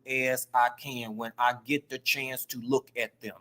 as I can when I get the chance to look at them.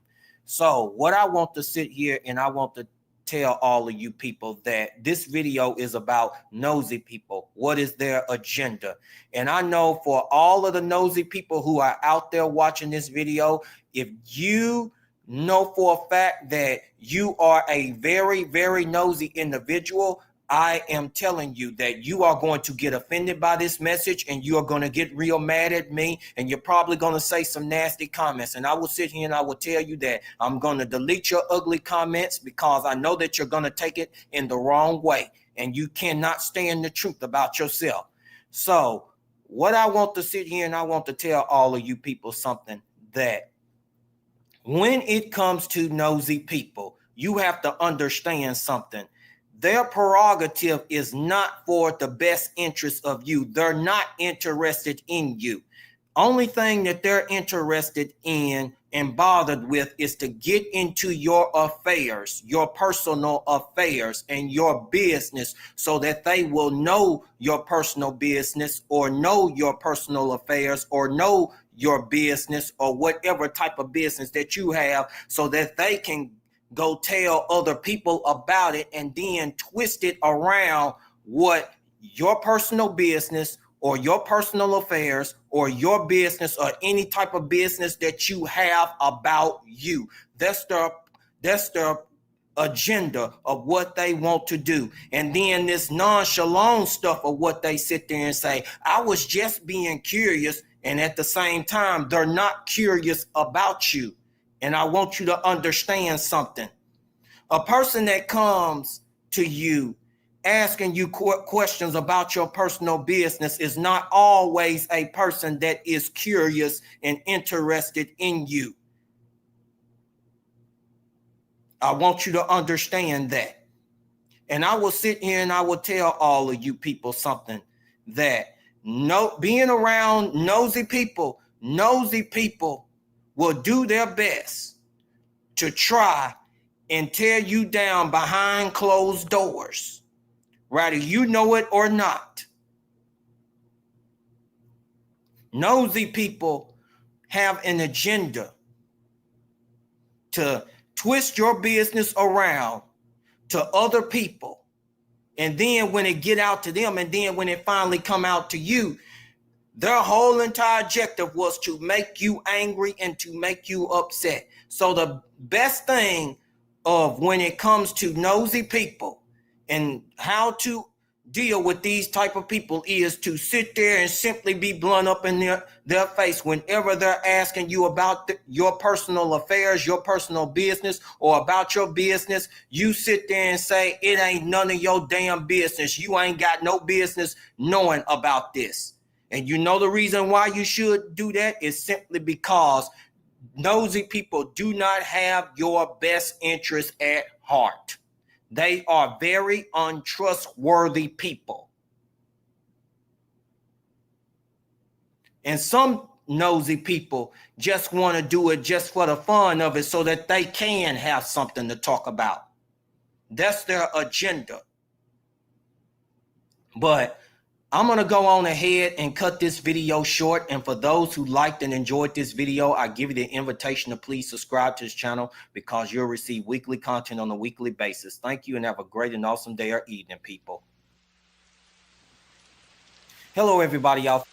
So what I want to sit here and I want to tell all of you people that this video is about nosy people. What is their agenda? And I know for all of the nosy people who are out there watching this video, if you know for a fact that you are a very, very nosy individual, I am telling you that you are going to get offended by this message and you are going to get real mad at me and you're probably going to say some nasty comments. And I will sit here and I will tell you that I'm going to delete your ugly comments because I know that you're going to take it in the wrong way and you cannot stand the truth about yourself. So what I want to sit here and I want to tell all of you people something, that when it comes to nosy people, you have to understand something. Their prerogative is not for the best interest of you. They're not interested in you. Only thing that they're interested in and bothered with is to get into your affairs, your personal affairs and your business, so that they will know your personal business or know your personal affairs or know your business or whatever type of business that you have, so that they can go tell other people about it and then twist it around what your personal business or your personal affairs or your business or any type of business that you have about you. That's the agenda of what they want to do. And then this nonchalant stuff of what they sit there and say, I was just being curious. And at the same time, they're not curious about you. And I want you to understand something. A person that comes to you asking you questions about your personal business is not always a person that is curious and interested in you. I want you to understand that. And I will sit here and I will tell all of you people something, that being around nosy people will do their best to try and tear you down behind closed doors, whether you know it or not. Nosy people have an agenda to twist your business around to other people. And then when it get out to them, and then when it finally come out to you, their whole entire objective was to make you angry and to make you upset. So the best thing of when it comes to nosy people and how to deal with these type of people is to sit there and simply be blunt up in their face whenever they're asking you about your personal affairs, your personal business, or about your business. You sit there and say, it ain't none of your damn business. You ain't got no business knowing about this. And you know the reason why you should do that is simply because nosy people do not have your best interest at heart. They are very untrustworthy people. And some nosy people just want to do it just for the fun of it so that they can have something to talk about. That's their agenda. But I'm going to go on ahead and cut this video short. And for those who liked and enjoyed this video, I give you the invitation to please subscribe to this channel, because you'll receive weekly content on a weekly basis. Thank you and have a great and awesome day or evening, people. Hello, everybody, y'all.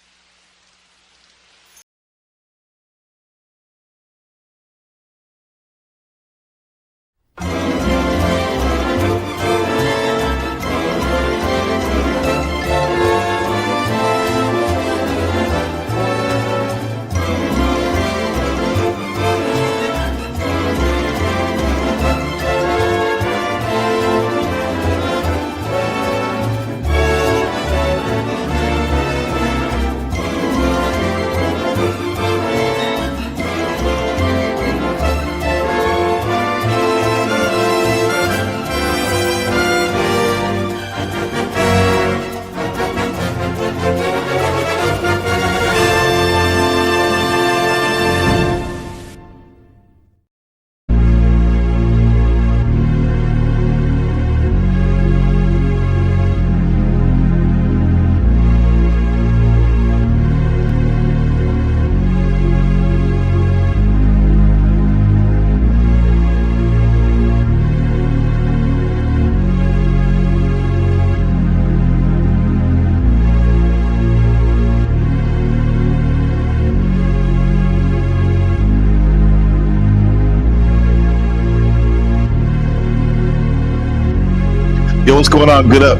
what's going on? Good up.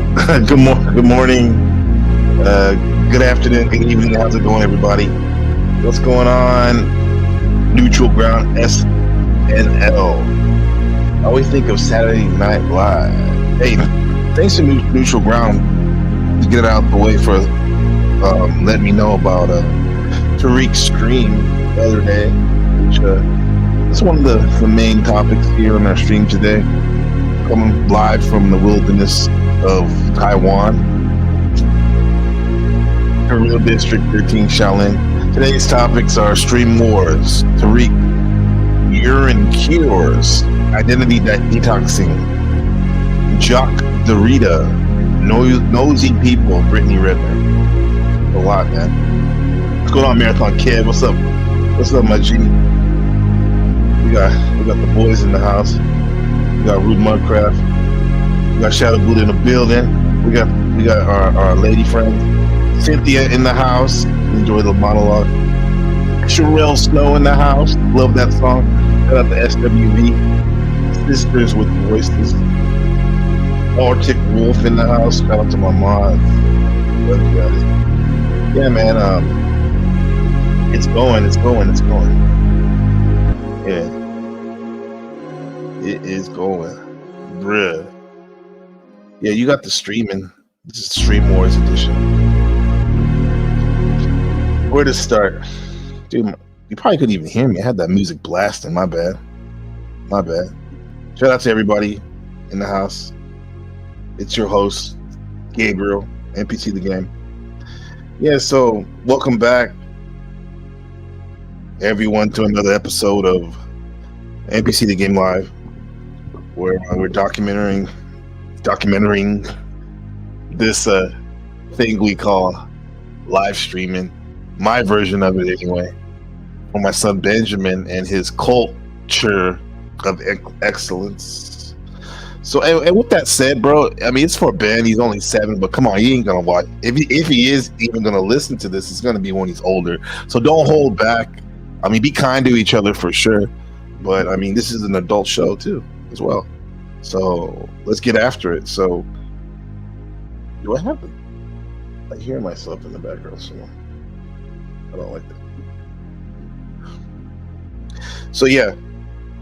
Good morning. Good afternoon. Good evening. How's it going, everybody? What's going on? Neutral Ground SNL. I always think of Saturday Night Live. Hey, thanks to Neutral Ground to get it out the way for letting me know about Tarek's stream the other day, which is one of the main topics here on our stream today. Coming live from the wilderness of Taiwan, Korea District 13, Shaolin. Today's topics are stream wars, Tarek, urine cures, identity detoxing, Jaques, Derrida, nosy people, Brittany, Renner. A lot, man. What's going on, Marathon Kid? What's up? What's up, my G? We got the boys in the house. We got Rude Mudcraft. We got Shadow Buddha in the building. We got our lady friend Cynthia in the house. Enjoy the monologue. Sherelle Snow in the house. Love that song. Shout out to SWV. Sisters with Voices. Arctic Wolf in the house. Shout out to my mods. Love you guys. Yeah, man. It's going. Yeah. It is going, bruh. Yeah, you got the streaming. This is Stream Wars edition. Where to start? Dude, you probably couldn't even hear me. I had that music blasting. My bad. Shout out to everybody in the house. It's your host, Gabriel, NPC the Game. Yeah, so welcome back, everyone, to another episode of NPC the Game Live, where we're documenting this thing we call live streaming, my version of it anyway, for my son Benjamin and his culture of excellence. So, and with that said, bro, I mean, it's for Ben. He's only 7, but come on, he ain't gonna watch. If he is even gonna listen to this, it's gonna be when he's older. So don't hold back. I mean, be kind to each other for sure. But I mean, this is an adult show too, as well. So let's get after it. So, what happened? I hear myself in the background somewhere. I don't like that. So yeah.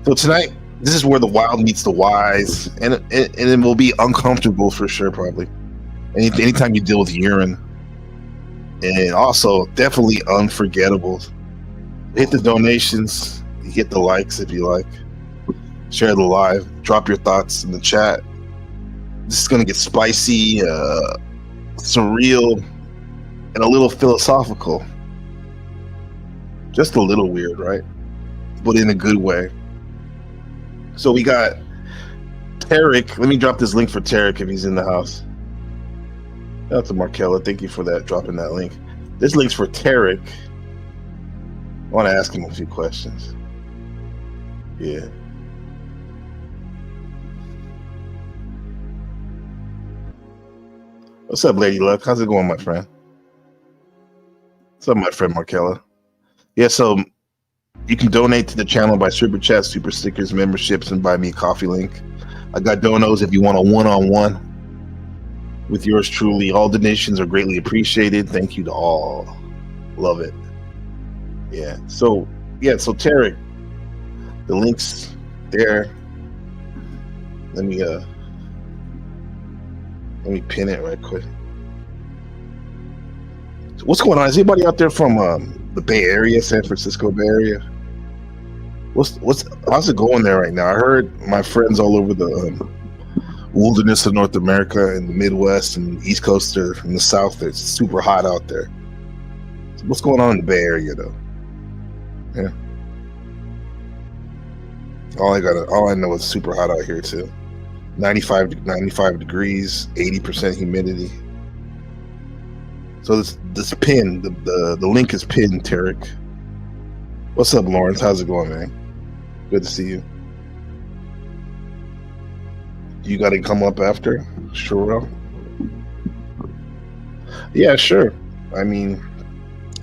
So tonight, this is where the wild meets the wise, and it will be uncomfortable for sure, probably. Anytime you deal with urine, and also definitely unforgettable. Hit the donations. Hit the likes if you like. Share the live. Drop your thoughts in the chat. This is going to get spicy, surreal, and a little philosophical. Just a little weird, right? But in a good way. So we got Tarek. Let me drop this link for Tarek if he's in the house. Shout out to Markella. Thank you for that, dropping that link. This link's for Tarek. I want to ask him a few questions. Yeah. What's up, Lady Luck? How's it going, my friend? What's up, my friend Markella? Yeah, so you can donate to the channel by super chat, super stickers, memberships, and buy me a coffee link. I got donos if you want a one-on-one with yours truly. All donations are greatly appreciated. Thank you to all. Love it. Yeah. So Tarek, the link's there. Let me pin it right quick. So what's going on? Is anybody out there from the Bay Area, San Francisco Bay Area? How's it going there right now? I heard my friends all over the wilderness of North America and the Midwest and East Coast or in the South. It's super hot out there. So what's going on in the Bay Area though? Yeah. All I know is super hot out here too. 95 degrees, 80% humidity. So this pin, the link is pinned, Tarek. What's up, Lawrence? How's it going, man? Good to see you. You got to come up after? Sure. Yeah, sure. I mean,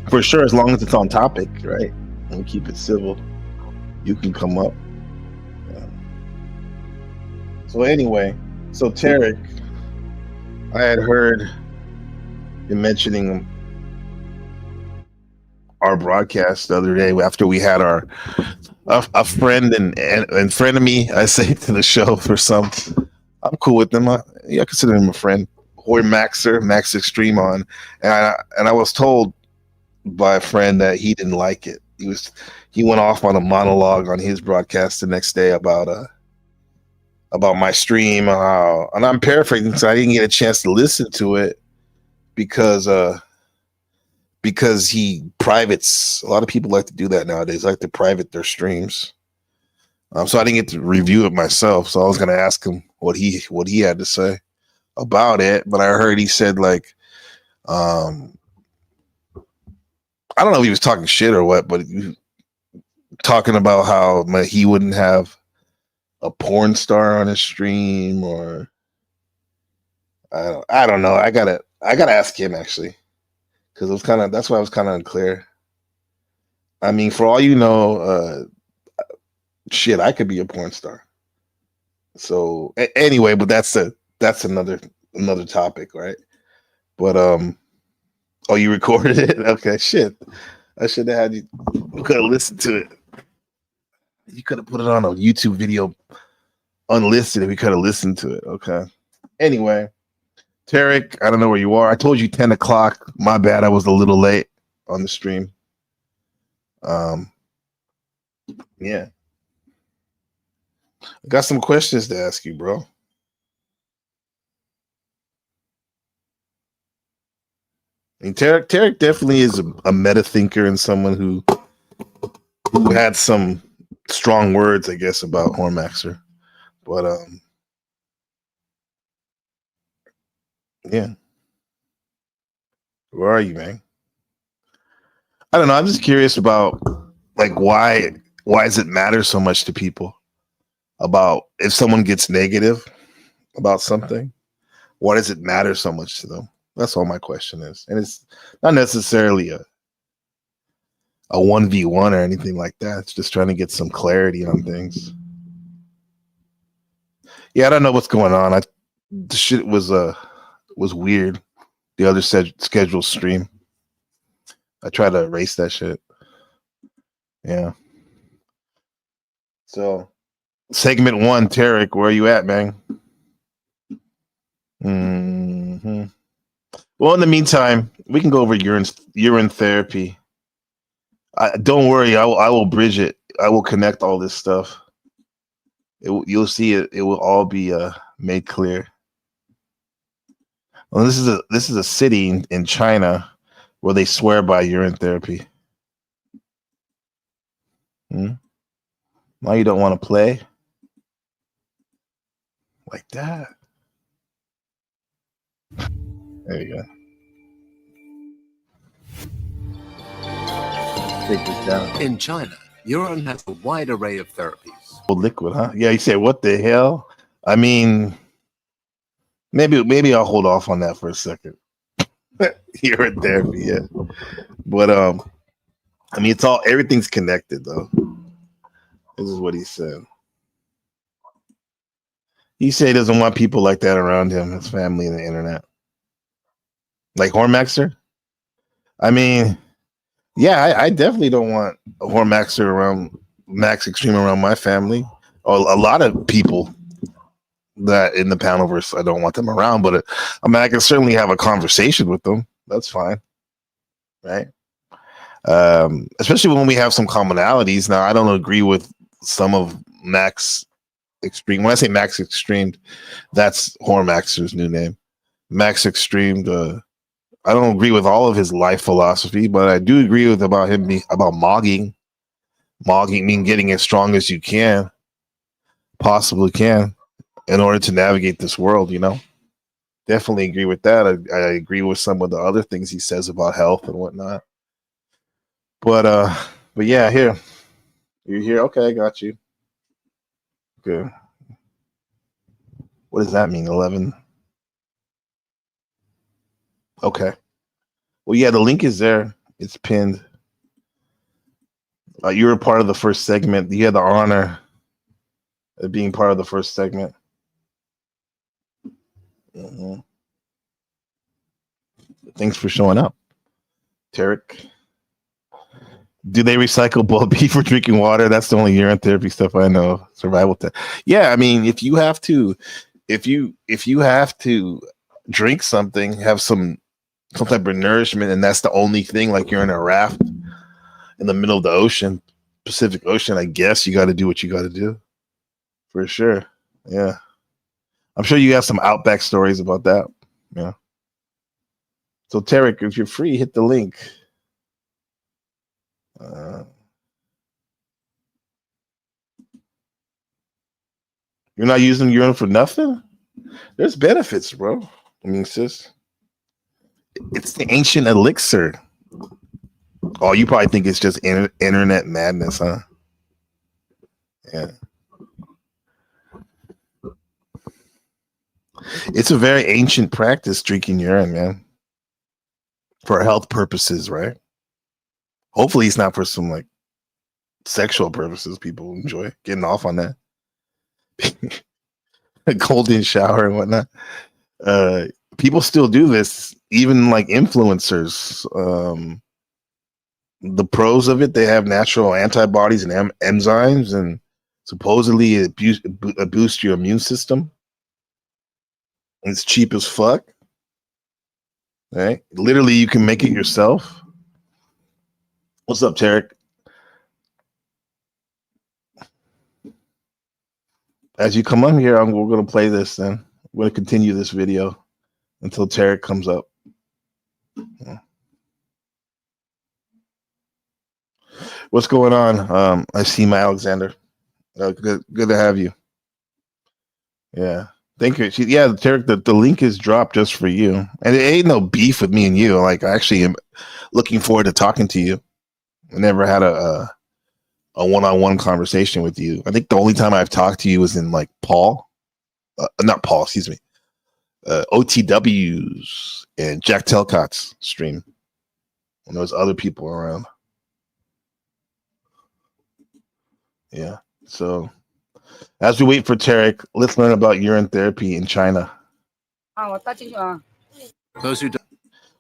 for sure, as long as it's on topic, right? And keep it civil, you can come up. Yeah. So anyway, so Tarek, I had heard you mentioning our broadcast the other day after we had our a friend and friend of me. I say to the show for some. I'm cool with them. I consider him a friend. Or Max Extreme on, and I was told by a friend that he didn't like it. He went off on a monologue on his broadcast the next day about my stream, and I'm paraphrasing, so I didn't get a chance to listen to it because he privates. A lot of people like to do that nowadays, like to private their streams. So I didn't get to review it myself. So I was going to ask him what he had to say about it, but I heard he said like, I don't know if he was talking shit or what, but he was talking about how he wouldn't have a porn star on his stream, or I don't know. I gotta ask him actually, because that's why I was kind of unclear. I mean, for all you know, shit, I could be a porn star. So anyway, but that's another topic, right? But oh, you recorded it? Okay, shit. I should have had you. You could have listened to it. You could have put it on a YouTube video unlisted if we could have listened to it. Okay. Anyway, Tarek, I don't know where you are. I told you 10 o'clock. My bad. I was a little late on the stream. Yeah. I got some questions to ask you, bro. I mean, Tarek definitely is a meta thinker and someone who had some strong words, I guess, about Hormaxer. But yeah. Where are you, man? I don't know. I'm just curious about like why does it matter so much to people about if someone gets negative about something? Why does it matter so much to them? That's all my question is. And it's not necessarily a 1v1 or anything like that. It's just trying to get some clarity on things. Yeah, I don't know what's going on. The shit was weird. The other scheduled stream. I tried to erase that shit. Yeah. So, segment 1, Tarek, where are you at, man? Mm-hmm. Well, in the meantime, we can go over urine therapy. Don't worry, I will bridge it. I will connect all this stuff. You'll see it. It will all be made clear. Well, this is a city in China where they swear by urine therapy. Now you don't want to play like that. There you go. Take this down. In China, urine has a wide array of therapies. Well, liquid, huh? Yeah, you say what the hell? I mean, maybe I'll hold off on that for a second. Urine therapy, yeah. But I mean, everything's connected though. This is what he said. He said he doesn't want people like that around him, his family, and the internet. Like Hormaxer? I mean, yeah, I definitely don't want a Hormaxer around Max Extreme around my family. Or a lot of people that in the Panelverse, I don't want them around. But I mean, I can certainly have a conversation with them. That's fine, right? Especially when we have some commonalities. Now, I don't agree with some of Max Extreme. When I say Max Extreme, that's Hormaxer's new name. Max Extreme. I don't agree with all of his life philosophy, but I do agree with about mogging. Mogging mean getting as strong as you possibly can, in order to navigate this world. You know, definitely agree with that. I agree with some of the other things he says about health and whatnot. But yeah, you're here. Okay, I got you. Good. What does that mean? 11. Okay. Well, yeah, the link is there. It's pinned. You were part of the first segment. You had the honor of being part of the first segment. Mm-hmm. Thanks for showing up, Tarek. Do they recycle boiled beef for drinking water? That's the only urine therapy stuff I know. Survival test. Yeah, I mean, if you have to drink something, have some type of nourishment, and that's the only thing, like you're in a raft in the middle of the ocean, Pacific Ocean, I guess you got to do what you got to do. For sure. Yeah. I'm sure you have some Outback stories about that. Yeah. So Tarek, if you're free, hit the link. You're not using urine for nothing? There's benefits, bro. I mean, sis, it's the ancient elixir. Oh, you probably think it's just internet madness, huh? Yeah. It's a very ancient practice, drinking urine, man. For health purposes, right? Hopefully it's not for some like sexual purposes. People enjoy getting off on that. A golden shower and whatnot. People still do this, even like influencers. The pros of it, they have natural antibodies and enzymes, and supposedly it boosts your immune system. It's cheap as fuck. Right? Literally, you can make it yourself. What's up, Tarek? As you come on here, we're going to play this then. We're going to continue this video until Tarek comes up. Yeah. What's going on? I see my Alexander. Good to have you. Yeah. Thank you. Tarek, the link is dropped just for you. And it ain't no beef with me and you. Like, I actually am looking forward to talking to you. I never had a one-on-one conversation with you. I think the only time I've talked to you was in like OTW's and Jack Telcott's stream when there was other people around. Yeah. So as we wait for Tarek, let's learn about urine therapy in China. Those who don't.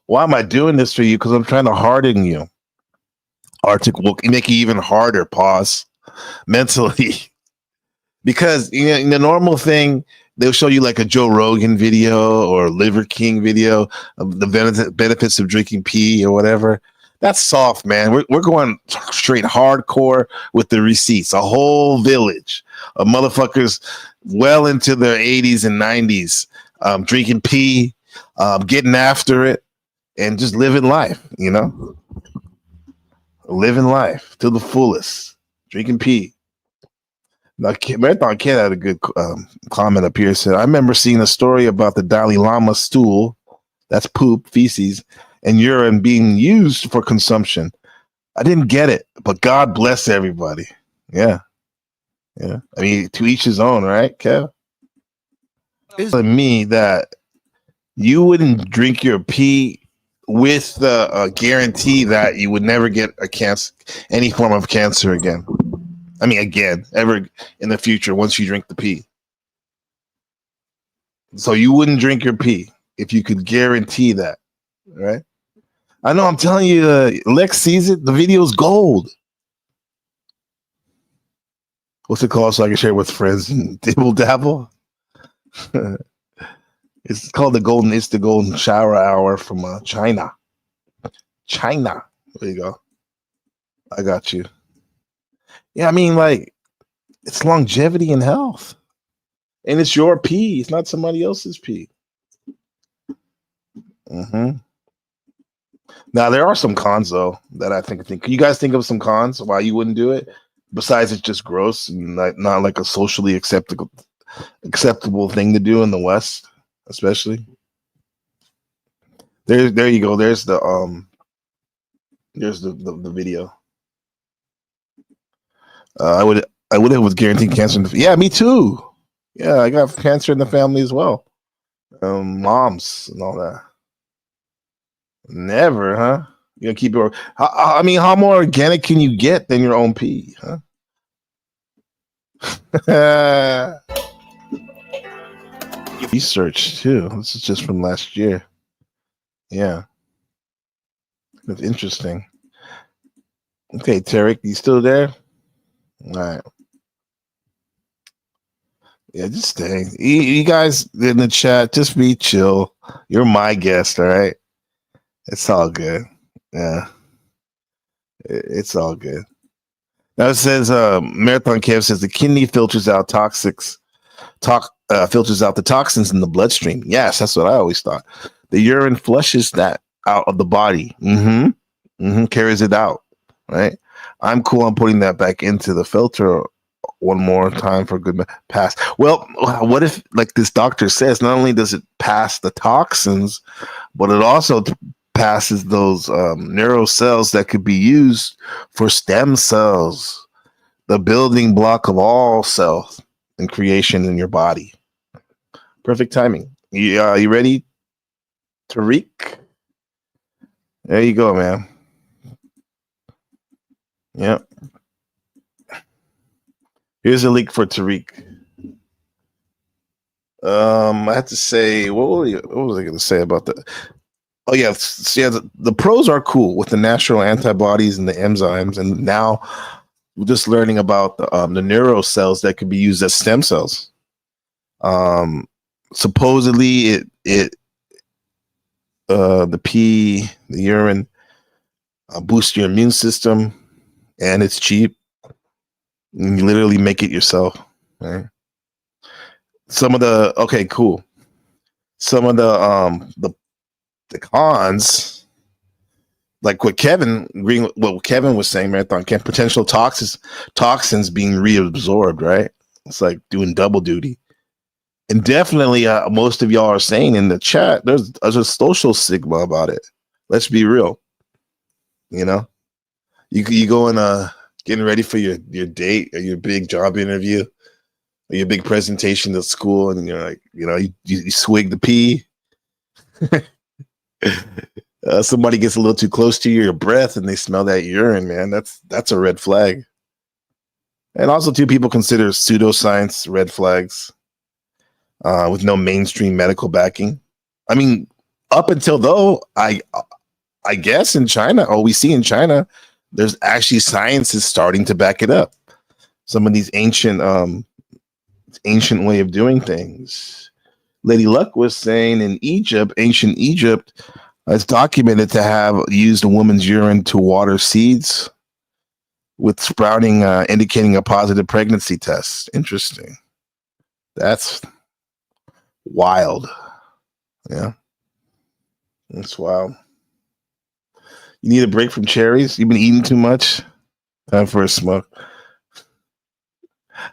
Why am I doing this for you? Because I'm trying to harden you. Arctic will make you even harder, pause, mentally. Because in the normal thing, they'll show you like a Joe Rogan video or Liver King video of the benefits of drinking pee or whatever. That's soft, man. We're going straight hardcore with the receipts. A whole village of motherfuckers well into their 80s and 90s drinking pee, getting after it, and just living life, living life to the fullest, drinking pee. Now, Marathon Ken had a good comment up here. Said, I remember seeing a story about the Dalai Lama stool, that's poop, feces, and urine being used for consumption. I didn't get it, but God bless everybody. Yeah. Yeah. I mean, to each his own, right, Kev? It's telling me that you wouldn't drink your pee with the guarantee that you would never get any form of cancer again. I mean, again, ever in the future, once you drink the pee. So you wouldn't drink your pee if you could guarantee that, right? I know, I'm telling you, Lex sees it. The video's gold. What's it called so I can share it with friends and dibble dabble? It's called the golden shower hour from China. China. There you go. I got you. Yeah, I mean, like, it's longevity and health. And it's your pee. It's not somebody else's pee. Mm-hmm. Now, there are some cons, though, that I think. Can you guys think of some cons why you wouldn't do it? Besides, it's just gross and not like a socially acceptable thing to do in the West, especially. There you go. There's the video. I would have was guaranteed cancer. Yeah, me too. Yeah, I got cancer in the family as well. Moms and all that. Never, huh? You gonna keep it? I mean, how more organic can you get than your own pee, huh? Research too. This is just from last year. Yeah. That's interesting. Okay, Tarek, you still there? All right. Yeah, just stay. You guys in the chat, just be chill. You're my guest, all right? It's all good. Yeah, it's all good. Now it says, Marathon Kev says the kidney filters out filters out the toxins in the bloodstream. Yes, that's what I always thought. The urine flushes that out of the body. Carries it out. Right. I'm cool on putting that back into the filter one more time for good pass. Well, what if, like this doctor says, not only does it pass the toxins, but it also passes those neural cells that could be used for stem cells, the building block of all cells and creation in your body. Perfect timing. You ready, Tarek? There you go, man. Yep. Here's a link for Tarek. I have to say, what was I going to say about that? Oh yeah, the pros are cool with the natural antibodies and the enzymes, and now we're just learning about the neural cells that could be used as stem cells. Supposedly, the urine boosts your immune system, and it's cheap. You literally make it yourself. Right? Some of the cons, like what Kevin was saying, Marathon Camp, potential toxins being reabsorbed, right? It's like doing double duty. And definitely most of y'all are saying in the chat, there's a social stigma about it. Let's be real. You know, you go and getting ready for your date or your big job interview or your big presentation at school, and you're like, you swig the pee. Somebody gets a little too close to your breath and they smell that urine, man. That's a red flag. And also, too, people consider pseudoscience red flags with no mainstream medical backing. I mean, up until though, I guess in China, we see in China, there's actually science is starting to back it up. Some of these ancient way of doing things. Lady Luck was saying in ancient Egypt, it's documented to have used a woman's urine to water seeds with sprouting, indicating a positive pregnancy test. Interesting. That's wild. Yeah. That's wild. You need a break from cherries? You've been eating too much? Time for a smoke.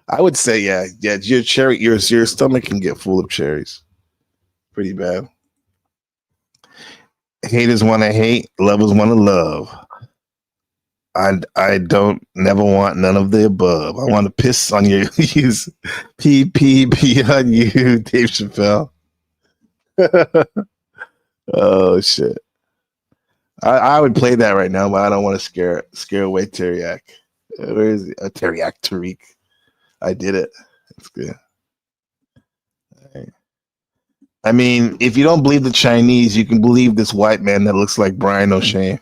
I would say, yeah, your stomach can get full of cherries. Pretty bad. Haters want to hate, lovers want to love. I don't never want none of the above. I want to piss on you. Use PPP on you, Dave Chappelle. Oh shit. I would play that right now, but I don't want to scare away Teriak. Where is it? Teriak Tariq. I did it. It's good. Right. I mean, if you don't believe the Chinese, you can believe this white man that looks like Brian O'Shea.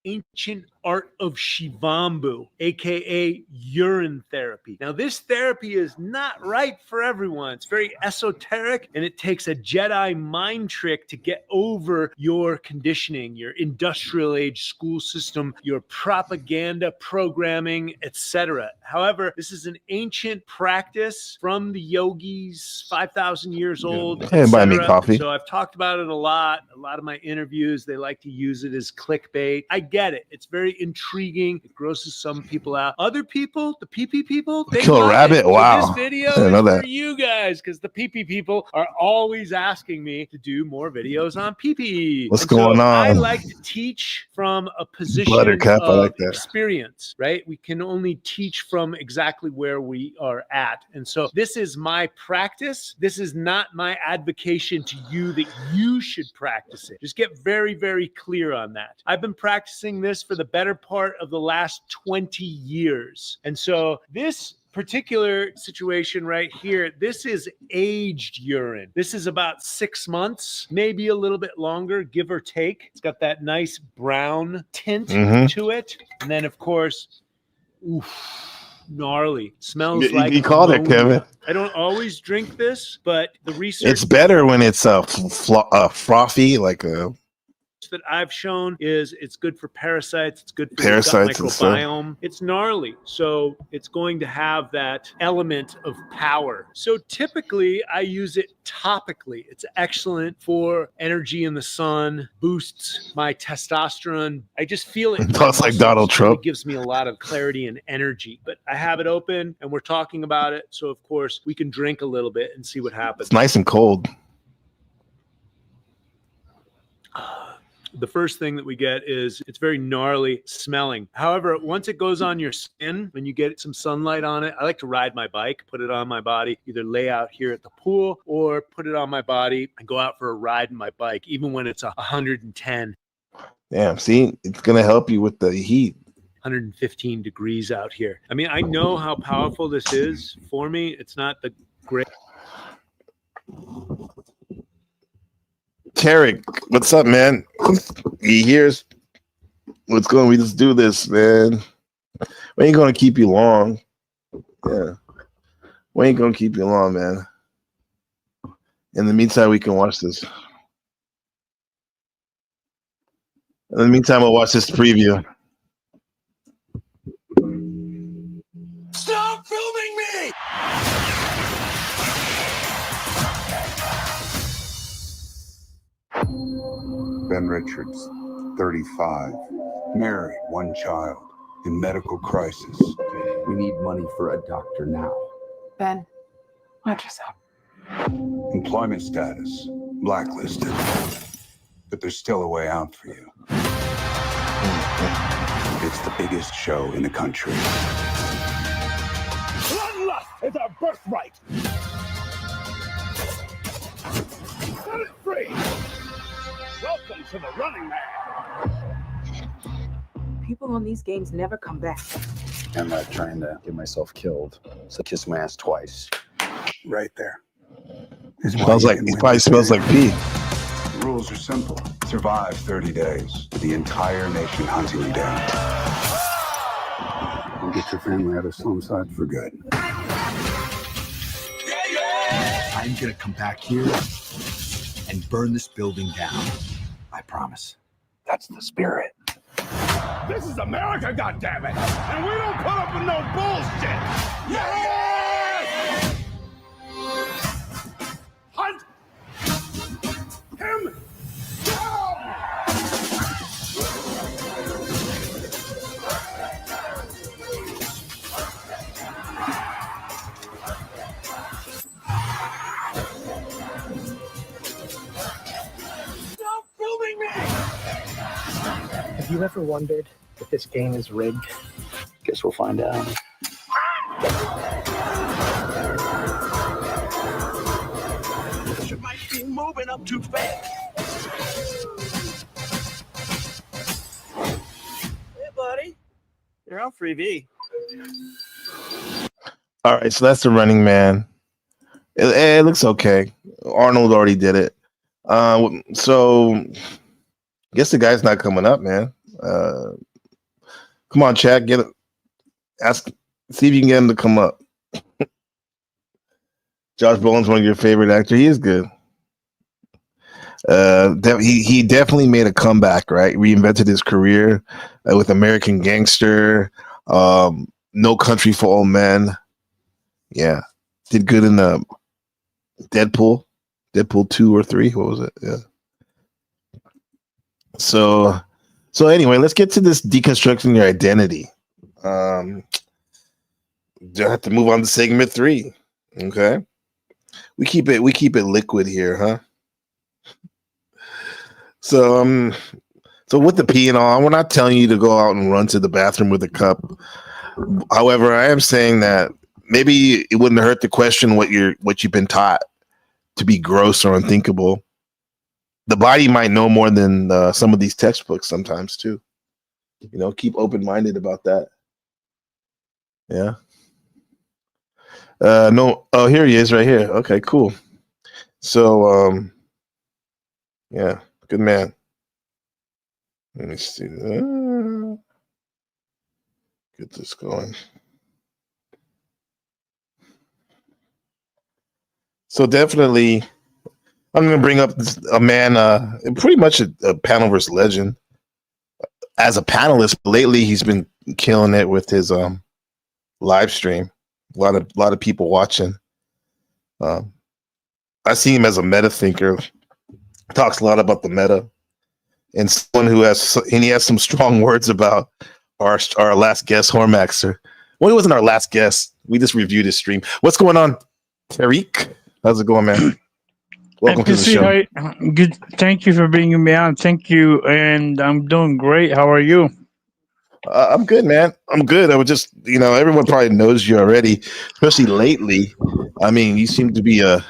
Ancient art of Shivambu, aka urine therapy. Now, this therapy is not right for everyone. It's very esoteric, and it takes a Jedi mind trick to get over your conditioning, your industrial age school system, your propaganda programming, etc. However, this is an ancient practice from the yogis, 5,000 years old. Hey, buy me coffee. So I've talked about it a lot. A lot of my interviews, they like to use it as clickbait. I get it. It's very intriguing. It grosses some people out. Other people, the PP people, they kill a rabbit. Wow. So this video is for you guys, because the PP people are always asking me to do more videos on PP. What's going on? I like to teach from a position Buttercup, of I like that. experience, right? We can only teach from exactly where we are at. And so this is my practice. This is not my advocation to you that you should practice it. Just get very, very clear on that. I've been practicing this for the better part of the last 20 years. And so this particular situation right here, this is aged urine. This is about 6 months, maybe a little bit longer, give or take. It's got that nice brown tint to it. And then, of course, gnarly. Smells like you called it, Kevin. I don't always drink this, but the research It's better when it's frothy, like a that I've shown is it's good for parasites, it's good for parasites the gut microbiome. It's gnarly, so it's going to have that element of power. So typically I use it topically. It's excellent for energy in the sun, boosts my testosterone. I just feel it. It's like Donald Trump. It gives me a lot of clarity and energy. But I have it open and we're talking about it, so of course we can drink a little bit and see what happens. It's nice and cold. The first thing that we get is it's very gnarly smelling. However, once it goes on your skin, when you get some sunlight on it, I like to ride my bike, put it on my body, either lay out here at the pool or put it on my body and go out for a ride in my bike, even when it's 110. Damn, see, it's going to help you with the heat. 115 degrees out here. I mean, I know how powerful this is for me. It's not the great. Tarek, what's up, man? He hears what's going on. We just do this, man. We ain't going to keep you long. Yeah. We ain't going to keep you long, man. In the meantime, we can watch this. In the meantime, we'll watch this preview. Stop filming me! Ben Richards, 35, married, one child, in medical crisis. We need money for a doctor now. Ben, watch yourself. Employment status, blacklisted. But there's still a way out for you. It's the biggest show in the country. Bloodlust is our birthright! Set it free! Welcome to the Running Man! People on these games never come back. I'm not trying to get myself killed, so kiss my ass twice. Right there. It probably smells like pee. The rules are simple. Survive 30 days. The entire nation hunting you down. And get your family out of slum side for good. I'm gonna come back here and burn this building down. I promise. That's the spirit. This is America, goddammit! And we don't put up with no bullshit! Yes! Hunt him down! Stop filming me! Have you ever wondered if this game is rigged? Guess we'll find out. You might be moving up too fast. Hey, buddy. You're on Freebie. All right, so that's the Running Man. It looks okay. Arnold already did it. So I guess the guy's not coming up, man. Come on, chat. Get it. See if you can get him to come up. Josh Brolin's one of your favorite actors. He is good. He definitely made a comeback, right? Reinvented his career with American Gangster, No Country for Old Men. Yeah, did good in Deadpool 2 or 3. What was it? Yeah. So anyway, let's get to this deconstructing your identity. I have to move on to segment 3. Okay, we keep it liquid here, huh? So with the pee and all, we're not telling you to go out and run to the bathroom with a cup. However, I am saying that maybe it wouldn't hurt to question what you've been taught to be gross or unthinkable. The body might know more than some of these textbooks sometimes too. Keep open-minded about that. Yeah. No. Oh, here he is, right here. Okay, cool. So, yeah, good man. Let me see. Get this going. So definitely, I'm going to bring up a man, pretty much a panelverse legend. As a panelist, lately he's been killing it with his live stream. A lot of people watching. I see him as a meta thinker. Talks a lot about the meta, and someone who he has some strong words about our last guest, Hormaxer. Well, he wasn't our last guest. We just reviewed his stream. What's going on, Tarek? How's it going, man? Welcome to the show. Good. Thank you for bringing me on. Thank you, and I'm doing great. How are you? I'm good, man. I'm good. I would just, everyone probably knows you already, especially lately. I mean, you seem to be on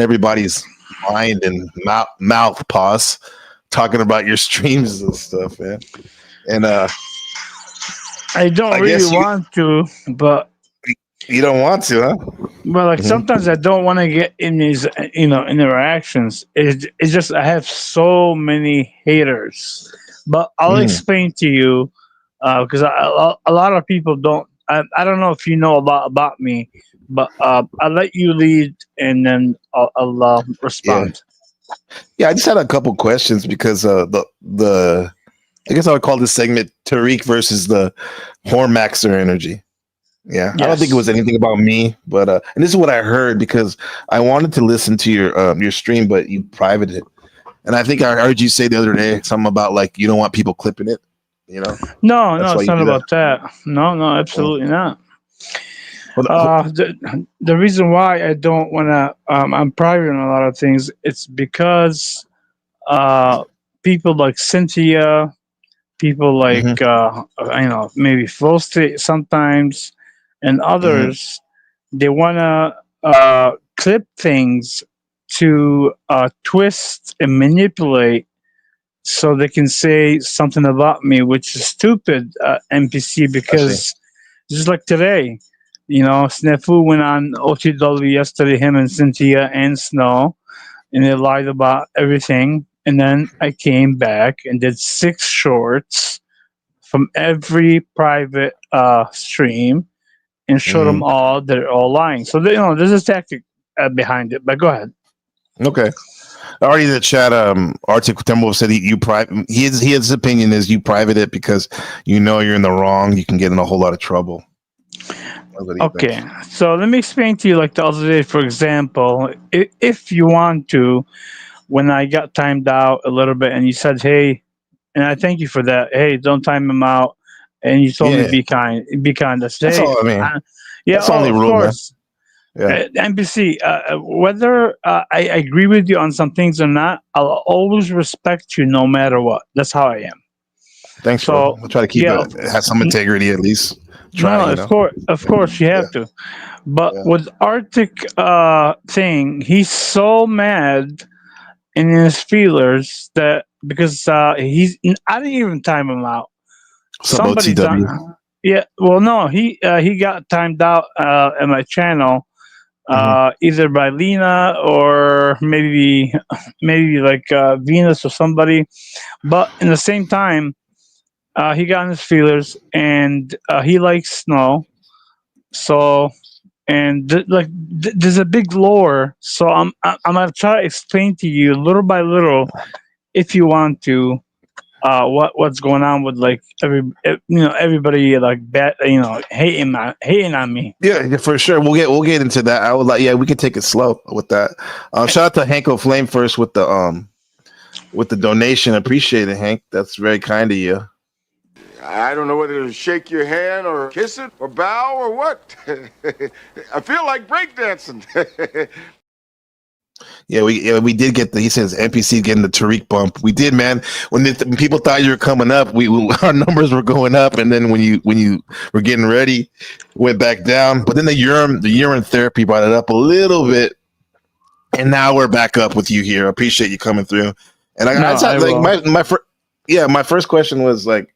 everybody's mind and mouth pause, talking about your streams and stuff, man. And I don't really want to, but you don't want to, huh? Well, like sometimes I don't want to get in these, interactions. It's just I have so many haters, but I'll explain to you because a lot of people don't. I don't know if you know a lot about me, but I'll let you lead and then I'll respond. Yeah, I just had a couple questions because the I guess I would call this segment Tarek versus the Hormaxer energy. Yeah, yes. I don't think it was anything about me, but and this is what I heard because I wanted to listen to your stream, but you privated it, and I think I heard you say the other day something about like you don't want people clipping it, No, it's not about that. No, absolutely not. Well, the reason why I don't want to, I'm private on a lot of things. It's because people like Cynthia, people like maybe Full State sometimes. And others, they want to clip things to twist and manipulate so they can say something about me, which is stupid, NPC, because just like today, Snafu went on OTW yesterday, him and Cynthia and Snow, and they lied about everything. And then I came back and did 6 shorts from every private stream. And show them all they're all lying. So there's a tactic behind it. But go ahead. Okay. Already in the chat, Arctic Timberwolf said you private. His opinion is you private it because you're in the wrong. You can get in a whole lot of trouble. Okay, so let me explain to you. Like the other day, for example, if you want to, when I got timed out a little bit, and you said, "Hey," and I thank you for that. Hey, don't time him out. And you told me be kind. That's all I mean. That's the only rule, course. Man. Yeah. NBC, whether I agree with you on some things or not, I'll always respect you no matter what. That's how I am. Thanks, bro. I'll try to keep it have some integrity at least. Of course, you have to. But with Arctic thing, he's so mad in his feelers that because I didn't even time him out. Somebody done. Yeah, well, no, he got timed out at my channel, either by Lena or maybe like Venus or somebody. But in the same time, he got in his feelers and he likes Snow. So and there's a big lore. So I'm gonna try to explain to you little by little, if you want to. What's going on with like everybody like hating on me. Yeah, for sure. We'll get into that. I would we can take it slow with that. Shout out to Hanko Flame first with the donation. Appreciate it, Hank. That's very kind of you. I don't know whether to shake your hand or kiss it or bow or what. I feel like breakdancing. Yeah, we did get he says NPC getting the Tariq bump. We did, man. When people thought you were coming up, our numbers were going up, and then when you were getting ready, went back down. But then the urine therapy brought it up a little bit, and now we're back up with you here. I appreciate you coming through. And my first question was like,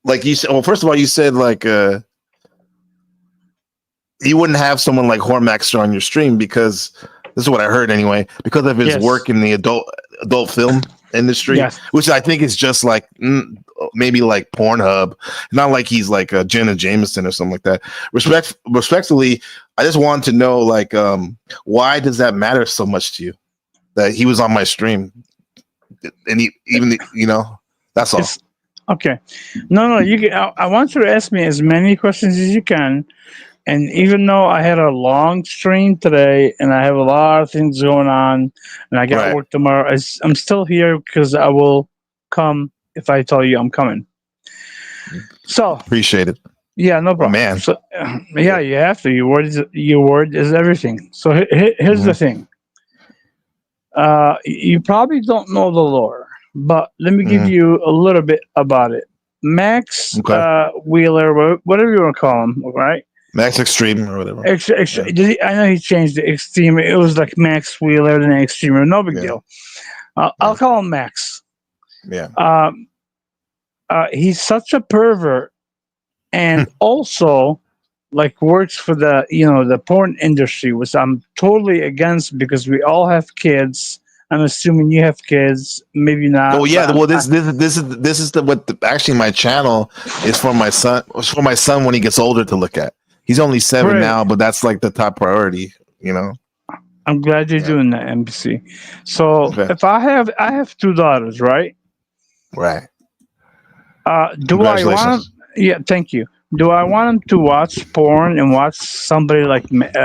like you said. Well, first of all, you said like you wouldn't have someone like Hormaxter on your stream because this is what I heard anyway. Because of his work in the adult film industry, which I think is just like maybe like Pornhub. Not like he's like a Jenna Jameson or something like that. Respectfully, I just want to know like why does that matter so much to you that he was on my stream, and that's all. Okay, no, you can, I want you to ask me as many questions as you can. And even though I had a long stream today and I have a lot of things going on and I got work tomorrow, I'm still here because I will come if I tell you I'm coming. So appreciate it. Yeah, no problem. Man. So, yeah, you have to. Your word is everything. So here's the thing. You probably don't know the lore, but let me give you a little bit about it. Max Wheeler, whatever you want to call him, right? Max Extreme or whatever. I know he changed the Extreme. It was like Max Wheeler and Extreme. No big deal. I'll call him Max. Yeah. He's such a pervert, and also like works for the porn industry, which I'm totally against because we all have kids. I'm assuming you have kids, maybe not. Oh yeah, well this is actually my channel is for my son. It's for my son when he gets older to look at. He's only 7 now, but that's like the top priority, I'm glad you're doing that, NBC. So if I have 2 daughters, right? Right. Do I want? Yeah, thank you. Do I want them to watch porn and watch somebody like Max?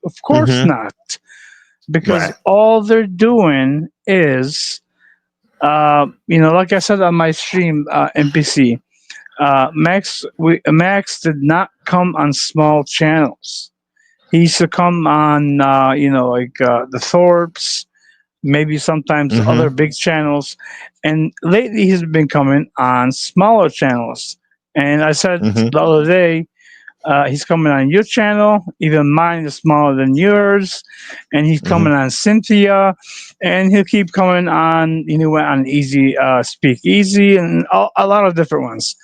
Of course not, because all they're doing is, like I said on my stream, NPC. Max did not come on small channels. He used to come on, the Thorpes, maybe sometimes other big channels. And lately he's been coming on smaller channels. And I said the other day, he's coming on your channel, even mine is smaller than yours. And he's coming on Cynthia, and he'll keep coming on, went on Easy, Speak Easy, and a lot of different ones.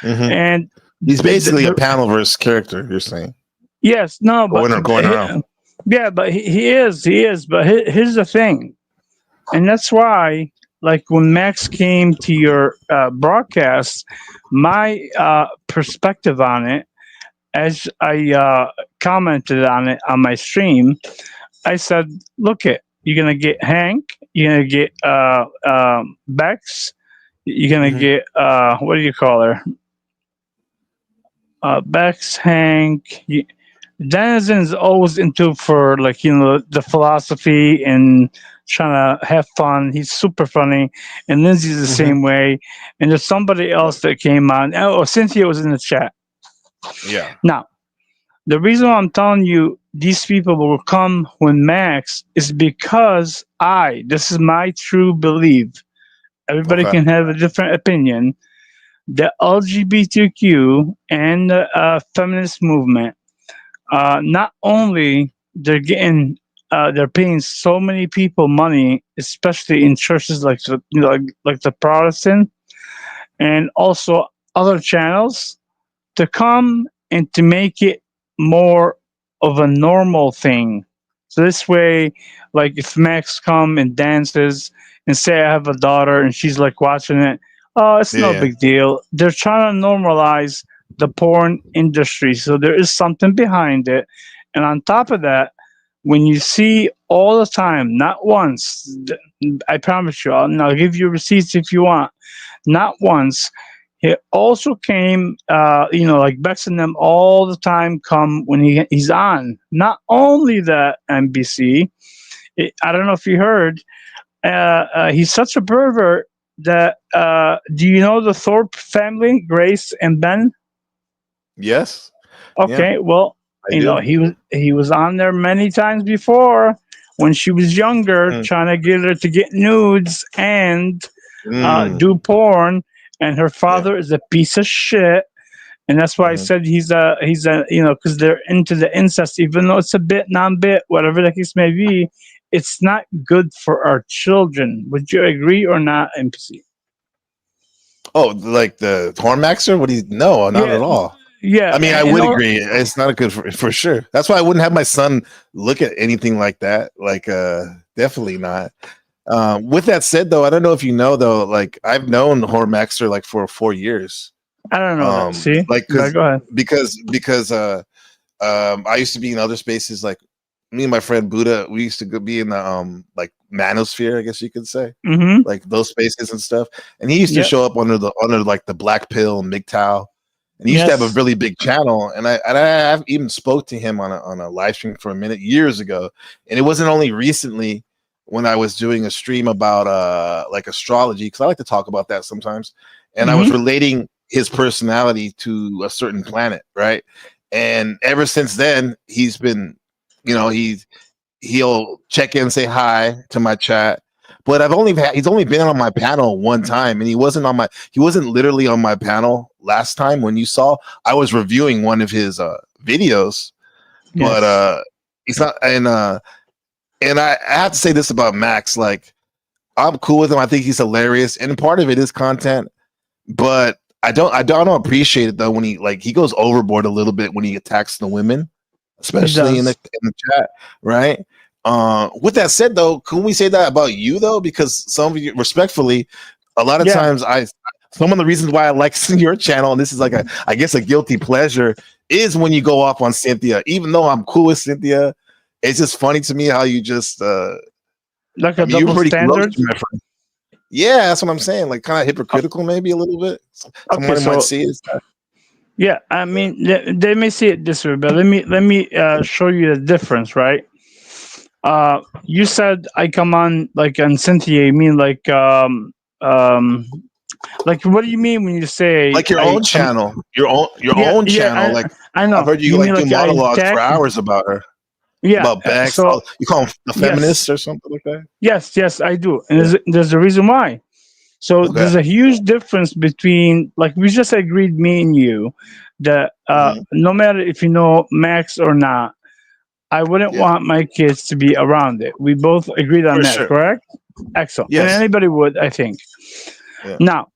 And he's basically a panelverse character, you're saying? Yes, no, but going around. Yeah, but he is. But here's the thing, and that's why, like when Max came to your broadcast, my perspective on it, as I commented on it on my stream, I said, "Look, you're gonna get Hank, you're gonna get Bex, you're gonna get what do you call her?" Bex, Hank. Denizen's always into for the philosophy and trying to have fun. He's super funny, and Lindsay's the same way. And there's somebody else that came on. Oh, Cynthia was in the chat. Yeah. Now, the reason why I'm telling you these people will come when Max is because this is my true belief. Everybody can have a different opinion. The LGBTQ and the feminist movement, not only they're paying so many people money, especially in churches like the Protestant, and also other channels, to come and to make it more of a normal thing. So this way, like if Max come and dances and say I have a daughter and she's like watching it, oh, it's no big deal. They're trying to normalize the porn industry. So there is something behind it. And on top of that, when you see all the time, not once, I promise you, I'll give you receipts if you want, not once, it also came, like Bex and them all the time come when he's on. Not only that, NBC, I don't know if you heard, he's such a pervert that, do you know the Thorpe family, Grace and Ben? Yes. Okay, well, he was on there many times before when she was younger, trying to get her to get nudes and do porn. And her father is a piece of shit, and that's why I said he's a because they're into the incest, even though it's a bit, non-bit, whatever the case may be. It's not good for our children. Would you agree or not, NPC? Oh, like the Hormaxer? What do you? No, not at all. Yeah, I mean, I would agree. It's not a good for sure. That's why I wouldn't have my son look at anything like that. Like, definitely not. With that said, though, I don't know if you know though. Like, I've known Hormaxer like for 4 years. I don't know that. See, like, go ahead. because I used to be in other spaces. Like, me and my friend Buddha, we used to be in the like manosphere, I guess you could say, like those spaces and stuff. And he used to show up under like the Black Pill MGTOW. And he used to have a really big channel, and I've even spoke to him on a live stream for a minute years ago. And it wasn't only recently when I was doing a stream about like astrology, because I like to talk about that sometimes. And I was relating his personality to a certain planet, right? And ever since then, he's been, you know, he'll check in, say hi to my chat. But he's only been on my panel one time, and he wasn't literally on my panel last time when you saw. I was reviewing one of his videos, but he's not. And I have to say this about Max: like, I'm cool with him. I think he's hilarious, and part of it is content. But I don't appreciate it though when he goes overboard a little bit when he attacks the women, especially in the chat, right? With that said, though, can we say that about you though? Because some of you, respectfully, a lot of times some of the reasons why I like your channel, and this is like I guess a guilty pleasure, is when you go off on Cynthia. Even though I'm cool with Cynthia, it's just funny to me how you just like a double standard. Yeah, that's what I'm saying. Like kind of hypocritical, maybe a little bit. Someone might see it. Yeah, I mean, they may see it this way, but let me show you the difference, right? You said I come on like on Cynthia. You mean like what do you mean when you say like your own channel, your own channel? Like I know. I've heard you like do monologues for hours about her. Yeah, about Bex. So you call them a feminist or something like that? Yes, I do, and there's a reason why. So there's a huge difference between, like we just agreed, me and you, that no matter if you know Max or not, I wouldn't want my kids to be around it. We both agreed on that, correct? Excellent. Yes. And anybody would, I think. Yeah. Now,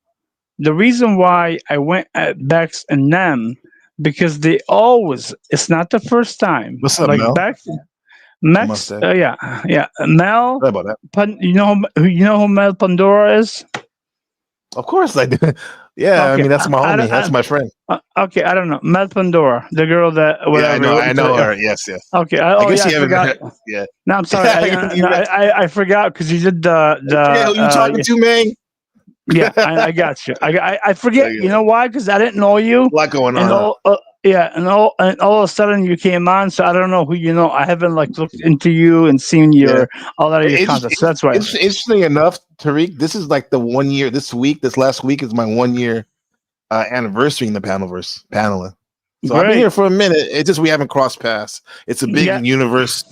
the reason why I went at Bex and them, because they always, it's not the first time. What's up, like Mel? Max, yeah. Mel, sorry about that. You know who Mel Pandora is? Of course I do. Yeah, I mean that's my homie. That's my friend. Okay, I don't know. Mel Pandora, the girl that whatever. Yeah, I know her. Yes. Okay, I guess you haven't heard. Yeah. No, I'm sorry. I forgot because you did the. Yeah, who you talking to, man? Yeah, I got you. I forget. You know why? Because I didn't know you. A lot going on. And all of a sudden you came on, so I don't know who you know. I haven't like looked into you and seen all that of your content. So that's why. Interesting enough, Tarek, this is like the 1 year. This last week is my 1 year anniversary in the paneling. So I've been here for a minute. It's just we haven't crossed paths. It's a big universe,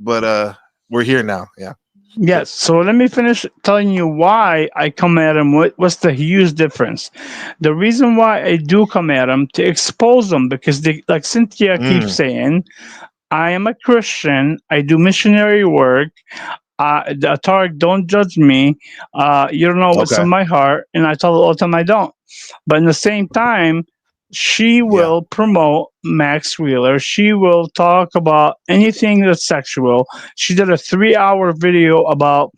but we're here now. Yeah. Yes. So let me finish telling you why I come at them. What's the huge difference? The reason why I do come at them to expose them, because they, like Cynthia keeps saying, I am a Christian. I do missionary work. Tarek, don't judge me. You don't know what's in my heart. And I tell her all the time I don't. But in the same time, she will promote Max Wheeler. She will talk about anything that's sexual. She did a 3-hour video about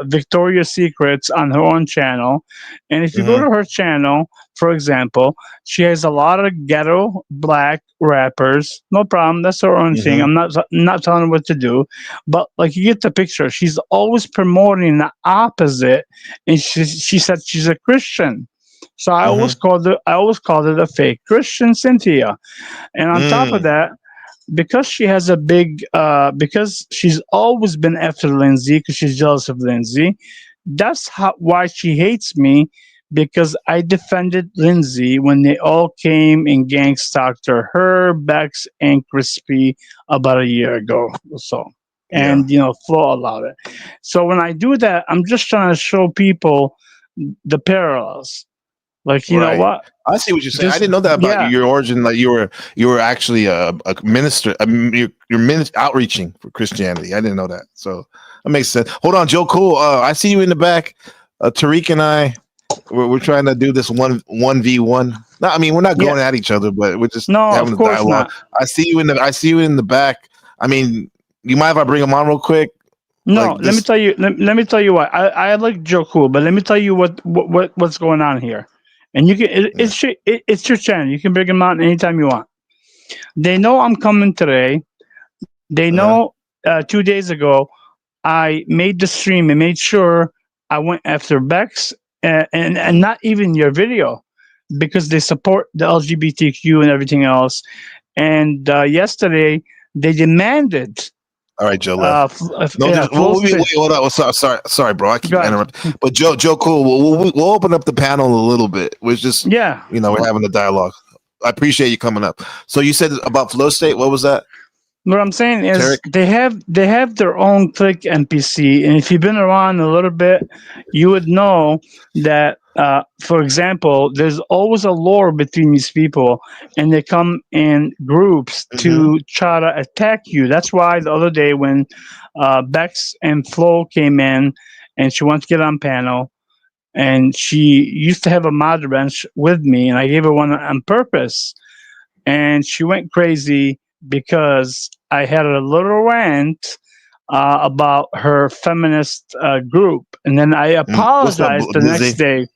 Victoria's Secrets on her own channel. And if you go to her channel, for example, she has a lot of ghetto black rappers. No problem. That's her own thing. I'm not telling her what to do. But like you get the picture. She's always promoting the opposite. And she said she's a Christian. So I always called it a fake Christian, Cynthia. And on top of that, because she has because she's always been after Lindsay, because she's jealous of Lindsay. That's why she hates me, because I defended Lindsay when they all came and gang stalked her, Bex, and Crispy about a year ago or so. And, Flo allowed it. So when I do that, I'm just trying to show people the parallels. Like, you know what? I see what you're saying. I didn't know that about your origin. Like you were actually a minister. I mean, you're outreaching for Christianity. I didn't know that. So that makes sense. Hold on, Joe. Cool. I see you in the back. Tarek and I We're trying to do this 1v1. No, I mean we're not going at each other, but we're just having a dialogue. I see you in the back. I mean, you mind if I bring him on real quick? No, let me tell you. Let me tell you what I like Joe Cool, but let me tell you what's going on here. And you can it's your channel. You can bring him on anytime you want. They know I'm coming today. They know 2 days ago I made the stream and made sure I went after Bex and not even your video because they support the LGBTQ and everything else. And yesterday they demanded. All right, Joe left. Wait, hold on. Sorry, bro. I keep interrupting. But Joe, cool. We'll open up the panel a little bit. We're just we're having a dialogue. I appreciate you coming up. So you said about flow state. What was that? What I'm saying is Tarek? they have their own click NPC, and if you've been around a little bit, you would know that. For example, there's always a lore between these people, and they come in groups to try to attack you. That's why the other day when Bex and Flo came in, and she wanted to get on panel, and she used to have a mod bench with me, and I gave her one on purpose, and she went crazy because I had a little rant about her feminist group, and then I apologized the next day.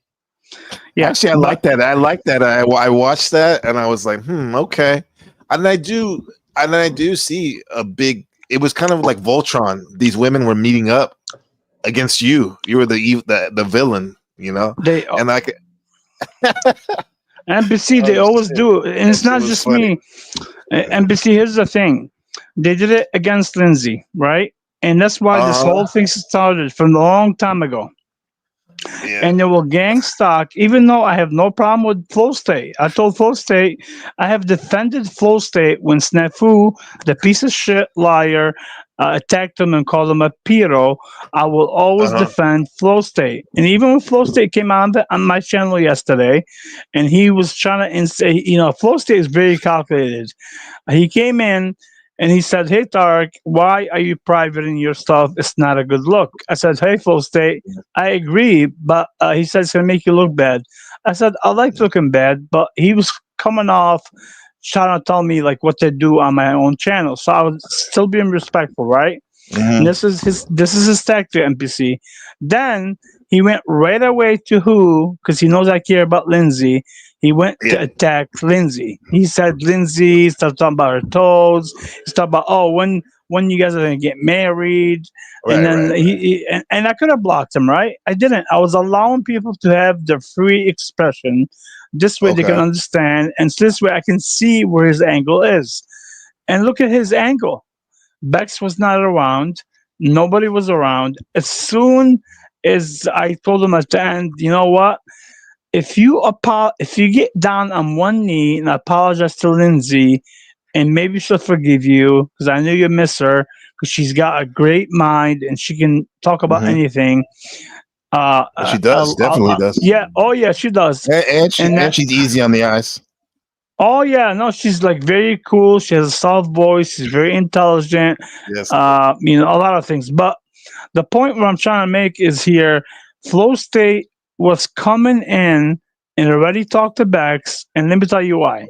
Yeah, actually, I like that. I watched that, and I was like, okay. And I do see a big. It was kind of like Voltron. These women were meeting up against you. You were the villain, you know. And I could. NBC, they always do, and it's not just me. NBC, here's the thing: they did it against Lindsay, right? And that's why this whole thing started from a long time ago. Yeah. And they will gang stalk, even though I have no problem with Flow State. I told Flow State I have defended Flow State when Snafu, the piece of shit liar, attacked him and called him a pedo. I will always defend Flow State. And even when Flow State came on my channel yesterday, and he was trying to say, Flow State is very calculated. He came in. And he said, "Hey, Tarek, why are you privating your stuff? It's not a good look." I said, "Hey, Flow State, I agree, but he said it's going to make you look bad." I said, "I like looking bad," but he was coming off trying to tell me like what to do on my own channel. So I was still being respectful, right? And this is his tactic, NPC. Then he went right away to who, because he knows I care about Lindsay. He went to attack Lindsay. He said Lindsay started talking about her toes. He started about when you guys are gonna get married. And then he I could have blocked him, right? I didn't. I was allowing people to have their free expression. This way they can understand, and so this way I can see where his angle is. And look at his angle. Bex was not around. Nobody was around. As soon as I told him at the end, you know what? If you get down on one knee and apologize to Lindsay, and maybe she'll forgive you, because I know you miss her, because she's got a great mind and she can talk about anything. She does, definitely does. Yeah, she does. And she's easy on the eyes. Oh yeah, no, she's like very cool. She has a soft voice. She's very intelligent. Yes. A lot of things. But the point what I'm trying to make is here, Flow State was coming in and already talked to Bex, and let me tell you why.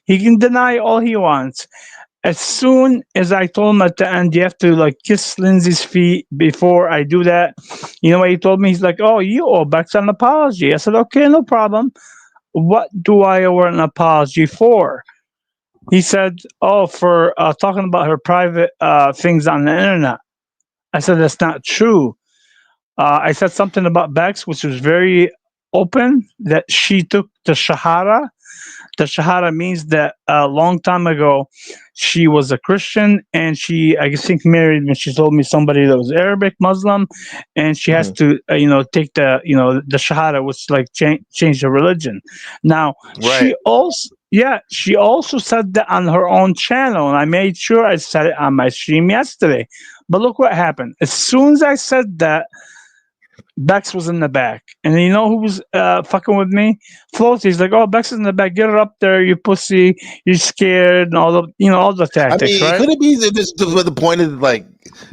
He can deny all he wants. As soon as I told him at the end, you have to like kiss Lindsay's feet before I do that. You know what he told me? He's like, "Oh, you owe Bex an apology." I said, "Okay, no problem. What do I owe an apology for?" He said, "Oh, for talking about her private things on the internet." I said, "That's not true." I said something about Bex, which was very open, that she took the Shahada. The Shahada means that a long time ago, she was a Christian, and she, I think, married when she told me somebody that was Arabic Muslim, and she has to, take the Shahada, which like change the religion. Now, she also said that on her own channel, and I made sure I said it on my stream yesterday. But look what happened. As soon as I said that, Bex was in the back, and you know who was fucking with me? Floaty's like, "Oh, Bex is in the back. Get her up there, you pussy. You're scared," and all the tactics. I mean, right? Could it be that the point is like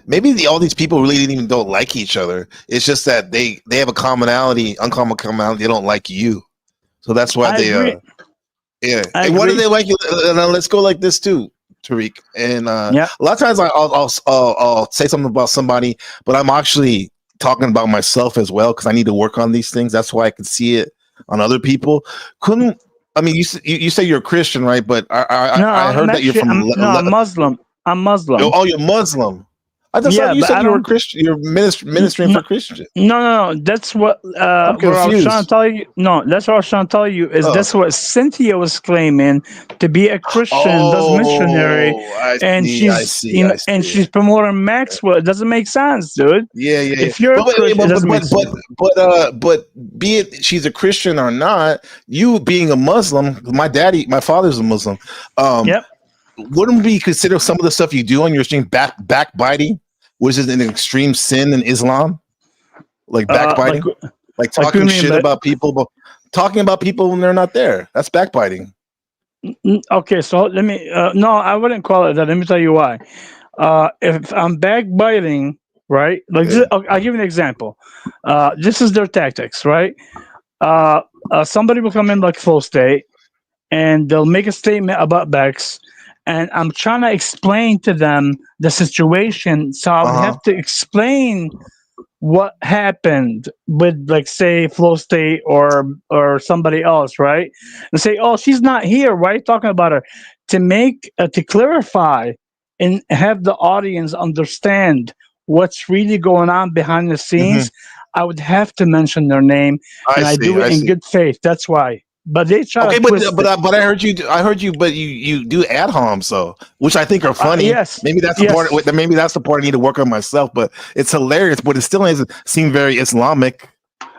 maybe all these people really even don't like each other. It's just that they have a uncommon commonality. They don't like you, so that's why I agree. Yeah. I And what do agree. they like you? Let's go like this too, Tariq. And Yeah. a lot of times I'll say something about somebody, but I'm actually talking about myself as well because I need to work on these things. That's why I can see it on other people. You say you're a Christian, right? But I heard that you're from. I'm Muslim. I'm Muslim. Oh, you're Muslim. I just thought you said you were Christian. You're ministering for Christian. No. That's what I'm what I was trying confused. to tell you. No, that's what I was trying to tell you. Is that's what Cynthia was claiming to be a Christian, does missionary, and she's and she's promoting Maxwell. It doesn't make sense, dude. Yeah. If you're a Christian, it doesn't make sense. But be it she's a Christian or not, you being a Muslim, my father's a Muslim. Yep. Wouldn't we consider some of the stuff you do on your stream backbiting, which is an extreme sin in Islam? Like backbiting, like talking shit about people, but talking about people when they're not there. That's backbiting. Okay, so let me. No, I wouldn't call it that. Let me tell you why. If I'm backbiting, right? Like I'll give you an example. This is their tactics, right? Somebody will come in like Flow State, and they'll make a statement about Bex. And I'm trying to explain to them the situation. So I would have to explain what happened with, like, say, Flow State or somebody else, right? And say, oh, she's not here. Why are you talking about her? To clarify and have the audience understand what's really going on behind the scenes, I would have to mention their name. I do it in good faith. That's why. But they try to twist but I heard you. But you do ad homs though, which I think are funny. Yes, maybe that's the part. Maybe that's the part I need to work on myself. But it's hilarious. But it still doesn't seem very Islamic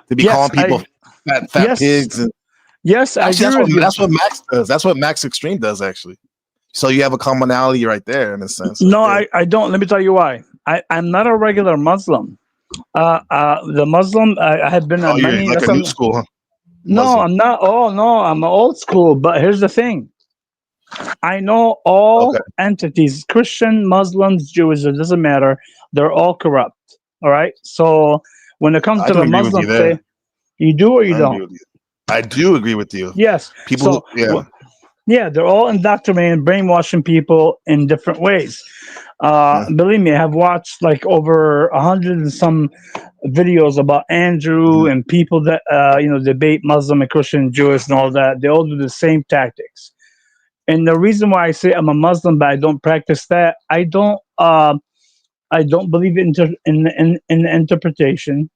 to be calling people fat pigs. And, actually, that's what Max does. That's what Max Extreme does actually. So you have a commonality right there in a sense. No, I don't. Let me tell you why. I'm not a regular Muslim. The Muslim I have been on many. You're like a new school, huh? No, Muslim. I'm not. Oh, no, I'm old school. But here's the thing. I know all entities, Christian, Muslims, Jews, it doesn't matter. They're all corrupt. All right. So when it comes to the Muslim faith, you do or you don't? I do agree with you. Yes. People, yeah, they're all indoctrinating, brainwashing people in different ways. Believe me, I have watched like over 100 and some videos about Andrew and people that debate Muslim and Christian, Jewish, and all that. They all do the same tactics. And the reason why I say I'm a Muslim but I don't practice that, I don't believe in the interpretation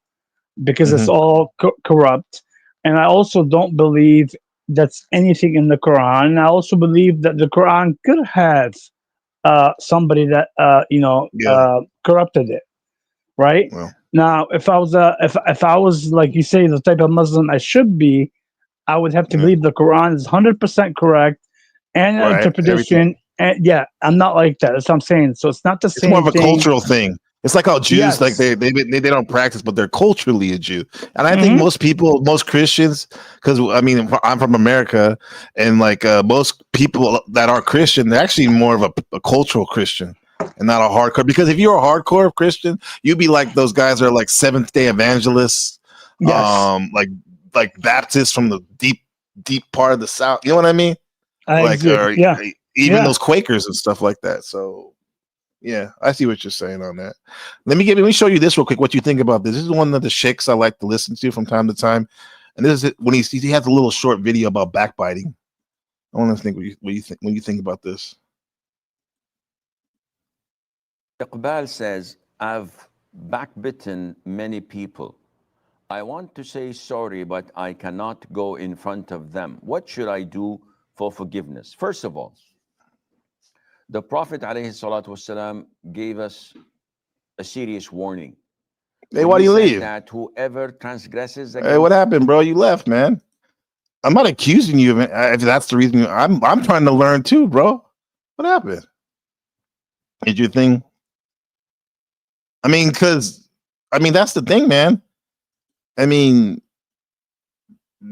because it's all corrupt, and I also don't believe that's anything in the Quran. And I also believe that the Quran could have somebody that corrupted it, right? Well. Now, if I was like you say, the type of Muslim I should be, I would have to believe the Quran is 100% correct and interpretation. And I'm not like that. That's what I'm saying. So it's not the same. It's more of a thing. cultural thing. It's like how Jews, like they don't practice, but they're culturally a Jew. And I think most Christians, because I mean, I'm from America, and like most people that are Christian, they're actually more of a cultural Christian and not a hardcore. Because if you're a hardcore Christian, you'd be like those guys that are like Seventh-day evangelists, like Baptists from the deep part of the South. You know what I mean? Even those Quakers and stuff like that. So. Yeah, I see what you're saying on that. Let me show you this real quick. What you think about this? This is one of the sheikhs I like to listen to from time to time, and this is it when he has a little short video about backbiting. I want to think what you think when you think about this. Iqbal says, "I've backbitten many people. I want to say sorry, but I cannot go in front of them. What should I do for forgiveness?" First of all, the Prophet ﷺ gave us a serious warning. Hey, why do you leave? That whoever transgresses hey, what happened, bro? You left, man. I'm not accusing you of it. If that's the reason, I'm trying to learn too, bro. What happened? Did you think? I mean, that's the thing, man. I mean,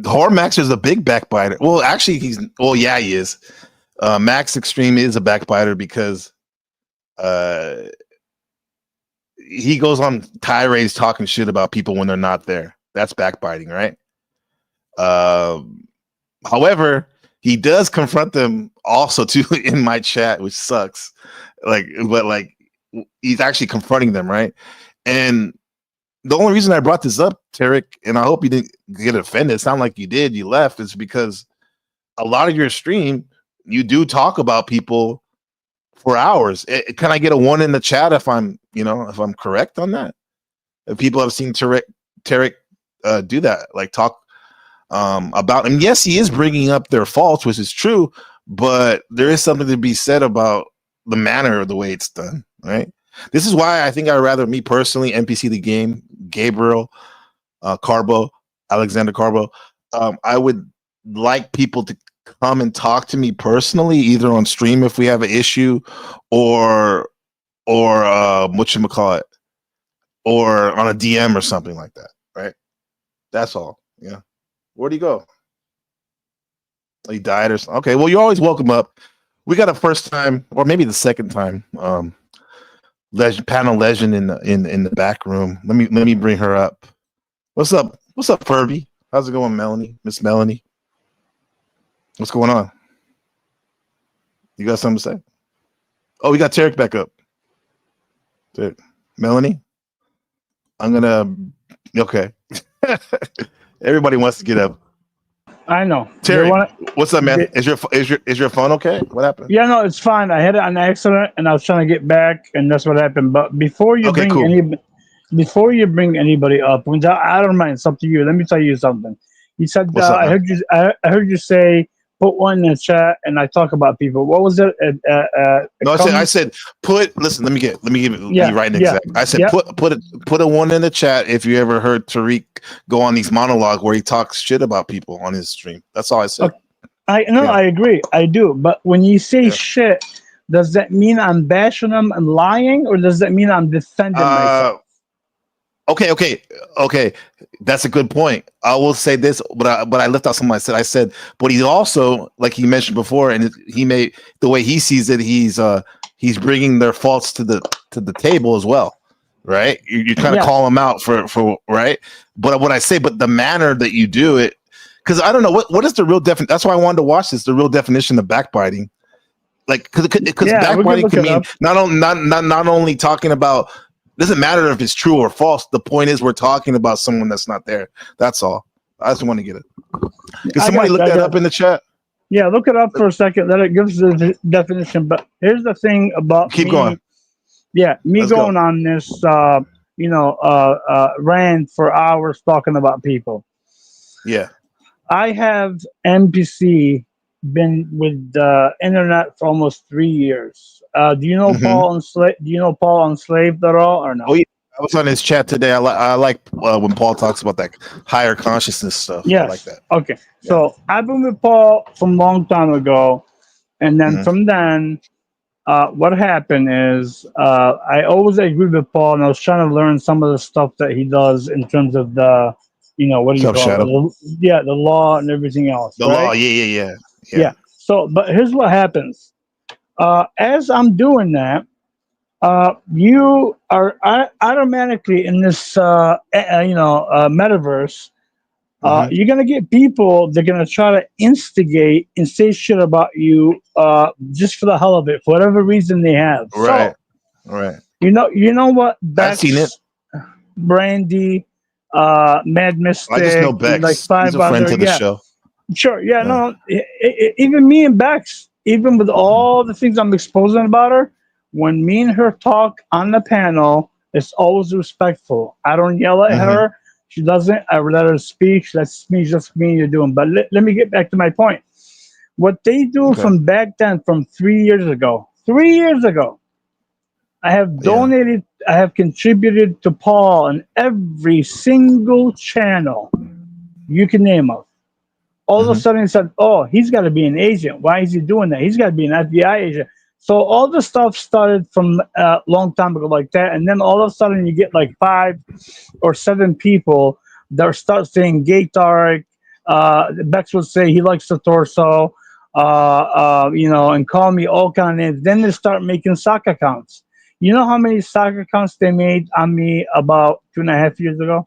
Hormax is a big backbiter. Well, actually, he is. Max Extreme is a backbiter because he goes on tirades talking shit about people when they're not there. That's backbiting, right? However, he does confront them also too in my chat, which sucks. But he's actually confronting them, right? And the only reason I brought this up, Tarek, and I hope you didn't get offended. It sounded like you did. You left. Is because a lot of your stream, you do talk about people for hours. Can I get a 1 in the chat if I'm correct on that? If people have seen Tarek do that, like talk about him. Yes, he is bringing up their faults, which is true, but there is something to be said about the manner of the way it's done, right? This is why I think I'd rather, me personally, NPC the game, Gabriel, Alexander Carbo, I would like people to come and talk to me personally, either on stream if we have an issue, or whatchamacallit, or on a DM or something like that, right? That's all. Yeah. Where'd he go? He died or something. Okay, well, you're always welcome up. We got a first time, or maybe the second time, panel legend in the back room. Let me bring her up. What's up, Furby? How's it going, Melanie? Miss Melanie? What's going on? You got something to say? Oh, we got Tarek back up. Tarek. Melanie? Okay. Everybody wants to get up. I know. Tarek, what's up, man? Is your phone okay? What happened? Yeah, no, it's fine. I had it on accident, and I was trying to get back, and that's what happened. But before you bring anybody up, I don't mind. It's up to you. Let me tell you something. You said I heard you say put 1 in the chat, and I talk about people. What was it? No, I said put. Listen, let me give it. Yeah, right exact. I said put a 1 in the chat if you ever heard Tarek go on these monologues where he talks shit about people on his stream. That's all I said. Okay. I agree. I do. But when you say shit, does that mean I'm bashing them and lying, or does that mean I'm defending myself? Okay. That's a good point. I will say this, but I left out something I said, but he also, like he mentioned before, and he made the way he sees it, he's bringing their faults to the table as well, right? You're trying to call them out for right. But what I say, but the manner that you do it, because I don't know what is the real definition. That's why I wanted to watch this. The real definition of backbiting, like because backbiting can mean not only talking about. Doesn't matter if it's true or false. The point is we're talking about someone that's not there. That's all. I just want to get it. Can somebody look that up in the chat? Yeah, look it up for a second. Then it gives the definition. But here's the thing about keep going. Yeah, going on this rant for hours talking about people. Yeah. I have NPC been with the internet for almost 3 years. Do you know Paul Enslaved? Do you know Paul Enslaved at all, or no? Oh yeah, I was on his chat today. I like when Paul talks about that higher consciousness stuff. Yes. I like that. Okay, so I've been with Paul from a long time ago, and then from then, what happened is I always agreed with Paul, and I was trying to learn some of the stuff that he does in terms of the, what do you call it? The law and everything else. The law, yeah. So, but here's what happens. As I'm doing that, you are automatically in this, metaverse. You're gonna get people. They're gonna try to instigate and say shit about you, just for the hell of it, for whatever reason they have. Right. So, right. You know what? I've seen it. Brandy, Mad Mystic. I just know Bex. Like 5 He's a friend to the show. Sure. Yeah. No. Even me and Bex. Even with all the things I'm exposing about her, when me and her talk on the panel, it's always respectful. I don't yell at her. She doesn't. I let her speak. That's me, just me you're doing. But let me get back to my point. What they do from back then, from 3 years ago, I have donated, I have contributed to Paul on every single channel you can name of. All of a sudden, he said, "Oh, he's got to be an agent. Why is he doing that? He's got to be an FBI agent." So all the stuff started from a long time ago like that, and then all of a sudden, you get like 5 or 7 people that start saying "gay Tarek." Bex would say he likes the torso, and call me all kind of names. Then they start making sock accounts. You know how many soccer accounts they made on me about 2.5 years ago?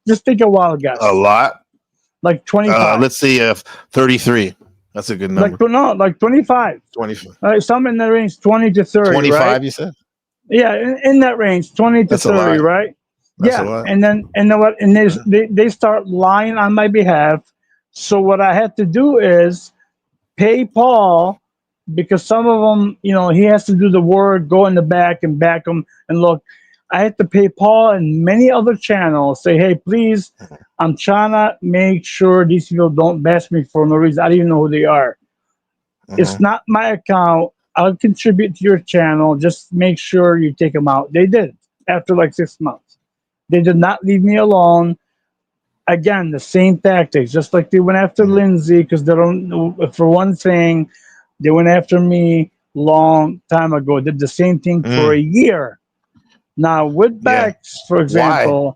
Just take a wild guess. A lot. Like 25. Let's see, 33. That's a good number. Like 25. 25. Some in the range 20 to 30. 25, right? you said? Yeah, in that range, 20 to That's 30, a lot. right? That's a Yeah, lot. and then what? And they start lying on my behalf. So what I had to do is pay Paul, because some of them, he has to do the work, go in the back and back them and look. I had to pay Paul and many other channels, say, hey, please, I'm trying to make sure these people don't bash me for no reason. I don't even know who they are. It's not my account. I'll contribute to your channel. Just make sure you take them out. They did after like 6 months. They did not leave me alone. Again, the same tactics, just like they went after Lindsay, because they don't know. For one thing, they went after me long time ago. Did the same thing for a year. Now with Bex, for example, why?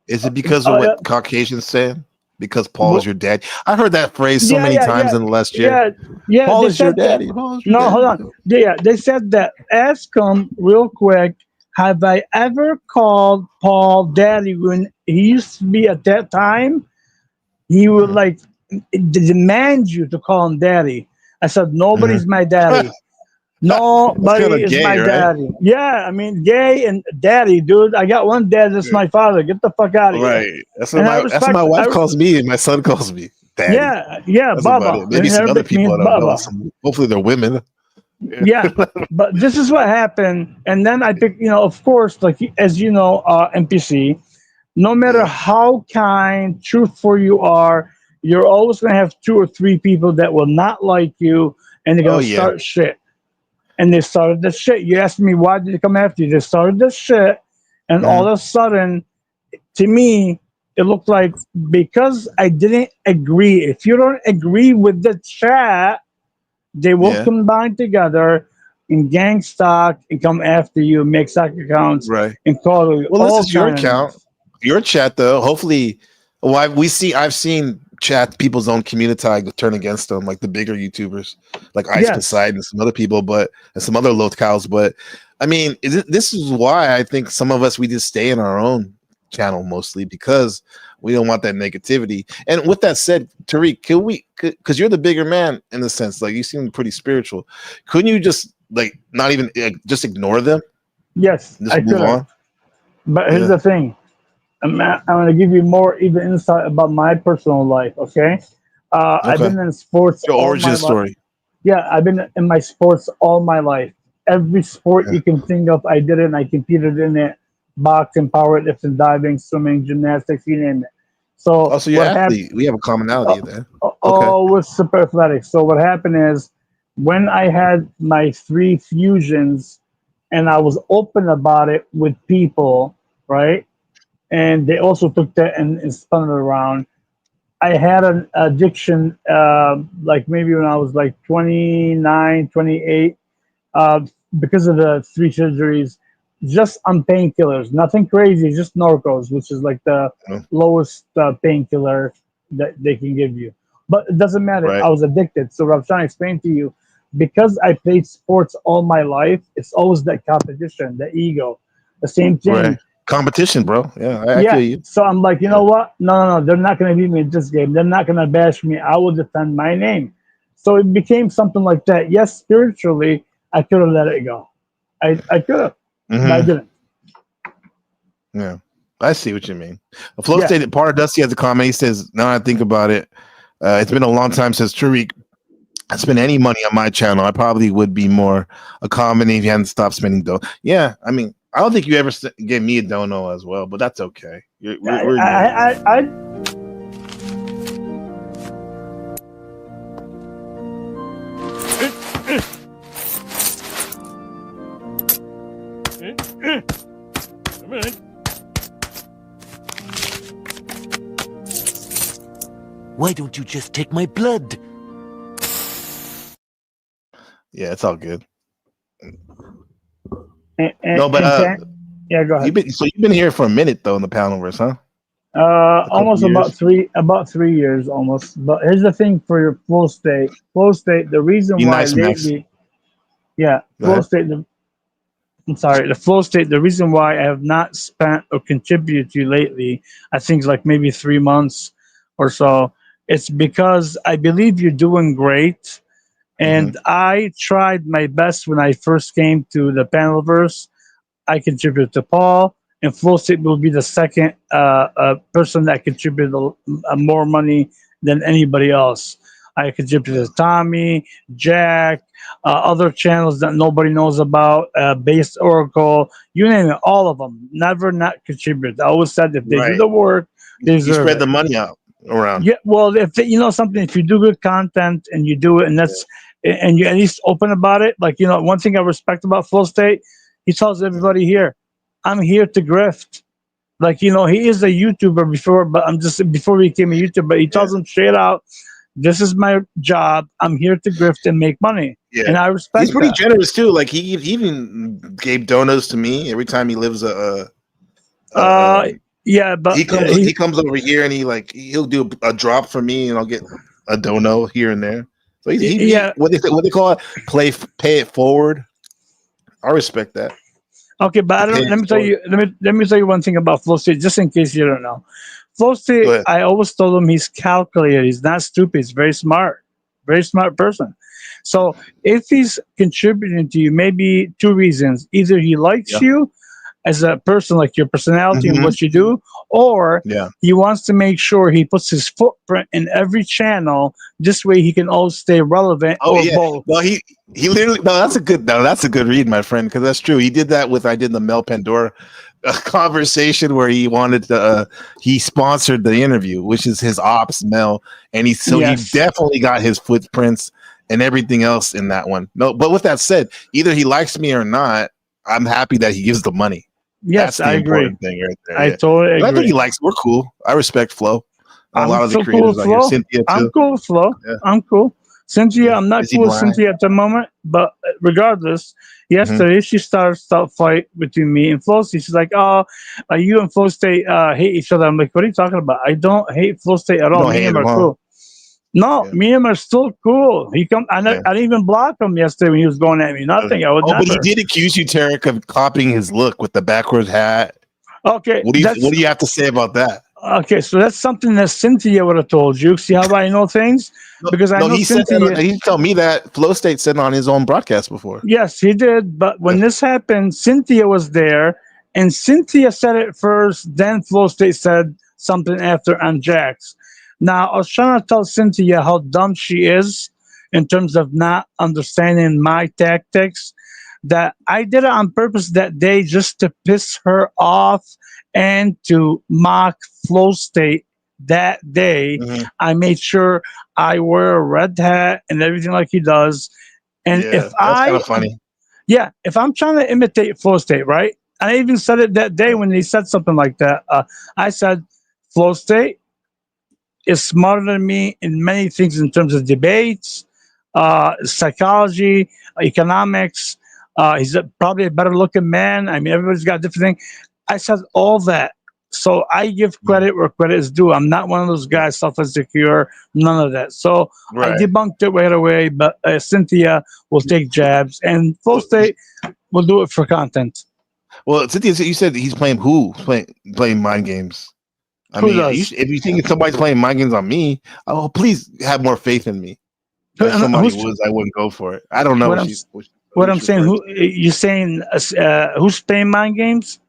Is it because of what Caucasians say? Because Paul is your dad. I heard that phrase so many times in the last year. Yeah, Paul is your daddy. No, hold on. Yeah, they said that. Ask him real quick. Have I ever called Paul daddy when he used to be at that time? He would like demand you to call him daddy. I said, nobody's my daddy. Nobody is my daddy. Yeah, I mean, gay and daddy, dude. I got one dad that's my father. Get the fuck out of here. Right. That's what my wife calls me and my son calls me daddy. Yeah, That's Baba. Maybe some other people I don't know. Hopefully they're women. Yeah, but this is what happened. And then I picked, of course, like, as you know, NPC, no matter how kind, truthful you are, you're always going to have 2 or 3 people that will not like you, and they're going to start shit. And they started this shit. You asked me, why did they come after you? They started this shit, and all of a sudden, to me, it looked like, because I didn't agree. If you don't agree with the chat, they will combine together in gang stock and come after you, make stock accounts, and call you. Well, this is your account, your chat, though. Hopefully, I've seen chat people's own community turn against them, like the bigger YouTubers, like Ice Poseidon and some other people, and some other locales. But I mean, this is why I think some of us, we just stay in our own channel mostly, because we don't want that negativity. And with that said, Tarek, because you're the bigger man in the sense, like, you seem pretty spiritual. Couldn't you just like not even just ignore them? Yes, just move on. But here's the thing. I'm going to give you more even insight about my personal life. Okay. I've been in sports. Your origin story. Yeah, I've been in my sports all my life. Every sport you can think of, I did it, and I competed in it. Boxing, powerlifting, diving, swimming, gymnastics, you name it. So you're an athlete. We have a commonality there. With super athletic. So what happened is, when I had my 3 fusions, and I was open about it with people, right? And they also took that and spun it around. I had an addiction, like maybe when I was like 29, 28, because of the 3 surgeries, just on painkillers, nothing crazy, just Norcos, which is like the lowest painkiller that they can give you. But it doesn't matter. I was addicted. So what I'm trying to explain to you, because I played sports all my life, it's always that competition, the ego, the same thing. Right. Competition, bro. Yeah, I feel you. So I'm like, you know what? No, they're not going to beat me in this game. They're not going to bash me. I will defend my name. So it became something like that. Yes, spiritually, I could have let it go. I could have, but I didn't. Yeah, I see what you mean. Flow stated, part of Dusty has a comment. He says, now I think about it, it's been a long time since Tarek I spent any money on my channel. I probably would be more accommodating if you hadn't stopped spending dough. Yeah, I mean, I don't think you ever gave me a dono as well, but that's okay. We're Why don't you just take my blood? Yeah, it's all good. No, but yeah, go ahead. You've been here for a minute though in the Panelverse, huh? Almost about 3 years almost. But here's the thing for your flow state. Flow state, the reason why lately, flow state, I'm sorry, the flow state. The reason why I have not spent or contributed to you lately, I think like maybe 3 months or so, it's because I believe you're doing great. And I tried my best when I first came to the Panelverse. I contributed to Paul, and Flow State will be the second person that contributed more money than anybody else. I contributed to Tommy, Jack, other channels that nobody knows about, Base Oracle, you name it, all of them. Never not contributed. I always said if they do the work, they You deserve spread it. the money out around. Yeah, well, if you know something, if you do good content and you do it, and that's and you at least open about it, like one thing I respect about Full State, he tells everybody here, I'm here to grift. Like he is a YouTuber before, but before he became a YouTuber, he tells them straight out, this is my job. I'm here to grift and make money. Yeah, and I respect. He's pretty that. generous too. Like he even gave donuts to me every time he lives yeah, but he comes over here and he'll do a drop for me and I'll get a dono here and there. So he what they call it, pay it forward. I respect that. Okay, but let me tell you one thing about Flow State, just in case you don't know. Flow State, I always told him he's calculated. He's not stupid. He's very smart person. So if he's contributing to you, maybe two reasons: either he likes you as a person, like your personality and what you do, or he wants to make sure he puts his footprint in every channel. This way he can always stay relevant. Both. Well, he literally that's a good read, my friend, because that's true. He did that with I did the Mel Pandora conversation where he wanted to he sponsored the interview, which is his ops Mel, and he definitely got his footprints and everything else in that one. No, but with that said, either he likes me or not, I'm happy that he gives the money. Yes, that's the I agree. important thing right there. I totally agree. I think he likes. We're cool. I respect Flo. A lot of the creators out here. Cynthia too. I'm cool with Flo. Yeah. I'm cool. Cynthia, I'm not cool with Cynthia at the moment, but regardless, yesterday she started a fight between me and Flo. She's like, "Oh, you and Flo State hate each other." I'm like, "What are you talking about? I don't hate Flo State at all. Me and him are cool." No, me and him are still cool. I didn't even block him yesterday when he was going at me. Nothing. I would never. But he did accuse you, Tarek, of copying his look with the backwards hat. Okay. What do you have to say about that? Okay, so that's something that Cynthia would have told you. See how I know things? Because I know Cynthia. He told me that Flow State said on his own broadcast before. Yes, he did. But when this happened, Cynthia was there, and Cynthia said it first. Then Flow State said something after on Jaques. Now, I was trying to tell Cynthia how dumb she is in terms of not understanding my tactics, that I did it on purpose that day just to piss her off and to mock Flow State that day. I made sure I wear a red hat and everything like he does. And that's kind of funny. Yeah, if I'm trying to imitate Flow State, right? I even said it that day when he said something like that. I said, Flow State is smarter than me in many things in terms of debates, psychology, economics. He's probably a better looking man. I mean, everybody's got different things. I said all that. So I give credit where credit is due. I'm not one of those guys, self-insecure, none of that. So I debunked it right away, but Cynthia will take jabs, and Flow State will do it for content. Well, Cynthia, you said he's playing playing mind games. I mean, if you think somebody's playing mind games on me, please have more faith in me. If somebody I wouldn't go for it. I don't know. What I'm saying, you're saying who's playing mind games?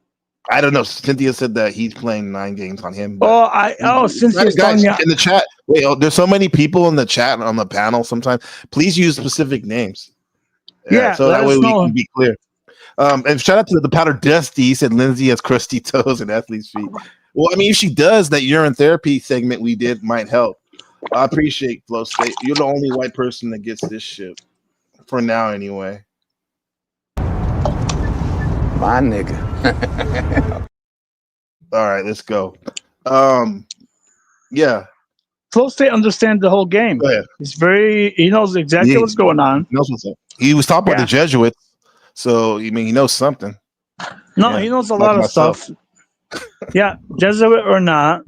I don't know. Cynthia said that he's playing mind games on him. Cynthia's guys in the chat. Wait, there's so many people in the chat on the panel. Sometimes, please use specific names. So that way we can be clear. And shout out to the Powder Dusty. He said Lindsay has crusty toes and athlete's feet. Well, I mean, if she does, that urine therapy segment we did might help. I appreciate Flow State. You're the only white person that gets this shit for now, anyway. My nigga. All right, let's go. Yeah. Flow State understands the whole game. He knows exactly what's going on. He knows what's up. He was taught by the Jesuits, so I mean, he knows something. No, he knows a lot of stuff. Yeah, Jesuit or not,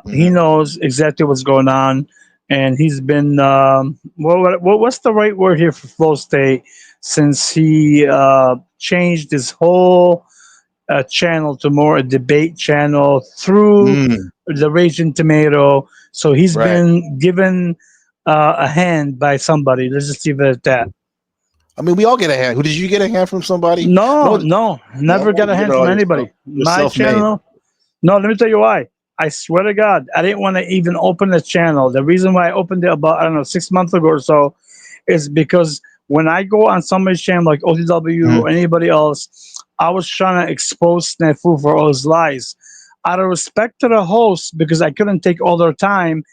he knows exactly what's going on, and he's been what's the right word here for Flow State since he changed his whole channel to more a debate channel through the Raging Tomato. So he's been given a hand by somebody. Let's just leave it at that. I mean, we all get a hand. Who did you get a hand from? Somebody? No, never got a hand from anybody. My channel. No, let me tell you why. I swear to God, I didn't want to even open the channel. The reason why I opened it about, I don't know, 6 months ago or so is because when I go on somebody's channel like OTW or anybody else, I was trying to expose Snafu for all his lies. Out of respect to the host, because I couldn't take all their time.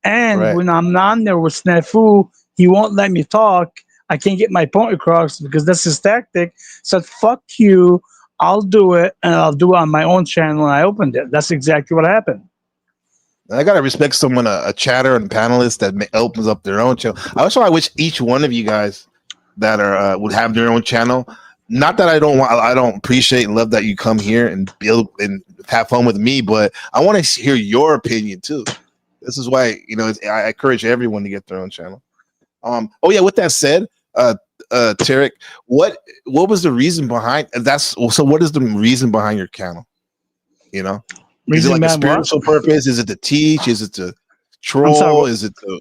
And when I'm on there with Snafu, he won't let me talk. I can't get my point across because that's his tactic. Said, fuck you. I'll do it, and I'll do it on my own channel, and I opened it. That's exactly what happened. I gotta respect someone, a chatter and panelist that opens up their own channel. I wish each one of you guys that are would have their own channel. Not that I don't appreciate and love that you come here and build and have fun with me, but I want to hear your opinion too. This is why I encourage everyone to get their own channel. Oh yeah. With that said, Tarek, what was the reason behind so what is the reason behind your channel? Is it like a spiritual purpose? Is it to teach? Is it to troll? Is it to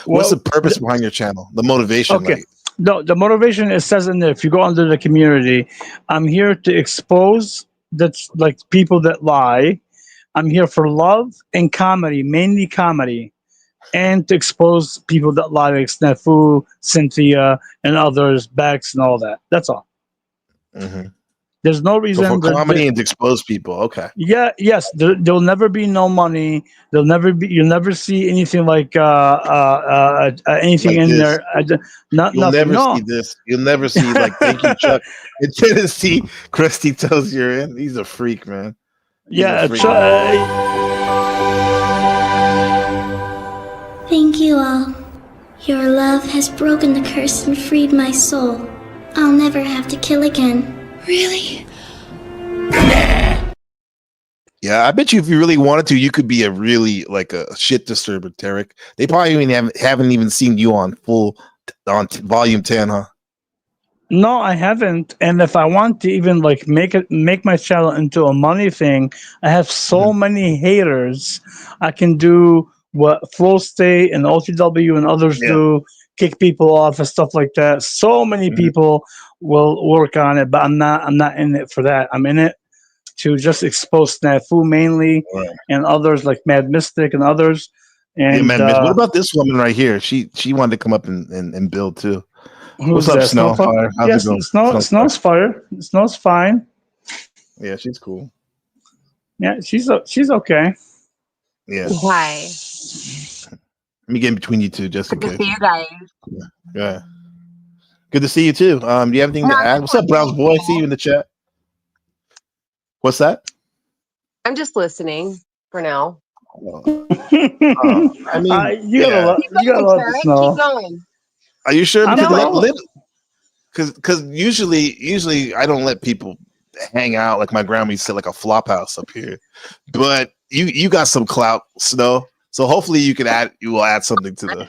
what's the purpose behind your channel? The motivation? Okay. No, the motivation, it says in there, if you go under the community, I'm here to expose that's like people that lie. I'm here for love and comedy, mainly comedy, and to expose people that lie like Snafu, Cynthia, and others, Bax, and all that. That's all. There's no reason for comedy and to expose people. Okay. Yeah. Yes. There'll never be no money. You'll never see anything like anything like in this. There. You'll never see this. You'll never see like thank you, Chuck. In Tennessee, Krusty tells you're in. He's a freak, man. Yeah. Thank you all. Your love has broken the curse and freed my soul. I'll never have to kill again. Really? Yeah, I bet you if you really wanted to, you could be a really like a shit disturber, Tarek. They probably even haven't even seen you on volume 10, huh? No, I haven't. And if I want to even like make my channel into a money thing, I have so many haters. I can do what Flow State and OTW and others do, kick people off and stuff like that. So many people will work on it, but I'm not in it for that. I'm in it to just expose Snafu mainly, and others like Mad Mystic and others. And what about this woman right here? She wanted to come up and build too. What's up, that? Snowfire? Yes, Snow's fire. Snow's fine. Yeah, she's cool. Yeah, she's okay. Yeah. Hi. Let me get in between you two just in Good case. to see you guys. Yeah. Good to see you too. Do you have anything to add? What's up, Browns boy? See you in the chat. What's that? I'm just listening for now. I mean, you gotta love the Snow. Keep going. Are you sure? Because because usually I don't let people hang out like my grandma used to sit like a flop house up here. But you got some clout, Snow. So hopefully you will add something to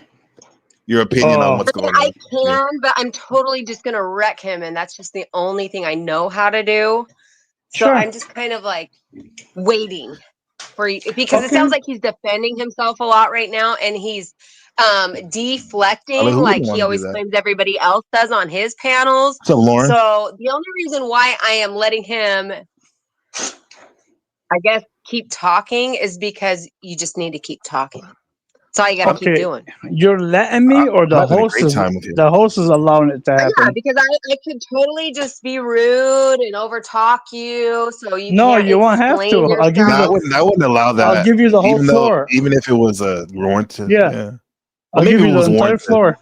your opinion on what's going on. I can, but I'm totally just gonna wreck him, and that's just the only thing I know how to do. So I'm just kind of like waiting for you because it sounds like he's defending himself a lot right now, and he's deflecting like he always claims everybody else does on his panels. So Lauren? So the only reason why I am letting him, I guess, keep talking is because you just need to keep talking. That's all you gotta keep doing. You're letting me, or the host is allowing it to happen? Yeah, because I could totally just be rude and overtalk you. So you you won't have to. I'll give you I wouldn't allow that. I'll give you the whole floor, even if it was warranted. Yeah. I'll give you the entire floor.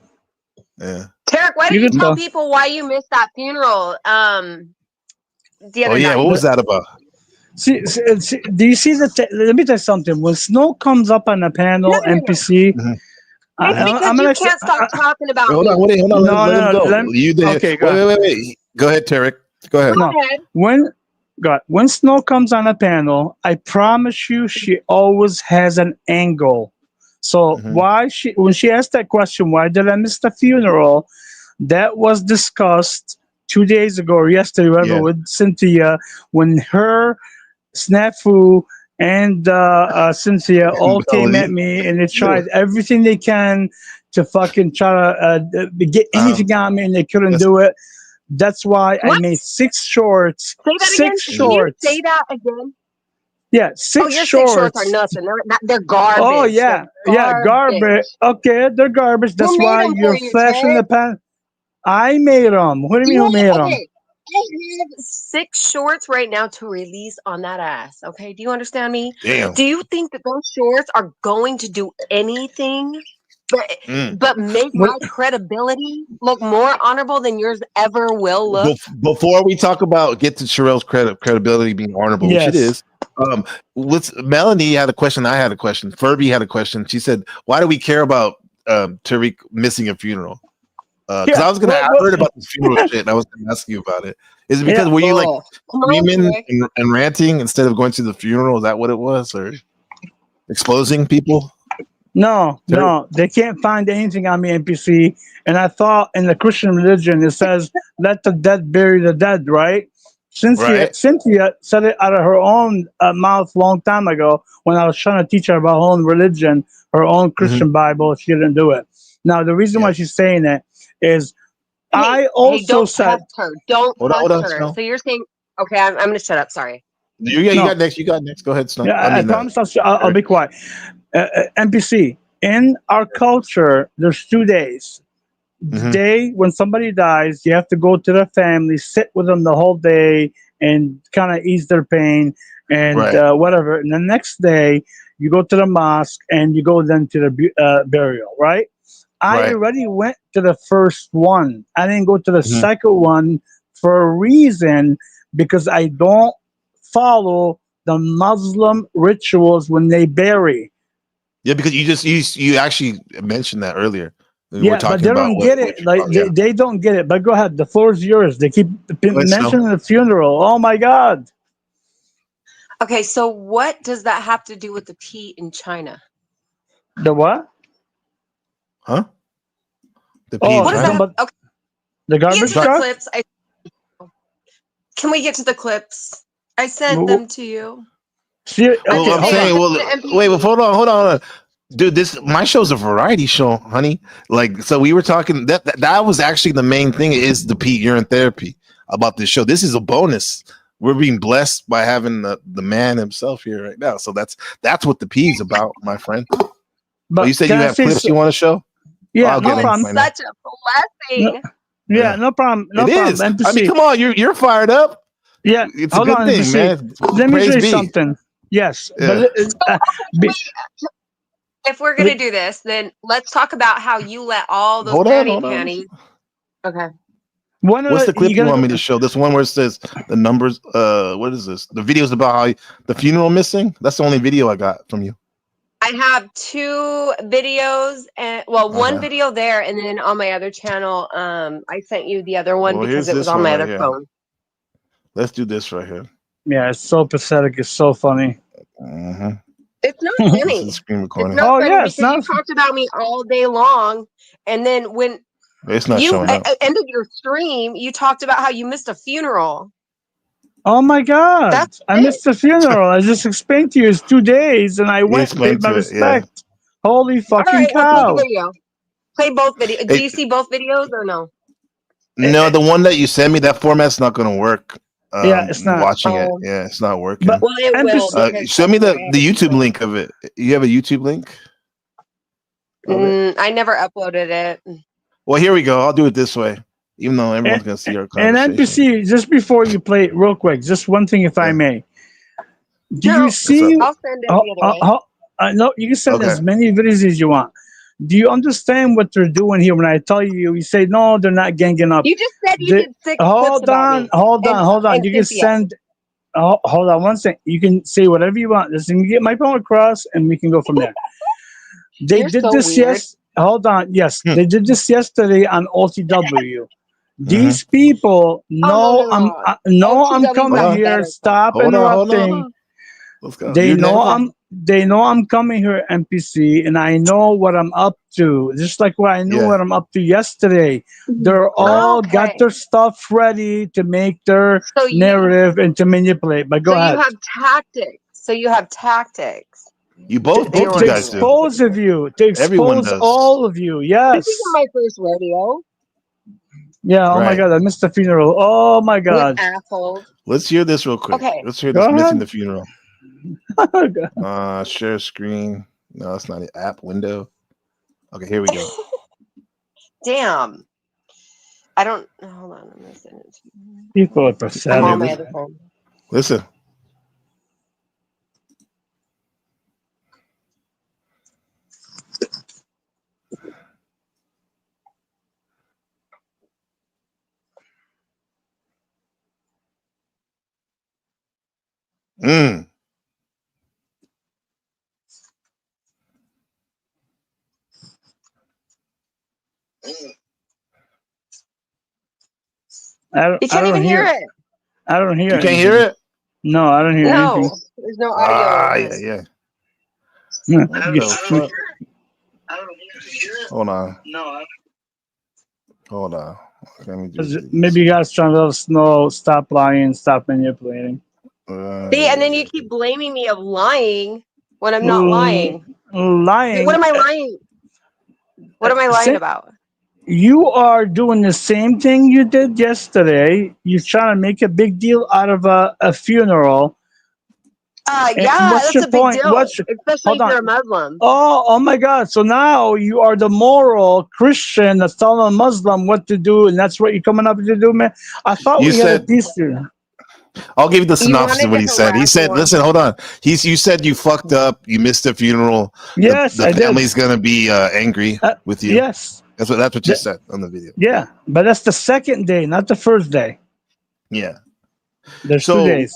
Yeah. Tarek, why don't you tell people why you missed that funeral? The other night. What was that about? See, do you see let me tell you something. When Snow comes up on the panel, NPC, it's because you can't stop talking about hold on. Let him go. Okay, wait. Go ahead, Tarek. Go ahead. Go ahead. When Snow comes on a panel, I promise you, she always has an angle. So when she asked that question, why did I miss the funeral? That was discussed 2 days ago or yesterday, whatever, with Cynthia, when her Snafu and Cynthia all came at me and they tried everything they can to fucking try to get anything on me and they couldn't do it. That's why I made 6 shorts. Say that again. Can you say that again? Yeah, 6 your shorts. 6 shorts are nothing. They're garbage. Oh yeah, garbage. Okay, they're garbage. That's why you're flashing the pan. I made them. What do you mean who made them? I have 6 shorts right now to release on that ass. Okay, do you understand me? Damn. Do you think that those shorts are going to do anything but make my credibility look more honorable than yours ever will look? Before we talk about get to Sherelle's credibility being honorable, which it is. Melanie had a question. I had a question. Furby had a question. She said, "Why do we care about Tarek missing a funeral?" Because I heard about this funeral shit, and I was going to ask you about it. Is it because were you like screaming and ranting instead of going to the funeral? Is that what it was, or exposing people? No, they can't find anything on me, NPC. And I thought in the Christian religion it says, "Let the dead bury the dead," right? Cynthia said it out of her own mouth long time ago when I was trying to teach her about her own religion, her own Christian Bible. She didn't do it. Now the reason why she's saying it is, I also don't said, cuss her. Don't cuss her. So you're saying, okay, I'm going to shut up. Sorry. You got next. You got next. Go ahead, Snow. Yeah, I promise I'll be quiet. NPC, in our culture, there's 2 days. The day when somebody dies, you have to go to their family, sit with them the whole day, and kind of ease their pain and whatever. And the next day, you go to the mosque and you go then to the burial, right? I already went to the first one. I didn't go to the second one for a reason, because I don't follow the Muslim rituals when they bury. Yeah, because you actually mentioned that earlier. Yeah, but they don't get it. They don't get it. But go ahead. The floor is yours. They keep mentioning the funeral. Oh my God. Okay, so what does that have to do with the pee in China? The what? Huh? The pee in China? Okay. The garbage truck? Clips. Can we get to the clips? I sent them to you. I'm saying, wait, hold on. Dude, my show's a variety show, honey. Like, so we were talking that was actually the main thing is the pee urine therapy about this show. This is a bonus. We're being blessed by having the man himself here right now. So that's what the pee is about, my friend. But you said you have clips you want to show? Yeah, no problem. Such a blessing. No problem. No problem. NPC. I mean, come on, you're fired up. Yeah, it's a good thing, man. Let me say something. Yes, but if we're gonna do this, then let's talk about how you let all those panties. Okay. What's the clip you want me to show? This one where it says the numbers. What is this? The video's about how the funeral missing. That's the only video I got from you. I have 2 videos, and one video there, and then on my other channel, I sent you the other one because it was on my other phone. Let's do this right here. Yeah, it's so pathetic. It's so funny. It's not funny. It's screen recording. It's not funny because you talked about me all day long, and then when it's not you showing up. ended your stream, you talked about how you missed a funeral. Oh my God! I missed the funeral. I just explained to you it's 2 days, and I went and paid my respect. Yeah. Holy fucking cow! Play both videos. Do you see both videos or no? No, the one that you sent me, that format's not going to work. Yeah, it's not watching it. Yeah, it's not working. But it will. Show me the YouTube link of it. You have a YouTube link? I never uploaded it. Well, here we go. I'll do it this way, even though everyone's going to see our conversation. And NPC, just before you play it, real quick, just one thing, if I may. Do you see? I'll send it the other way. No, you can send as many videos as you want. Do you understand what they're doing here? When I tell you, you say no, they're not ganging up. You just said you did 6 Hold on. You can send. Hold on one second. You can say whatever you want. Just let me get my point across, and we can go from there. They did this Hold on. Yes, they did this yesterday on OTW. These people know I'm coming here. Stop interrupting. Let's go. They Your know name? I'm coming here NPC, and I know what I'm up to. Just like what I knew Yeah. what I'm up to yesterday. They're all got Okay. their stuff ready to make their So you narrative and to manipulate. But go so you ahead. have tactics. So you have tactics You both that you're To you guys working do. with. expose of you, to Everyone expose does. all of you. This Yes. isn't my first rodeo Yeah. Oh my Right. God, I missed the funeral. Oh my with God. assholes. Let's hear this real quick. Okay. Let's hear Go this missing ahead. the funeral. Share screen. No, that's not an app window. Okay, here we go. Damn. I don't hold on. I'm gonna send it to you. People are I'm pathetic. on my other phone. Listen. Mm. You can't even hear it. I don't hear You can't anything. hear it? No, I don't hear anything. No, there's no audio. Yeah. Yeah. What the fuck? Hold on. Hold on. Let me just do Maybe you guys trying to let us know. Stop lying. Stop manipulating. See, and then you keep blaming me of lying when I'm not lying. Lying. What am I lying? What am I lying about? You are doing the same thing you did yesterday. You're trying to make a big deal out of a funeral. Yeah, What's that's your a big point? deal, especially if you're a Muslim. Oh my God! So now you are the moral Christian that's telling a Muslim what to do, and that's what you're coming up to do, man. I thought You we had a said- peace here. I'll give you the synopsis wanted of what to he said. He harass said, more. "Listen, hold on. You said you fucked up. You missed the funeral. Yes, the I did. family's gonna be angry with you. Yes. That's what you said on the video. Yeah, but that's the second day, not the first day. Yeah. There's 2 days.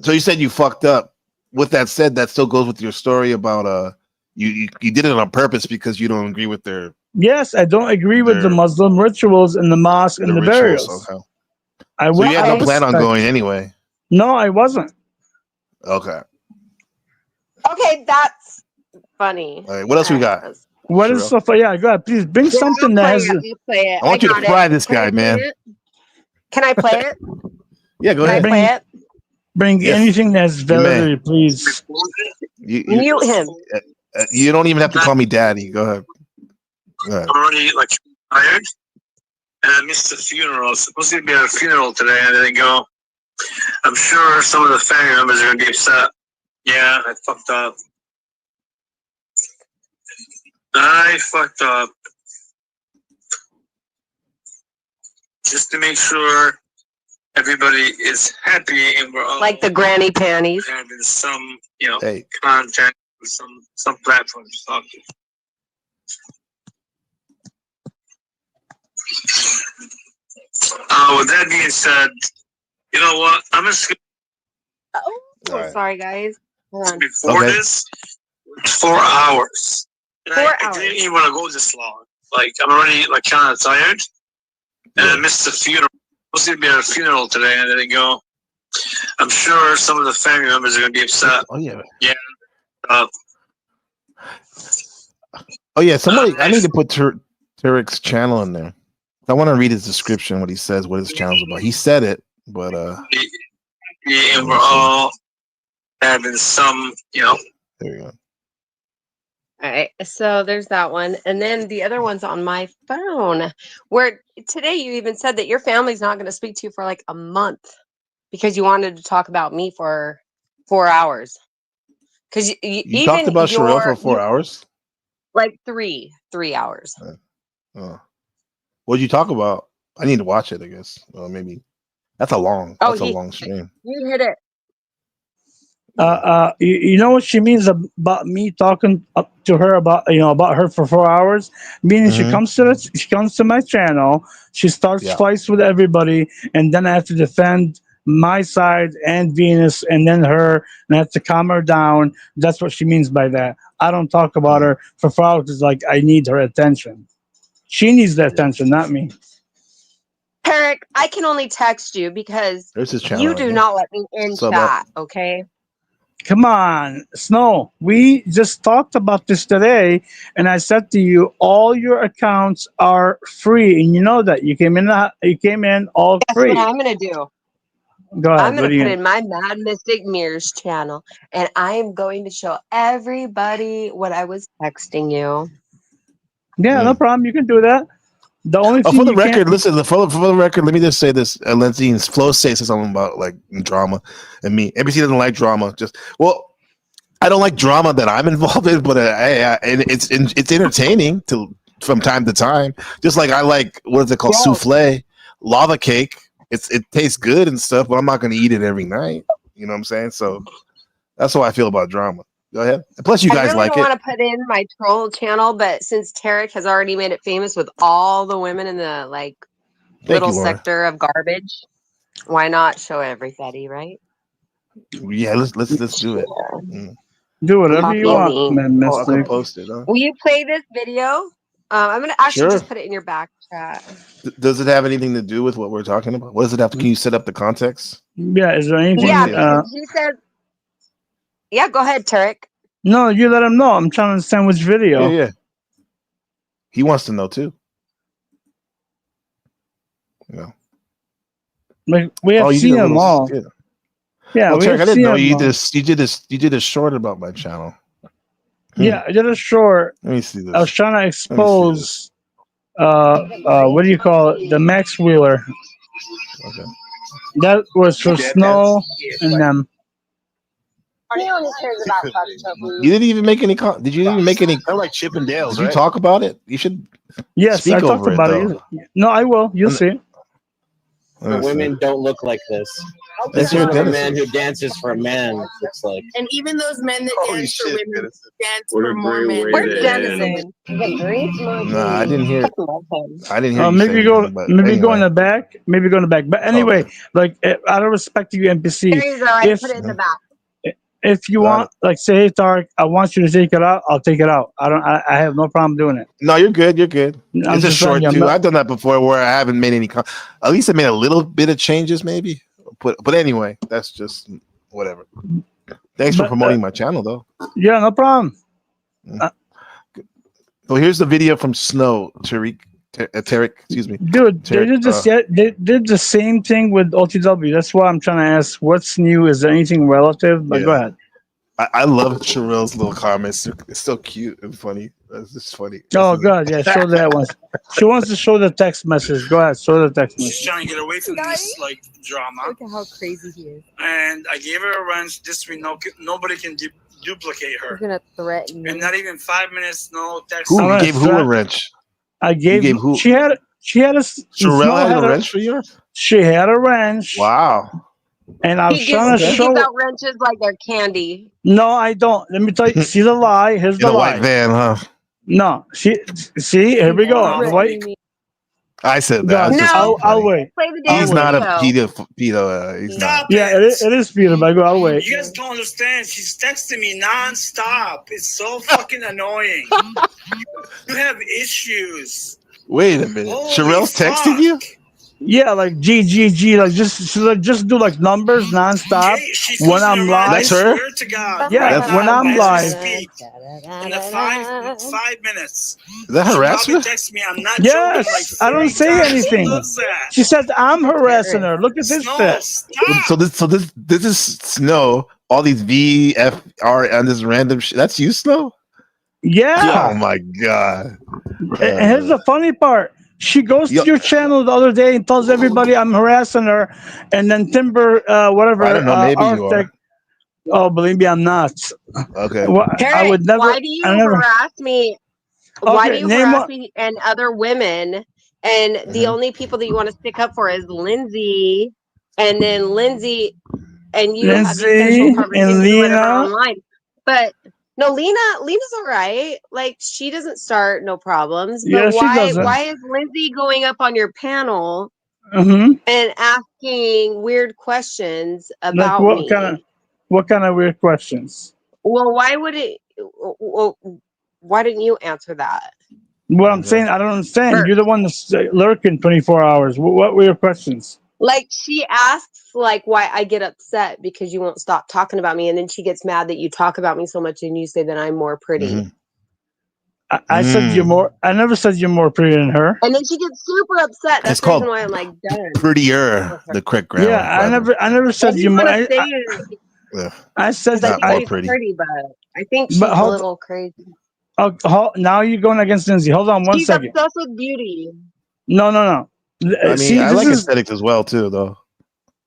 So you said you fucked up. With that said, that still goes with your story about you did it on purpose because you don't agree with their Yes, I don't agree with the Muslim rituals in the mosque and the rituals. burials. Okay. So you had no plan on going anyway. No, I wasn't. Okay. Okay, that's funny. All right. What else we got? What is so far? Yeah, go ahead. Please bring something that has. I'll play it. I want you to got fry it. this Can I guy, play man. it? Can I play it? Yeah, go Can ahead. I play it? Bring anything that has validity, please. Mute him. You don't even have to call me daddy. Go ahead. I'm already tired, and I missed the funeral. It's supposed to be a funeral today, and I didn't go. I'm sure some of the family members are gonna be upset. Yeah, I fucked up. Just to make sure everybody is happy and we're all Like the granny panties. having some, Hey. contact with some platforms. With that being said, you know what? I'm just Oh, sorry, guys. Hold on. before this, 4 hours. And 4 I hours. didn't even want to go this long. I'm already kind of tired, and I missed the funeral. Supposed to be a funeral today, and I didn't go. I'm sure some of the family members are going to be upset. Oh yeah. Yeah. Oh yeah. Somebody. I need to put Tarek's channel in there. I want to read his description, what he says, what his channel's about. He said it, but Yeah, and we're all having some, There you go. All right, so there's that one. And then the other one's on my phone, where today you even said that your family's not going to speak to you for like a month because you wanted to talk about me for 4 hours. Because You talked about Sherelle for 4 hours? Like 3 hours. What'd you talk about? I need to watch it, I guess. Maybe that's a long stream. You hit it. You know what she means about me talking up to her about her for 4 hours, meaning she comes to my channel, she starts fights with everybody, and then I have to defend my side and Venus and then her, and I have to calm her down. That's what she means by that. I don't talk about her for 4 hours. It's like I need her attention. She needs the attention, not me. Tarek, I can only text you because There's his channel you right do here. not let me in What's up, chat, okay? Come on, Snow. We just talked about this today, and I said to you, all your accounts are free, and you know that you came in. You came in all Guess free. what I'm gonna do? Go ahead. I'm gonna put in my Mad Mystic Mirrors channel, and I am going to show everybody what I was texting you. Yeah, no problem. You can do that. The only thing for the you record, can't... listen. For the record, let me just say this. Lindsay and Flo says something about like drama, and me. NBC doesn't like drama. I don't like drama that I'm involved in, but and it's entertaining from time to time. Just like I like what is it called, souffle, lava cake. It tastes good and stuff, but I'm not going to eat it every night. You know what I'm saying? So that's how I feel about drama. Go ahead. And plus, you guys I really like don't it. want to put in my troll channel, but since Tarek has already made it famous with all the women in the little sector of garbage, why not show everybody, right? Yeah, let's do it. Do whatever you want, man. I can post it. Huh? Will you play this video? I'm gonna actually just put it in your back chat. Does it have anything to do with what we're talking about? What does it have to? Can you set up the context? Yeah, is there anything? Yeah, because you said. Yeah, go ahead, Tarek. No, you let him know. I'm trying to understand which video. Yeah. He wants to know too. No. Like we have seen them all. Yeah, well, we Tarek, I have didn't seen know them you all. did a short about my channel. Yeah, I did a short. Let me see this. I was trying to expose what do you call it? The Max Wheeler. Okay. That was for Snow and them. He only cares about You didn't even make any. Did you even make any? I like Chippendales. Did you talk about it? You should. Yes, speak I talked over about it. No, I will. You'll see it. The women don't look like this. This is a man who dances for a man. Looks like. And even those men that dance for women dance for more men. Where's Denison? No, I didn't hear. I didn't hear. You Maybe say go. anything, but Maybe anyway. go in the back. Maybe go in the back. But anyway, like out of respect to you, NPC. There you go. I put it in the back. If you want, like, say, hey, Tarek, I want you to take it out. I'll take it out. I have no problem doing it. No, you're good. You're good. It's a short too. I've done that before where I haven't made any. At least I made a little bit of changes, maybe. But anyway, that's just whatever. Thanks for promoting my channel, though. Yeah, no problem. So here's the video from Snow, Tarek, excuse me. Dude, they did the same thing with OTW. That's why I'm trying to ask, what's new? Is there anything relative? But go ahead. I love Sherelle's little comments. It's so cute and funny. That's just funny. Oh, God, yeah, show that one. She wants to show the text message. Go ahead, show the text message. She's trying to get away from this drama. Look at how crazy he is. And I gave her a wrench. This way, nobody can duplicate her. He's gonna threaten me. And not even 5 minutes, no text. Who gave who a wrench? I gave who? She had a Sherelle had a wrench for you? She had a wrench. Wow. And I was trying to He show. gives out wrenches like they're candy. No, I don't. Let me tell you. See the lie. Here's the In a lie. white van, huh? No. See, here we go. The white. I said that. No, I'll wait. Play the damn He's not a video. pedo. He's not. Yeah, it is Peter, but I'll wait. You guys don't understand. She's texting me nonstop. It's so fucking annoying. You have issues. Wait a minute. Sherelle's texting you? Yeah, like G, like just do like numbers nonstop when I'm live. That's her? Yeah, when I'm live. In the 5 minutes. Is that harassment? Text me. I'm not Yes, joking, I don't say anything. She said I'm harassing her. Look at this shit. So this is Snow. All these VFR and this random shit. That's you, Snow? Yeah. Oh my god. And here's the funny part. She goes to your channel the other day and tells everybody I'm harassing her, and then Timber, whatever. I don't know. Maybe you are. Oh, believe me, I'm not. Okay. Tarek, I would never. Why do you harass me? Why do you harass me and other women? And the only people that you want to stick up for is Lindsay, and then Lindsay, and you have these casual conversations with her online. But no, Lena's all right. Like, she doesn't start no problems. But why is Lindsay going up on your panel and asking weird questions about me? What kind of weird questions? Well, why didn't you answer that? What I'm saying, I don't understand. You're the one that's lurking 24 hours. What were your questions? Like, she asked like why I get upset because you won't stop talking about me, and then she gets mad that you talk about me so much, and you say that I'm more pretty. I said you're more. I never said you're more pretty than her. And then she gets super upset. That's It's the reason called why I'm like done. prettier. The correct grammar. Yeah, I never said And you're more. I I said think more she's pretty. pretty, but I think she's a little crazy. Oh, now you're going against Lindsay. Hold on one She's second. obsessed with beauty. No. I mean, I like aesthetics as well too, though.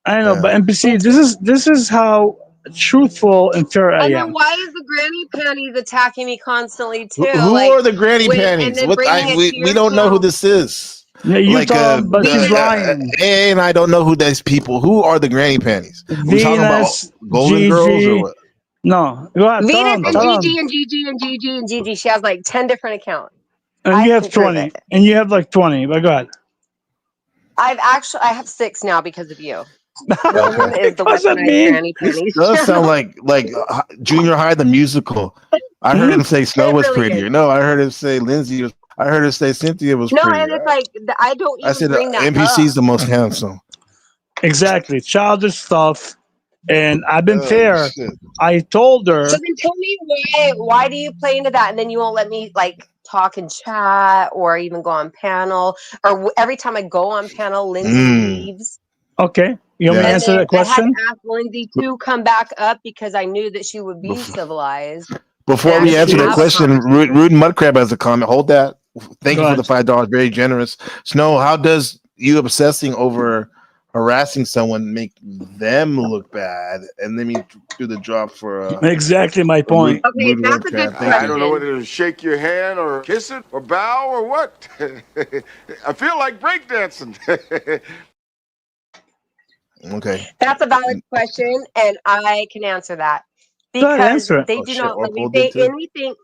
I know, but NPC, this is how truthful and fair I And am. then why is the granny panties attacking me constantly too? Who are the granny And panties? then What bringing it to we your don't know who channel. this is. Yeah, you told him, but she's lying. And I don't know who these people. Who are the granny panties? We talking about Venus, Golden Girls or what? No, go ahead. Venus and tell Gigi him. and Gigi and Gigi and Gigi. She has like 10 different accounts. And you have can prove 20. it. And you have like 20. But go ahead. I have 6 now because of you. One is the Because of weaponized me? granny panties. Does sound like Junior High the musical. I heard him say Snow was really prettier. is. No, I heard him say Lindsay was. I heard her say Cynthia was No, prettier. and it's like I don't even I said bring that NPC's up. the most handsome. Exactly. Childish stuff. And I've been Oh, fair. shit. I told her. So then tell me why do you play into that and then you won't let me like talk and chat or even go on panel or every time I go on panel, Lindsay leaves. Okay. You want me to answer that question? I had to ask Lindsay to come back up because I knew that she would be civilized. Before we answer that question, Rude Mudcrab has a comment. Hold that. Thank you for the $5. Very generous. Snow, how does you obsessing over harassing someone make them look bad? And let me do the drop for exactly my point. Okay, that's a good question. I don't know whether to shake your hand or kiss it or bow or what. I feel like breakdancing. Okay. That's a valid question, and I can answer that. Go ahead, Because answer it. they do not let me say anything.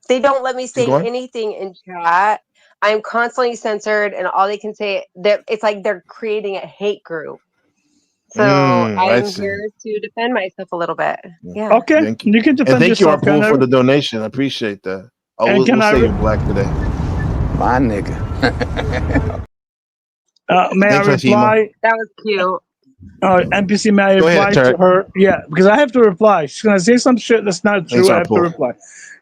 They don't let me say anything in chat. I'm constantly censored, and all they can say it's like they're creating a hate group. So I'm here to defend myself a little bit. Yeah. Okay. You can defend thank yourself. you, Arpool, for the donation. I appreciate that. Oh, And we'll say you're black today. My nigga. May I reply? That was cute. NPC, may I Go ahead, reply to Tarek. her? Yeah, because I have to reply. She's going to say some shit that's not true. Thanks, I have to Arpool. reply.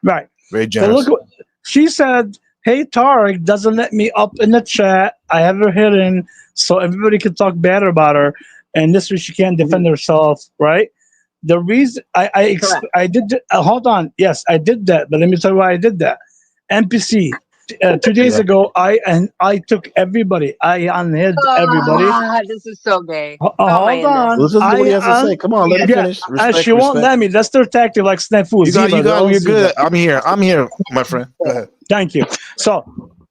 Right. Very So generous. look, she said, hey, Tarek doesn't let me up in the chat. I have her hidden so everybody can talk bad about her. And this way she can't defend herself, right? The reason I did, hold on. Yes, I did that. But let me tell you why I did that. NPC, 2 days ago, I took everybody. I unhid everybody. This is so gay. Hold on. Listen to what he has to say. Come on, let him finish. Respect, she won't let me. That's their tactic, like Snafu. You got. You're good. I'm here, my friend. Go ahead. Thank you. So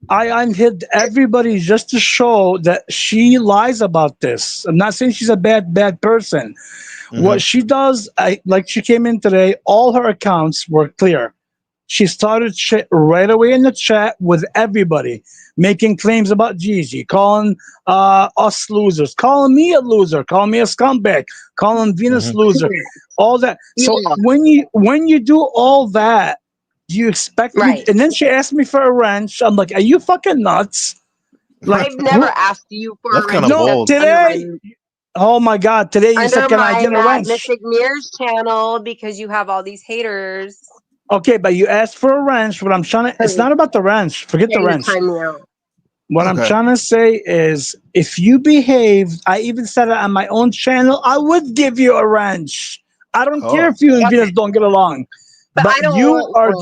I unhid everybody just to show that she lies about this. I'm not saying she's a bad person. What she does, like she came in today, all her accounts were clear. She started shit right away in the chat with everybody, making claims about Gigi, calling us losers, calling me a loser, calling me a scumbag, calling Venus loser, all that. So when you do all that, you expect me? And then she asked me for a wrench. I'm like, are you fucking nuts? Like, I've never asked you for a wrench. No, today. Oh my God! Today you said, "Can I get a wrench?" Mystic Mirrors channel because you have all these haters. Okay, but you asked for a wrench. What I'm trying to—it's not about the wrench. Forget the wrench. What I'm trying to say is, if you behaved, I even said it on my own channel, I would give you a wrench. I don't care if you and Venus don't get along, but you are.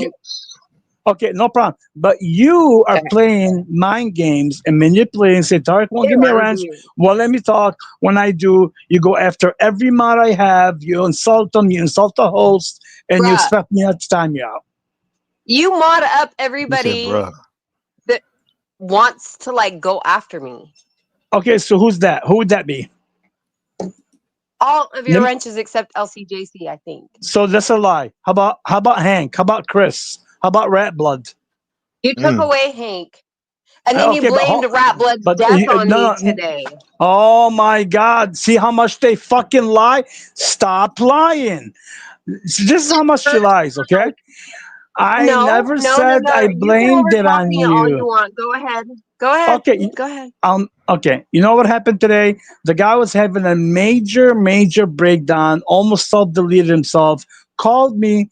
Okay, no problem. But you are playing mind games and manipulating. Say, Tarek won't give me a wrench. Well, let me talk. When I do, you go after every mod I have. You insult them. You insult the host, and you expect me not to time you out. You mod up everybody that wants to like go after me. Okay, so who's that? Who would that be? All of your wrenches except LCJC, I think. So that's a lie. How about Hank? How about Chris? How about Rat Blood? You took away Hank. And then you blamed Rat Blood's death on me today. Oh my God. See how much they fucking lie? Stop lying. This is how much she lies, okay? I never said I blamed it on me all you you. want. Go ahead. Go ahead. Okay. Go ahead. Okay. You know what happened today? The guy was having a major breakdown, almost self-deleted himself, called me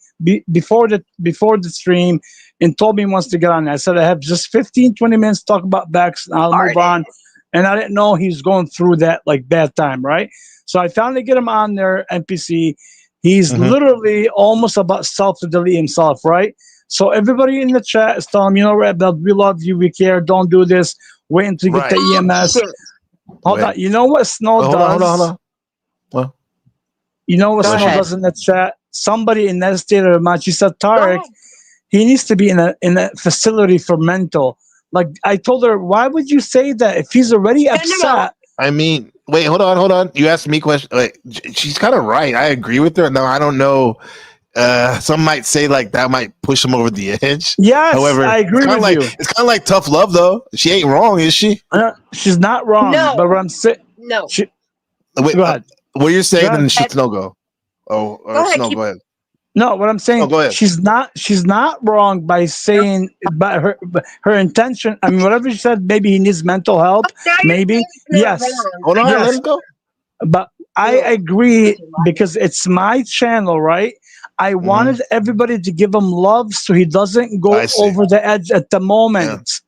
before the stream and told me he wants to get on. I said, I have just 15, 20 minutes to talk about Bex and I'll move on. And I didn't know he's going through that like bad time, right? So I finally get him on there, NPC. He's literally almost about self-delete himself, right? So everybody in the chat is telling him, you know, Rebel, we love you, we care, don't do this. Wait until you get the EMS. Hold on. You know what Snow does? Hold on. Well, you know what Snow does in the chat? Somebody in that state of mind, she said, Tarek, he needs to be in a facility for mental. Like, I told her, why would you say that if he's already upset? I mean, wait, hold on. You asked me a question. Wait, she's kind of right. I agree with her. No, I don't know. Some might say like that might push him over the edge. Yes, however, I agree with you. It's kind of like tough love, though. She ain't wrong, is she? She's not wrong. No. But what I'm saying, no. Wait, go ahead. What you're saying, then should ahead. Snow go? Oh, Go ahead, Snow, go ahead. No, what I'm saying, go ahead. she's not wrong by saying, but her intention. I mean, whatever she said, maybe he needs mental help. Maybe yes. Hold on, let him go. But I agree because it's my channel, right? I wanted everybody to give him love so he doesn't go over the edge at the moment.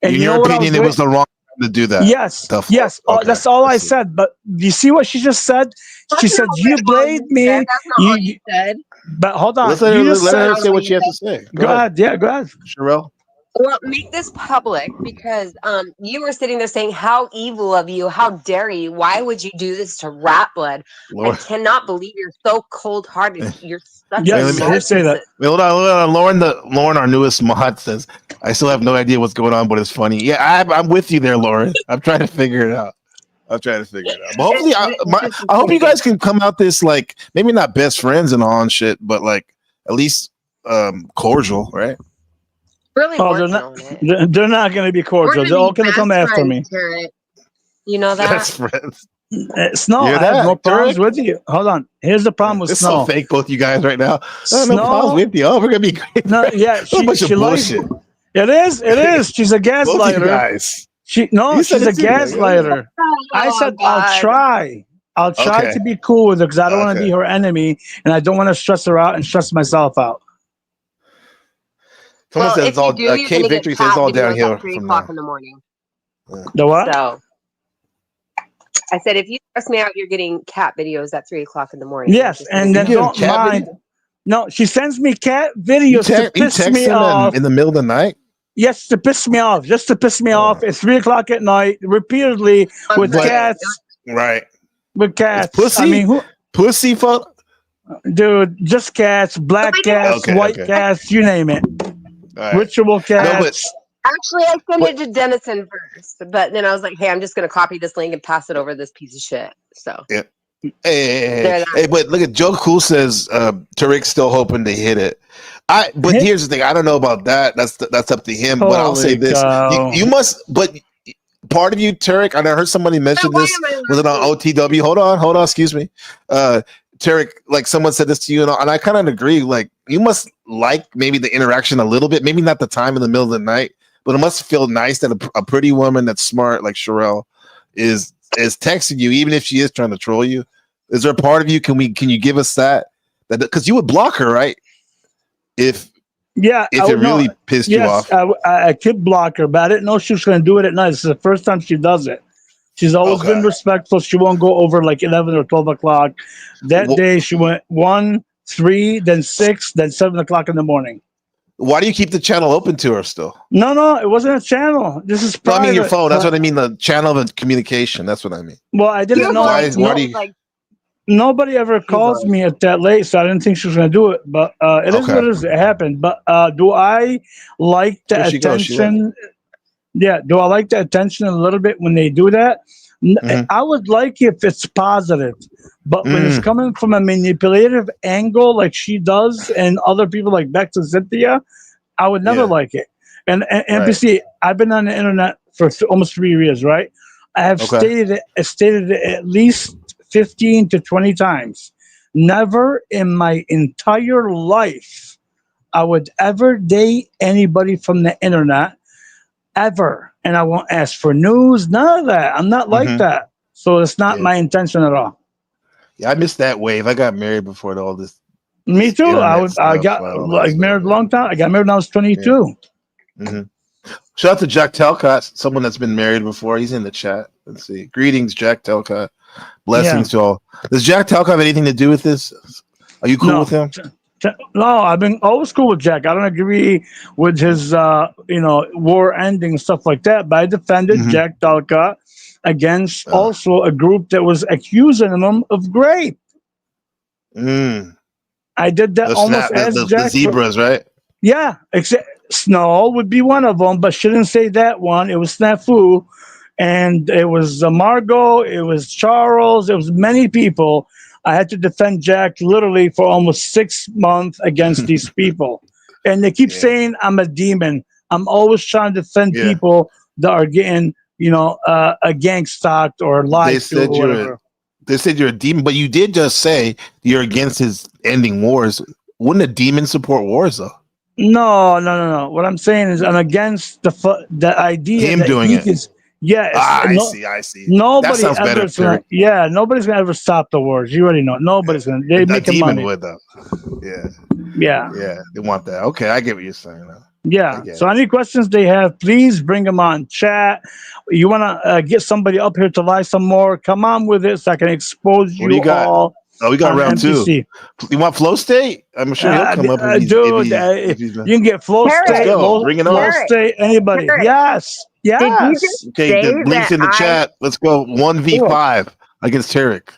Yeah. In your opinion, it was the wrong time to do that. Yes, yes. Okay. That's all I said. But you see what she just said? She said, you blamed me. That's not all you said. But hold on. Let her say what she has to say. Go ahead. Yeah, go ahead. Sherelle? Well, make this public because you were sitting there saying, how evil of you, how dare you, why would you do this to Rat Blood? I cannot believe you're so cold-hearted. You're such a say that. Wait, hold on. Lauren, our newest mod, says, I still have no idea what's going on, but it's funny. Yeah, I'm with you there, Lauren. I'm trying to figure it out. But hopefully, I hope you guys can come out this, like, maybe not best friends and all and shit, but, like, at least cordial, right? Really they're not going to be cordial. They're all going to come after me. Tarek. You know that? Best friends. Snow, I have no problems with you. Hold on. Here's the problem with It's Snow. so fake, both you guys right now. No problems with you. Oh, we're going to be great. No, yeah. She bullshit. It is. She's a gaslighter. Both you guys. She's a gaslighter. I said, I'll try to be cool with her because I don't want to be her enemy and I don't want to stress her out and stress myself out. Someone says it's all Kate Victory says it's all downhill at 3 o'clock in the morning. The what? So I said if you stress me out, you're getting cat videos at 3 o'clock in the morning. Yes, and then don't mind. No, she sends me cat videos to piss me off in the middle of the night. Yes, to piss me off. Just to piss me off. It's 3 o'clock at night, repeatedly with cats. Right. With cats. Pussy. I mean, pussy fuck. Dude, just cats, black cats, white cats, you name it. Ritual cats. Actually, I sent it to Denison first, but then I was like, hey, I'm just going to copy this link and pass it over to this piece of shit. So. Yeah. Hey, but look at Joe Cool says Tarek's still hoping to hit it. But here's the thing. I don't know about that. That's up to him. But I'll say this: you must. But part of you, Tarek. I heard somebody mention this. Was it on OTW? Hold on. Excuse me, Tarek. Like someone said this to you, and I kind of agree. Like you must like maybe the interaction a little bit. Maybe not the time in the middle of the night, but it must feel nice that a pretty woman that's smart like Sherelle is texting you, even if she is trying to troll you. Is there a part of you? Can you give us that because you would block her, right? If it really pissed you off. I could block her, but I didn't know she was going to do it at night. This is the first time she does it. She's always been respectful. She won't go over like 11 or 12 o'clock. That day she went 1, 3, then 6, then 7 o'clock in the morning. Why do you keep the channel open to her still? No, it wasn't a channel. This is private. I mean your phone. That's what I mean. The channel of communication. That's what I mean. Well, I didn't know. Why do you? Nobody ever calls me at that late, so I didn't think she was going to do it. But it is what it is. It happened. But do I like the attention? Do I like the attention a little bit when they do that? I would like if it's positive. But when it's coming from a manipulative angle like she does and other people like Bex and Cynthia, I would never like it. And NBC, I've been on the internet for almost 3 years, right? I have stated it at least 15 to 20 times. Never in my entire life I would ever date anybody from the internet, ever. And I won't ask for news, none of that. I'm not like that. So it's not my intention at all. Yeah, I missed that wave. I got married before all this. Me too. I got married a long time. I got married when I was 22. Shout out to Jack Talcott, someone that's been married before. He's in the chat. Let's see. Greetings, Jack Talcott. Blessings to all. Does Jack Talcott have anything to do with this? Are you cool with him? No, I've been always cool with Jack. I don't agree with his, war ending and stuff like that. But I defended Jack Talcott against also a group that was accusing him of rape. I did that almost as Jack. The zebras, right? Yeah, except Snow would be one of them, but she didn't say that one. It was Snafu, and it was Margot, it was Charles, it was many people. I had to defend Jack literally for almost 6 months against these people. And they keep saying I'm a demon. I'm always trying to defend people that are getting, a gang stalked or lied to or whatever. They said you're a demon, but you did just say you're against his ending wars. Wouldn't a demon support wars, though? No. What I'm saying is I'm against the idea him that doing it. I see. Nobody that sounds better. Nobody's gonna ever stop the wars. You already know. Nobody's gonna. They make money. Would though. Yeah. They want that. Okay, I get what you're saying. Yeah. So any questions they have, please bring them on chat. You want to get somebody up here to lie some more? Come on with it so I can expose you all. Oh, we got round MPC. 2. You want Flow State? I'm sure he'll come up. Dude, you can get Flow State. Bring it on. Flow State, anybody. Tarek. Yes. Did you just Okay, say the links in the chat. Let's go 1v5 against Tarek.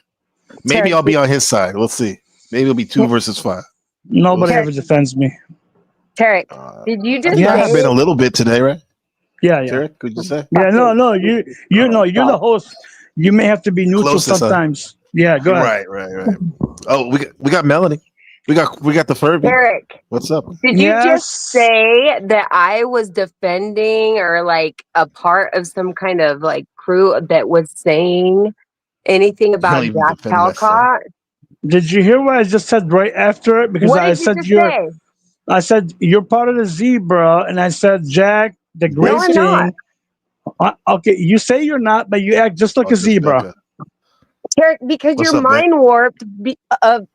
Maybe I'll be on his side. We'll see. Maybe it'll be 2 versus 5. Nobody ever defends me. Tarek, did you just Yeah, I've been a little bit today, right? Yeah. Tarek, could you say? Yeah, no. You're the host. You may have to be neutral Closest, sometimes. Yeah, go ahead. Right. Oh, we got Melanie. We got the Furby. Tarek, what's up? Did you just say that I was defending or like a part of some kind of like crew that was saying anything about Jack Talcott? Did you hear what I just said right after it? Because I said I said you're part of the zebra, and I said Jack the Great King. Okay, you say you're not, but you act just like a zebra. Tarek, because you're mind warped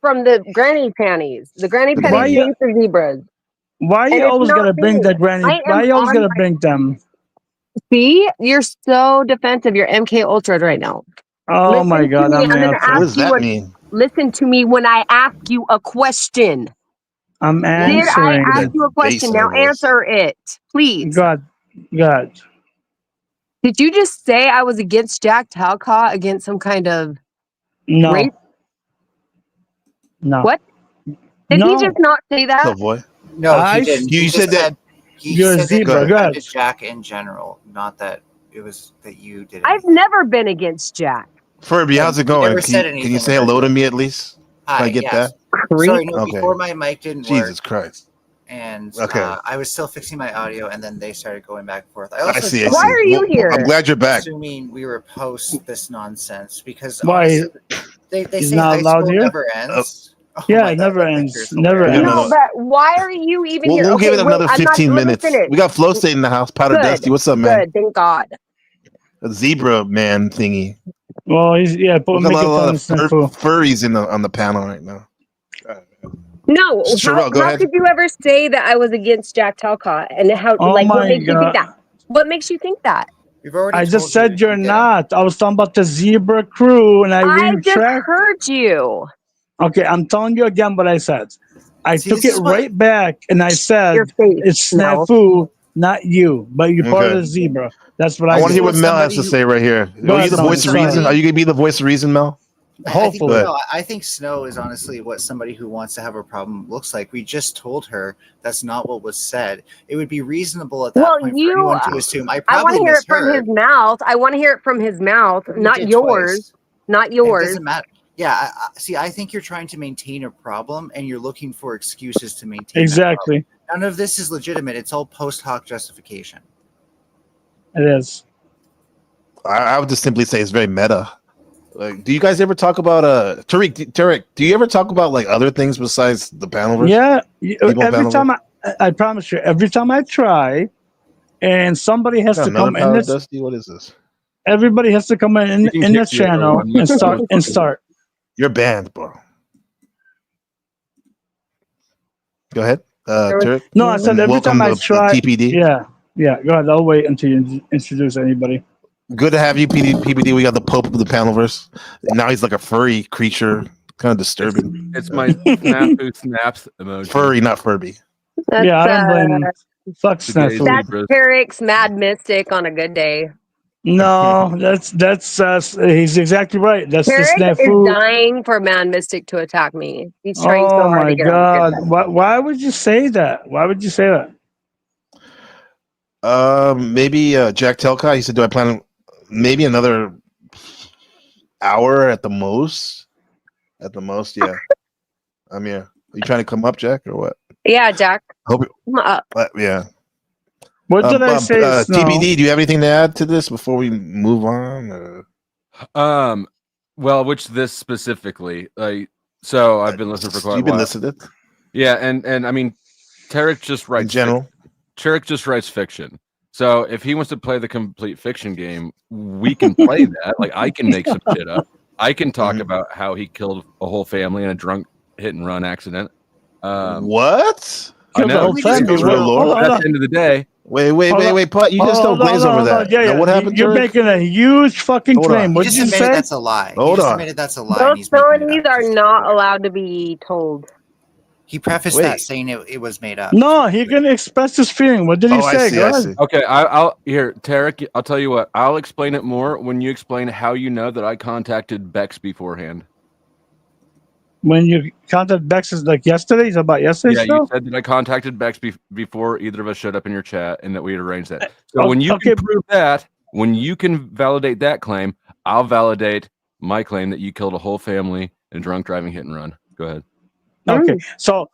from the granny panties. The granny panties being for zebras. Why are you always gonna bring the granny? Why are you always gonna bring them? See, you're so defensive. You're MK Ultra right now. Oh my God! What does that mean? Listen to me when I ask you a question. I'm answering. Did I ask you a question? Now answer it, please. God. Did you just say I was against Jack Talcott against some kind of rape? No. What? Did he just not say that? Oh boy. No, he didn't. You said that. You're a zebra. Go ahead. Jack in general, not that it was that you did it. I've never been against Jack. Furby, how's it going? Never said Can you say hello to me at least? Hi, Can I get that? Sorry, no, before my mic didn't work. Jesus Christ. And Okay. I was still fixing my audio, and then they started going back and forth. I see. Why are you here? I'm glad you're back. Assuming we were post this nonsense because Why? they He's say not high allowed school here? never ends. Yeah, it never ends. Never ends. No, but why are you even here? We'll give it another 15 let me minutes. finish. We got Flow State in the house. Powder Good, Dusty. What's up, man? Good, thank God. A zebra man thingy. Well, he's There's a lot of furries on the panel right now. No, Sherelle, go how ahead. could you ever say that I was against Jack Talcott? And how? Oh like, what my makes you think God. that? What makes you think that? I just said you're not. I was talking about the zebra crew, and I just retract. heard you. Okay, I'm telling you again what I said. I took it right back, and I said it's Snafu, not you, but you're part of the zebra. That's what I want to hear what said. Mel has to say right here. Are you the voice of reason? Are you gonna be the voice of reason, Mel? Hopefully. I think Snow is honestly what somebody who wants to have a problem looks like. We just told her that's not what was said. It would be reasonable at that point for anyone to assume. I want probably to hear it from misheard. his mouth. I want to hear it from his mouth, not yours. Twice. Not It yours. doesn't matter. Yeah, see, I think you're trying to maintain a problem and you're looking for excuses to maintain Exactly. that problem. None of this is legitimate. It's all post hoc justification. It is. I would just simply say it's very meta. Like, do you guys ever talk about Tarek? Do you ever talk about like other things besides the panel? Yeah, every I promise you, every time I try, and somebody has to come in this. Dusty, what is this? Everybody has to come in the channel and start. You're banned, bro. Go ahead, Tarek. No, I said every time I try. TPD. Yeah. Go ahead. I'll wait until you introduce anybody. Good to have you, PPD. We got the Pope of the Panelverse. Now he's like a furry creature, kind of disturbing. It's my snafu snaps emoji. Furry, not Furby. That's, I don't blame him. Fuck Snafu. That's Tarek's mad mystic on a good day. No, that's he's exactly right. That's the Tarek Snafu. is dying for mad mystic to attack me. He's trying so hard to get God! Why would you say that? Why would you say that? Maybe Jack Telkai. He said, "Do I plan maybe another hour at the most?" At the most, yeah. I'm here. Are you trying to come up, Jack, or what? Yeah, Jack. Hope come up. Yeah. What did I say? TBD, do you have anything to add to this before we move on? Well, this specifically? So I've been listening for quite a while. You've been listening? Yeah, and I mean, Tarek just writes. In general, Tarek just writes fiction. So if he wants to play the complete fiction game, we can play that. Like I can make some shit up. I can talk about how he killed a whole family in a drunk hit and run accident. What? I know. That's the end of the day. Wait, Putt, you just don't glaze over that. Yeah. What happened? You're making a huge fucking claim. What did you say? That's a lie. Hold on. Admitted that's a lie. Those felonies are not allowed to be told. He prefaced that saying it was made up. No, he can express his feeling. What did he say? Go ahead. Okay, I'll here, Tarek. I'll tell you what. I'll explain it more when you explain how you know that I contacted Bex beforehand. When you contacted Bex, is like yesterday? Is about yesterday? Yeah, you said that I contacted Bex before either of us showed up in your chat, and that we had arranged that. So when you can prove that, when you can validate that claim, I'll validate my claim that you killed a whole family in drunk driving hit and run. Go ahead. Okay, so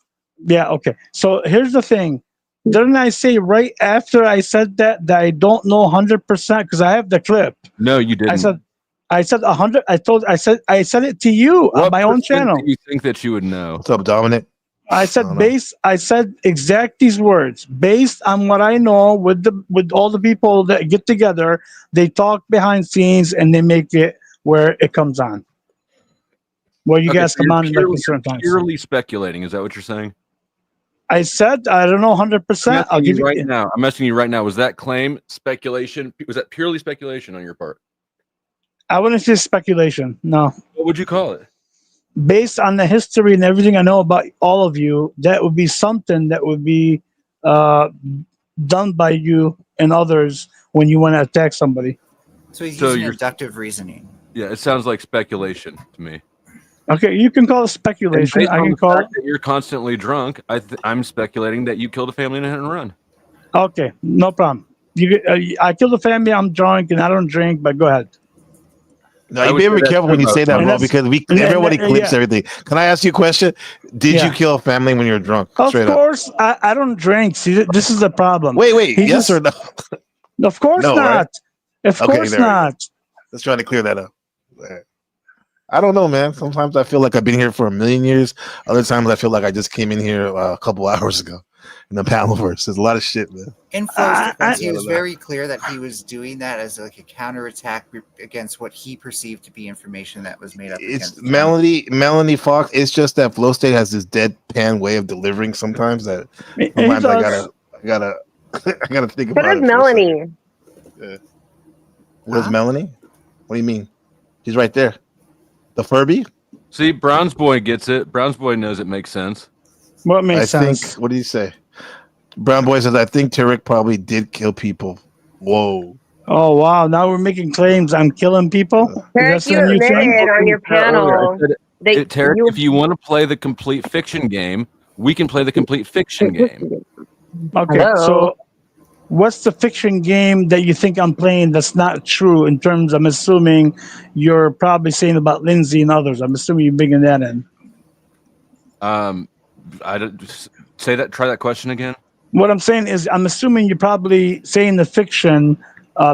so here's the thing. Didn't I say right after I said that I don't know 100% because I have the clip? No, you didn't. I said 100. I said it to you on my own channel. Do you think that you would know? What's up, Dominic? I said I said exact these words based on what I know with all the people that get together. They talk behind scenes and they make it where it comes on. Where you guys come on like a certain time. Purely speculating. Is that what you're saying? I said I don't know 100%. I'll give you right now. I'm asking you right now. Was that claim speculation? Was that purely speculation on your part? I wouldn't say speculation. No. What would you call it? Based on the history and everything I know about all of you, that would be something that would be done by you and others when you want to attack somebody. So he's using inductive reasoning. Yeah, it sounds like speculation to me. Okay, you can call it speculation. I can call it. You're constantly drunk. I'm speculating that you killed a family in a hit and run. Okay, no problem. I killed a family. I'm drunk and I don't drink. But go ahead. No, you better be careful when you say that, bro, because everybody clips everything. Can I ask you a question? Did you kill a family when you were drunk? Of course, I don't drink. See, this is the problem. Wait, yes or no? Of course not. Right? Of course not. Let's try to clear that up. I don't know, man. Sometimes I feel like I've been here for a million years. Other times I feel like I just came in here a couple hours ago in the Panelverse. There's a lot of shit, man. In Flo's defense, he was very clear that he was doing that as like a counterattack against what he perceived to be information that was made up. It's Melanie Fox. It's just that Flow State has this deadpan way of delivering sometimes that sometimes I gotta think about it. What is Melanie? Where's Melanie? What do you mean? She's right there. The Furby? See, Brown's boy gets it. Brown's boy knows it makes sense. What makes sense? What do you say? Brown boy says, I think Tarek probably did kill people. Whoa. Oh, wow. Now we're making claims I'm killing people? Tarek, you admitted on your panel. Tarek, if you want to play the complete fiction game, we can play the complete fiction game. Okay, so what's the fiction game that you think I'm playing that's not true in terms, I'm assuming you're probably saying about Lindsay and others. I'm assuming you're bringing that in. I don't say that. Try that question again. What I'm saying is, I'm assuming you're probably saying the fiction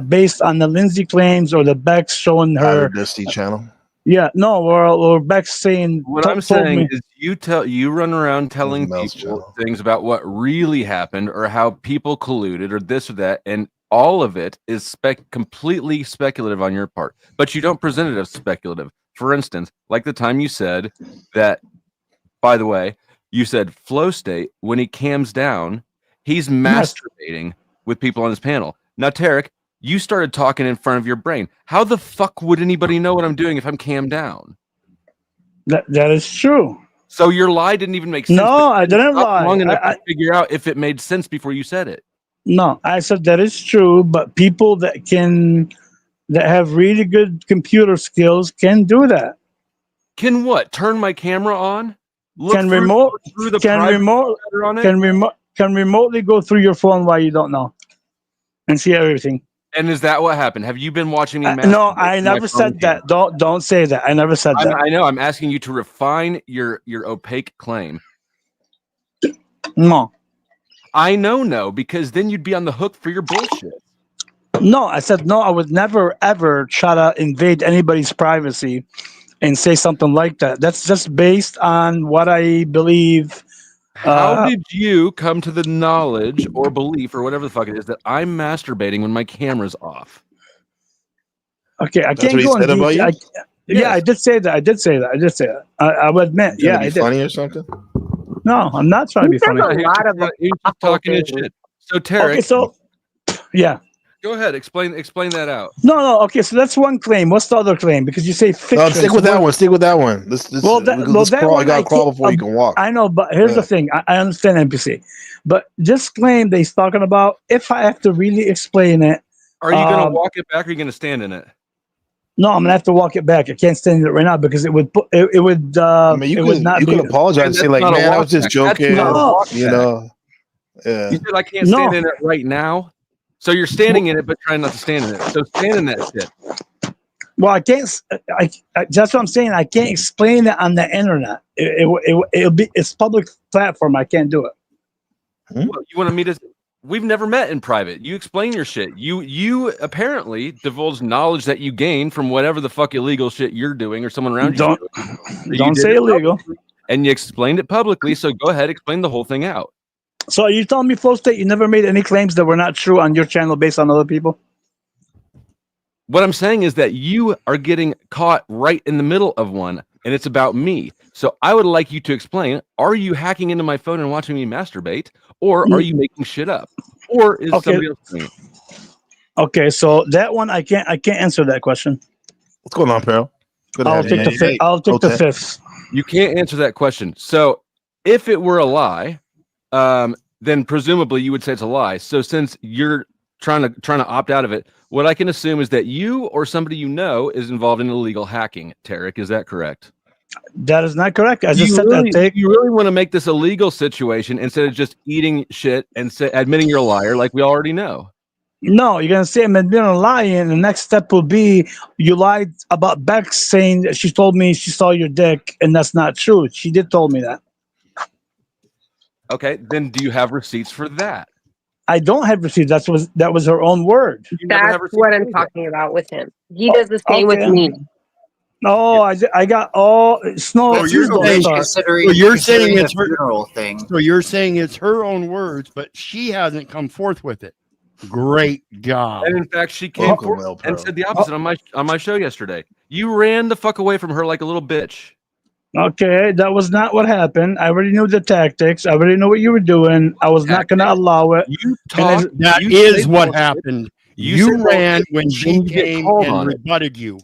based on the Lindsay claims or the Bex showing her Dusty channel. Yeah, no, we're back saying. What I'm saying is, you run around telling people things about what really happened or how people colluded or this or that, and all of it is completely speculative on your part. But you don't present it as speculative. For instance, like the time you said that. By the way, you said flow state when he cams down, he's masturbating with people on his panel. Now, Tarek, you started talking in front of your brain. How the fuck would anybody know what I'm doing if I'm cammed down? That is true. So your lie didn't even make sense. No, I didn't lie. Long enough to figure out if it made sense before you said it. No, I said that is true, but people that have really good computer skills can do that. Can what? Turn my camera on? Can remotely go through your phone while you don't know and see everything. And is that what happened? Have you been watching me? No, I never said that. Don't say that. I never said that. I know. I'm asking you to refine your opaque claim. No. I know no, because then you'd be on the hook for your bullshit. No, I said no. I would never ever try to invade anybody's privacy and say something like that. That's just based on what I believe. How did you come to the knowledge or belief or whatever the fuck it is that I'm masturbating when my camera's off? Okay, I can't go into detail. Yeah, I did say that. I did say that. I would admit. Yeah, I did. Funny or something? No, I'm not trying to be funny. He's just talking shit. So Tarek. Okay, yeah. Go ahead. Explain that out. No. Okay, so that's one claim. What's the other claim? Because you say fiction. No, stick with that one. Stick with that one. Let's crawl. You got to crawl before you can walk. I know, but here's the thing. I understand NPC, but this claim that he's talking about, if I have to really explain it, are you going to walk it back? Or are you going to stand in it? No, I'm gonna have to walk it back. I can't stand it right now because it would I mean, you could apologize and say like, man, I was just joking. You know. Yeah. You said I can't stand in it right now. So you're standing in it, but trying not to stand in it. So stand in that shit. Well, I can't. That's what I'm saying. I can't explain it on the internet. It's public platform. I can't do it. Well, you want to meet us? We've never met in private. You explain your shit. You apparently divulge knowledge that you gain from whatever the fuck illegal shit you're doing or someone around you. Don't say illegal. And you explained it publicly. So go ahead, explain the whole thing out. So are you telling me, Flow State, you never made any claims that were not true on your channel based on other people? What I'm saying is that you are getting caught right in the middle of one, and it's about me. So I would like you to explain, are you hacking into my phone and watching me masturbate, or are you making shit up? Or is somebody else doing it? Okay, so that one, I can't answer that question. What's going on, pal? I'll take the fifth. You can't answer that question. So if it were a lie, then presumably you would say it's a lie. So since you're trying to opt out of it, what I can assume is that you or somebody you know is involved in illegal hacking. Tarek, is that correct? That is not correct. I just said that. You really want to make this a legal situation instead of just eating shit and admitting you're a liar, like we already know. No, you're gonna say I'm admitting a lie, and the next step will be you lied about Bex saying that she told me she saw your dick, and that's not true. She did told me that. Okay, then do you have receipts for that? I don't have receipts. That was her own word. That's what I'm talking about with him. He does the same with me. No, I got all snow. So you're saying it's her thing. So you're saying it's her own words, but she hasn't come forth with it. Great job. And in fact, she came forward and said the opposite on my show yesterday. You ran the fuck away from her like a little bitch. Okay, that was not what happened. I already knew the tactics. I already knew what you were doing. I was not going to allow it. That is what happened. You ran when she came and rebutted you.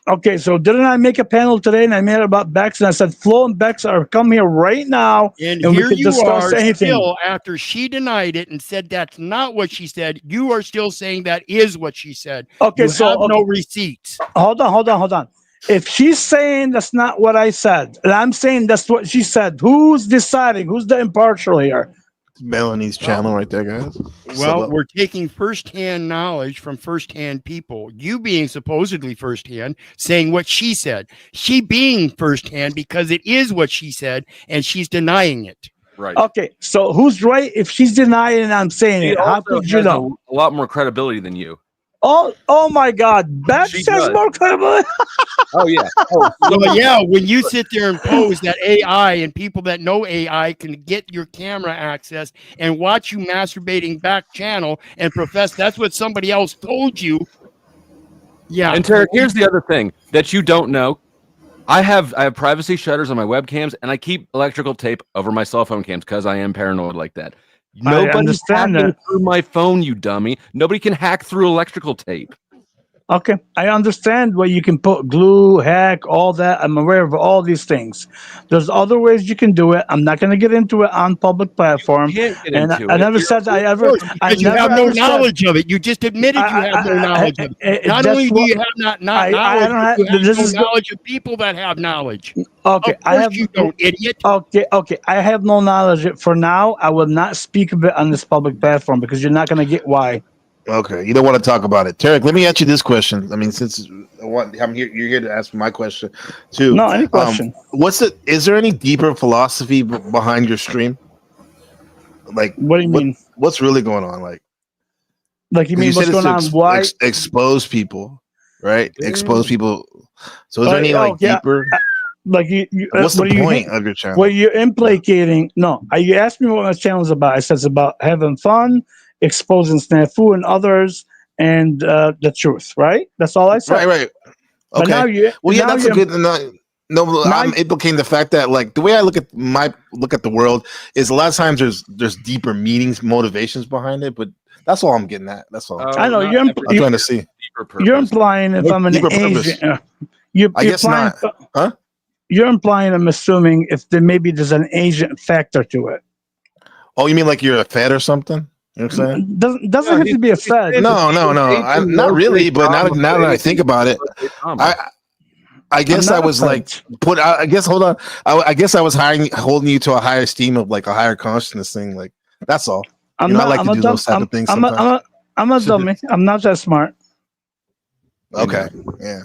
Okay, so didn't I make a panel today and I made it about Bex and I said Flo and Bex are come here right now and we here can you discuss are anything. Still after she denied it and said that's not what she said, you are still saying that is what she said. Okay, you so have no receipts. Hold on. If she's saying that's not what I said, and I'm saying that's what she said, who's deciding? Who's the impartial here? Melanie's channel right there, guys. Well, we're taking firsthand knowledge from firsthand people. You being supposedly firsthand, saying what she said. She being firsthand because it is what she said, and she's denying it. Right. Okay, so who's right if she's denying and I'm saying it? How could you know? A lot more credibility than you. Oh my God! Bex She says does. more credibility. Oh yeah. Oh, So yeah, when you sit there and pose that AI and people that know AI can get your camera access and watch you masturbating back channel and profess that's what somebody else told you. Yeah. And Tarek, here's the other thing that you don't know. I have privacy shutters on my webcams, and I keep electrical tape over my cell phone cams because I am paranoid like that. Nobody's understand hacking that. through my phone, you dummy. Nobody can hack through electrical tape. Okay, I understand where you can put glue, hack, all that. I'm aware of all these things. There's other ways you can do it. I'm not going to get into it on public platform. You can't get And into I it. never said I ever. Of course, I because you never have no ever said- knowledge of it. You just admitted you have no knowledge of it. Not that's only do what- you have not I knowledge, don't have- but you have this no is- knowledge of people that have knowledge. Okay, Of course you don't, idiot. Okay. I have no knowledge for now. I will not speak of it on this public platform because you're not going to get why. Okay, you don't want to talk about it, Tarek. Let me ask you this question. I mean, since I'm here, you're here to ask my question too. No, any question. Is there any deeper philosophy behind your stream? Like, what do you mean? What's really going on? Like you mean what's said going on? Why expose people, right? Expose people. So is there any deeper? Like you What's the what are you point hit- of your channel? Well, you're implicating. No, you asked me what my channel is about. I said it's about having fun, exposing snafu and others, and the truth. Right? That's all I said. Right. But Okay. now That's a good. No, I'm implicating the fact that, like, the way I look at the world is a lot of times there's deeper meanings, motivations behind it. But that's all I'm getting at. That's all. I know I'm trying to see. You're implying if I'm an Deeper purpose. Asian. I guess not. Huh? You're implying, I'm assuming, if there's an Asian factor to it. Oh, you mean like you're a Fed or something? You know what I'm saying? Doesn't have to be a Fed. No. I'm not really, but now that I think about it, I guess I was like I guess hold on. I guess I was holding you to a higher esteem of like a higher consciousness thing. Like that's all. I like to do those type of things sometimes. I'm a dummy. I'm not that smart. Okay. Yeah.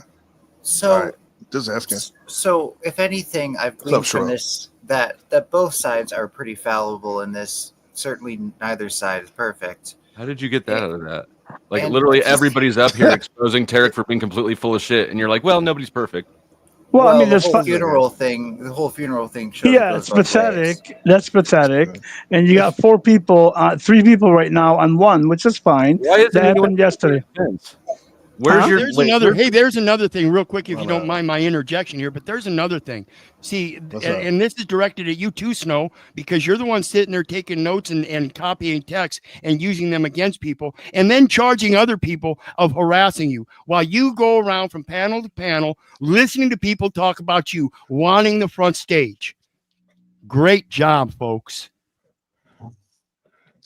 So just asking. So if anything, I've gleaned from this that both sides are pretty fallible in this. Certainly neither side is perfect. How did you get that out of that? Like literally everybody's up here exposing Tarek for being completely full of shit, and you're like, well, nobody's perfect. Well, I mean, the whole funeral thing. Shows It's pathetic. That's pathetic. And you got 3 people right now on one, which is fine. That happened yesterday. There's another thing real quick, if you don't mind my interjection here, but there's another thing. See, and this is directed at you too, Snow, because you're the one sitting there taking notes and copying text and using them against people and then charging other people of harassing you while you go around from panel to panel, listening to people talk about you, wanting the front stage. Great job, folks.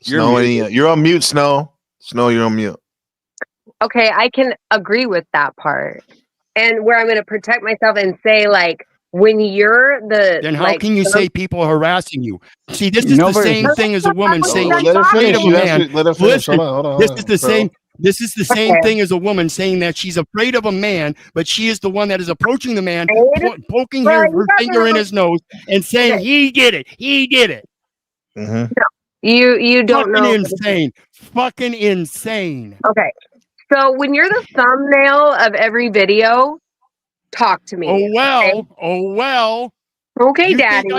Snow, you're on mute, Snow. Snow, you're on mute. Okay, I can agree with that part. And where I'm going to protect myself and say, like, when you're then how can you say people are harassing you? See, this is the same thing as a woman saying she's afraid of a man. Listen, this is the same. This is the same thing as a woman saying that she's afraid of a man, but she is the one that is approaching the man, poking her finger in his nose and saying, "He did it. He did it." No, you don't know. Insane. Fucking insane. Okay. So when you're the thumbnail of every video, talk to me. Oh well. Okay, Daddy.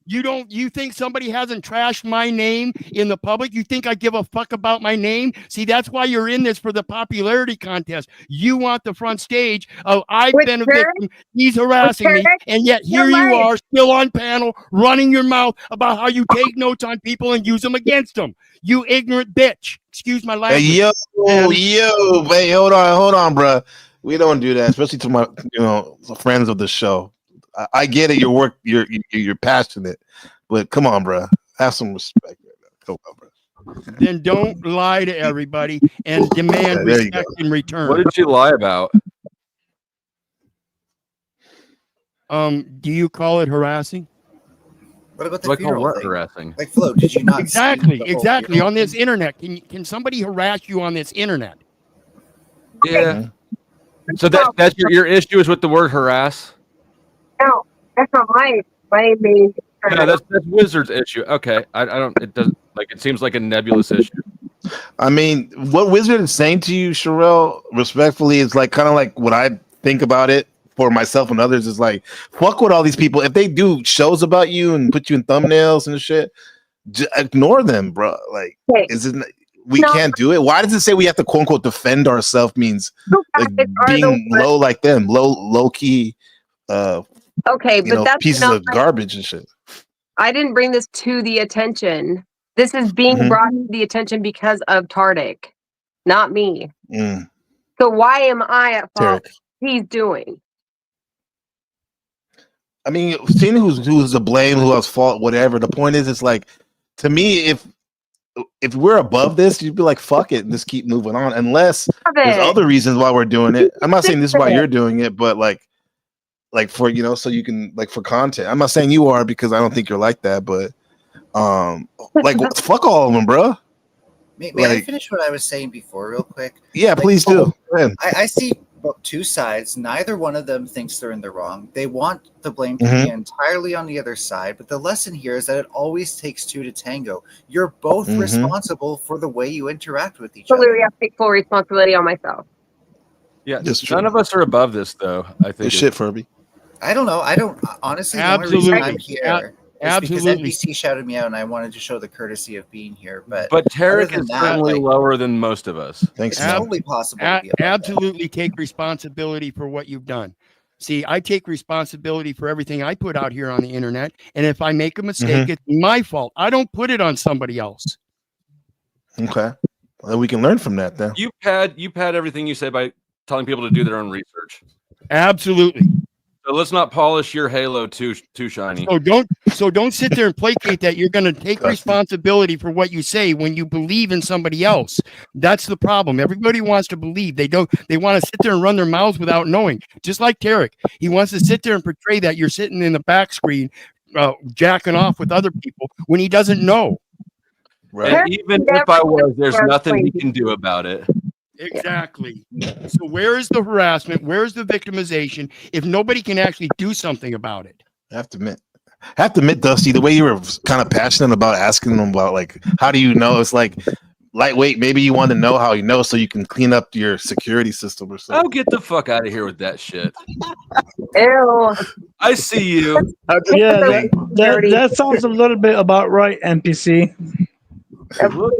You think somebody hasn't trashed my name in the public? You think I give a fuck about my name? See, that's why you're in this, for the popularity contest. You want the front stage of I've been a victim, he's harassing me, and yet here you are still on panel running your mouth about how you take notes on people and use them against them. You ignorant bitch. Excuse my language. Hey, hey, hold on, bro. We don't do that, especially to my friends of the show. I get it. You're passionate, but come on, bro. Have some respect. Come on, bro. Then don't lie to everybody and demand respect in return. What did you lie about? Do you call it harassing? What about the funeral thing? Harassing? Like, Flo, did you not exactly on this internet? Can somebody harass you on this internet? Yeah. So that's your issue is with the word harass? No, that's not my main. No, that's Wizard's issue. Okay, I don't. It doesn't it seems like a nebulous issue. I mean, what Wizard is saying to you, Sherelle, respectfully, is like kind of like what I think about it for myself and others is like, fuck with all these people. If they do shows about you and put you in thumbnails and shit, ignore them, bro. Like, we can't do it. Why does it say we have to quote unquote defend ourselves? Means like being low like them, low key. Okay, but that's pieces of garbage and shit. I didn't bring this to the attention. This is being brought to the attention because of Tarek, not me. So why am I at fault? Tarek. He's doing. I mean, seeing who's to blame, who else fault, whatever. The point is, it's like, to me, if we're above this, you'd be like, fuck it, and just keep moving on. Unless there's other reasons why we're doing it. I'm not saying this is why you're doing it, but like for so you can for content. I'm not saying you are because I don't think you're like that, but fuck all of them, bro. May I finish what I was saying before, real quick? Yeah, please do. I see two sides. Neither one of them thinks they're in the wrong. They want the blame to be entirely on the other side. But the lesson here is that it always takes two to tango. You're both responsible for the way you interact with each other. I have to take full responsibility on myself. Yeah, none of us are above this, though. I think shit, Furby. I don't know. I don't honestly. Absolutely. The only reason I'm here Absolutely. because NBC shouted me out, and I wanted to show the courtesy of being here. But Tarek is certainly lower than most of us. Thanks. Totally possible. Absolutely, take responsibility for what you've done. See, I take responsibility for everything I put out here on the internet, and if I make a mistake, it's my fault. I don't put it on somebody else. Okay, well, we can learn from that. Then you pad everything you say by telling people to do their own research. Absolutely. So let's not polish your halo too shiny. So don't sit there and placate that you're going to take responsibility for what you say when you believe in somebody else. That's the problem. Everybody wants to believe. They want to sit there and run their mouths without knowing. Just like Tarek, he wants to sit there and portray that you're sitting in the back screen, jacking off with other people when he doesn't know. Right. And even if I was, there's nothing he can do about it. Exactly. So where is the harassment? Where's the victimization if nobody can actually do something about it? I have to admit, Dusty, the way you were kind of passionate about asking them about like, how do you know? It's like lightweight. Maybe you want to know how you know so you can clean up your security system or something. Oh, get the fuck out of here with that shit. Ew. I see you. Yeah, that sounds a little bit about right, NPC. Look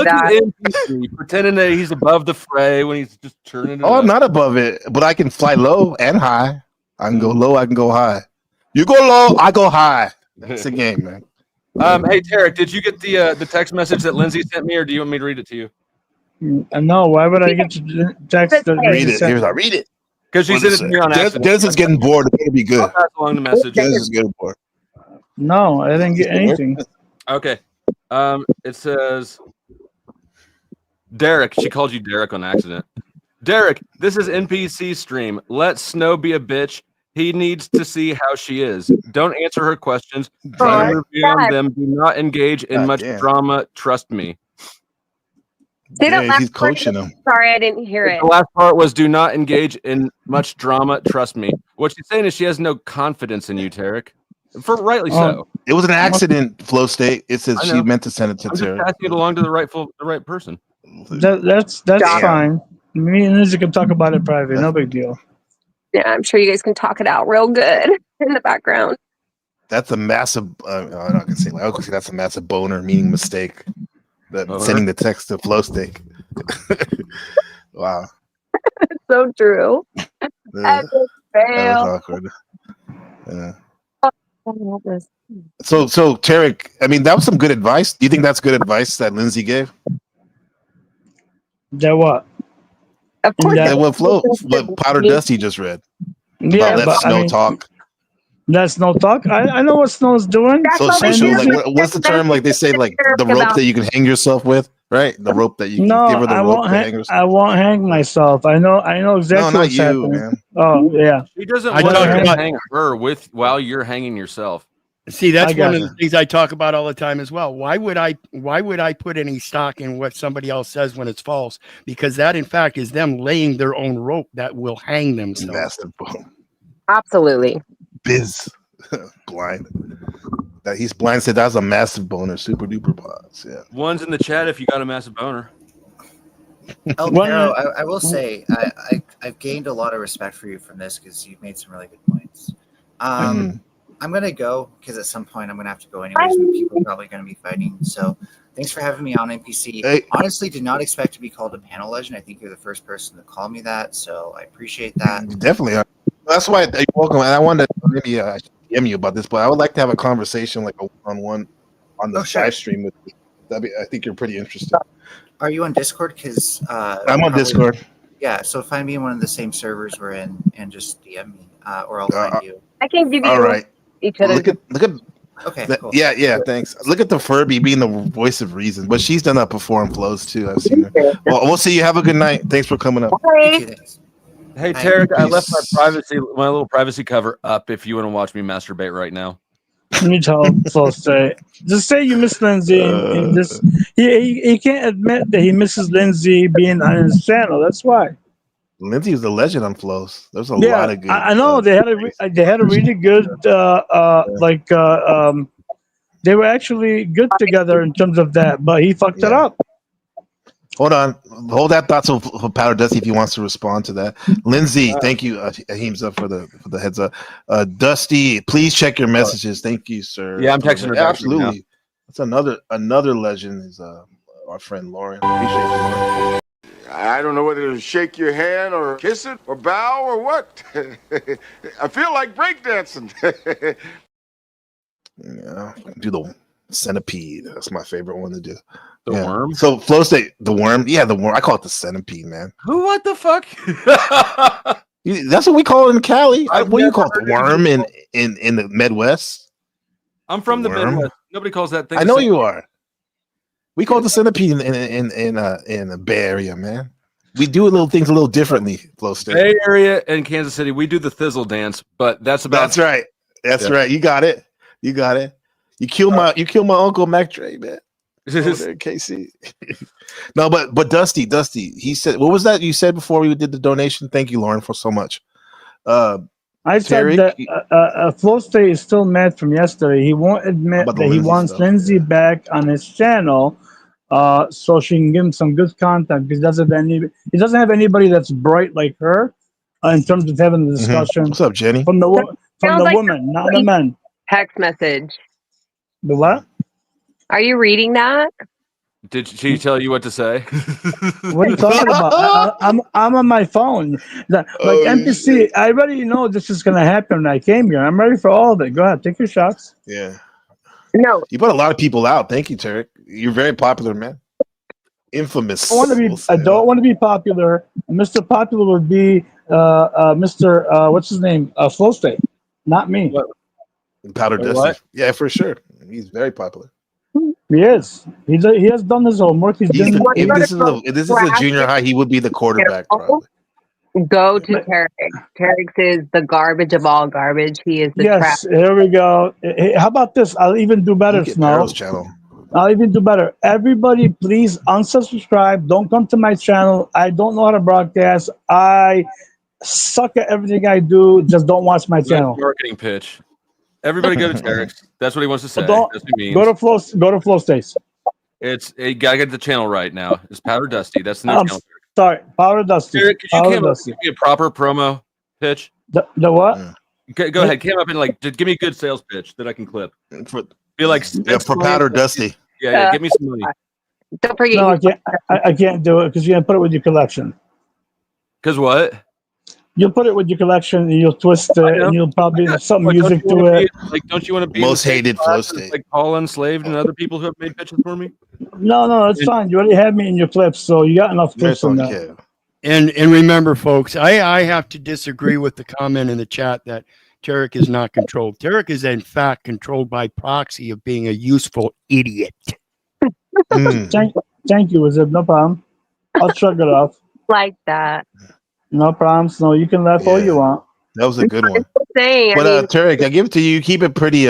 at NPC pretending that he's above the fray when he's just turning it up. I'm not above it, but I can fly low and high. I can go low, I can go high. You go low, I go high. It's a game, man. Hey Tarek, did you get the text message that Lindsay sent me, or do you want me to read it to you? No, why would I get to text? Read it. Here's read it. Because she said it to me on accident. Dennis is getting bored. It's gonna be good. I'll pass along the message. Dennis is getting bored. No, I didn't get anything. Okay. It says, Derek. She called you Derek on accident. Derek, this is NPC stream. Let Snow be a bitch. He needs to see how she is. Don't answer her questions. Try to review on them. Do not engage in much drama. Trust me. He's coaching him. Sorry, I didn't hear it. The last part was do not engage in much drama. Trust me. What she's saying is she has no confidence in you, Tarek. For rightly so. It was an accident, Flow State. It says she meant to send it to Tarek. Passing it along to the right person. That's fine. Me and Lizzie can talk about it private. No big deal. Yeah, I'm sure you guys can talk it out real good in the background. That's a massive. I'm not gonna say. I would say that's a massive boner, meaning mistake. Sending the text to Flow State. Wow. So true. That was awkward. Yeah. So Tarek, I mean, that was some good advice. Do you think that's good advice that Lindsay gave? That what? Of course. What Powder Dusty just read. Yeah, let Snow talk. Let Snow talk. I know what Snow's doing. So what's the term? Like they say, like the rope that you can hang yourself with, right? The rope that you can give her the rope to hang yourself. I won't hang myself. I know exactly. No, not what's you, happening. man. Oh yeah. She doesn't want to hang her while you're hanging yourself. See, that's one of the things I talk about all the time as well. Why would I put any stock in what somebody else says when it's false? Because that, in fact, is them laying their own rope that will hang themselves. Absolutely. Biz blind. That he's blind said that's a massive boner. Super duper pause. Yeah. One's in the chat if you got a massive boner. El Pero, I will say I've gained a lot of respect for you from this because you've made some really good points. I'm gonna go because at some point I'm gonna have to go anyways. And people are probably gonna be fighting. So thanks for having me on NPC. Hey. Honestly, did not expect to be called a panel legend. I think you're the first person to call me that, so I appreciate that. You definitely are. That's why you're welcome. And I wanted to maybe DM you about this, but I would like to have a conversation like a one-on-one on the live stream with you. I think you're pretty interested. Are you on Discord? Because I'm on Discord. Yeah, so find me in one of the same servers we're in and just DM me, or I'll find you. I can give you All right. each other. Look at. Okay. Cool. Yeah. Thanks. Look at the Furby being the voice of reason, but she's done that before in flows too. I've seen her. Well, we'll see you. Have a good night. Thanks for coming up. Hey Tarek, I left my little privacy cover up if you want to watch me masturbate right now. You tell just say you miss Lindsay and just he can't admit that he misses Lindsay being on his channel. That's why. Lindsay was a legend on flows. There's a lot of good. I know they had a really good they were actually good together in terms of that, but he fucked it up. Hold on. Hold that thought for Powder Dusty if he wants to respond to that. Lindsay, thank you, Ahimsa, for the heads up. Dusty, please check your messages. Thank you, sir. Yeah, I'm texting her. Yeah, absolutely. That's another legend is our friend Lauren. Appreciate you, Lauren. I don't know whether to shake your hand or kiss it or bow or what. I feel like breakdancing. Yeah, do the centipede. That's my favorite one to do. The worm? So Flow State, the worm. Yeah, the worm. I call it the centipede, man. What the fuck? That's what we call it in Cali. What do you call it? The worm in the Midwest? I'm from the Midwest. Nobody calls that thing. I know you are. We call it the centipede in the Bay Area, man. We do things a little differently, Flow State. Bay Area and Kansas City, we do the thizzle dance, but that's about. That's right. That's right. You got it. You kill my uncle Mac Dre, man. Over there, KC. No, but Dusty, he said, what was that you said before we did the donation? Thank you, Lauren, for so much. I said that Flow State is still mad from yesterday. He won't admit that he wants Lindsay back on his channel, so she can give him some good content because he doesn't have anybody that's bright like her in terms of having the discussion. What's up, Jenny? From the woman, not the men. Text message. The what? Are you reading that? Did she tell you what to say? What are you talking about? I'm on my phone. NPC, I already know this is going to happen when I came here. I'm ready for all of it. Go ahead, take your shots. Yeah. No. You put a lot of people out. Thank you, Tarek. You're very popular, man. Infamous. I don't want to be popular. Mr. Popular would be Mr. What's his name? Flow State, not me. Powder Dusty. Yeah, for sure. He's very popular. He is. He has done his homework. If this is a junior high, he would be the quarterback. Probably. Go to Tarek. Tarek is the garbage of all garbage. He is the yes. trap. Here we go. How about this? I'll even do better, Snow. I'll even do better. Everybody, please unsubscribe. Don't come to my channel. I don't know how to broadcast. I suck at everything I do. Just don't watch my channel. Marketing pitch. Everybody go to Tarek's. That's what he wants to say. That's what he means. Go to Flow States. You gotta get the channel right now. It's Powder Dusty. That's the new channel. Sorry, Powder Dusty. Tarek, could you give me a proper promo pitch? The what? Go ahead. Came up and just give me a good sales pitch that I can clip. Be like for Powder Dusty. Yeah, give me some money. Don't forget. No, I can't do it because you're gonna put it with your collection. Because what? You'll put it with your collection and you'll twist it and you'll probably have some music to it. Don't you want to be most hated Flow State? Like Paul Enslaved and other people who have made pitches for me? No, it's fine. You already had me in your clips, so you got enough clips on that. And remember, folks, I have to disagree with the comment in the chat that Tarek is not controlled. Tarek is in fact controlled by proxy of being a useful idiot. Thank you, Wizard. No problem. I'll shrug it off. Like that. No problems. No, you can laugh all you want. That was a good one. Saying, But Tarek, I give it to you. You keep it pretty.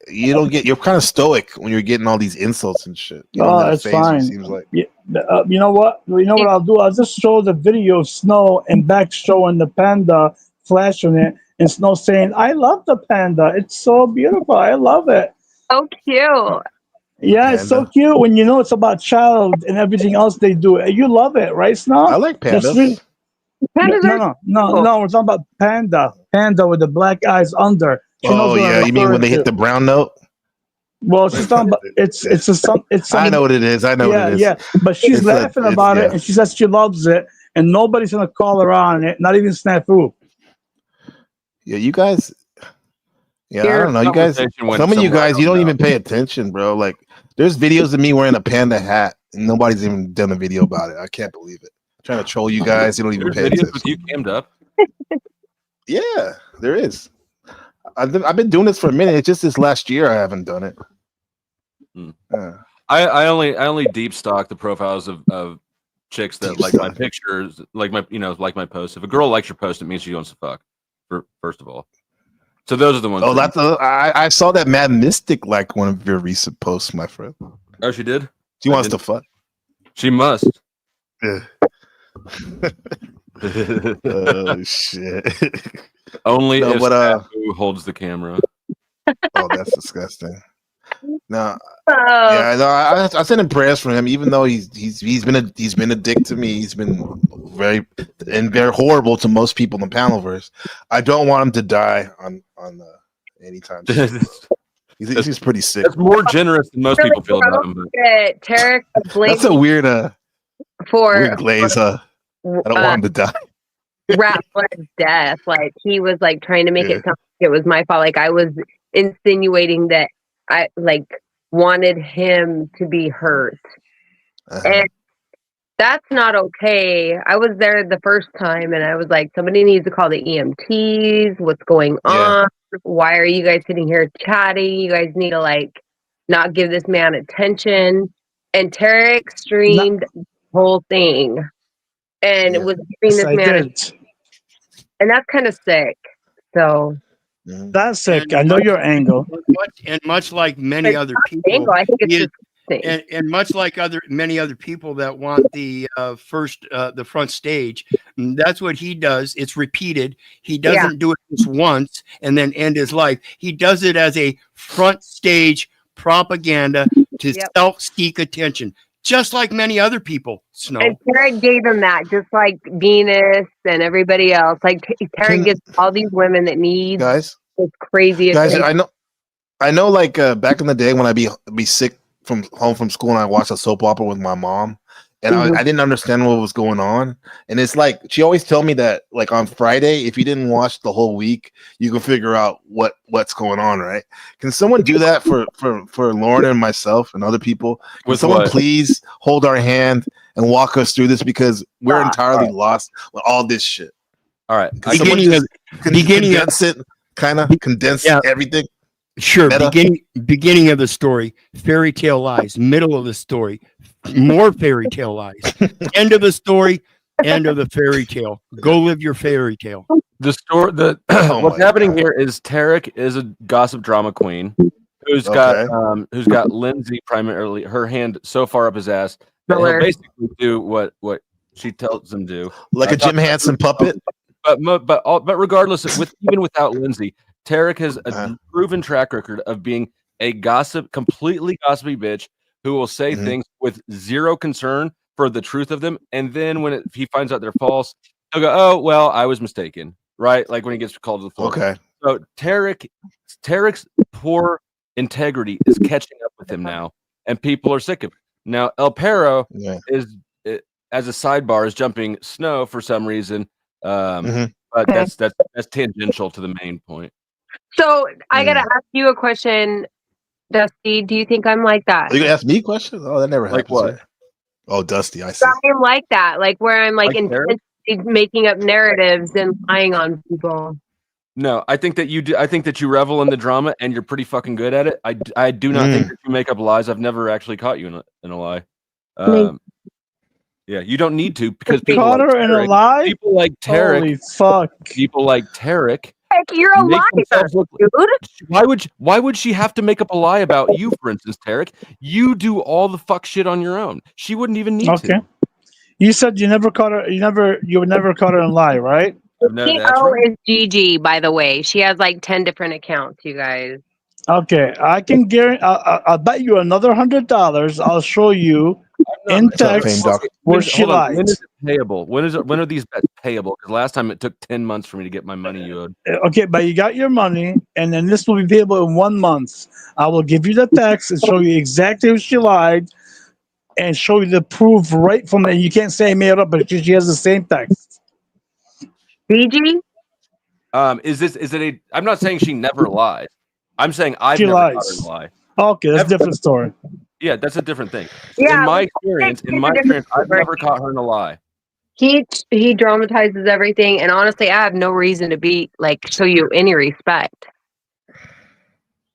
You're kind of stoic when you're getting all these insults and shit. It's fine. Seems like. You know what? You know what I'll do? I'll just show the video of Snow and back showing the panda flashing it, and Snow saying, "I love the panda. It's so beautiful. I love it." so cute. Yeah, it's so cute when you know it's about child and everything else they do. You love it, right, Snow? I like That's pandas. really, Pandas are no. We're talking about Panda with the black eyes under. She knows Oh what yeah, I'm you mean when referring they hit to. the brown note? Well, she's talking about it's I know what it is. I know what yeah, it is. yeah. But she's laughing about it yeah. and she says she loves it and nobody's gonna call her on it, not even Snafu. Yeah, you guys. Yeah, I Your don't know. You guys, conversation went some of you somewhere I guys, don't you don't know. even pay attention, bro. Like, there's videos of me wearing a panda hat, and nobody's even done a video about it. I can't believe it. Trying to troll you guys, you don't even There's pay videos attention. with you cammed up. Yeah, there is. I've been doing this for a minute. It's just this last year I haven't done it. I only deep stock the profiles of chicks that like my pictures, like my posts. If a girl likes your post, it means she wants to fuck. First of all, so those are the ones. Oh, I saw that Mad Mystic like one of your recent posts, my friend. Oh, she did. She wants to fuck. She must. Yeah. Oh shit. Only No, if but, Snafu holds the camera. Oh, that's disgusting. No, yeah, no, I sent him prayers for him, even though he's been a dick to me. He's been very horrible to most people in the Panelverse. I don't want him to die on anytime soon. He's pretty sick. That's more generous than most people feel about him. Tarek That's a weird for glaze. I don't want him to die. Rat Blood's death. Like he was like trying to make it sound like it was my fault. Like I was insinuating that I like wanted him to be hurt. And that's not okay. I was there the first time and I was like, somebody needs to call the EMTs. What's going on? Why are you guys sitting here chatting? You guys need to like not give this man attention. And Tarek streamed the whole thing and was giving this man and that's kind of sick. So that's sick. I know your angle. And much like many other people, I think it's and much like many other people that want the the front stage, that's what he does. It's repeated. He doesn't do it just once and then end his life. He does it as a front stage propaganda to self-seek attention, just like many other people. Snow. And Tarek gave him that, just like Venus and everybody else. Like Tarek gives all these women that need guys, this crazy. Guys, I know. Like back in the day when I'd be sick from home from school and I watched a soap opera with my mom, and I didn't understand what was going on. And it's like she always tell me that like on Friday, if you didn't watch the whole week, you can figure out what's going on, right? Can someone do that for Lauren and myself and other people? Can someone please hold our hand and walk us through this, because we're entirely lost with all this shit. All right, condense everything. Sure. Beginning of the story, fairy tale lies. Middle of the story, more fairy tale lies. End of the story, end of the fairy tale. Go live your fairy tale. The story. What's happening here is Tarek is a gossip drama queen who's got Lindsay primarily her hand so far up his ass that he'll basically do what she tells him to, like a Jim Henson puppet. But regardless, even without Lindsay, Tarek has a proven track record of being a completely gossipy bitch who will say things with zero concern for the truth of them, and then when he finds out they're false, he'll go, "Oh well, I was mistaken." Right? Like when he gets called to the floor. Okay. So Tarek's poor integrity is catching up with him now, and people are sick of it. Now El Perro is, as a sidebar, is jumping Snow for some reason, but that's tangential to the main point. So I gotta ask you a question, Dusty. Do you think I'm like that? Are you gonna ask me questions? Oh, that never happens. What? Oh, Dusty, I see. I'm like that, like where I'm like intentionally making up narratives and lying on people. No, I think that you do. I think that you revel in the drama and you're pretty fucking good at it. I do not think that you make up lies. I've never actually caught you in a lie. Yeah, you don't need to, because people caught her in a lie. People like Tarek. Holy fuck. People like Tarek. Heck, you're a liar, dude. Why would she have to make up a lie about you, for instance, Tarek? You do all the fuck shit on your own. She wouldn't even need to. You said you never caught her. You never caught her in a lie, right? CEO is Gigi, by the way. She has like 10 different accounts, you guys. Okay, I can guarantee. I'll bet you another $100. I'll show you in text where she Hold on. lied. When is it payable? When are these bets payable? Because last time it took 10 months for me to get my money you owed. Okay, but you got your money, and then this will be payable in 1 month. I will give you the text and show you exactly who she lied, and show you the proof right from there. You can't say I made it up, but she has the same text. BG? Is it a? I'm not saying she never lied. I'm saying I've She never lies. caught her to lie. Okay, that's a different story. Yeah, that's a different thing. Yeah, in my like, experience, it's a different I've story. never caught her in a lie. He dramatizes everything, and honestly, I have no reason to be like show you any respect.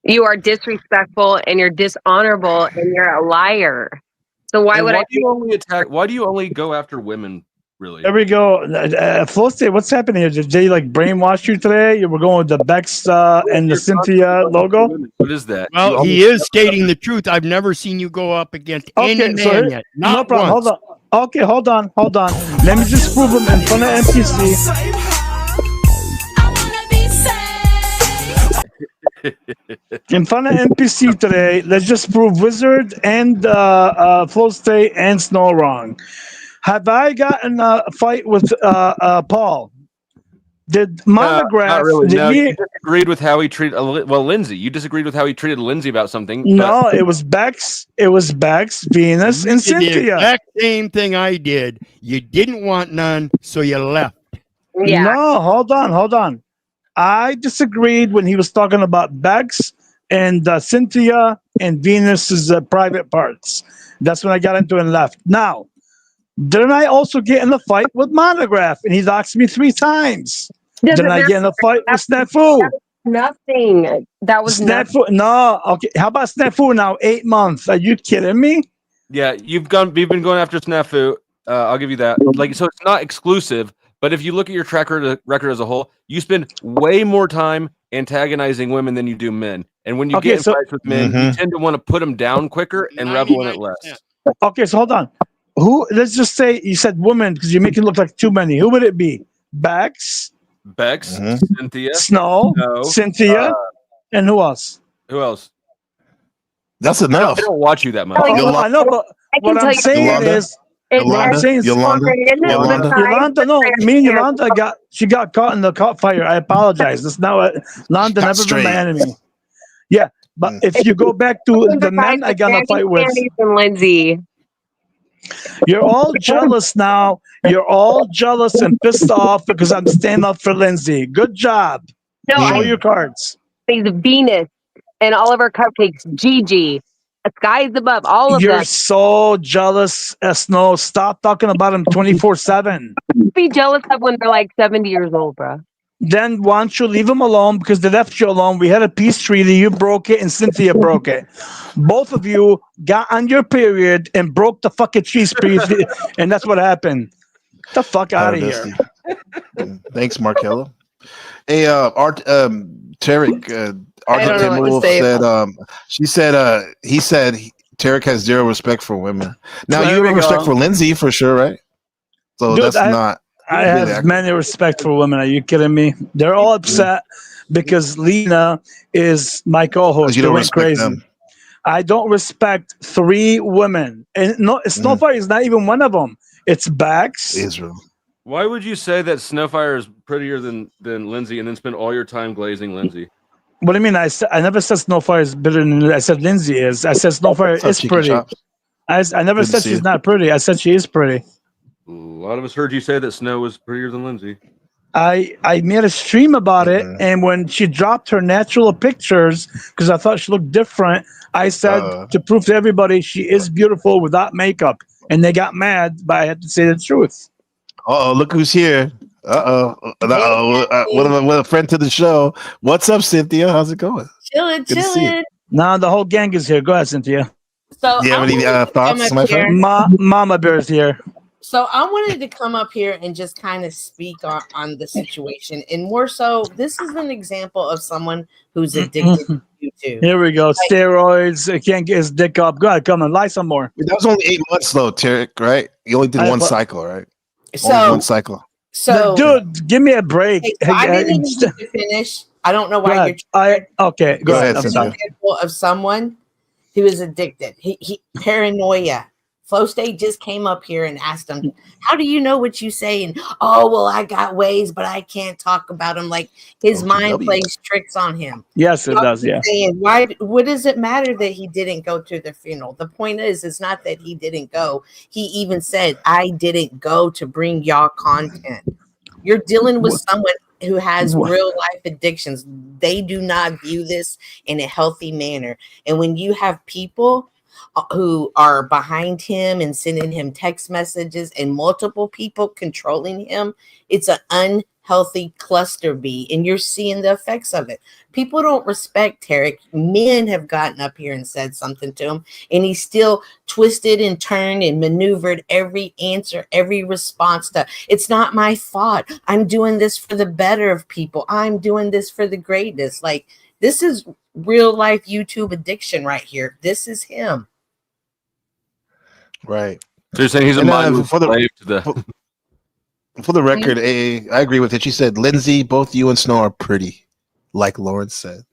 You are disrespectful, and you're dishonorable, and you're a liar. So why would why I? do you only attack? Why do you only go after women? Really? There we go. Flo State, what's happening here? Did they like brainwash you today? You were going with the Bex and the Cynthia logo? What is that? Well, he is stating the truth. I've never seen you go up against any man yet. Not no problem. once. Hold on. Okay, hold on. Let me just prove them in front of MPC. In front of NPC today, let's just prove Wizard and Flow State and Snow wrong. Have I gotten a fight with Paul? Did Monograph? Not really. Did No, he, you disagreed with how he treated. Lindsay. You disagreed with how he treated Lindsay about something. No, it was Bex. It was Bex, Venus, and You did the Cynthia. exact same thing I did. You didn't want none, so you left. Yeah. No, hold on. I disagreed when he was talking about Bex and Cynthia and Venus's private parts. That's when I got into it and left. Now, didn't I also get in a fight with Monograph? And he doxed me 3 times. Didn't I get in a fight with Snafu? Nothing. That was nothing. Snafu. No, okay. How about Snafu now? 8 months. Are you kidding me? Yeah, you've been going after Snafu. I'll give you that. Like, so it's not exclusive, but if you look at your track record as a whole, you spend way more time antagonizing women than you do men. And when you get in fights with men, you tend to want to put them down quicker and revel in it less. Okay, so hold on. Let's just say you said woman because you make it look like too many. Who would it be? Bex, Cynthia, Snow, Cynthia, and who else? Who else? That's enough. I don't watch you that much. I know, but what I'm saying is, Yolanda, no, me and Yolanda got caught in the fire. I apologize. That's not what Yolanda never been my enemy. Yeah, but if you go back to the men I got in a fight with, and Lindsay. You're all jealous now. You're all jealous and pissed off because I'm standing up for Lindsay. Good job. Show your cards. The Venus and all of our cupcakes. Gigi. Skies above. All of them. You're so jealous, Snow. Stop talking about him 24/7. Be jealous of when they're like 70 years old, bro. Then why don't you leave them alone because they left you alone. We had a peace treaty. You broke it and Cynthia broke it. Both of you got on your period and broke the fucking peace treaty, and that's what happened. Get the fuck out of here. Thanks, Markello. Hey, Tarek, Argentine said, she said, he said Tarek has 0 respect for women. Now, you have respect for Lindsay for sure, right? So Dude, that's not. I have many respect for women. Are you kidding me? They're all upset because Lena is my co-host. You don't went respect crazy. them. I don't respect 3 women, and no, Snowfire is not even one of them. It's Bax. Israel. Why would you say that Snowfire is prettier than Lindsay, and then spend all your time glazing Lindsay? What do you mean? I never said Snowfire is better than. I said Lindsay is. I said Snowfire is pretty. I never said she's not pretty. I said she is pretty. A lot of us heard you say that Snow was prettier than Lindsay. I made a stream about it, and when she dropped her natural pictures, because I thought she looked different, I said to prove to everybody she is beautiful without makeup, and they got mad, but I had to say the truth. Look who's here. What a friend to the show. What's up, Cynthia? How's it going? Chilling. Now the whole gang is here. Go ahead, Cynthia. So do you have any thoughts, my friend? Mama Bear's here. So I wanted to come up here and just kind of speak on the situation, and more so, this is an example of someone who's addicted to YouTube. Here we go. Steroids. He can't get his dick up. Go ahead, come on, lie some more. That was only 8 months though, Tarek, right? You only did one cycle, right? So only one cycle. So dude, give me a break. I didn't even get to finish. I don't know why you're okay. Go ahead. I'm sorry. Example of someone who is addicted. He paranoia. Flow State just came up here and asked him, "How do you know what you say?" And I got ways, but I can't talk about them. Like his mind plays tricks on him. Yes, it does. Yeah. Saying, what does it matter that he didn't go to the funeral? The point is, it's not that he didn't go. He even said, "I didn't go to bring y'all content." You're dealing with someone who has real life addictions. They do not view this in a healthy manner. And when you have people who are behind him and sending him text messages and multiple people controlling him, it's an unhealthy cluster B, and you're seeing the effects of it. People don't respect Tarek. Men have gotten up here and said something to him, and he still twisted and turned and maneuvered every answer, every response to, "It's not my fault. I'm doing this for the better of people. I'm doing this for the greatness." Like, this is real life YouTube addiction right here. This is him. Right. So you're saying he's a mindless slave to the... For the record, I agree with it. She said, Lindsay, both you and Snow are pretty, like Lawrence said.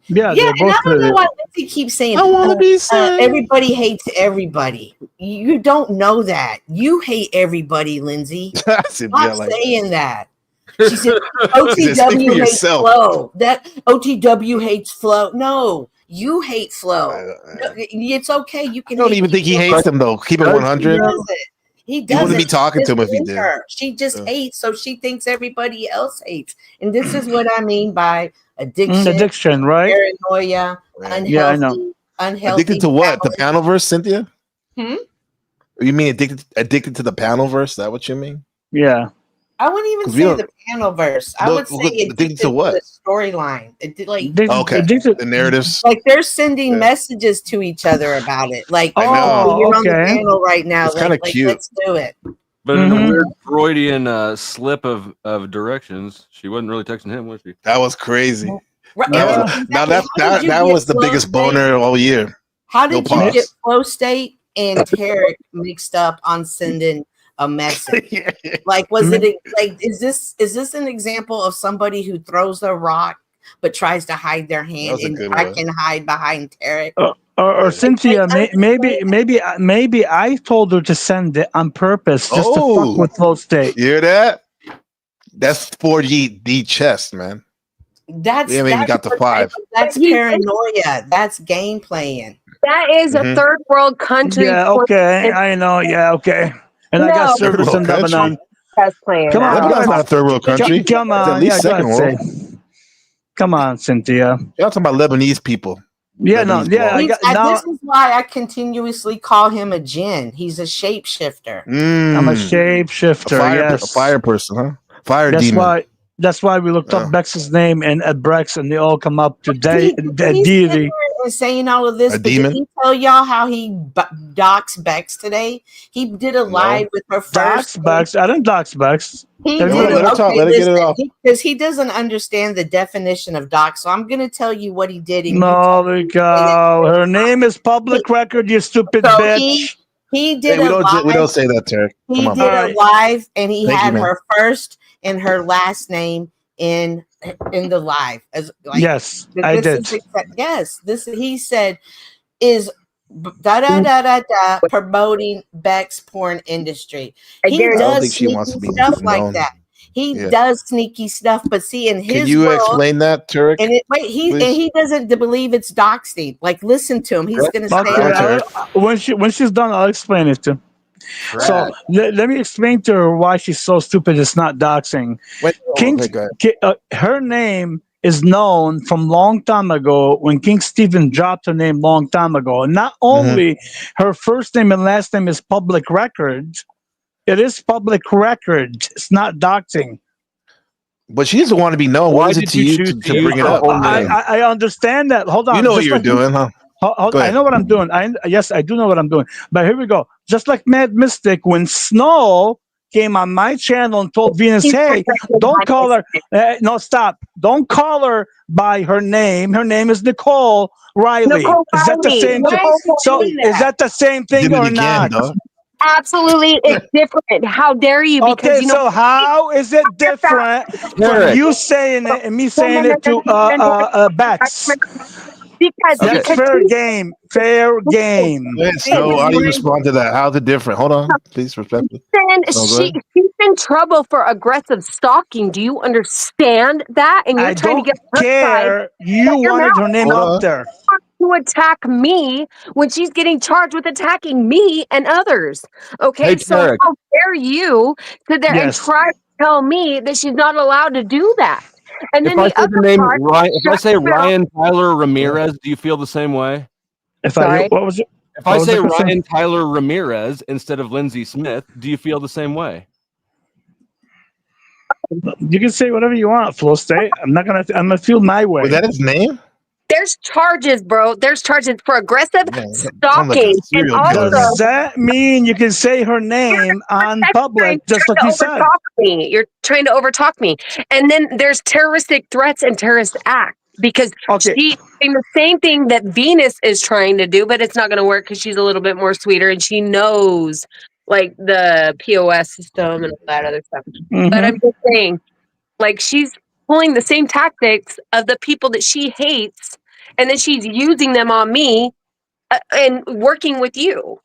Yeah, and I don't know why Lindsay keeps saying, I want to be sad. Everybody hates everybody. You don't know that. You hate everybody, Lindsay. Stop saying that. She said, OTW hates Flow. That OTW hates Flow. No. You hate Flow. No, it's okay. You can. I don't even think he hates him though. Keep it 100. He doesn't. You wouldn't be talking to him if he did. She just hates, so she thinks everybody else hates. And this is what I mean by addiction. Addiction, right? Paranoia, unhealthy. Yeah, I know. Unhealthy. Addicted to what? The Panelverse, Cynthia? Hmm? You mean addicted to the Panelverse? Is that what you mean? Yeah. I wouldn't even say the panel verse. I would say addicted to what? The storyline. The narratives. Like they're sending messages to each other about it. Like, you're on the panel right now. It's kind of cute. Let's do it. But in a weird Freudian slip of directions, she wasn't really texting him, was she? That was crazy. Right. Now that was the biggest boner all year. How did you get Flow State and Tarek mixed up on sending a message? Like, was it like, is this an example of somebody who throws a rock but tries to hide their hand and I can hide behind Tarek? Or Cynthia, maybe I told her to send it on purpose just to fuck with Flow State. You hear that? That's 4D chest, man. That's we haven't even got to 5. That's paranoia. That's game playing. That is a third world country. Yeah, okay. I know. Yeah, okay. And I got servers in Lebanon. Come on, Lebanon's not a third world country. Come on, at least second world. Come on, Cynthia. Y'all talking about Lebanese people? Yeah, this is why I continuously call him a djinn. He's a shapeshifter. I'm a shapeshifter. A fire person, huh? Fire demon. That's why we looked up Bex's name and at Brex, and they all come up to deity. Saying all of this, but did he tell y'all how he doxed Bex today? He did a live with her first. Bex. I didn't dox Bex. He did it because he doesn't understand the definition of dox. So I'm going to tell you what he did. No, there we go. Her name is public record. You stupid bitch. He did. We don't say that, Tarek. He did a live, and he had her first and her last name in the live. Yes, I did. He said is promoting Beck's porn industry. He does sneaky stuff like that. He does sneaky stuff, but see, in his can you world, explain that, Tarek? And he doesn't believe it's doxing. Like, listen to him. He's going to say when she's done, I'll explain it to him. So let me explain to her why she's so stupid. It's not doxing. Her name is known from long time ago when King Stephen dropped her name long time ago. And not only her first name and last name is public record, it is public record. It's not doxing. But she doesn't want to be known. Why is it to you to bring it up? I understand that. Hold on. You know what you're doing, huh? I know what I'm doing. Yes, I do know what I'm doing. But here we go. Just like Mad Mystic, when Snow came on my channel and told Venus, hey, don't call her. No, stop. Don't call her by her name. Her name is Nicole Riley. Is that the same thing? So is that the same thing or not? Absolutely, it's different. How dare you? Because Okay, you know, so how is it different from you saying it and me saying it to Bax? Because That's fair game. Fair game. Go ahead, Snow. How do you respond to that? How's it different? Hold on, please, respectfully. Snow, go ahead. she's in trouble for aggressive stalking. Do you understand that? And you're I trying to don't get her care. side. You Shut your wanted her mouth. name up there. To attack me when she's getting charged with attacking me and others. Okay, Hey, so Tarek. how dare you sit there and Yes. try to tell me that she's not allowed to do that? And If then I the say other the name part, Ryan, if I shut say your mouth. Ryan Tyler Ramirez, do you feel the same way? If I Sorry? what was it? If What I was say the question? Ryan Tyler Ramirez instead of Lindsay Smith, do you feel the same way? You can say whatever you want, Flow State. I'm gonna feel my way. Was that his name? There's charges, bro. There's charges for aggressive stalking. And serial also, Does that mean you can say her name on public, just like you said? You're trying to overtalk me. And then there's terroristic threats and terrorist acts because she's doing the same thing that Venus is trying to do, but it's not going to work because she's a little bit more sweeter and she knows like the POS system and all that other stuff. But I'm just saying, like, she's pulling the same tactics of the people that she hates, and then she's using them on me and working with you.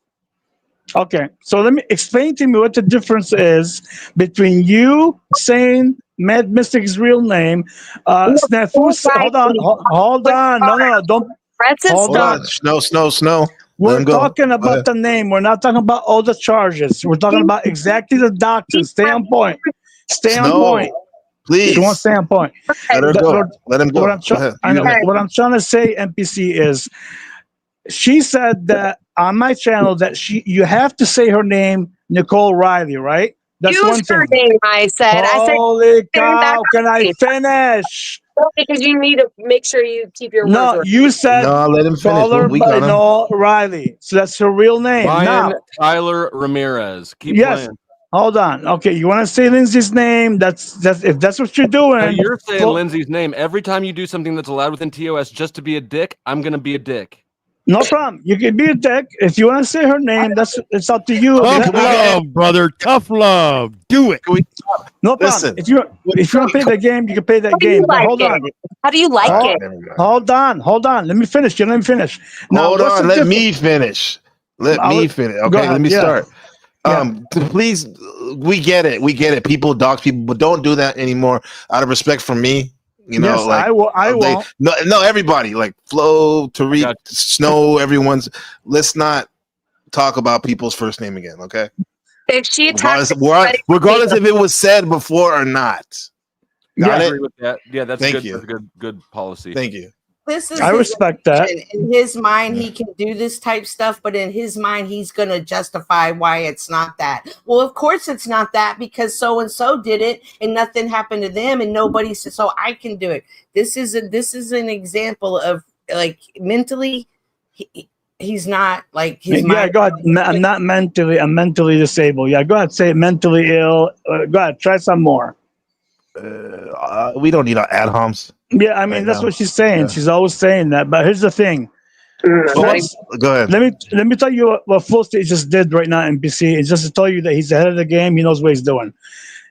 Okay, so let me explain to me what the difference is between you saying Mad Mystic's real name, Snafu. Hold on, no, don't. Hold on. Snow. We're talking about the name. We're not talking about all the charges. We're talking about exactly the doctrine. Stay on point. Stay on point. Please. You want to stay on point. Let her go. Let him go. What I'm trying to say, NPC, is she said that on my channel that you have to say her name, Nicole Riley, right? That's Use one thing. her name, I said. Holy cow! Can I finish? Because you need to make sure you keep your No, words. you said No, let him finish. call her We by got him. no Riley. So that's her real name. Ryan Now, Tyler Ramirez. Keep yes. playing. Hold on. Okay, you want to say Lindsay's name? That's if that's what you're doing. No, you're saying Lindsay's name. Every time you do something that's allowed within TOS just to be a dick, I'm gonna be a dick. No problem. You can be a dick. If you want to say her name, it's up to you. Tough love, brother. Tough love. Do it. No problem. If you want to play the game, you can play that game. But hold on. How do you like it? Hold on. Let me finish. Let me finish. Hold on. Let me finish. Okay, let me start. Please, we get it. People dox people, but don't do that anymore. Out of respect for me, you know. Yes, like I won't. No, everybody, like Flo, Tarek, Snow, everyone's. Let's not talk about people's first name again, okay? If she attacks, regardless if it was said before or not. I agree with that. Yeah, that's Thank good. you. That's a good policy. Thank you. This is I respect that. In his mind, he can do this type stuff, but in his mind, he's going to justify why it's not that. Well, of course it's not that because so and so did it, and nothing happened to them, and nobody said so. I can do it. This is an example of like mentally, he's not like his mind. Yeah, go ahead. I'm not mentally. I'm mentally disabled. Yeah, go ahead. Say mentally ill. Go ahead. Try some more. We don't need ad homs. Yeah, I mean that's what she's saying. Yeah. She's always saying that. But here's the thing. Go ahead. Let me tell you what Full State just did right now, NPC. It's just to tell you that he's ahead of the game. He knows what he's doing.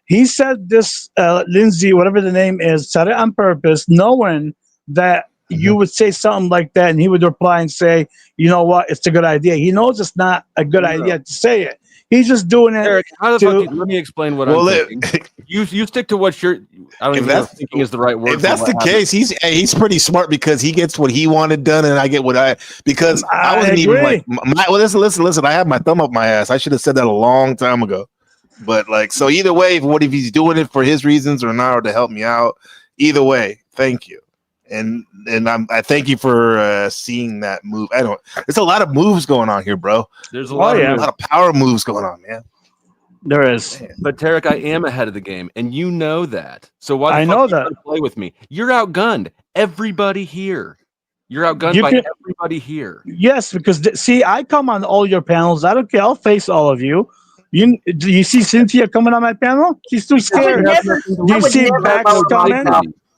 He said this, Lindsay, whatever the name is, said it on purpose, knowing that you would say something like that, and he would reply and say, "You know what? It's a good idea." He knows it's not a good idea to say it. He's just doing it. Eric, how the fuck? Let me explain what I'm thinking. You stick to what you're. I don't even know if thinking is the right word. If that's the case, he's pretty smart because he gets what he wanted done, and I get what I wasn't even like. Listen. I have my thumb up my ass. I should have said that a long time ago. But like, so either way, if he's doing it for his reasons or not, or to help me out, either way, thank you. And I thank you for seeing that move. There's a lot of moves going on here, bro. There's a lot of power moves going on, man. There is. But Tarek, I am ahead of the game, and you know that. So why I know that. Play with me. You're outgunned. Everybody here. You're outgunned by everybody here. Yes, because see, I come on all your panels. I don't care. I'll face all of you. Do you see Cynthia coming on my panel? She's too scared. Do you see Bax coming?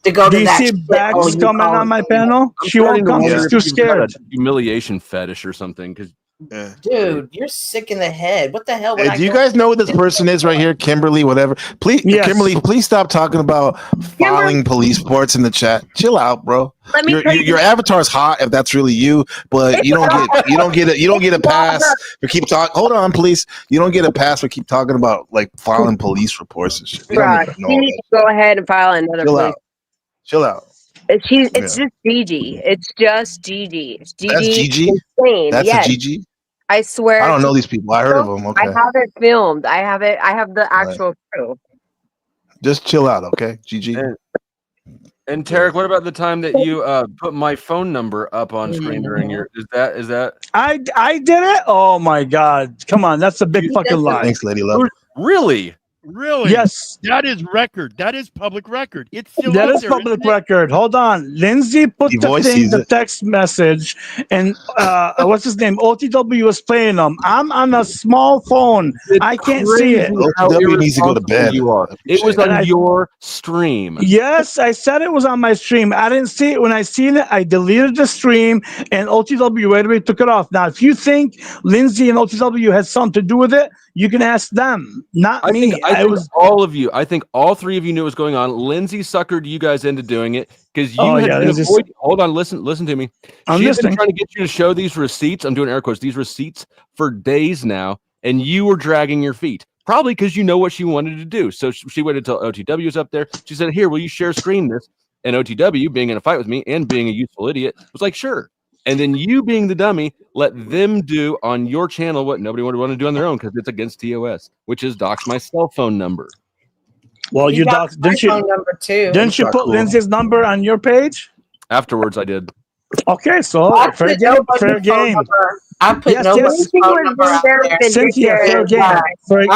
To go to Do you that see Bax coming on my panel? She won't come. She's too scared. Humiliation fetish or something. Because Yeah. Dude, you're sick in the head. What the hell? Would I Do you go- guys know who this person is right here? Kimberly, whatever. Please, Yes. Kimberly, please stop talking about filing police reports in the chat. Chill out, bro. Let me tell you- Your avatar's hot if that's really you, but you don't get a pass for keep talking. Hold on, please. You don't get a pass for keep talking about like filing police reports and shit. We don't Bruh, need to know you all need that. to go ahead and file another Chill police. out. Chill out. It's Yeah. just Gigi. It's just Gigi. Gigi. That's Gigi? Insane. That's yes. a Gigi? I swear. I don't to know these people. I heard of them. Okay. I have it filmed. I have the actual proof. Just chill out, okay? Gigi. And Tarek, what about the time that you put my phone number up on screen during your? Is that? I did it. Oh my God! Come on, that's a big fucking lie. Thanks, Lady Love. Really? Really? Yes. That is record. That is public record. It's still That out is there, public isn't it? record. Hold on. Lindsay put The the voice thing, sees the it. text message, and what's his name? OTW was playing them. I'm on a small phone. I can't see it. How OTW needs to go to irresponsible bed. You are. It was And on I- your stream. Yes, I said it was on my stream. I didn't see it. When I seen it, I deleted the stream, and OTW right away took it off. Now, if you think Lindsay and OTW had something to do with it, you can ask them, not me. I think was all of you. I think all three of you knew what was going on. Lindsay suckered you guys into doing it because you Oh, had yeah, been Lindsay's- hold on, listen to me. I'm She had been listening. trying to get you to show these receipts. I'm doing air quotes. These receipts for days now, and you were dragging your feet. Probably because you know what she wanted to do. So she waited till OTW was up there. She said, "Here, will you share screen this?" And OTW, being in a fight with me and being a useful idiot, was like, "Sure." And then you, being the dummy, let them do on your channel what nobody would want to do on their own because it's against TOS, which is dox my cell phone number. Well, He you got doc, my didn't you? phone number too. Didn't you Not put cool. Lindsay's number on your page? Afterwards, I did. Okay, so I fair put game. nobody's Fair phone game. number. I put Yes, nobody's yes. phone number out there. Cynthia, fair game. I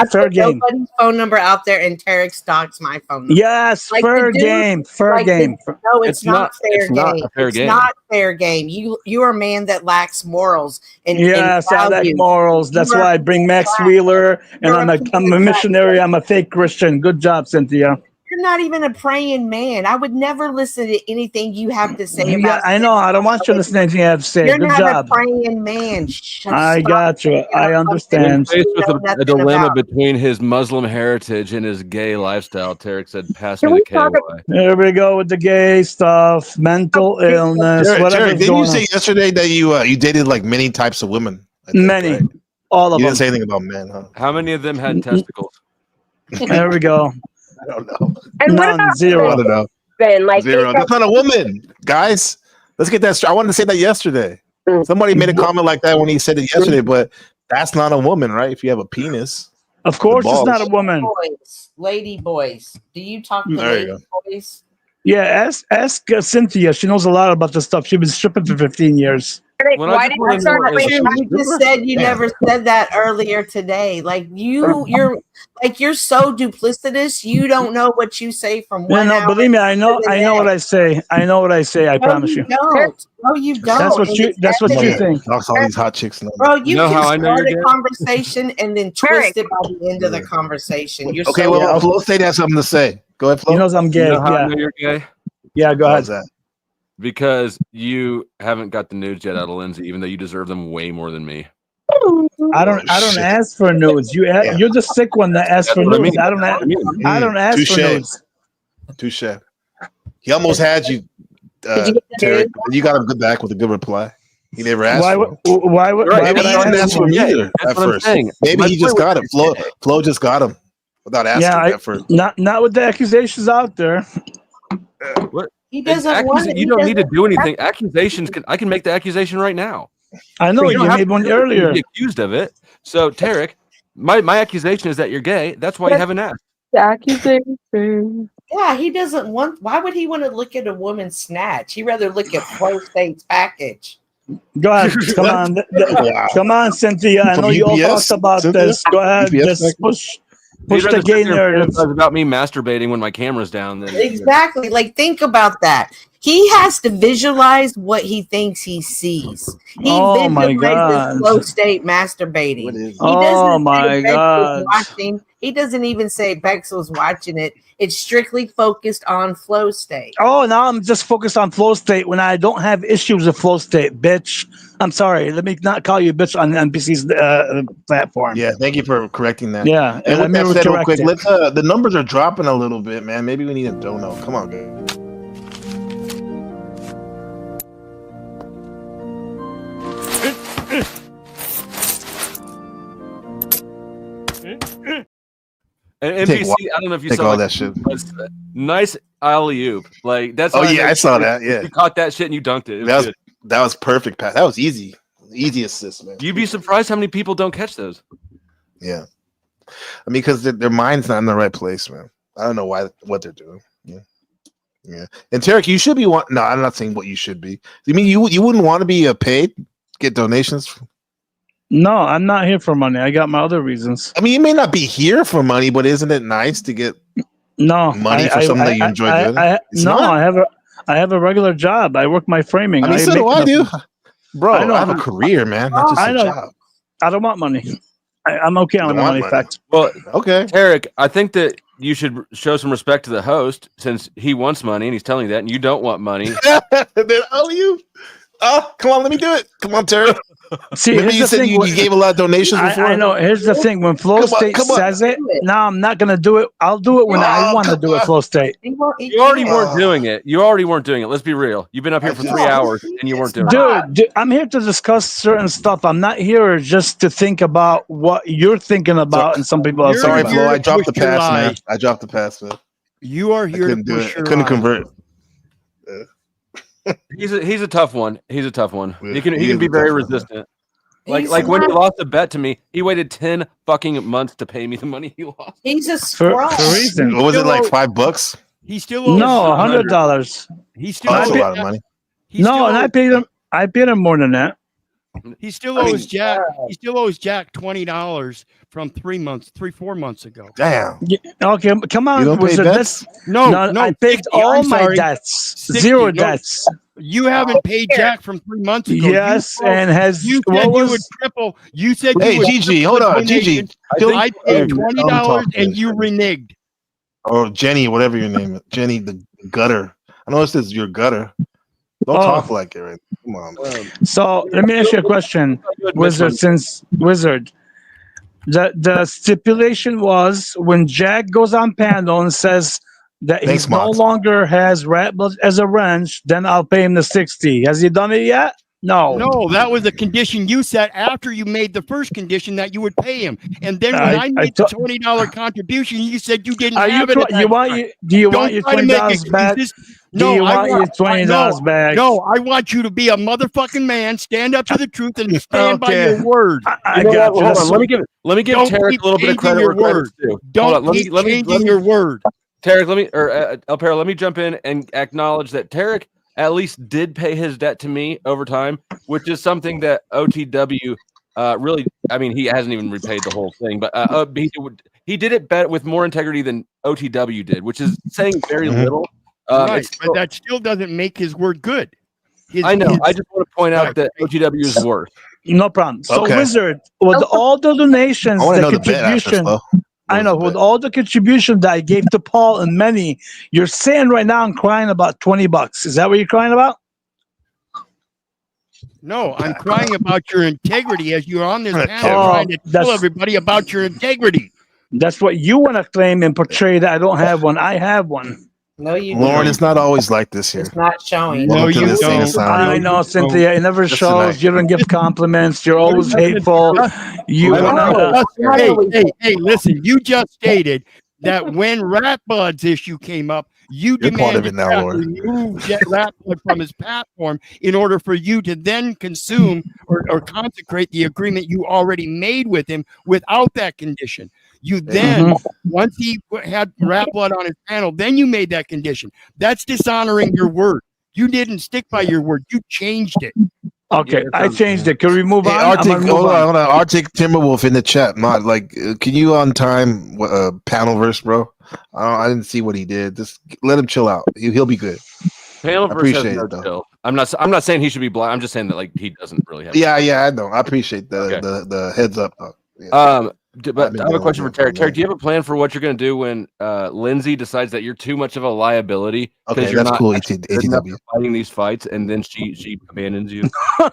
Fair put game. nobody's phone number out there, and Tarek stalks my phone number. Yes, Like fair the dude- game. Fair like the- game. No, it's not fair it's not game. a fair It's game. not fair game. You are a man that lacks morals and Yes, I like values. morals. That's You are why I bring Max trash. Wheeler, and You're I'm a a piece of missionary. I'm a fake Christian. Good job, Cynthia. You're not even a praying man. I would never listen to anything you have to say Yeah, about. I know. I don't want you to listen to anything I have to say. You're Good not job. a praying man. I got you. I When understand. faced with know a nothing dilemma about. between his Muslim heritage and his gay lifestyle, Tarek said, "Pass Can me we the KY." talk There we go with the gay stuff, mental illness, Terry, whatever's didn't going you say on. yesterday that you dated like many types of women? I think, Many, right? all of You them. didn't say anything about men, huh? How many of them had testicles? There we go. I don't know. And what None, about I zero. don't know. Ben? Like Zero. That's not a woman, guys. Let's get that straight. I wanted to say that yesterday. Somebody made a comment like that when he said it yesterday, but that's not a woman, right? If you have a penis. Of course, it's not a balls. woman. Boys, lady boys. Do you talk to There you lady go. boys? Yeah, ask Cynthia. She knows a lot about this stuff. She's been stripping for 15 years. When why I did just wanna you start know is- You playing? just said you Yeah. never said that earlier today. Like you're so duplicitous. You don't know what you say from Yeah, one no, hour believe me, I know to the what next. I say. I know what I say. I No, promise you you. don't. No, you don't. That's what And you. it's That's what you evident. think. Talks all these hot chicks now. Bro, you know can how I know start you're a gay? conversation and then twist it by the end of the conversation. You're Okay, so well, Flo State has something to say. Go ahead, Flo. He knows I'm You gay. know how I Yeah, know you're gay? yeah. Go How's ahead. that? Because you haven't got the nudes yet out of Lindsay, even though you deserve them way more than me. I don't shit. ask for nudes. You're the sick one that asks for That's what I nudes. mean. I don't. I don't ask for Touche. nudes. Touche. He almost had you, Did you get the Terry. nude? You got him good back with a good reply. He never asked Why for would? him. Why would? Right, Why Maybe would he I didn't ask? ask for him Yeah, either that's at what I'm first. saying. Maybe My he just point got him. was- Flo just got him without asking Yeah, at first. not with the accusations out there. What? He doesn't want it. You don't need to do anything. Accusations I can make the accusation right now. I know So you don't have made to one do anything to earlier. be accused of it. So Tarek, my accusation is that you're gay. That's why you haven't asked. Accusation. Yeah, he doesn't want. Why would he want to look at a woman's snatch? He'd rather look at Flo State's package. Go ahead. Come on. Come on, Cynthia. I From know you all UPS, talked about Cynthia? this. Go ahead. UPS Just push You'd the rather gay sit there and narrative. fantasize about me masturbating when my camera's down than Exactly. Like, think about that. He has to visualize what he thinks he sees. He Oh my visualizes God. Flo State masturbating. He Oh doesn't my sit in bed God. watching. He doesn't even say Bex was watching it. It's strictly focused on flow state. Oh, now I'm just focused on flow state when I don't have issues with flow state, bitch. I'm sorry. Let me not call you a bitch on NBC's platform. Yeah, thank you for correcting that. Yeah, And with that said, real quick, correct let's the numbers are dropping a little bit, man. Maybe we need a dono. Come on, guys. And Take NBC, one- I don't know if you take saw all like, that shit. Nice alley-oop. Like that's. Oh how yeah, know I saw you- that. Yeah, you caught that shit and you dunked it. It that was good. that was perfect pass. That was easy, easy assist, man. You'd be surprised how many people don't catch those. Yeah, I mean, because their mind's not in the right place, man. I don't know what they're doing. Yeah, yeah. And Tarek, you should be one. No, I'm not saying what you should be. You mean you wouldn't want to be paid, get donations? No, I'm not here for money. I got my other reasons. I mean, you may not be here for money, but isn't it nice to get money for something that you enjoy doing? It's not? I have a regular job. I work my framing. I mean, so do I do, bro. I know. I have a career, man, not just I a know. job. I don't want money. I'm okay on the money fact. Well, okay, Tarek, I think that you should show some respect to the host since he wants money and he's telling you that, and you don't want money. Then you. Oh, come on, let me do it. Come on, Tarek. See, Remember here's you the said thing you gave a lot of donations before. I know. Here's the thing: when Flow State says it, now I'm not gonna do it. I'll do it when I want to do it. Flow State. You already weren't doing it. You already weren't doing it. Let's be real. You've been up here for 3 hours and you weren't doing it. Dude, I'm here to discuss certain stuff. I'm not here just to think about what you're thinking about, and some people are Sorry, thinking Flo. about. I dropped the pass, man. I dropped the pass, man. You are here to couldn't do push it. I your couldn't lie. convert. He's a tough one. He's a tough one. He can He is be a very tough one, man. resistant. Like when he lost a bet to me, he waited 10 fucking months to pay me the money he lost. He's a For reason. What was it, like $5? He still owes No, $100. He still Oh, that's owes a lot of money. No, and I paid him. I paid him more than that. He still owes Jack. He still owes Jack $20 from 4 months ago. Damn. Yeah, okay, come on. You don't pay Wizard, bets? let's- No, I paid 60, all I'm my sorry. debts. 60, Zero no. debts. You haven't paid Jack from 3 months ago. Yes, you and has you what said you was- would triple. You said Hey, you would Gigi, triple hold the on, Gigi. donation. Don't- I paid I'm $20 talking and to you you. reneged. Or Jenny, whatever your name is. Jenny, the gutter. I know it says your gutter. Don't Oh. talk like it, right? Come on. So let me ask you a question, Wizard. Since Wizard, the stipulation was when Jack goes on panel and says that Thanks, he no Mox. longer has rat blood as a wrench, then I'll pay him the 60. Has he done it yet? No. No, that was a condition you set after you made the first condition that you would pay him. And then when I made the $20 contribution, you said you didn't Are you have it. at cr- you that want time. you do you Don't want your try to make $20 back? excuses. Do No, you I want your $20 back? No, I want you to be a motherfucking man, stand up to the truth, and stand by Okay. your word. I You know got what? you. Hold That's- on. Let me give Don't Tarek keep a little bit of changing credit your where credit's word. due. Don't Hold on. keep changing your word. Tarek, El Perro, let me jump in and acknowledge that Tarek at least did pay his debt to me over time, which is something that OTW really, I mean, he hasn't even repaid the whole thing, but he did it better with more integrity than OTW did, which is saying very little. Right, It's but that still doesn't make his word good. I know. I just want to point out that OTW is worse. No problem. So, Okay. Wizard, with all the donations, I want to the know the bet after, contribution, Flo. I know, with all the contribution that I gave to Paul and many, you're saying right now I'm crying about $20. Is that what you're crying about? No, I'm crying about your integrity as you're on this panel Oh, trying to tell that's- everybody about your integrity. That's what you want to claim and portray that I don't have one. I have one. No, you Lauren, don't. it's not always like this here. It's not showing. Welcome to this thing of sound. I know, Cynthia. It never Just shows. tonight. You don't give compliments. You're always hateful. You Hey, listen, you just stated that when Rat Bud's issue came up, you You're part of demanded it now, Jack Lauren. remove Rat Bud from his platform in order for you to then consume or consecrate the agreement you already made with him without that condition. You then, once he had Rat Blood on his panel, then you made that condition. That's dishonoring your word. You didn't stick by your word. You changed it. Okay, I changed it. Can we move Hey, on? Arctic, I'm gonna move hold on, on. hold on. Arctic Timberwolf in the chat, mod. Like, can you on time panel verse, bro? I didn't see what he did. Just let him chill out. He'll be good. Panel I verse appreciate has no it, though. chill. I'm not saying he should be blind. I'm just saying that like he doesn't really have. Yeah, I know. I appreciate the Okay. the heads up. Though. Yeah. But I have a question for Tarek. Tarek, do you have a plan for what you're going to do when Lindsay decides that you're too much of a liability? Okay, you're that's not cool. ATW fighting these fights, and then she abandons you. I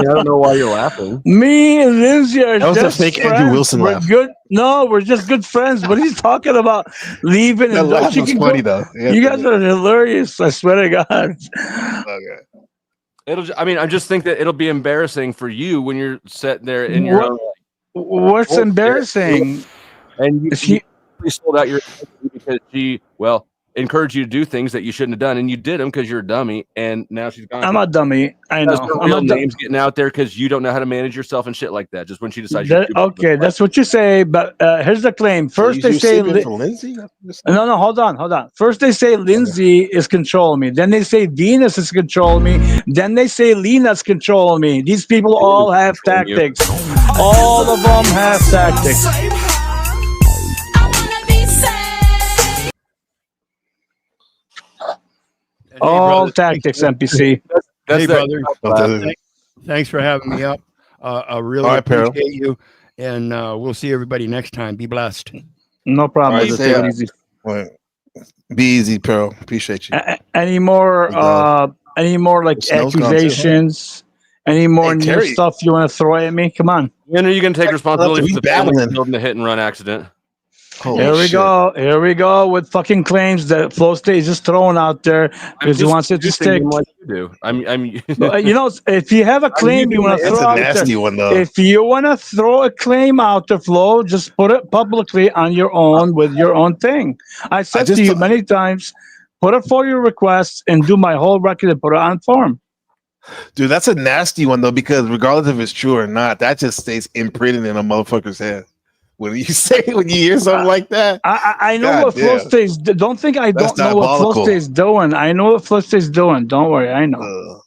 don't know why you're laughing. Me and Lindsay are That was a just fake friends. Andrew Wilson We're laugh. good. No, we're just good friends. What are you talking about? Leaving That and laugh you was can funny go- though. Yeah, You guys are hilarious. I swear to God. Okay. I mean, I just think that it'll be embarrassing for you when you're sitting there in your own. What's bullshit, embarrassing? And you sold out your identity because she, encouraged you to do things that you shouldn't have done, and you did them because you're a dummy, and now she's gone. I'm a dummy. I know. Her I'm real a name's getting out there because you don't know how to manage yourself and shit like that. Just when she decides. Okay, that's what you say. But here's the claim. First, they say Lindsay. No, hold on. First, they say Lindsay is controlling me. Then they say Venus is controlling me. Then they say Lena's controlling me. These people all have tactics. All of them have tactics. All tactics, NPC. Hey, brother. Thanks for having me up. I really appreciate you. And we'll see everybody next time. Be blessed. No problem. All right, Take it easy. Be easy, Pearl. Appreciate you. Any more like accusations? Any more new Terry. stuff you want to throw at me? Come on. When are you going to take responsibility for the family battling. killed in the hit and run accident? Here we go. Here we go with fucking claims that Flow State is just throwing out there because he wants it to stick. Like you do. I'm You know, if you have a claim you want to throw out there, if you want to throw a claim out there, Flo, just put it publicly on your own with your own thing. I said to you many times, put it for your requests and do my whole record and put it on form. Dude, that's a nasty one though, because regardless if it's true or not, that just stays imprinted in a motherfucker's head. When you hear something like that, I know what Flow State's. Don't think I don't know what Flow State's doing. I know what Flow State's doing. Don't worry, I know.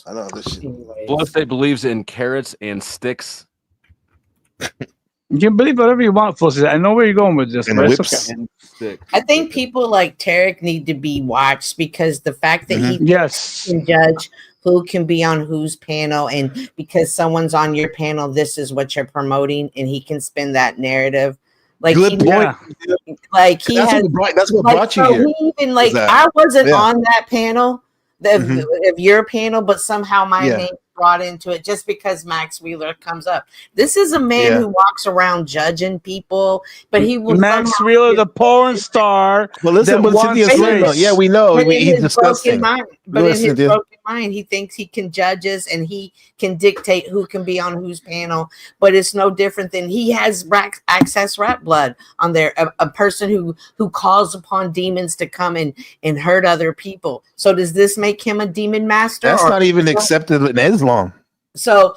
I know this shit. Flow State believes in carrots and sticks. You can believe whatever you want, Flow State. I know where you're going with this. And but whips. It's okay. I think people like Tarek need to be watched because the fact that he can judge who can be on whose panel, and because someone's on your panel, this is what you're promoting, and he can spin that narrative. Like Good point. Like he That's has. what brought you here. He even like I wasn't on that panel of your panel, but somehow my name brought into it just because Max Wheeler comes up. This is a man who walks around judging people, but he will Max Wheeler, the porn star. Well, listen, that wants race. yeah, we know. But in He's his disgusting. broken mind, he thinks he can judges and he can dictate who can be on whose panel. But it's no different than he has access rat blood on there. A person who calls upon demons to come and hurt other people. So does this make him a demon master? That's not even accepted in Islam. So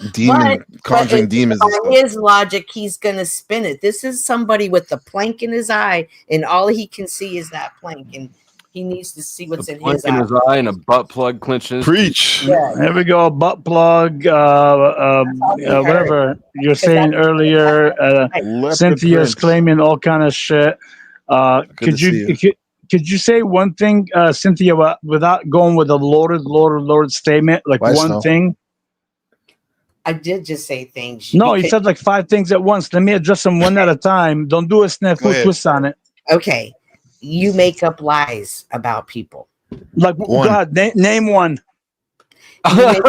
conjuring demons. By his logic, he's gonna spin it. This is somebody with a plank in his eye, and all he can see is that plank, and he needs to see what's in his eye. And a butt plug clenches. Preach. Yeah. There we go. Butt plug. Whatever you're saying earlier. Cynthia's claiming all kind of shit. Could you say one thing, Cynthia, without going with a loaded statement, like one thing? I did just say things. No, you said like 5 things at once. Let me address them one at a time. Don't do a snafu twist on it. Okay. You make up lies about people. Like, God, name one. You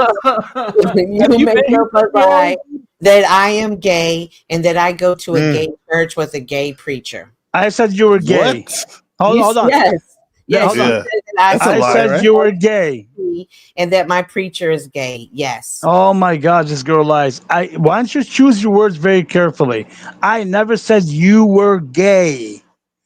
make up a lie that I am gay and that I go to a gay church with a gay preacher. I said you were gay. Hold on. Yes. I said you were gay. And that my preacher is gay. Yes. Oh my God, this girl lies. Why don't you choose your words very carefully? I never said you were gay.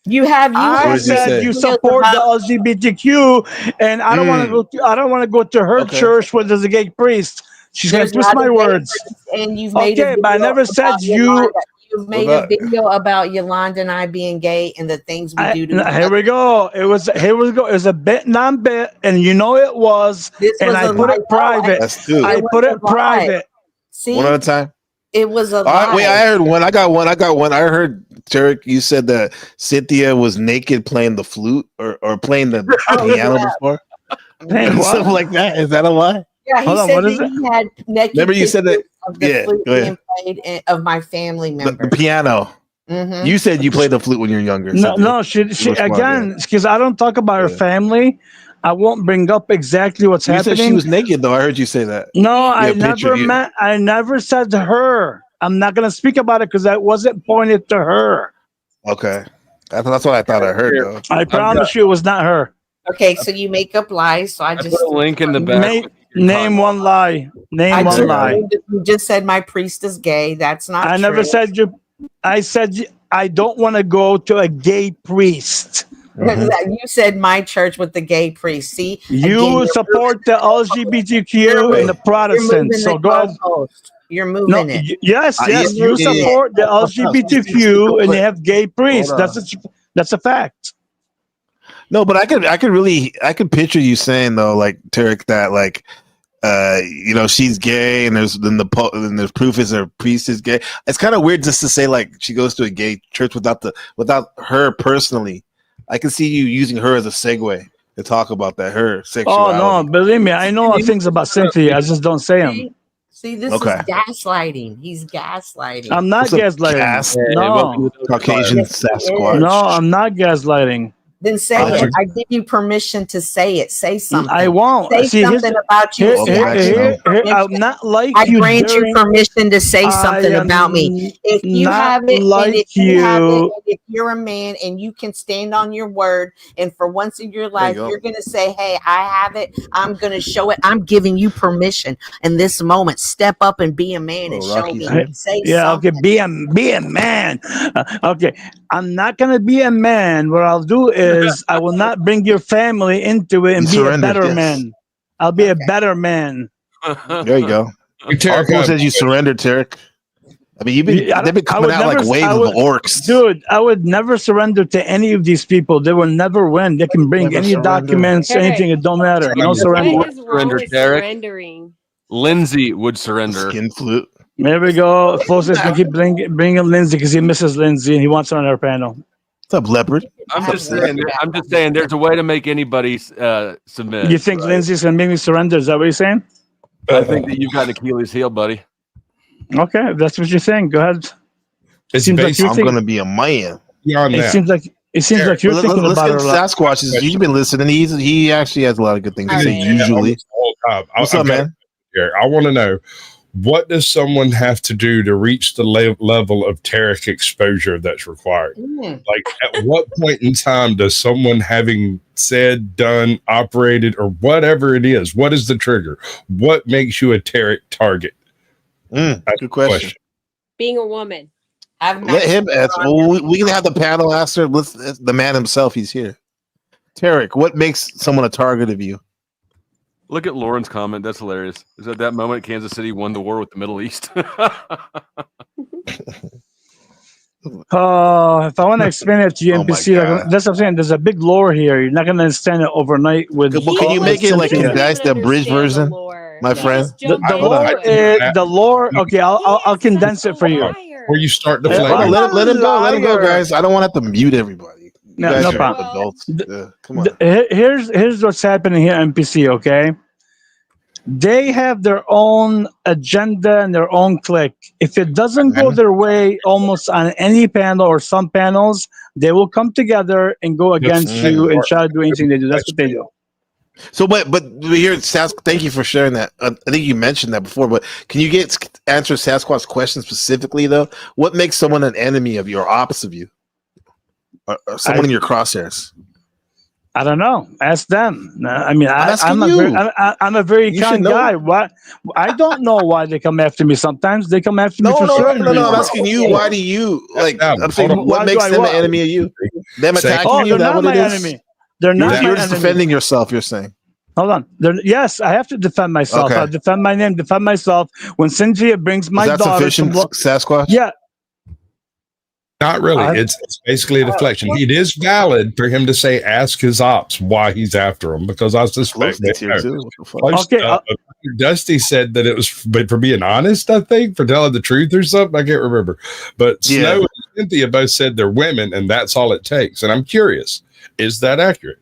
I said you support the LGBTQ, and I don't want to go. I don't want to go to her church where there's a gay priest. She's going to twist my words. And you've made but I never said you. You've made a video about Yolanda and I being gay and the things we do to Here we go. It was a bit non-bit, and you know it was. And I put it private. I put it private. See, one at a time. It was a lie. Wait, I heard one. I got one. I heard, Tarek, you said that Cynthia was naked playing the flute or playing the piano before. Something like that. Is that a lie? Yeah, he said that he had naked. Remember you said that. of the flute being played of my family The members. piano. Mhm. You said you played the flute when you were younger. No, so no, she again, because I don't talk about her family. I won't bring up exactly what's You happening. said she was naked, though. I heard you say that. No, You I have a picture never of you. meant. I never said to her. I'm not going to speak about it because that wasn't pointed to her. Okay, that's what I thought I heard, though. I promise you, it was not her. Okay, so you make up lies. So I just put a link in the back. Name one lie. Name one lie. You just said my priest is gay. That's not true. I never said you. I said I don't want to go to a gay priest. You said my church with the gay priest. See, You support the LGBTQ and the Protestants. So go ahead. You're moving it. Yes, you support the LGBTQ and they have gay priests. That's a fact. No, but I could picture you saying though, like Tarek, that like, she's gay, and there's proof is her priest is gay. It's kind of weird just to say like she goes to a gay church without her personally. I can see you using her as a segue to talk about that, her sexuality. Oh no, believe me, I know things about Cynthia. I just don't say them. See, this is gaslighting. He's gaslighting. I'm not gaslighting. No, Caucasian Sasquatch. No, I'm not gaslighting. Then say it. I give you permission to say it. Say something. I won't. Say something about you. I'm not like I you. grant you permission to say something about me. If you have it, like and if you're a man and you can stand on your word, and for once in your life you're going to say, "Hey, I have it. I'm going to show it." I'm giving you permission in this moment. Step up and be a man and show me. Say something. Okay, be a man. Okay, I'm not going to be a man. What I'll do is I will not bring your family into it and be a better man. I'll be a better man. There you go. Tarek says you surrendered, Tarek. I mean, they've been coming out like waves of orcs. Dude, I would never surrender to any of these people. They will never win. They can bring any documents, anything. It don't matter. No surrender. What is wrong with surrendering? Lindsay would surrender. Skin flute. There we go. Closest can keep bringing Lindsay because he misses Lindsay and he wants her on our panel. What's up, leopard? I'm just saying. There's a way to make anybody submit. You think Lindsay's gonna make me surrender? Is that what you're saying? I think that you've got an Achilles heel, buddy. Okay, if that's what you're saying. Go ahead. It seems like I'm gonna be a man. It seems like you're thinking about it a lot. Sasquatch is. You've been listening. He actually has a lot of good things to say. Usually. What's up, man? I want to know, what does someone have to do to reach the level of Tarek exposure that's required? Like, at what point in time does someone having said, done, operated, or whatever it is, what is the trigger? What makes you a Tarek target? Good question. Being a woman. Let him ask. Well, we can have the panel answer. The man himself, he's here. Tarek, what makes someone a target of you? Look at Lauren's comment. That's hilarious. Is at that moment Kansas City won the war with the Middle East? If I want to explain it to you, NPC, that's what I'm saying. There's a big lore here. You're not going to understand it overnight. Can you make it like the abridged version, my friend? The lore. Okay, I'll condense it for you. Where you start the flame. Let him go. Let him go, guys. I don't want to have to mute everybody. No problem. Adults. Come on. Here's what's happening here, NPC. Okay, they have their own agenda and their own clique. If it doesn't go their way, almost on any panel or some panels, they will come together and go against you and try to do anything they do. That's what they do. So, but here, thank you for sharing that. I think you mentioned that before, but can you answer Sasquatch's question specifically though? What makes someone an enemy of you or opposite of you? Or someone in your crosshairs? I don't know. Ask them. I mean, I'm a very kind guy. Why? I don't know why they come after me. Sometimes they come after me. No. I'm asking you. Why do you like? I'm saying, what makes them an enemy of you? Them attacking you? They're not my enemy. They're not. You're just defending yourself. You're saying. Hold on. Yes, I have to defend myself. Okay. I defend my name. Defend myself. When Cynthia brings my daughter, sufficient, Sasquatch? Yeah. Not really. It's basically a deflection. It is valid for him to say, ask his ops why he's after him, because I suspect Dusty said that it was for being honest, I think, for telling the truth or something. I can't remember. But Snow and Cynthia both said they're women and that's all it takes. And I'm curious, is that accurate?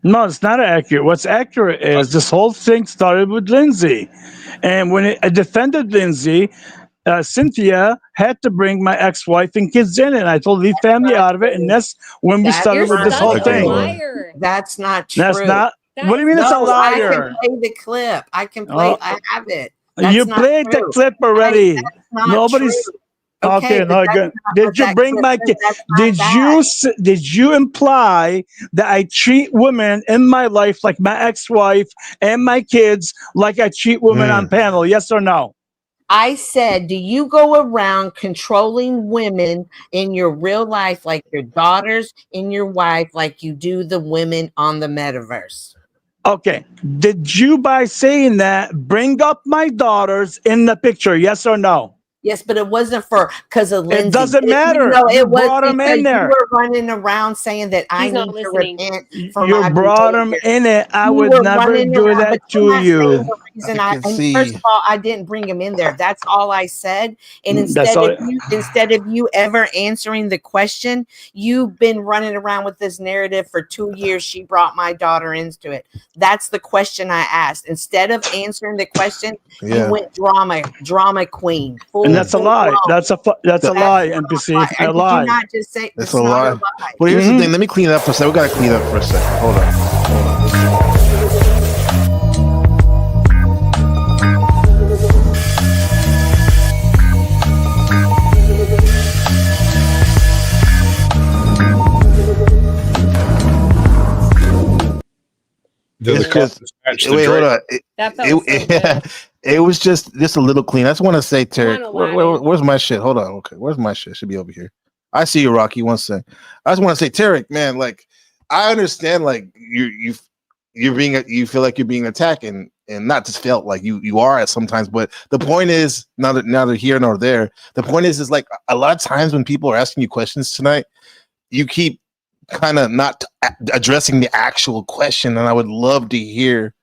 No, it's not accurate. What's accurate is this whole thing started with Lindsay. And when I defended Lindsay, Cynthia had to bring my ex-wife and kids in, and I told leave family out of it. And that's when we started with this whole thing. That's not true. That's not. What do you mean it's a No, I can liar? play the clip. I can play. I have it. That's You not played the true. clip already. That's not Nobody's. true. Okay, but no that's good. not Did what you that bring clip my says. kid? That's not Did you imply that I treat women in my life like my ex-wife and my kids like I treat women on panel? Yes or no? I said, do you go around controlling women in your real life like your daughters and your wife like you do the women on the metaverse? Okay. Did you, by saying that, bring up my daughters in the picture? Yes or no? Yes, but it wasn't because of Lindsay. It doesn't matter. No, You it was brought them because in there. you were running around saying that I He's not need to listening. repent for You my brought them behavior. in it. I You would were never running do around, that but you're to not saying you. the reason I I. can And see. first of all, I didn't bring him in there. That's all I said. And That's all. instead of you ever answering the question, you've been running around with this narrative for 2 years. She brought my daughter into it. That's the question I asked. Instead of answering the question, you went drama queen. And that's a lie. That's a lie, NPC. A Did lie. you not just say That's it's a not lie. a lie? Well, here's the thing. Let me clean it up for a second. We got to clean up for a second. Hold on. It's just, wait, hold on. It was just a little clean. I just want to say, Tarek, where's my shit? Hold on. Okay, where's my shit? It should be over here. I see you, Rocky. One sec. I just want to say, Tarek, man, like I understand, like you feel like you're being attacked, and not just felt like you are at sometimes. But the point is, neither here nor there. The point is like a lot of times when people are asking you questions tonight, you keep kind of not addressing the actual question, and I would love to hear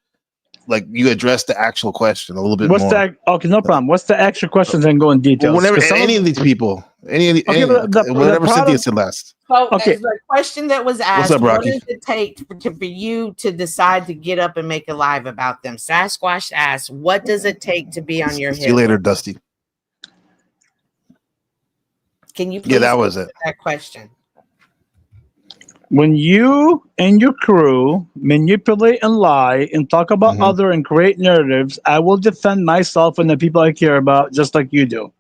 like you address the actual question a little bit more. Okay, no problem. What's the actual questions and go in details? Well, whenever any of these people, whatever Cynthia said last. So the question that was asked, What's up, Rocky? what does it take for you to decide to get up and make a live about them? Sasquatch asked, what does it take to be on your See you later, Dusty. Can you please that was it. that question? When you and your crew manipulate and lie and talk about other and create narratives, I will defend myself and the people I care about just like you do.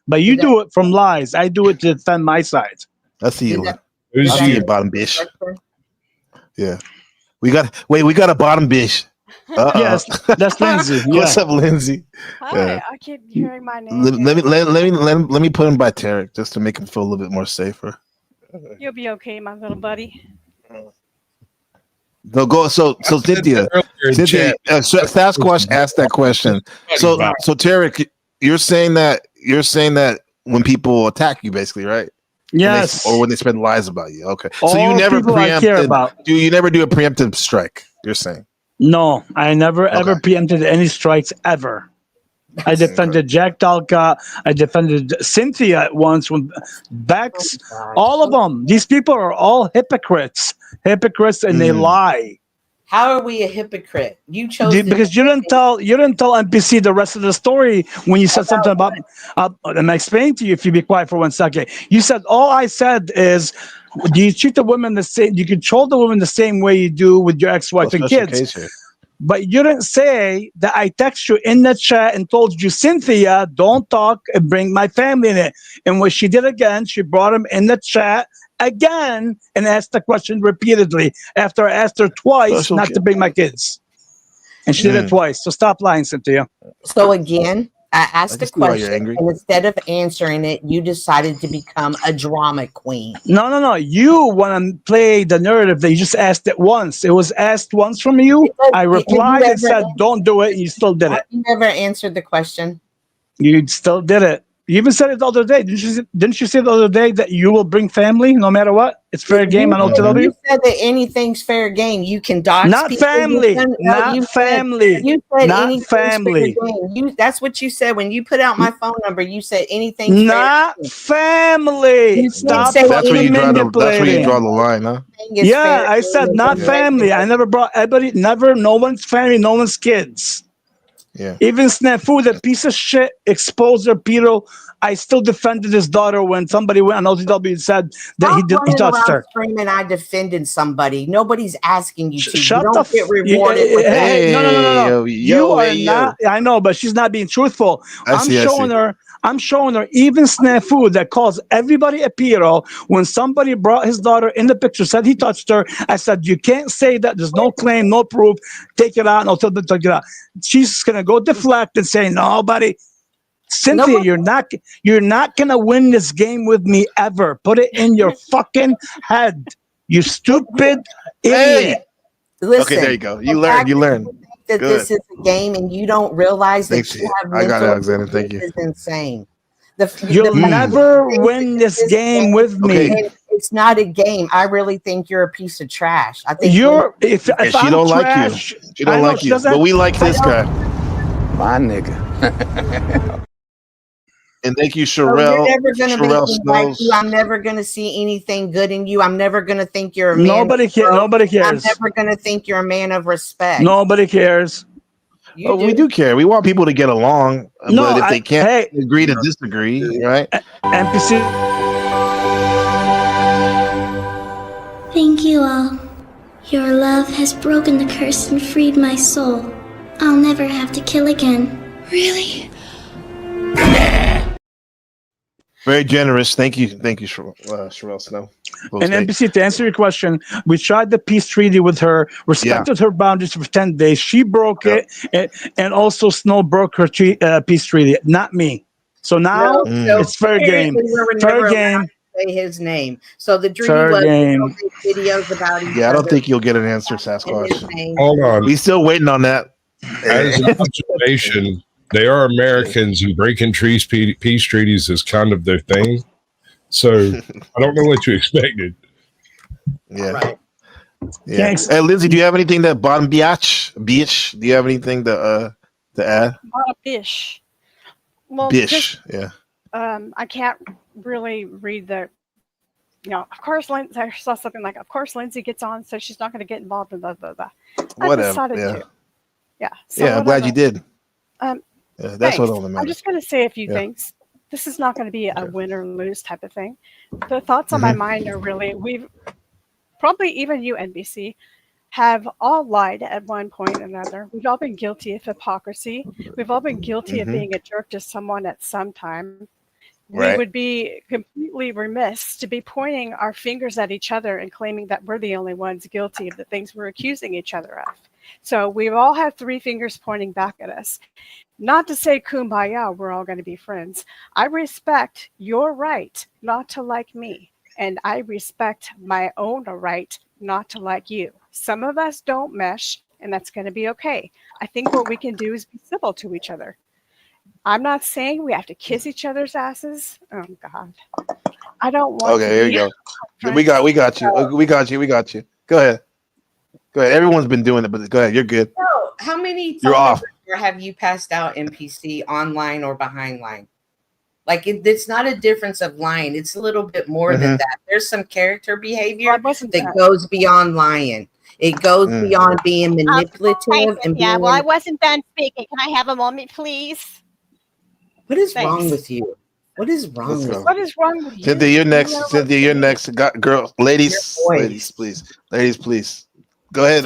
But you do it from lies. I do it to defend my side. I see you. I see you, bottom bitch. Yeah. We got a bottom bitch. Yes, that's Lindsay. Yeah. What's up, Lindsay? Hi, I keep hearing my name. Let me put him by Tarek just to make him feel a little bit more safer. You'll be okay, my little buddy. No, go. So Cynthia, Sasquatch asked that question. So Tarek, you're saying that when people attack you, basically, right? Yes. Or when they spread lies about you. Okay. All So you never preempted. You never do a preemptive strike. You're saying? No, I never ever preempted any strikes ever. I defended Jack Dalka. I defended Cynthia at once when Bex, all of them. These people are all hypocrites, and they lie. How are we a hypocrite? You chose because you didn't tell NPC the rest of the story when you said something about. And I explained to you if you be quiet for 1 second. You said all I said is, do you treat the women the same? You control the women the same way you do with your ex-wife and kids. But you didn't say that I text you in the chat and told you, Cynthia, don't talk and bring my family in it. And what she did again, she brought him in the chat again and asked the question repeatedly after I asked her twice not to bring my kids. And she did it twice. So stop lying, Cynthia. So again, I asked the question, and instead of answering it, you decided to become a drama queen. No. You want to play the narrative that you just asked it once. It was asked once from you. I replied and said, don't do it. And you still did it. You never answered the question. You still did it. You even said it the other day. Didn't you say the other day that you will bring family no matter what? It's fair game on OTW. You said that anything's fair game. You can dox Not people. family. Not family. You said Not anything's family. fair game. That's what you said when you put out my phone number. You said anything's not fair game. family. Stop That's where you draw manipulating. the line, huh? Yeah, I said not family. I never brought everybody. Never. No one's family. No one's kids. Yeah. Even Snafu, the piece of shit exposer Peter, I still defended his daughter when somebody went on OTW and said that he touched her. Screaming, I defended somebody. Nobody's asking you to. Shut you the don't get rewarded. with that. Hey, no. You are yo. not. I know, but she's not being truthful. I see. I'm showing her even Snafu that calls everybody a Piro. When somebody brought his daughter in the picture, said he touched her, I said, you can't say that. There's no claim, no proof. Take it out and I'll tell them to take it out. She's going to go deflect and say, nobody. Cynthia, you're not going to win this game with me ever. Put it in your fucking head. You stupid idiot. Listen, okay, there you go. You learn. That Good. This is a game and you don't realize that Thanks. you have I got it, mental Alexander. Thank you. is insane. You'll never win this game with me. And it's not a game. I really think you're a piece of trash. I think if she I'm don't trash, like you. She don't like you. But we like this guy. My nigga. And thank you, So Sherelle. you're never gonna Sherelle make me like Snows. you. I'm never gonna see anything good in you. I'm never gonna think you're a man. Nobody cares. Nobody cares. I'm never gonna think you're a man of respect. Nobody cares. We do care. We want people to get along. No, but if they can't agree to disagree, right? NPC. Thank you all. Your love has broken the curse and freed my soul. I'll never have to kill again. Really? Very generous. Thank you, Sherelle Snow. And NBC, to answer your question, we tried the peace treaty with her, respected her boundaries for 10 days. She broke it, and also Snow broke her peace treaty, not me. So now it's fair game. Fair game. Say his name. So the dream Fair was game. videos about each Yeah, I don't other. think you'll get an answer, Sasquatch. Hold on. We still waiting on that. As an observation, they are Americans, and breaking peace treaties is kind of their thing. So I don't know what you expected. Yeah. Right. Yeah. Thanks. Hey, Lindsay, do you have anything that bottom biatch? Do you have anything to add? Bish. Well, Bish. Yeah. I can't really read the. Of course, Lindsay. I saw something like, "Of course, Lindsay gets on, so she's not going to get involved in blah blah blah." I Whatever. decided Yeah. to. Yeah. So Yeah. I'm glad you did. That's what all that matters. I'm just going to say a few things. This is not going to be a win or lose type of thing. The thoughts on my mind are really, we've probably, even you, NBC, have all lied at one point or another. We've all been guilty of hypocrisy. We've all been guilty of being a jerk to someone at some time. Right. We would be completely remiss to be pointing our fingers at each other and claiming that we're the only ones guilty of the things we're accusing each other of. So we've all had three fingers pointing back at us. Not to say kumbaya, we're all going to be friends. I respect your right not to like me, and I respect my own right not to like you. Some of us don't mesh, and that's going to be okay. I think what we can do is be civil to each other. I'm not saying we have to kiss each other's asses. Oh God, I don't want. Okay, here you go. We got you. We got you. Go ahead. Everyone's been doing it, but go ahead. You're good. So, how many You're off. have you passed out NPC online or behind line? Like it's not a difference of lying. It's a little bit more than that. There's some character behavior that goes beyond lying. It goes beyond being manipulative and yeah. Well, I wasn't done speaking. Can I have a moment, please? What is wrong with you? What is wrong with you? What is wrong with you? Cynthia, you're next. Cynthia, you're next. Girl, ladies, please. Go ahead,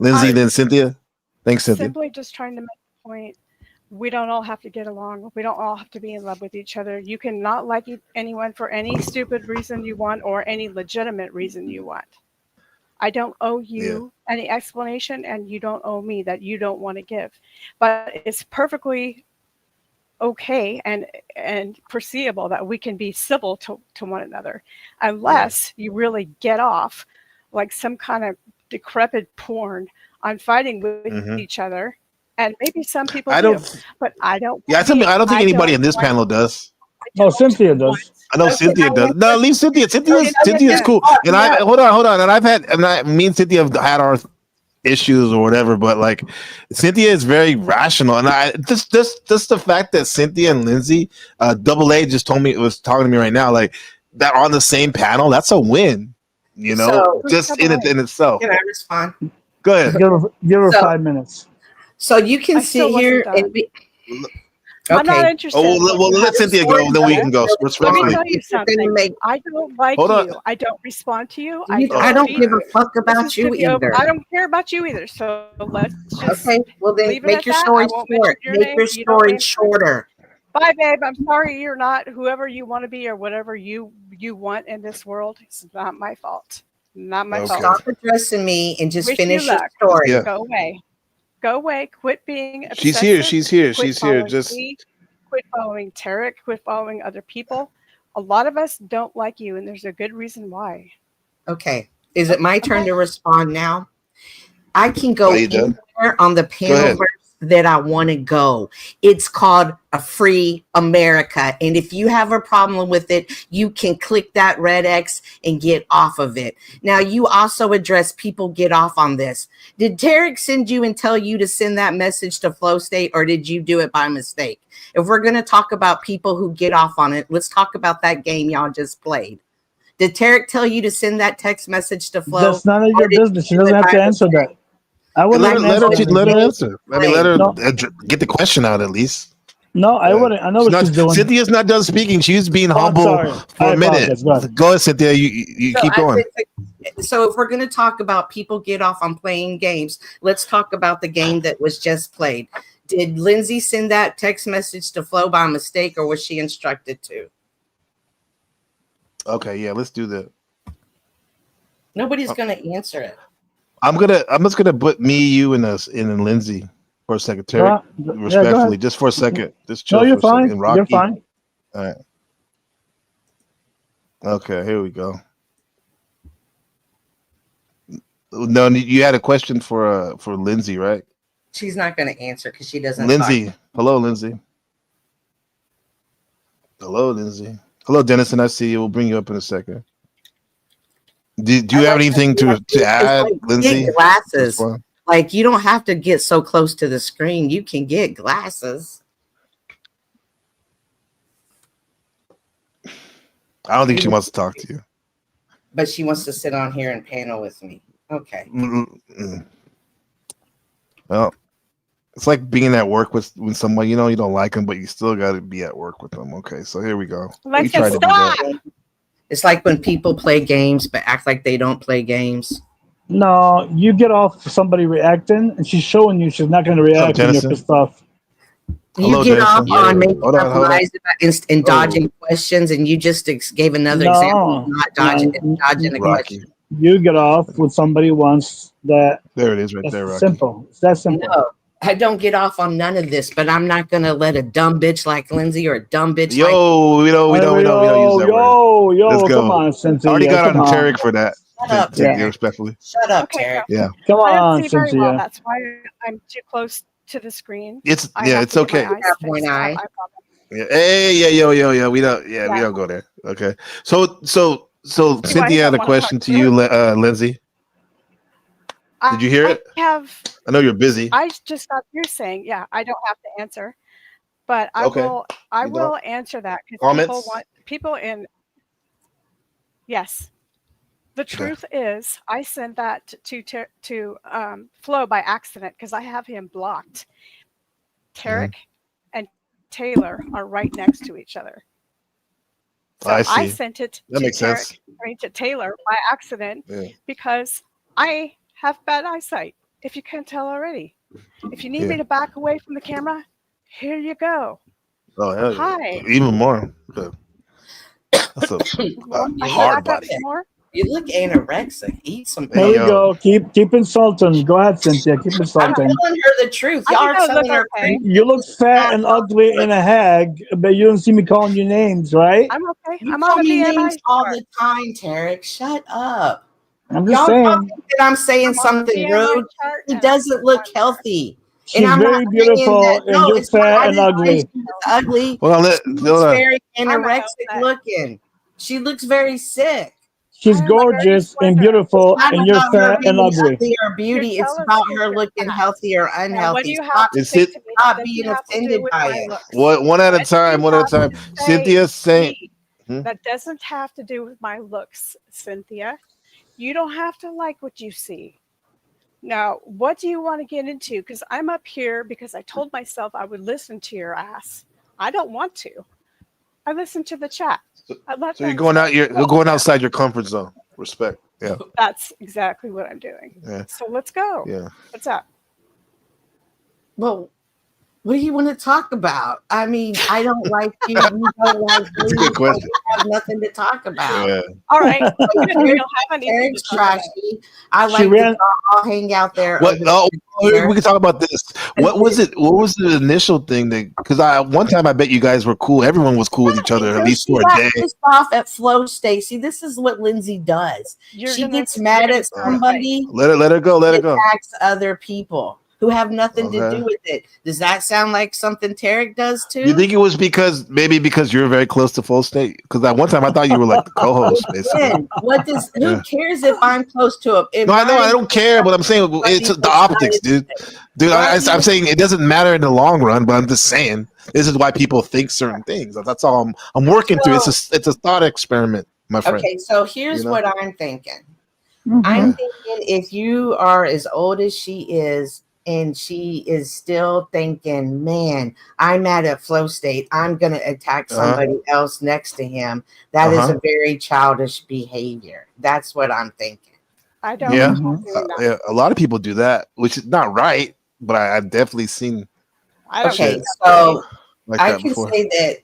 Lindsay, then Cynthia. Thanks, Cynthia. Simply just trying to make a point. We don't all have to get along. We don't all have to be in love with each other. You can not like anyone for any stupid reason you want or any legitimate reason you want. I don't owe you any explanation, and you don't owe me that you don't want to give. But it's perfectly okay and foreseeable that we can be civil to one another, unless you really get off like some kind of decrepit porn on fighting with each other And maybe some people I do, don't. but I don't. Yeah, I think anybody in this panel does. No, Cynthia does. I know Cynthia does. No, leave Cynthia. Cynthia's cool. And hold on. And me and Cynthia have had our issues or whatever, but like Cynthia is very rational. And I just the fact that Cynthia and Lindsay, Double A just was talking to me right now, like that on the same panel, that's a win. You know, So, just in itself. Can I respond? Go ahead. Give her 5 minutes. So you can sit here and be. I'm not interested. Well, let Cynthia go, then we can go. Let me tell you something. I don't like you. I don't respond to you. I don't give a fuck about you either. I don't care about you either. So let's just well then leave it make at your that. story I won't short. mention Make your story shorter. Bye, babe. I'm sorry you're not whoever you want to be or whatever you want in this world. It's not my fault. Not my fault. Stop addressing me and just Wish finish you your luck. story. Yeah. Go away. Go away. Quit being obsessive. She's here. She's here. Quit She's here. following Just me. Quit following Tarek. Quit following other people. A lot of us don't like you, and there's a good reason why. Okay. Is it my turn to respond now? I can go anywhere on the panel that I want to go. It's called a free America. And if you have a problem with it, you can click that red X and get off of it. Now, you also address people get off on this. Did Tarek send you and tell you to send that message to Flow State, or did you do it by mistake? If we're going to talk about people who get off on it, let's talk about that game y'all just played. Did Tarek tell you to send that text message to Flow? That's none of your business. She doesn't have to answer that. I would let her answer. I mean, let her get the question out at least. No, I wouldn't. I know what she's doing. Cynthia's not done speaking. She's being humble for a minute. Go ahead, Cynthia. You keep going. So if we're going to talk about people get off on playing games, let's talk about the game that was just played. Did Lindsay send that text message to Flo by mistake, or was she instructed to? Okay, yeah, let's do that. Nobody's going to answer it. I'm just gonna put me, you, and Lindsay for a second, Tarek. Respectfully, just for a second. Just chill. No, you're for a fine. second. Rocky. You're fine. All right. Okay, here we go. No, you had a question for Lindsay, right? She's not going to answer because she doesn't. Lindsay, hello, Lindsay. Hello, Lindsay. Hello, Dennison. I see you. We'll bring you up in a second. Do you have anything to add, Lindsay? Get glasses. Like, you don't have to get so close to the screen. You can get glasses. I don't think she wants to talk to you. But she wants to sit on here and panel with me. Okay. Well, it's like being at work with someone, you don't like them, but you still got to be at work with them. Okay, so here we go. Let's stop. It's like when people play games but act like they don't play games. No, you get off for somebody reacting, and she's showing you she's not going to react when you're pissed off. You get off on making up lies and dodging questions, and you just gave another example of not dodging a question. You get off when somebody wants that. There it is, right there, Rocky. Simple. It's that simple. No, I don't get off on none of this, but I'm not gonna let a dumb bitch like Lindsay or a dumb bitch we don't use that word. Let's go. Come on, Cynthia. I already got on Tarek for that. Shut up, Tarek. Respectfully. Shut up, Tarek. Yeah. Come I on, don't see very Cynthia. well. That's why I'm too close to the screen. It's okay. One eye. Yeah. Hey, yeah. We don't go there. Okay. So Cynthia had a question to you, Lindsay. Did you hear it? I know you're busy. I just got through saying, I don't have to answer, but I will answer that because people in. Yes, the truth is, I sent that to Flo by accident because I have him blocked. Tarek and Taylor are right next to each other. So I sent it to Tarek, to Taylor by accident because I have bad eyesight. If you can't tell already, if you need me to back away from the camera, here you go. Oh, hell yeah. Hi. Even more. That's a hard body. You look anorexic. Eat some. There we go. Keep insulting. Go ahead, Cynthia. Keep insulting. I'm telling her the truth. Y'all are telling her. You look fat and ugly and a hag, but you don't see me calling you names, right? I'm okay. You I'm call on me the names all the time, Tarek. Shut up. I'm just Y'all saying. talking that I'm saying something rude. He doesn't look healthy. She's very beautiful, and you're fat and ugly. Ugly. Well, She looks very anorexic looking. She looks very sick. She's gorgeous and beautiful, and you're fat and ugly. Ugly or beauty. It's about her looking healthy or unhealthy. Stop being offended by it. One at a time. One at a time. Cynthia's saying. That doesn't have to do with my looks, Cynthia. You don't have to like what you see. Now, what do you want to get into? Because I'm up here because I told myself I would listen to your ass. I don't want to. I listen to the chat. So you're going out. You're going outside your comfort zone. Respect. Yeah. That's exactly what I'm doing. Yeah. So let's go. Yeah. What's up? Well, what do you want to talk about? I mean, I don't like you. You don't like me. That's a good question. I have nothing to talk about. Yeah. All right. We don't have anything to talk about. I like to all hang out there. What? Oh, we can talk about this. What was it? What was the initial thing? Because one time I bet you guys were cool. Everyone was cool with each other, at least for a day. Pissed off at Flo, Stacy. This is what Lindsay does. She gets mad at somebody. Let her go. Let her go. Attacks other people who have nothing to do with it. Does that sound like something Tarek does too? You think it was because you're very close to Full State? Because at one time I thought you were like the co-host, basically. Who cares if I'm close to him? No, I know I don't care, but I'm saying it's the optics, dude. I'm saying it doesn't matter in the long run, but I'm just saying this is why people think certain things. That's all I'm working through. It's a thought experiment, my friend. Okay, so here's what I'm thinking. I'm thinking if you are as old as she is, and she is still thinking, man, I'm mad at Flow State, I'm going to attack somebody else next to him. That is a very childish behavior. That's what I'm thinking. I don't. Yeah, a lot of people do that, which is not right, but I've definitely seen. Okay, so like I that can before. say that.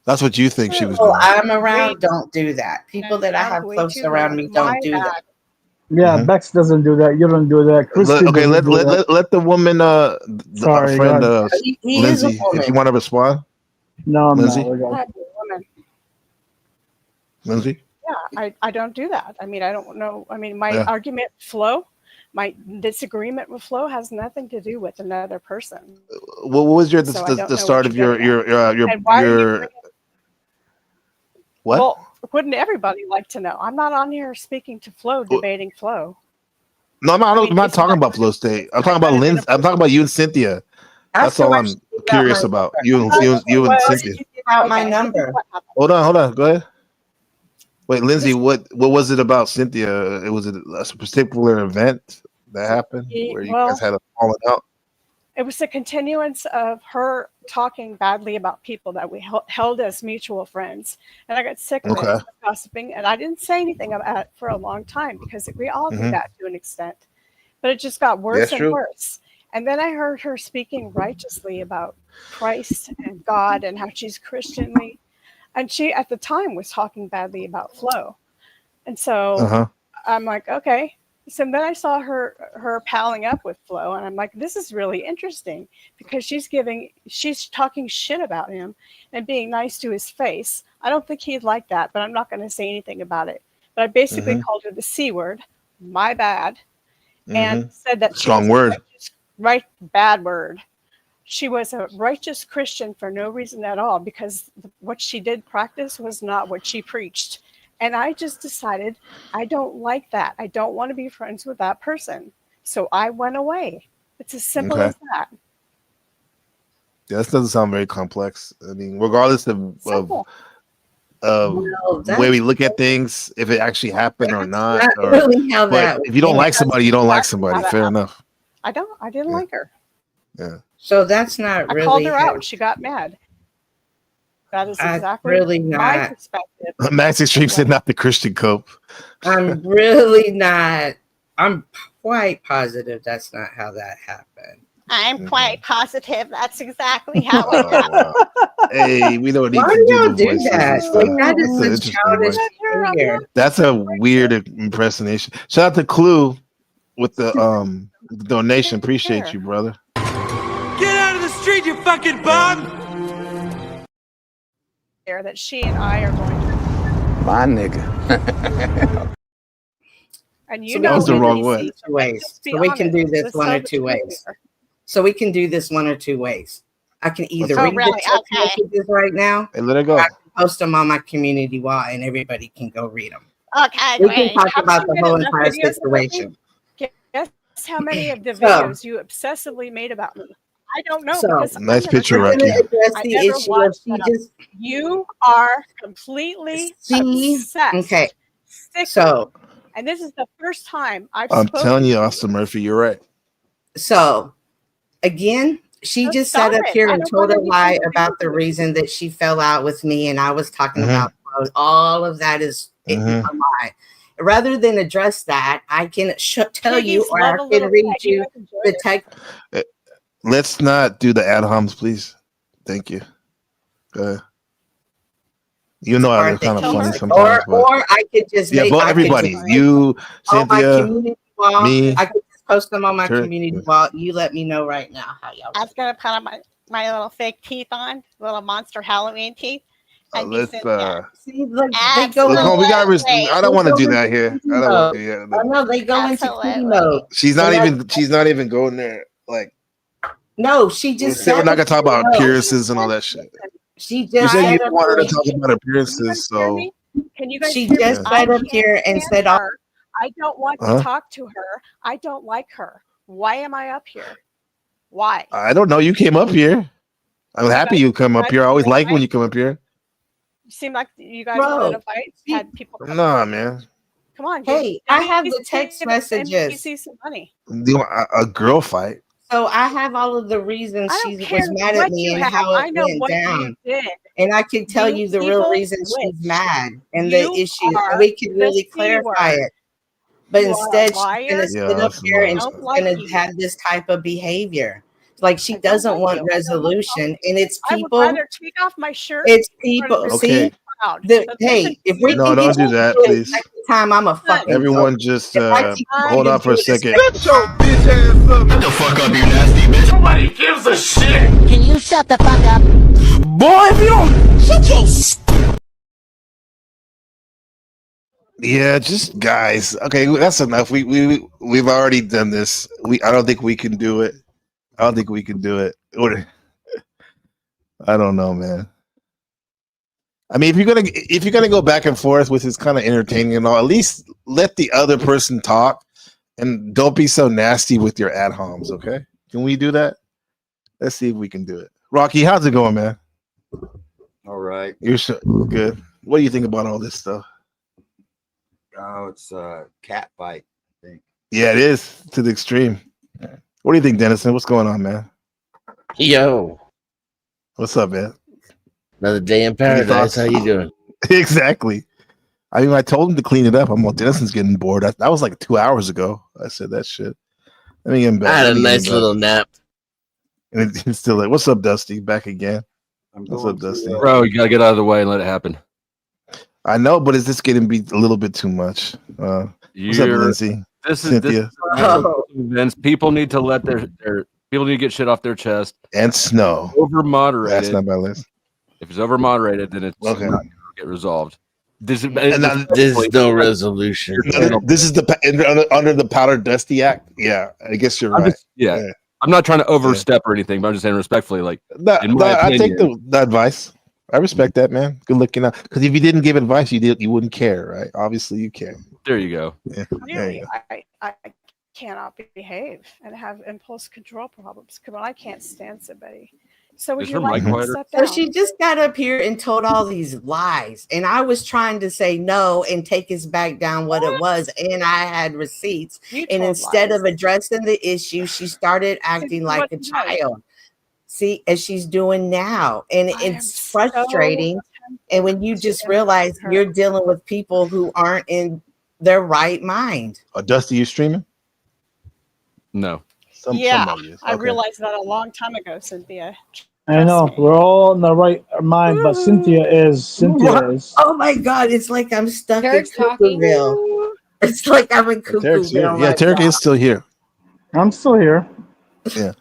That's what you think she was People doing. I'm around don't do that. People that I have close around me don't do that. Yeah, Bex doesn't do that. You don't do that. Okay, let the woman, our friend, Lindsay, if you want to respond. No, Lindsay. Lindsay? Yeah, I don't do that. I mean, I don't know. I mean, my argument Flo, my disagreement with Flo has nothing to do with another person. What was the start of your what? Well, wouldn't everybody like to know? I'm not on here speaking to Flo, debating Flo. No, I'm not talking about Flow State. I'm talking about Lindsay. I'm talking about you and Cynthia. That's all I'm curious about. You and Cynthia. Out my number. Hold on. Go ahead. Wait, Lindsay, what was it about Cynthia? Was it a particular event that happened where you guys had a falling out? It was a continuance of her talking badly about people that we held as mutual friends. And I got sick of it, gossiping, and I didn't say anything about it for a long time because we all do that to an extent. But it just got worse and worse. And then I heard her speaking righteously about Christ and God and how she's Christianly. And she, at the time, was talking badly about Flo. And so I'm like, okay. So then I saw her palling up with Flo, and I'm like, this is really interesting because she's talking shit about him and being nice to his face. I don't think he'd like that, but I'm not going to say anything about it. But I basically called her the C word, my bad, and said that strong word, bad word. She was a righteous Christian for no reason at all because what she did practice was not what she preached. And I just decided I don't like that. I don't want to be friends with that person. So I went away. It's as simple as that. Yeah, this doesn't sound very complex. I mean, regardless of the way we look at things, if it actually happened or not. If you don't like somebody, you don't like somebody. Fair enough. I didn't like her. Yeah. So that's not really. I called her out. She got mad. That is exactly really my perspective. Max Extreme said not the Christian cope. I'm really not. I'm quite positive that's not how that happened. I'm quite positive that's exactly how it happened. Hey, we don't need Why to do y'all do that? Like, that is such childish behavior. That's a weird impersonation. Shout out to Clue with the donation. Appreciate you, brother. Get out of the street, you fucking bum! That she and I are going to. My nigga. And you So know that was the wrong way. Two ways. So we can do this one or two ways. So we can do this one or two ways. I can either read the text messages right now, and let it go. or I can post them on my community wall, and everybody can go read them. Okay, We can talk about the whole entire videos situation. Guess how many of the videos you obsessively made about me? I don't know. So, because nice I never picture, tried. Rocky. Address I the never issue of watched she them. just You are completely obsessed. okay. Sick. So, and this is the first time I've I'm spoken telling you, to Austin Murphy, you're right. So, again, she So just stop sat up it. here I and don't told want a anything lie to do about with the it. reason that she fell out with me, and I was talking about all of that is a lie. Rather than address that, I can tell you, or I can read you the text. Let's not do the ad homs, please. Thank you. You know how they're kind of funny sometimes. Or I could just make but everybody, you, on my Cynthia, community wall. me, I could just post them on my Tarek, community wall. You let me know right now how y'all. I was gonna put on my little fake teeth on, little monster Halloween teeth. And let's see, look, they go. Look, we got. I don't want to do that here. I don't want to. Yeah, I know they go into kitty mode. She's not even going there. Like, no, she just we're not gonna talk about no. appearances and all that shit. She You just said you sat didn't up want her to here. talk about appearances, so Can you guys She hear me? just I sat up can't here and stand said, her. I don't want Huh? to talk to her. I don't like her. Why am I up here? Why? I don't know. You came up here. I'm happy you come up here. I always like when you come up here. You seem like you guys Bro, wanted to fight. Had people come Nah, through. man. Come on. Hey, I have the text messages. NBC some money. Do you want a girl fight? So I have all of the reasons I she don't was care mad what at me you and have. how I it know went what you down. did. And I can tell you the real evil reason she's witch. mad and You the issue. are And we can the really C clarify word. it. But You are a instead, she's liar. gonna Yeah, sit up that's here and nice. she's Don't like gonna you. have this type of behavior. Like she doesn't like want you. I don't want to talk resolution, and it's I would people. rather take off my shirt. It's in front of people. this Okay. See, crowd. the, But hey, listen, if we No, can don't get do that, to it please. a second time, I'm a fucking. Everyone, just If I keep hold trying on to for a do it second. second Shut your bitch ass up. Shut the fuck up, you nasty bitch. Nobody gives a shit. Can you shut the fuck up? Boy, if you don't. Shut your Yeah, just guys. Okay, that's enough. We've already done this. I don't think we can do it. I don't think we can do it. I don't know, man. I mean, if you're gonna go back and forth, which is kind of entertaining and all, at least let the other person talk, and don't be so nasty with your ad homs. Okay? Can we do that? Let's see if we can do it. Rocky, how's it going, man? All right. You're good. What do you think about all this stuff? Oh, it's a cat fight, I think. Yeah, it is to the extreme. What do you think, Dennison? What's going on, man? Yo, what's up, man? Another day in paradise. How you doing? Exactly. I mean, I told him to clean it up. I'm like, Dennison's getting bored. That was like 2 hours ago. I said that shit. Let me get him back. I had a nice little nap. And it's still like, what's up, Dusty? Back again. What's up, Dusty? Bro, you gotta get out of the way and let it happen. I know, but is this getting be a little bit too much? What's up, Lindsay? Cynthia? Vince, people need to let their people need to get shit off their chest. And Snow. Over moderated. That's not my list. If it's over moderated, then it's okay. Not gonna get resolved. There's no resolution. This is under the Powder Dusty Act. Yeah, I guess you're right. I'm not trying to overstep or anything, but I'm just saying respectfully, like I take the advice. I respect that, man. Good looking out. Because if you didn't give advice, you wouldn't care, right? Obviously, you care. There you go. Yeah. Really, I cannot behave and have impulse control problems. Come on, I can't stand somebody. So would you like to step down? So she just got up here and told all these lies, and I was trying to say no and take his back down what it was, and I had receipts. And instead of addressing the issue, she started acting like a child. See, as she's doing now, and it's frustrating. And when you just realize you're dealing with people who aren't in their right mind. Dusty, you streaming? No. Somebody is. I realized that a long time ago, Cynthia. I know we're all in the right mind, but Cynthia is. Oh my God! It's like I'm stuck in Cooperville. It's like I'm in Cooperville. Yeah, Tarek is still here. I'm still here. Yeah.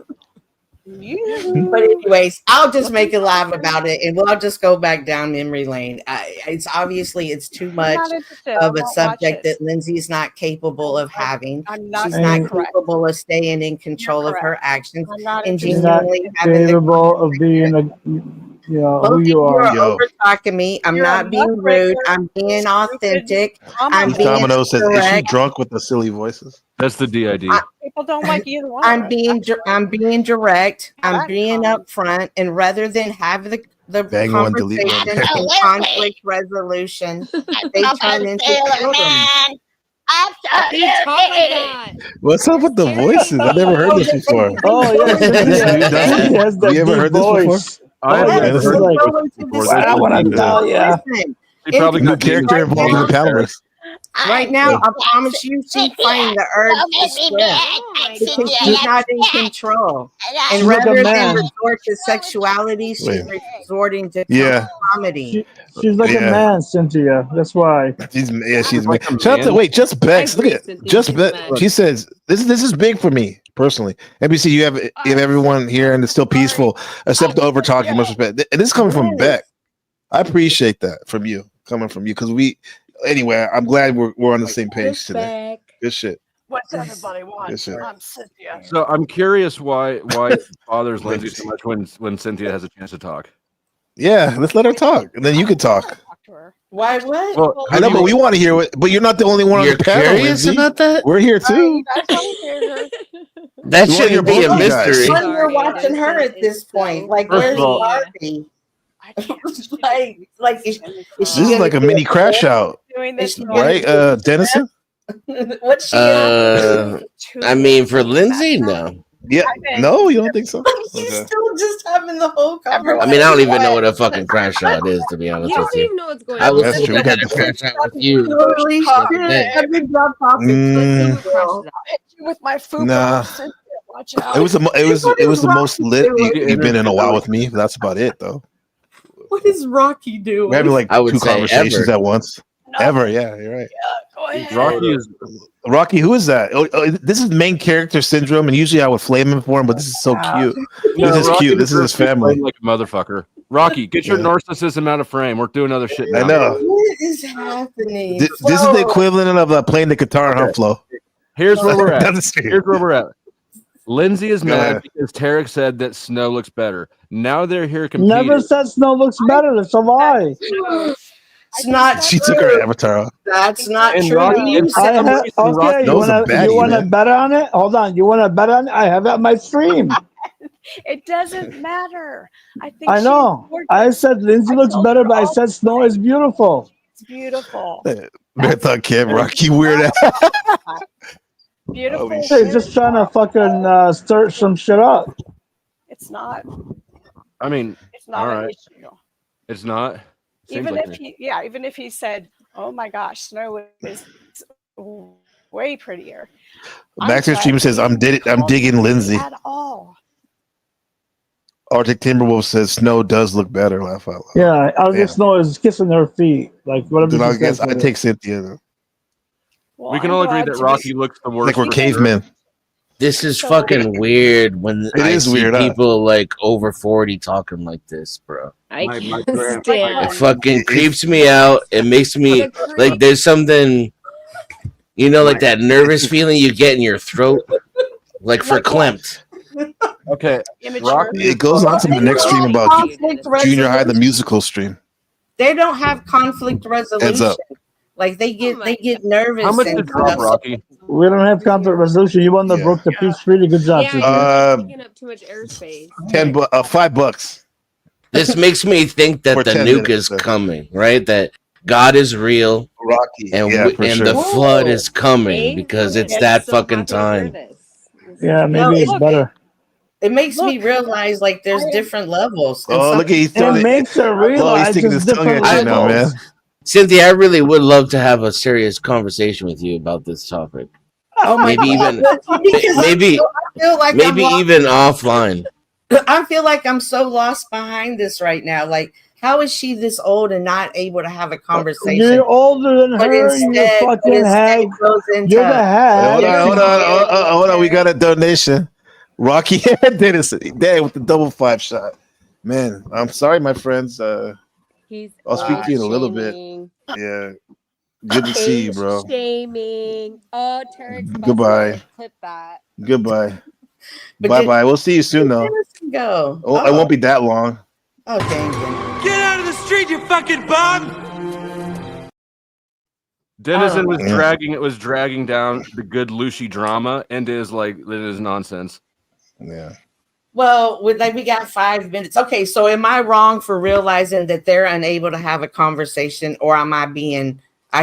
But anyways, I'll just make a laugh about it, and we'll just go back down memory lane. It's obviously it's too much not interested. I of a won't watch subject it. that Lindsay's not capable of having. I'm not She's not correct. capable of staying in control of her actions I'm not and You're not genuinely having the capable of being a, both who of you you are. are over talking me. I'm You're a not being rude. I'm being authentic. I'm being Domino says, "Is she direct. drunk with the silly voices?" That's the DID. People don't like either one. I'm being direct. I'm being upfront, and rather than have the Bang one, delete one. conversation and conflict resolution, they turn into children. What's up with the voices? I've never heard this before. Oh yeah, Cynthia has that You ever deep heard this before? voice. I Oh, have yeah, never she's heard like, this before. "Well, I want to tell ya." Listen, She probably New got character involved in the Palmers. right now, I promise you, she's fighting the urge to sweat because she's not in control. And She's like a rather than man. resort to sexuality, she's Wait. resorting to Yeah. comedy. She's like a Yeah. man, Cynthia. That's why. She's like a Shout out to man. wait, just Bex. Look at Cynthia, just she's Bex. mad. She says this is big for me personally. NBC, you have everyone here and it's still peaceful, except the over talking. Much respect. And this is coming from Beck. I appreciate that from you, coming from you, because anyway. I'm glad we're on the same page today. Good shit. What's everybody want? Good shit. I'm Cynthia. So I'm curious why it bothers Lindsay so much when Cynthia has a chance to talk. Yeah, let's let her talk, and then you can talk. Why? What? Well, I know, but we want to hear it. But you're not the only one You're on the panel. curious Lindsay. about that? We're here too. That We wanna hear shouldn't be both a of you guys. mystery. When you're watching her at this point, like First where's of all- Barbie? like is she This is like a mini crash out, Doing this right, Dennison? What's she I mean, for Lindsay, no. Yeah, no, you don't think so? She's Okay. still just having the whole conversation. I mean, I don't even know what a fucking crash out is, to be honest You with don't you. even know what's going I on. was That's true. looking at a crash out with you. Holy Yeah. shit! Good job, Poppy. with my food. Nah. Cynthia, watch out. It was the most lit you've been in a while with me. That's about it, though. What is Rocky doing? We're having like I would two say conversations ever. at once. Ever, yeah, you're right. Go ahead. Rocky, who is that? This is main character syndrome, and usually I would flame him for him, but this is so cute. This is Rocky cute. This is his family. Like a motherfucker. Rocky, get your narcissism out of frame. We're doing other shit now. I know. What is happening? This is the equivalent of playing the guitar in Hunt Flow. Here's where we're at. That's it. Here's where we're at. Lindsay is Go mad ahead. because Tarek said that Snow looks better. Now they're here competing. Never said Snow looks better. It's a lie. It's not. She took her avatar off. That's not And true. Rocky- You and said- Okay, That you was a want baddie, to man. bet on it? Hold on. You want to bet on it? I have it on my stream. It doesn't matter. I think I know. she's gorgeous. I said Lindsay looks better, but I said Snow is beautiful. It's beautiful. Marathon Kid, Rocky weird ass. Beautiful. Holy Hey, just trying to fucking stir some shit up. It's not. I mean, It's not all an right. issue. It's not. Seems Even like if me. even if he said, "Oh my gosh, Snow is way prettier." Baxter Stream says, I'm digging Lindsay. At all. Arctic Timberwolf says Snow does look better. Laugh out loud. Yeah, I'll Yeah. get Snow is kissing her feet. Like whatever. Then she I says guess for I it. take Cynthia. Though. Well, We can I'm all agree glad that to Rocky be- looks the worst. Like we're for cavemen. This is So- fucking weird when It I is see weird, huh? people like over 40 talking like this, bro. I My can't grandpa- It stand. fucking creeps me out. It makes me like there's something, like that nervous feeling you get in your throat, like for clamped. Okay, Immature. Rocky. It goes on to the next stream about Conflict Junior High, the resolution. musical stream. They don't have conflict resolution. up. Like they get nervous. How much and did drop, stuff. Rocky? We don't have conflict resolution. You won the broke the peace treaty. Good job. Yeah, Cynthia. you're taking up too much airspace. $5. This makes me think that For the 10 nuke minutes, is though. coming, right? That God is real Rocky, and yeah, for and sure. the flood is coming See? because it's I'm that so fucking happy to hear time. this. Yeah, maybe No, it's look, better. It makes me realize like there's different levels. And Oh, some- look at he's It throwing makes her Oh, he's realize sticking it's his tongue different at you now, man. levels. Cynthia, I really would love to have a serious conversation with you about this topic. Oh my Maybe God. even Because maybe I feel like maybe I'm even offline. I feel like I'm so lost behind this right now. Like, how is she this old and not able to have a conversation? You're older than But her, and you instead- fucking but instead hag. it goes into- You're the hag. Hold on. We got a donation. Rocky Dennis, dad with the double 5 shot. Man, I'm sorry, my friends. He's I'll speak to you in a little bit. shaming. Yeah, good to see you, Age bro. shaming. Oh, Tarek's Goodbye. clip that. Goodbye. But Bye bye. We'll see you soon, though. Go. Oh, it won't be that long. Oh, dang it. Get out of the street, you fucking bum! Denizen Oh. was dragging down the good Lucy drama into his nonsense. Yeah. Well, we got 5 minutes. Okay, so am I wrong for realizing that they're unable to have a conversation, or am I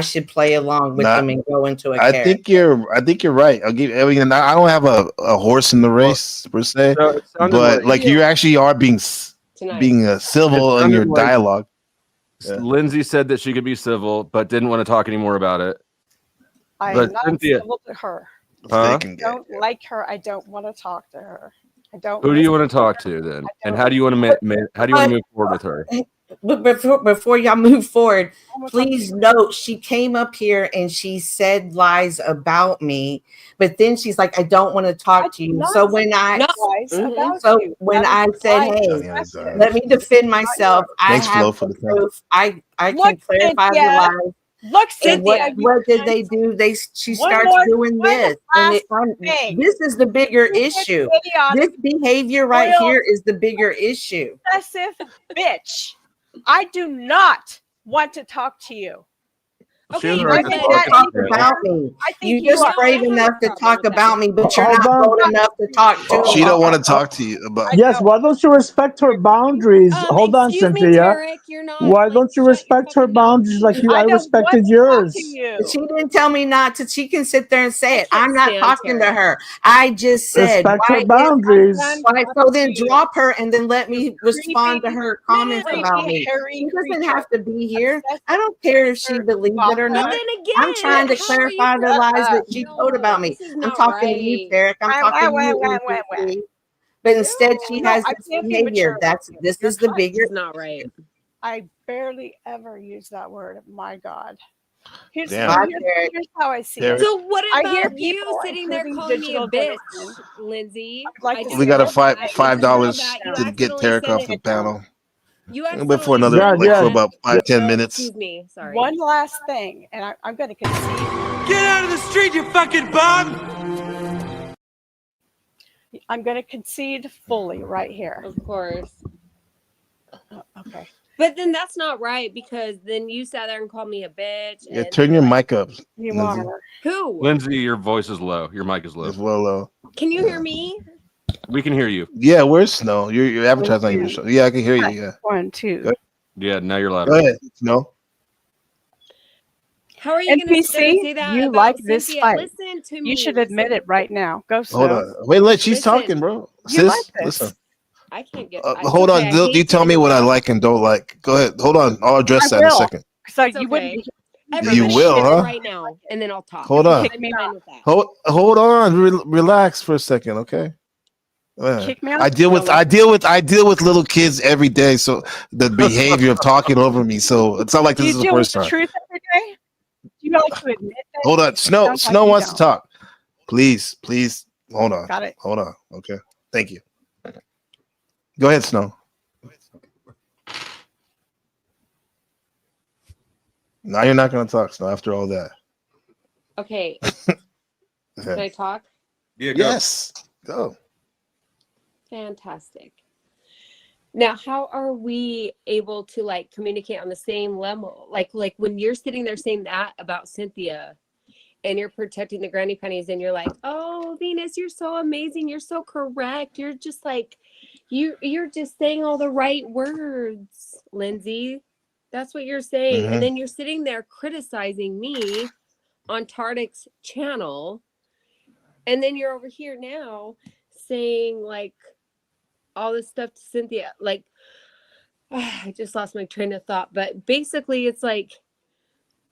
should play along with them and go into a character? I think you're right. I don't have a horse in the race per se, but like you actually are being civil in your dialogue. Yeah. Lindsay said that she could be civil, but didn't want to talk anymore about it. I'm not civil to her. Huh? I don't like her. I don't want to talk to her. I don't. Who do you want to talk to then? And how do you want to move forward with her? But before y'all move forward, please note she came up here and she said lies about me, but then she's like, I don't want to talk to you. So when I said, hey, let me defend myself, I have the proof. I can clarify the lies. Look, Cynthia, what did they do? She starts doing this. And this is the bigger issue. This behavior right here is the bigger issue. Excessive bitch. I do not want to talk to you. Okay, you talk about me. You just brave enough to talk about me, but you're not bold enough to talk to me. She don't want to talk to you about. Yes, why don't you respect her boundaries? Hold on, Cynthia. Why don't you respect her boundaries like I respected yours? She didn't tell me not to. She can sit there and say it. I'm not talking to her. I just said respect her boundaries. So then drop her and then let me respond to her comments about me. She doesn't have to be here. I don't care if she believes it or not. I'm trying to clarify the lies that she told about me. I'm talking to you, Tarek. I'm talking to you. But instead, she has this behavior. This is the bigger. Not right. I barely ever use that word. My God. Here's Damn. how I see it. So what I hear about you people, sitting there including calling me a digital bitch, Lindsay? We got a $5 to get Tarek off the panel. Before another, for about 5-10 minutes. Excuse me, sorry. One last thing, and I'm going to concede. Get out of the street, you fucking bum! I'm going to concede fully right here. Of course. Okay. But then that's not right, because then you sat there and called me a bitch. Yeah, turn your mic up. You Lindsay. are. Who? Lindsay, your voice is low. Your mic is low. It's low. Can you hear me? We can hear you. Yeah, where's Snow? You're advertising on your show. Yeah, I can hear you. Yeah. 1, 2. Yeah, now you're loud. Go ahead, Snow. How are you going to say that? You about like this Cynthia? fight. Listen to me. You should admit it right now. Go, Snow. Hold on. Wait, she's talking, bro. You Sis, like this. listen. I can't get. Hold on. You tell me what I like and don't like. Go ahead. Hold on. I'll address that in a second. So you wouldn't. You will, huh? Right now, and then I'll talk. Hold on. I'm fine with that. Hold on. Relax for a second, okay? Kick me out? I deal with little kids every day, so the behavior of talking over me. So it's not like this is the first time. Do you deal with the truth every day? Do you like to admit that? Hold on. Snow wants to talk. Please. Hold on. Got it. Hold on. Okay. Thank you. Go ahead, Snow. Now you're not going to talk, Snow, after all that. Okay. Can I talk? Yeah, go. Yes. Go. Fantastic. Now, how are we able to communicate on the same level? Like when you're sitting there saying that about Cynthia and you're protecting the granny panties and you're like, oh, Venus, you're so amazing. You're so correct. You're just you're just saying all the right words, Lindsay. That's what you're saying. Mm-hmm. And then you're sitting there criticizing me on Tarek's channel. And then you're over here now saying all this stuff to Cynthia. I just lost my train of thought. But basically it's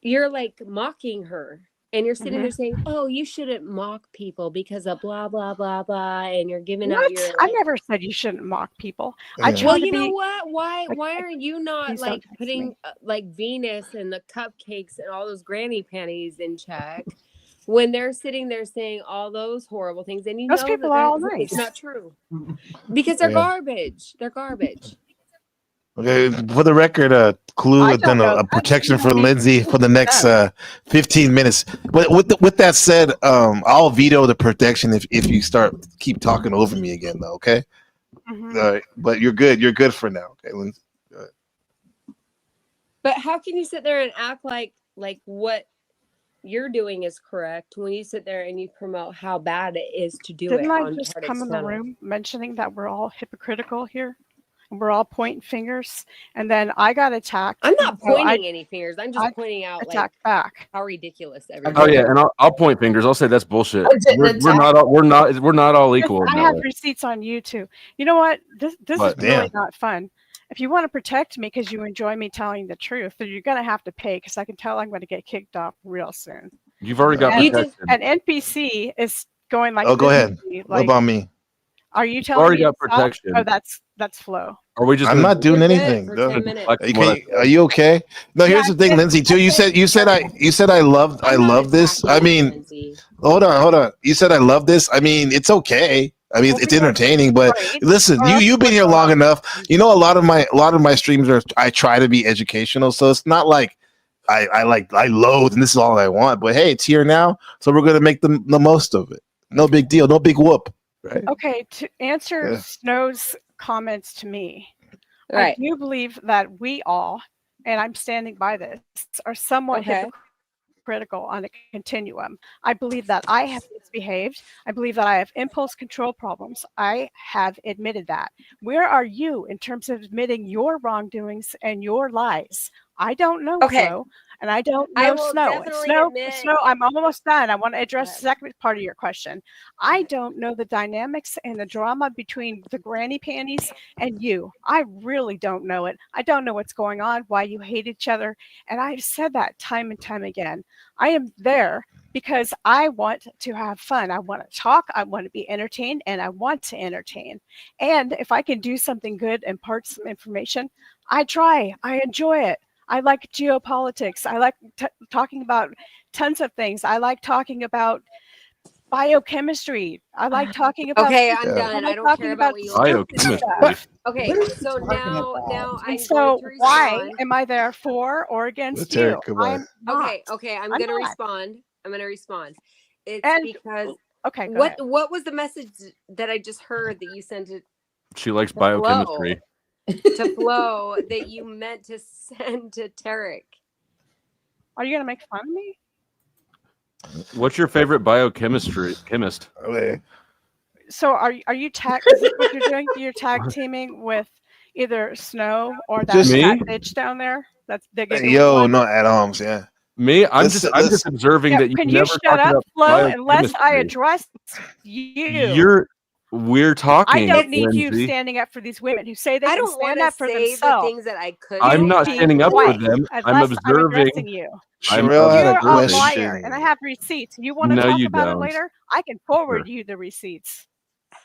you're mocking her. And you're sitting there saying, oh, you shouldn't mock people because of blah, blah, blah, blah. And you're giving out your... I never said you shouldn't mock people. Yeah. Well, you know what? Why are you not putting Venus and the cupcakes and all those granny panties in check? when they're sitting there saying all those horrible things, and Those people are all nice. It's not true because they're garbage. They're garbage. Okay, for the record, Clue has done a protection for Lindsay for the next 15 minutes. But with that said, I'll veto the protection if you keep talking over me again, though. Okay. Mm-hmm. All right, but you're good. You're good for now. Okay, Lindsay. But how can you sit there and act like what you're doing is correct when you sit there and you promote how bad it is to do Didn't it? I just come in the room mentioning that we're all hypocritical here? We're all pointing fingers, and then I got attacked. I'm not pointing any fingers. I'm just pointing out back how ridiculous everything. Oh yeah, and I'll point fingers. I'll say that's bullshit. We're not all equal. I have receipts on you too. You know what? This is really not fun. If you want to protect me because you enjoy me telling the truth, then you're going to have to pay because I can tell I'm going to get kicked off real soon. You've already got protection. An NPC is going like. Oh, go ahead. Like, what about me? Are you telling already me got protection? Oh, that's Flo. Are we just? I'm not doing anything. Are you okay? No, here's the thing, Lindsay. Too. You said I love this. I mean, hold on. You said I love this. I mean, it's okay. I mean, it's entertaining, but listen, you've been here long enough. You know, a lot of my streams I try to be educational, so it's not like I loathe and this is all I want. But hey, it's here now, so we're gonna make the most of it. No big deal, no big whoop. Right. Okay, to answer Snow's comments to me, right. I do believe that we all, and I'm standing by this, are somewhat hypocritical on a continuum. I believe that I have misbehaved. I believe that I have impulse control problems. I have admitted that. Where are you in terms of admitting your wrongdoings and your lies? I don't know, Flo, and I don't know Snow. Snow, I'm almost done. I want to address the second part of your question. I don't know the dynamics and the drama between the granny panties and you. I really don't know it. I don't know what's going on, why you hate each other, and I've said that time and time again. I am there because I want to have fun. I want to talk. I want to be entertained, and I want to entertain. And if I can do something good and impart some information, I try. I enjoy it. I like geopolitics. I like talking about tons of things. I like talking about biochemistry. I like talking about. Okay, I'm done. I don't care about what you biochemistry. Okay, so now I'm so going to respond. Why am I there for or against you? I'm going to respond. I'm going to respond. It's because okay. What was the message that I just heard that you sent it? She likes biochemistry. To Flo that you meant to send to Tarek. Are you gonna make fun of me? What's your favorite chemist? So are you tag? Is this what you're doing? You're tag teaming with either Snow or that bitch down there. That's digging. Yo, not at arms. Yeah. Me, I'm just observing that you can never you shut talk up, Flo, about unless I address you. We're talking. I don't need you Lindsay. standing up for these women who say they I can don't stand want up for to say themselves. the things that I could. I'm not standing up for them. I'm observing. You. I'm You're a observing. liar, and I have receipts. You want to talk about it later? I can forward you the receipts.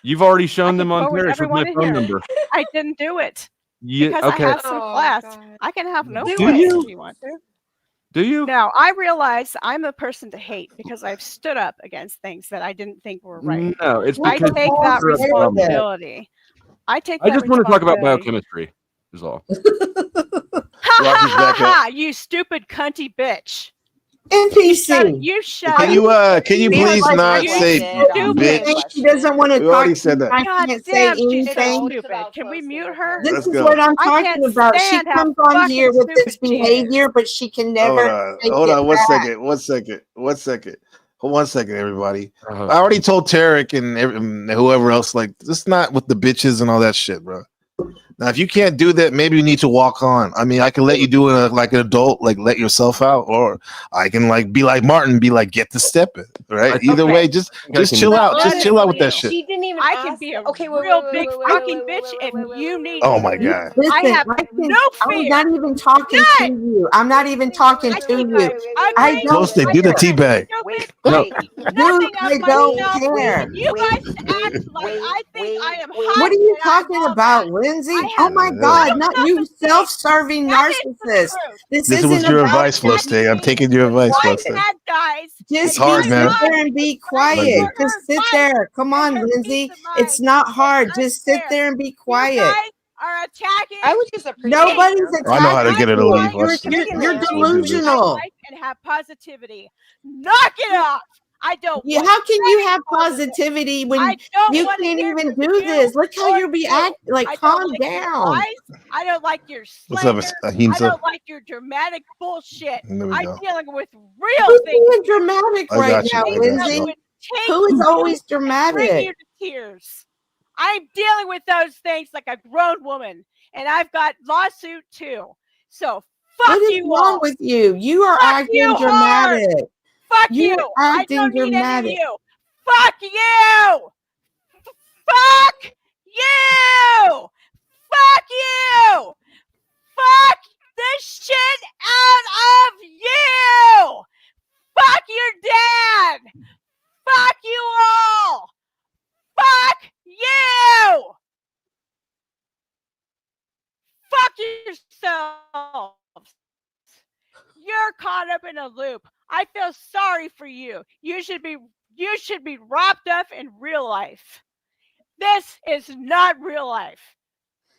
You've already shown them on Paris with my in phone here. number. I didn't do it Yeah, because okay. I have some class. I can have no Do class you? if you want to. Do you? Now, I realize I'm a person to hate because I've stood up against things that I didn't think were right. No, it's I because take that responsibility. I take that I just want to talk about responsibility. biochemistry, is all. Ha ha ha ha! You stupid cunty bitch. NPC. You shut Can you please not say bitch? She doesn't want to We talk. already said that. I God can't say damn, she's anything. stupid. Can we mute her? This Let's is go. what I'm I talking can't about. She stand how comes on fucking here with this stupid she is. behavior, but she can never. Hold on. One second. second, everybody. I already told Tarek and whoever else, like, this is not with the bitches and all that shit, bro. Now, if you can't do that, maybe you need to walk on. I mean, I can let you do it like an adult, like let yourself out, or I can like be like Martin, be like get the step in, right? Either way, just chill out, just chill out with that shit. She didn't even. I can be a real big fucking bitch, and you need. Oh my god! Listen, I have no I'm fear. not even talking to you. I'm not even talking to you. I don't. Nosey, do the tea bag. Wait, Dude, nothing I of don't myself. care. And you guys act like I think I am hot. What are you and I'm talking all about, that. Lindsay? I Oh have my no God, not you, self-esteem. self-serving That is the narcissist. truth. This This isn't was your about advice, Flo Stay. I'm taking your advice, Flo Stay. That, guys. just hard, sit man. there and be quiet. Just sit there. Come on, Lindsay. It's not hard. Just sit there and be quiet. You guys are attacking. I would just appreciate Nobody's your- I know how to attacking get her to you. leave. Watch this. You're Watch this. We'll do this. delusional. Life and have positivity. Knock it off. I don't. Yeah, want how can you any have more of this. positivity when I don't you want to can't hear even from do you this? Look how or you're you. like I calm don't like your down. lies. I don't like your What's up, slander. I Ahimsa? don't like your dramatic bullshit. There we I'm go. dealing with Who's real things. being dramatic I right got you. now, I got Lindsay? you. Who is always Bring you dramatic? to tears. I'm dealing with those things like a grown woman, and I've got lawsuit too. So fuck What is you wrong all. with you? You are Fuck acting you hard. dramatic. Fuck You're you. I acting don't need any dramatic. of you. Fuck you. Fuck you. Fuck you. Fuck the shit out of you. Fuck your dad. Fuck you all. Fuck you. Fuck yourselves. You're caught up in a loop. I feel sorry for you. You should be wrapped up in real life. This is not real life.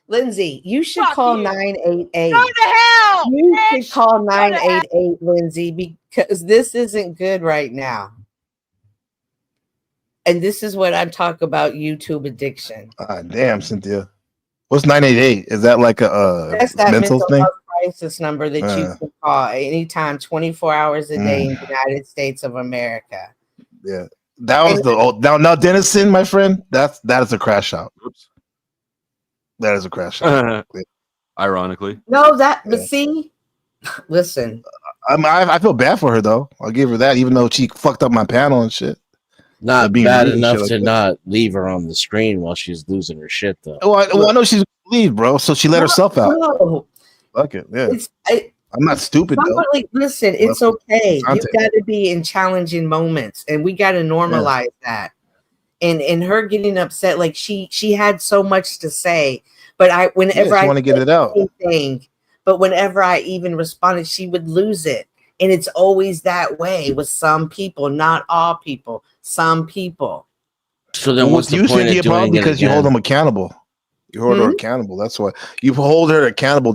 Lindsay, you should Fuck call you. 988. Go to hell. You bitch. should call Go to hell. 988, Lindsay, because this isn't good right now. And this is what I'm talking about, YouTube addiction. Damn, Cynthia. What's 988? Is that like a That's that mental mental thing? health crisis number that you can call anytime, 24 hours a day in the United States of America. Yeah. That was the old now Dennison, my friend. That is a crash out. Oops. That is a crash out. Ironically. No, but see, listen. I feel bad for her though. I'll give her that, even though she fucked up my panel and shit. Not being bad rude and enough shit to like that. not leave her on the screen while she's losing her shit, though. Well, I know she's gonna leave, bro. So she let herself out. No. Fuck it. Yeah. I'm not stupid though. Somebody, listen, it's okay. You got to be in challenging moments, and we got to normalize that. And her getting upset, like she had so much to say, but whenever I want to get it out. But whenever I even responded, she would lose it. And it's always that way with some people, not all people, some people. So then what's the you point should of be a problem doing it because you hold again? them accountable. You hold her accountable. That's why you hold her accountable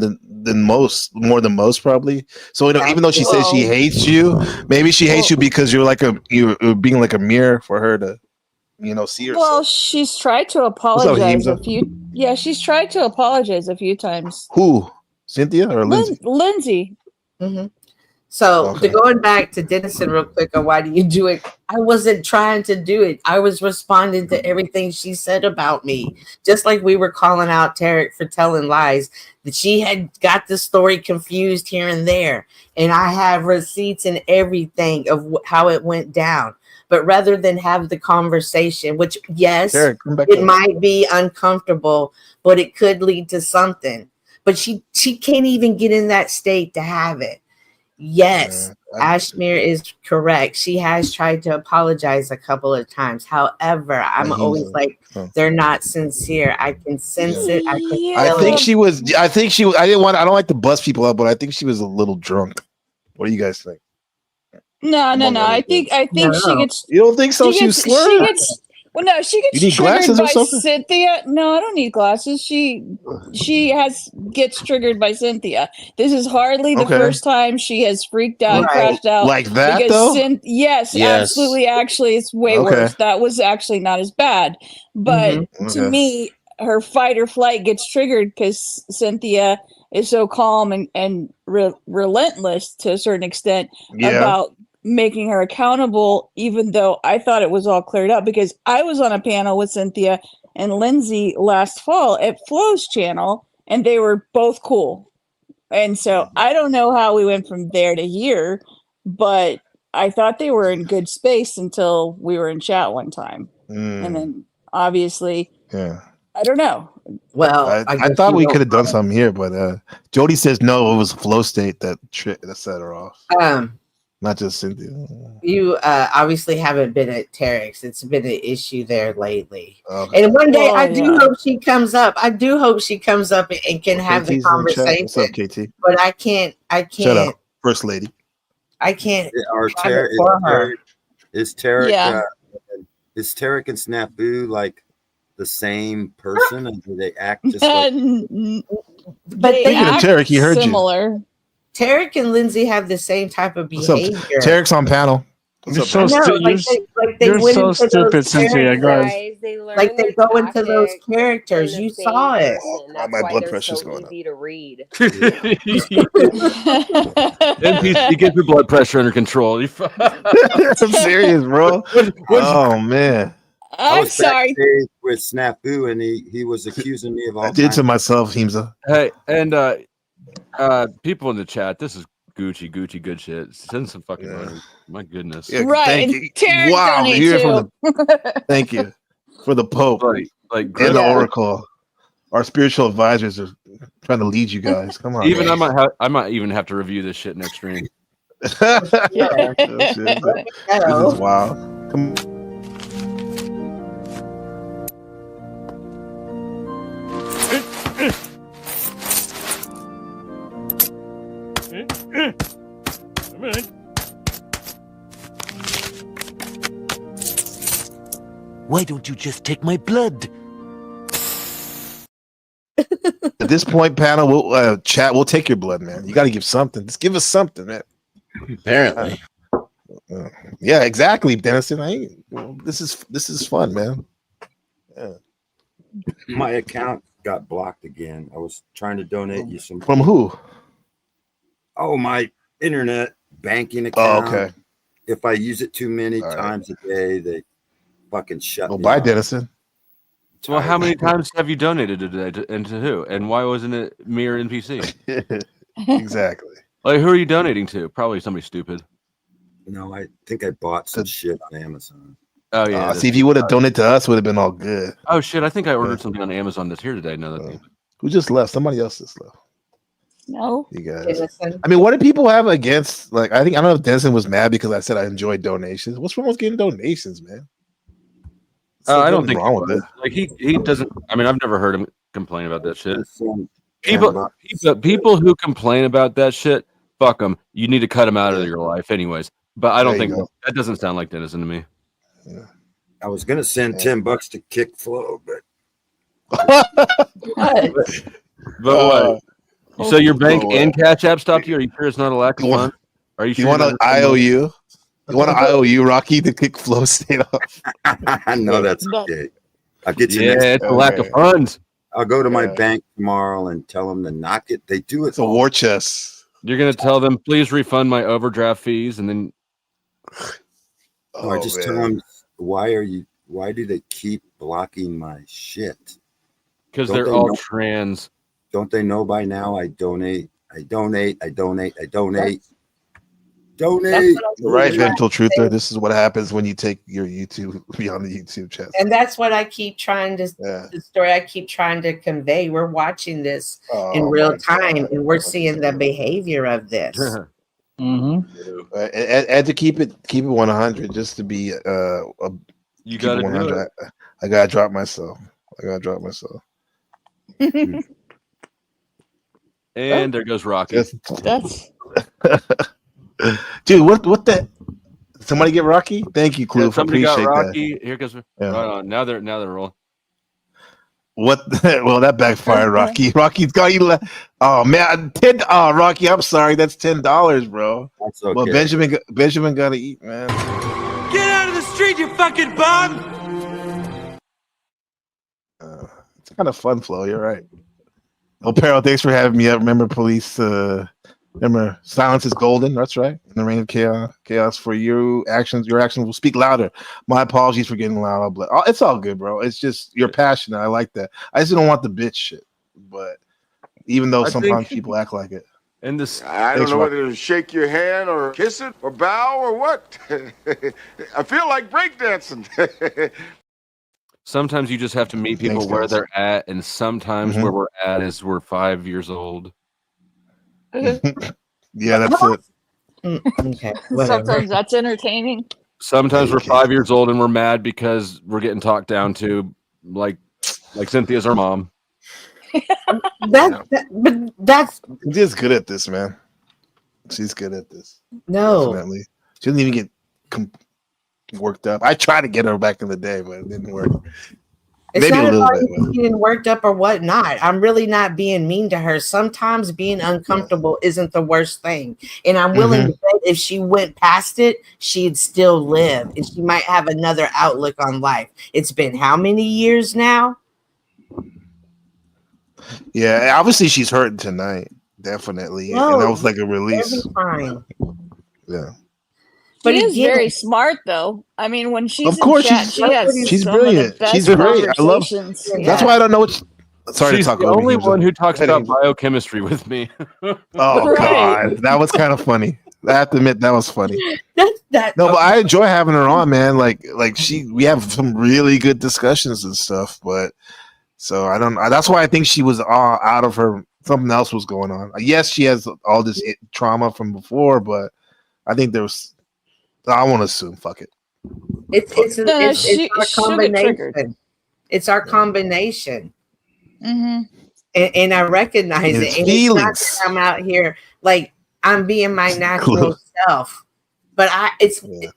more than most probably. So even though she says she hates you, maybe she hates you because you're being like a mirror for her to, see herself. Well, she's tried to apologize a few. Yeah, she's tried to apologize a few times. Who? Cynthia or Lindsay? Lindsay. Mm-hmm. So going back to Dennison real quick on why do you do it? I wasn't trying to do it. I was responding to everything she said about me. Just like we were calling out Tarek for telling lies, that she had got the story confused here and there. And I have receipts and everything of how it went down. But rather than have the conversation, which yes, Tarek, come back it up. might be uncomfortable, but it could lead to something. But she can't even get in that state to have it. Yes, Ashmere is correct. She has tried to apologize a couple of times. However, I'm always like, they're not sincere. I can sense it. I can feel I think it. she was. I don't like to bust people up, but I think she was a little drunk. What do you guys think? No. I think she gets. You don't think so? She gets. Well, no, she gets You need triggered glasses or by something? Cynthia. No, I don't need glasses. She gets triggered by Cynthia. This is hardly the first time she has freaked out and crashed out Like that, because though? Yes, absolutely. Actually, it's way worse. That was actually not as bad, but to me, her fight or flight gets triggered because Cynthia is so calm and relentless to a certain extent about making her accountable, even though I thought it was all cleared up because I was on a panel with Cynthia and Lindsay last fall at Flo's channel and they were both cool. And so I don't know how we went from there to here, but I thought they were in good space until we were in chat one time. And then obviously, I don't know. Well, I thought we could have done something here, but Jody says no, it was a flow state that set her off. not just Cynthia. You obviously haven't been at Tarek's. It's been an issue there lately. Okay. And one day I do hope she comes up. I do hope she comes up and can have the conversation. What's up, KT? But I can't. Shut up, First Lady. I can't. Is Tarek? Yeah. Is Tarek and Snafu like the same person, and do they act just like? But they act Tarek, he heard similar. Tarek and Lindsay have the same type of behavior. Tarek's on panel. You're so stupid, Cynthia. Guys, like they go into those characters. You saw it. My blood pressure's so going up. easy to read. NPC, get your blood pressure under control. I'm serious, bro. Oh man. I'm sorry. With Snafu, and he was accusing me of all. I did to myself, Himza. Hey, and people in the chat, this is Gucci, good shit. Send some fucking money. My goodness. Yeah, right. Thank you. Wow. Thank you for the Pope like and the Oracle. Our spiritual advisors are trying to lead you guys. Come on. Even I might even have to review this shit next stream. This is wild. Come on. Why don't you just take my blood? At this point, panel, we'll chat. We'll take your blood, man. You got to give something. Just give us something, man. Apparently. Yeah, exactly, Dennison. This is fun, man. Yeah. My account got blocked again. I was trying to donate you some. From who? Oh, my internet banking account. Oh, okay. If I use it too many times a day, they fucking shut me bye, off. Dennison. So how many times have you donated today, and to who? And why wasn't it me or NPC? Exactly. Like, who are you donating to? Probably somebody stupid. No, I think I bought some shit on Amazon. Oh yeah. See, if you would have donated to us, would have been all good. Oh shit! I think I ordered something on Amazon that's here today. No, who just left? Somebody else just left. No, you guys. I mean, what do people have against? Like, I don't know if Denison was mad because I said I enjoyed donations. What's wrong with getting donations, man? I don't think wrong with it. Like he doesn't. I mean, I've never heard him complain about that shit. People who complain about that shit, fuck them. You need to cut them out of your life, anyways. But I don't think that doesn't sound like Dennison to me. Yeah. I was gonna send $10 to Kick Flow, but what? So your bank and Cash App stopped you? Are you sure it's not a lack of fun? Are you sure you want an IOU? You want an IOU, Rocky, to Kick Flow state off? I know that's okay. I'll get you next. It's a lack of funds. I'll go to my bank tomorrow and tell them to knock it. They do it. It's a war chest. You're gonna tell them, please refund my overdraft fees, and then or just tell them, why do they keep blocking my shit? Because they're all trans. Don't they know by now I donate? Donate. Right, mental truther. This is what happens when you take your YouTube beyond the YouTube chat. And that's what I keep trying to the story I keep trying to convey. We're watching this in real time, and we're seeing the behavior of this. And to keep it 100, just to be you gotta do it. I gotta drop myself. And there goes Rocky. That's dude. What the? Somebody get Rocky? Thank you, Clue. Somebody Appreciate got Rocky. that. Here goes. Right on. Now they're rolling. What? Well, that backfired, Rocky. Rocky's got you. Oh man, Rocky. I'm sorry. That's $10, bro. That's okay. Well, Benjamin got to eat, man. Get out of the street, you fucking bum! It's kind of fun, Flo. You're right. Oh, Peril, thanks for having me up. Remember, police. Remember, silence is golden. That's right. In the reign of chaos for your actions will speak louder. My apologies for getting loud. But it's all good, bro. It's just you're passionate. I like that. I just don't want the bitch shit. But even though sometimes people act like it. And this, I don't know whether to shake your hand or kiss it or bow or what. I feel like breakdancing. Sometimes you just have to meet people where they're at, and sometimes where we're at is we're 5 years old. Yeah, that's it. Okay, whatever. Sometimes that's entertaining. Sometimes we're 5 years old and we're mad because we're getting talked down to, like Cynthia's our mom. But that's Cynthia's good at this, man. She's good at this. No, Definitely. She doesn't even get worked up. I tried to get her back in the day, but it didn't work. it's Maybe not a little about bit. being worked up or whatnot. I'm really not being mean to her. Sometimes being uncomfortable isn't the worst thing, and I'm willing to bet if she went past it, she'd still live, and she might have another outlook on life. It's been how many years now? Yeah, obviously she's hurting tonight. Definitely. And that was like a release. It'll be fine. Yeah. But But she is again- very smart, though. I mean, when she's Of course, in chat, she has she's some brilliant. Of the best She's great. I love. conversations. That's why I don't know what. Sorry She's to talk the over only you, one who talks That about ain't- biochemistry with me. Oh Right. God, that was kind of funny. I have to admit that was funny. That No, but I enjoy having her on, man. Like we have some really good discussions and stuff. But so I don't. That's why I think she was all out of her. Something else was going on. Yes, she has all this trauma from before, but I think there was. I want to assume. Fuck it. It's our she'll get triggered. combination. It's our combination. Mm-hmm. And I recognize It's it. And it's not feelings. that I'm out here like I'm being my natural self. But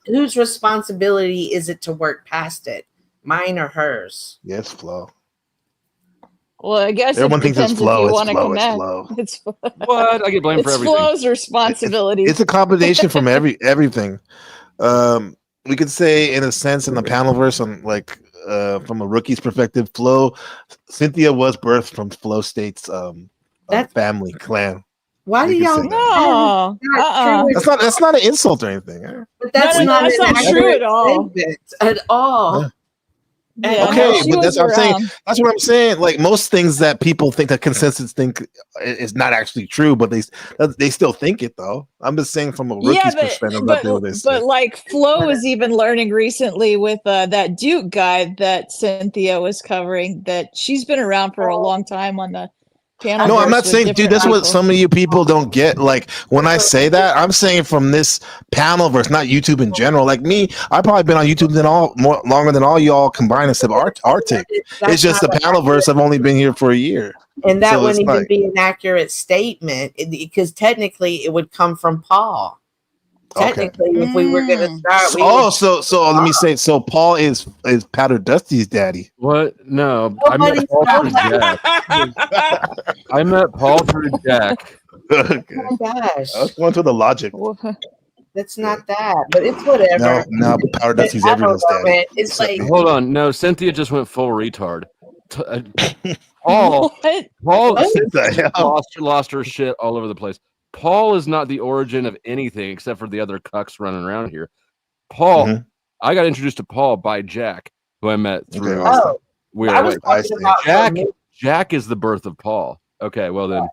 whose responsibility is it to work past it? Mine or hers? Yes, Flo. Well, I guess Everyone it thinks it's depends Flo, if you it's want to Flo, it's connect. Flo. It's What? I get blamed for it's everything. Flo's responsibility. It's a combination from everything. We could say, in a sense, in the panelverse, on from a rookie's perspective, Cynthia was birthed from Flo State's family clan. Why do We can y'all say think that. No, That's not an insult or anything. Eh? But that's No, not, that's an not true accurate at all. statement at all. Yeah. Yeah, Okay, no, she but was that's what I'm saying. around. That's what I'm saying. Like most things that people think, that consensus think is not actually true, but they still think it though. I'm just saying from a rookie's perspective. That's what they say. But like Flo was even learning recently with that Duke guy that Cynthia was covering, that she's been around for a long time on the panel. No, I'm not saying, dude, that's what some of you people don't get. Like when I say that, I'm saying from this panel versus not YouTube in general. Like me, I've probably been on YouTube longer than all y'all combined except Arctic. It's just the panel verse. I've only been here for a year. And that So wouldn't it's even like- be an accurate statement because technically it would come from Paul. Technically, if we were going to start, we would- So let me say. So Paul is Powder Dusty's daddy. What? No, Nobody's I met Paul through Jack. Okay. Oh my gosh, I was going through the logic. that's not that, but it's whatever. Now Powder Dusty's I don't everyone's know, daddy. man. It's like Hold on, no, Cynthia just went full retard. Paul, What? Cynthia lost her shit all over the place. Paul is not the origin of anything except for the other cucks running around here. Paul, I got introduced to Paul by Jack, who I met through. I was Wait, talking about Jack is the birth of Paul. Okay, well then.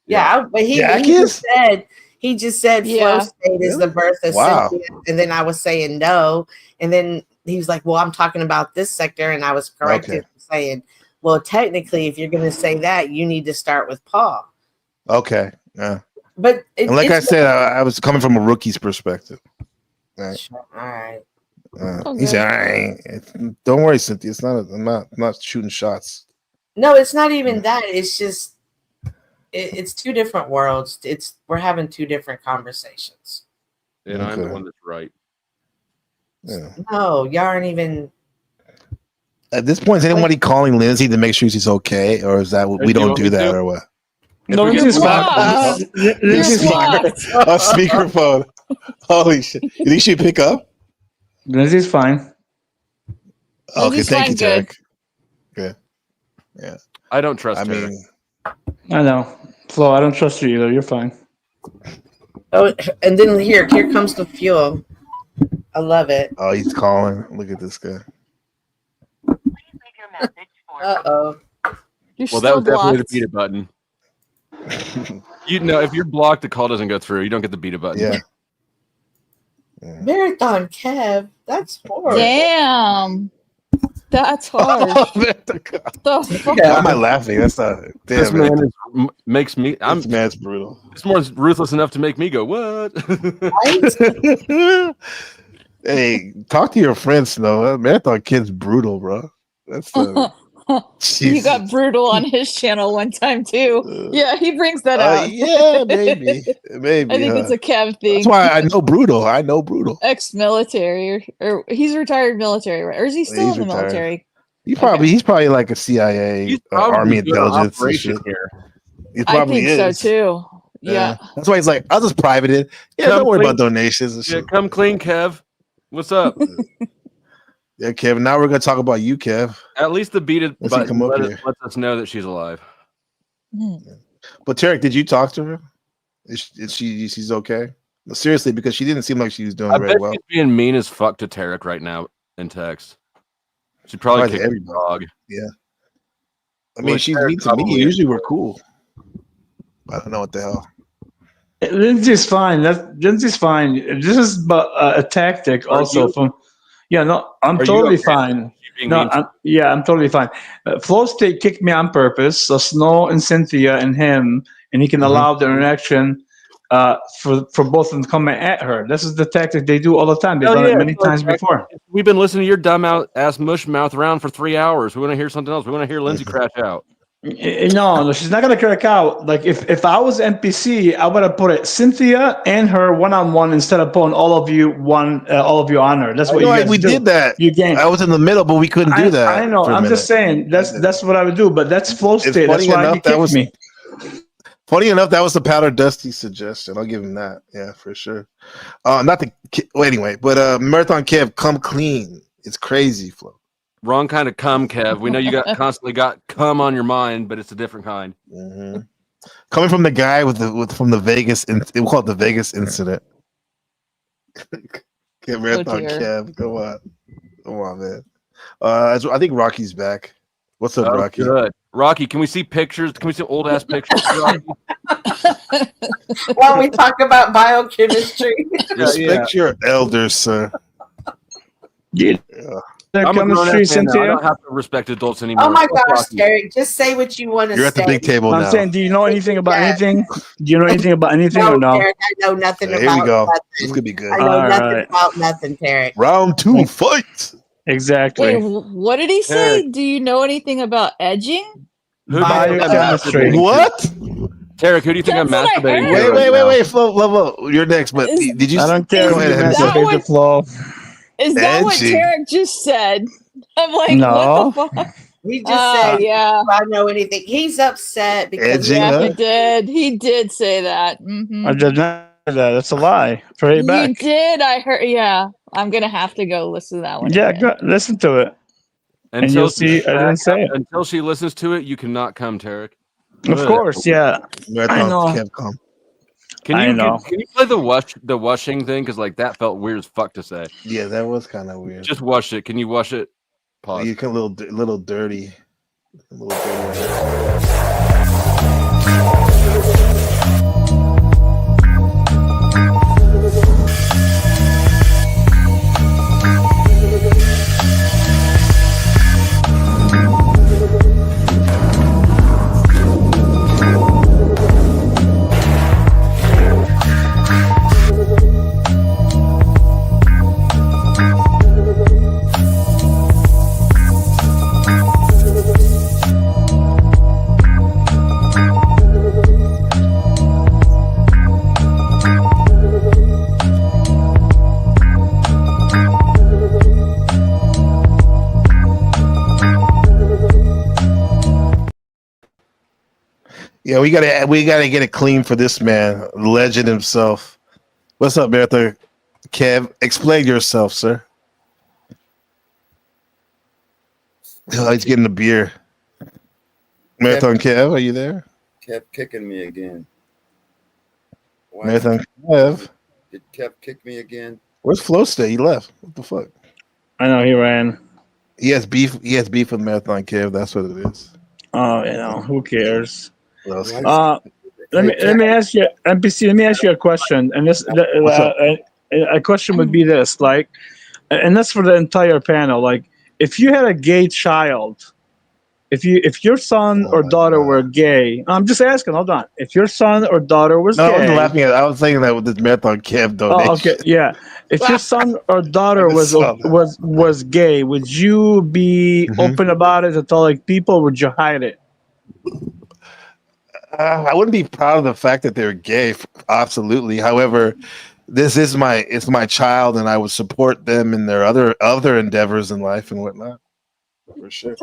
but he just said Yeah. Flow State is the birth of Wow. Cynthia, and then I was saying no, and then he was like, "Well, I'm talking about this sector," and I was corrected saying, "Well, technically, if you're going to say that, you need to start with Paul." Okay. Yeah. But And like I said, I was coming from a rookie's perspective. Right. all right. He said, "All right, don't worry, Cynthia. It's not. I'm not shooting shots." No, it's not even that. It's just it's two different worlds. We're having two different conversations. And I'm the one that's right. Yeah. No, y'all aren't even. At this point, is anybody calling Lindsay to make sure she's okay, or is that we don't do that, or what? No, Lindsay's fine. Lindsay's fine. Oh, speakerphone. Holy shit! You think she'd pick up? Lindsay's fine. Okay, Lindsay's thank you, fine, Tarek. Good. Yeah. I don't trust I Tarek. mean, I know. Flo, I don't trust you either. You're fine. Oh, and then here comes the fuel. I love it. oh, he's calling. Look at this guy. Uh-oh. You're Well, that still was definitely the blocked. beta button. You know, if you're blocked, the call doesn't go through. You don't get the beta button. Yeah. Marathon Kev. That's horrible. Damn. That's harsh. The fuck? Why am I laughing? That's not. Damn, This man makes me. This man's brutal. It's more ruthless enough to make me go, what? Hey, talk to your friends, Snow. Marathon Kid's brutal, bro. That's You got brutal on his channel one time too. Yeah, he brings that out. yeah, maybe. I think it's a Kev thing. That's why I know brutal. I know brutal. Ex-military, or he's retired military, right? Or is he still in the retired. military? He's probably like a CIA, Army intelligence and shit. Here. He I probably think is. so too. Yeah. That's why he's like, I'll just private it. Yeah, don't worry about donations and Yeah, shit. come clean, Kev. What's up? Yeah, Kev. Now we're gonna talk about you, Kev. At least the beaded Let's see, button come up lets here. us know that she's alive. But Tarek, did you talk to her? Is she's okay? No, seriously, because she didn't seem like she was doing I very bet well. she's being mean as fuck to Tarek right now in text. She probably Probably kicked the everybody. dog. Yeah. I mean, Well, she's Tarek mean to me. probably Usually is. we're cool. I don't know what the hell. Lindsay's fine. Lindsay's fine. This is but a tactic Are also you? from. Yeah, no, I'm Are you totally okay? fine. Being No, mean to- I'm totally fine. Flow State kicked me on purpose, so Snow and Cynthia and him, and he can allow the interaction for both of them to come at her. This is the tactic they do all the time. They've Hell done yeah, it many it's like, times before. We've been listening to your dumb ass mush mouth around for 3 hours. We want to hear something else. We want to hear Lindsay crash out. No, she's not gonna crack out. Like if I was NPC, I would have put it Cynthia and her one-on-one instead of putting all of you on her. That's what you guys we do. did that. You gained. I was in the middle, but we couldn't do that. I know. for a I'm minute. just saying that's what I would do. But that's Flow It's State. That's funny why enough he that kicked was me. Funny enough, that was the Powder Dusty suggestion. I'll give him that. Yeah, for sure. Not the well, anyway, but Marathon Kev, come clean. It's crazy, Flo. Wrong kind of cum, Kev. We know you got constantly got cum on your mind, but it's a different kind. Mm-hmm. Coming from the guy from the Vegas, we'll call it the Vegas incident. Marathon dear. Kev, come on, man. I think Rocky's back. What's up, Rocky? Good. Rocky, can we see pictures? Can we see old ass pictures? Rocky? While we talk about biochemistry. Respect your elders, sir. Yeah. I'm a Chemistry, grown-ass man now. I Cynthia. don't have to respect adults anymore. Oh my Fuck gosh, Rocky. Derek, just say what you want to say. You're at the big table I'm now. saying, do you know anything about Yes. anything? Do you know anything about anything No, or no? Derek, I know nothing Here about we go. nothing. This could be good. I know All nothing right. about nothing, Tarek. Round 2, fight. Exactly. Wait, what did he say? Do you know anything about edging? Who do you think I'm Biochemistry. masturbating to? What? Tarek, who do you think I'm That's what I masturbating to? heard. right now? Wait, Flo. You're next, but did you? I don't care Go if ahead, you have that your say. masturbate what- the flow. Is that what Edging. Tarek just said? I'm like, No. what the fuck? He just said, yeah. I don't know anything. He's upset because Edging, Yeah, huh? he did. He did say that. I did not say that. That's a lie. Pray it You back. did. I heard. Yeah, I'm gonna have to go listen to that one. Yeah, again. go, listen to it. And you'll see, I didn't say it. Until she listens to it, you cannot come, Tarek. Of course, yeah. Marathon I know. Kev, come. Can I you know. can you play the washing thing? Because like that felt weird as fuck to say. Yeah, that was kind of weird. Just wash it. Can you wash it? Pause. You come a little dirty. A little dirty. Yeah, we gotta get it clean for this man, legend himself. What's up, Marathon Kev? Explain yourself, sir. Oh, he's getting a beer. Marathon Kev, are you there? Kept kicking me again. Why Marathon Kev, did Kev kick me again? where's Flo stay? He left. What the fuck? I know he ran. He has beef with Marathon Kev. That's what it is. Oh, you know, who cares? What else? Let me ask you, NPC. Let me ask you a question, and this a question would be this, like, and that's for the entire panel. Like, if you had a gay child, if your son or daughter were gay, I'm just asking. Hold on. If your son or daughter was No, gay, I wasn't laughing at it. I was thinking that with this Marathon Kev donation. oh, okay, yeah. If your son or daughter was gay, would you be open about it to tell like people? Or would you hide it? I wouldn't be proud of the fact that they're gay. Absolutely. However, it's my child, and I would support them in their other endeavors in life and whatnot. For sure.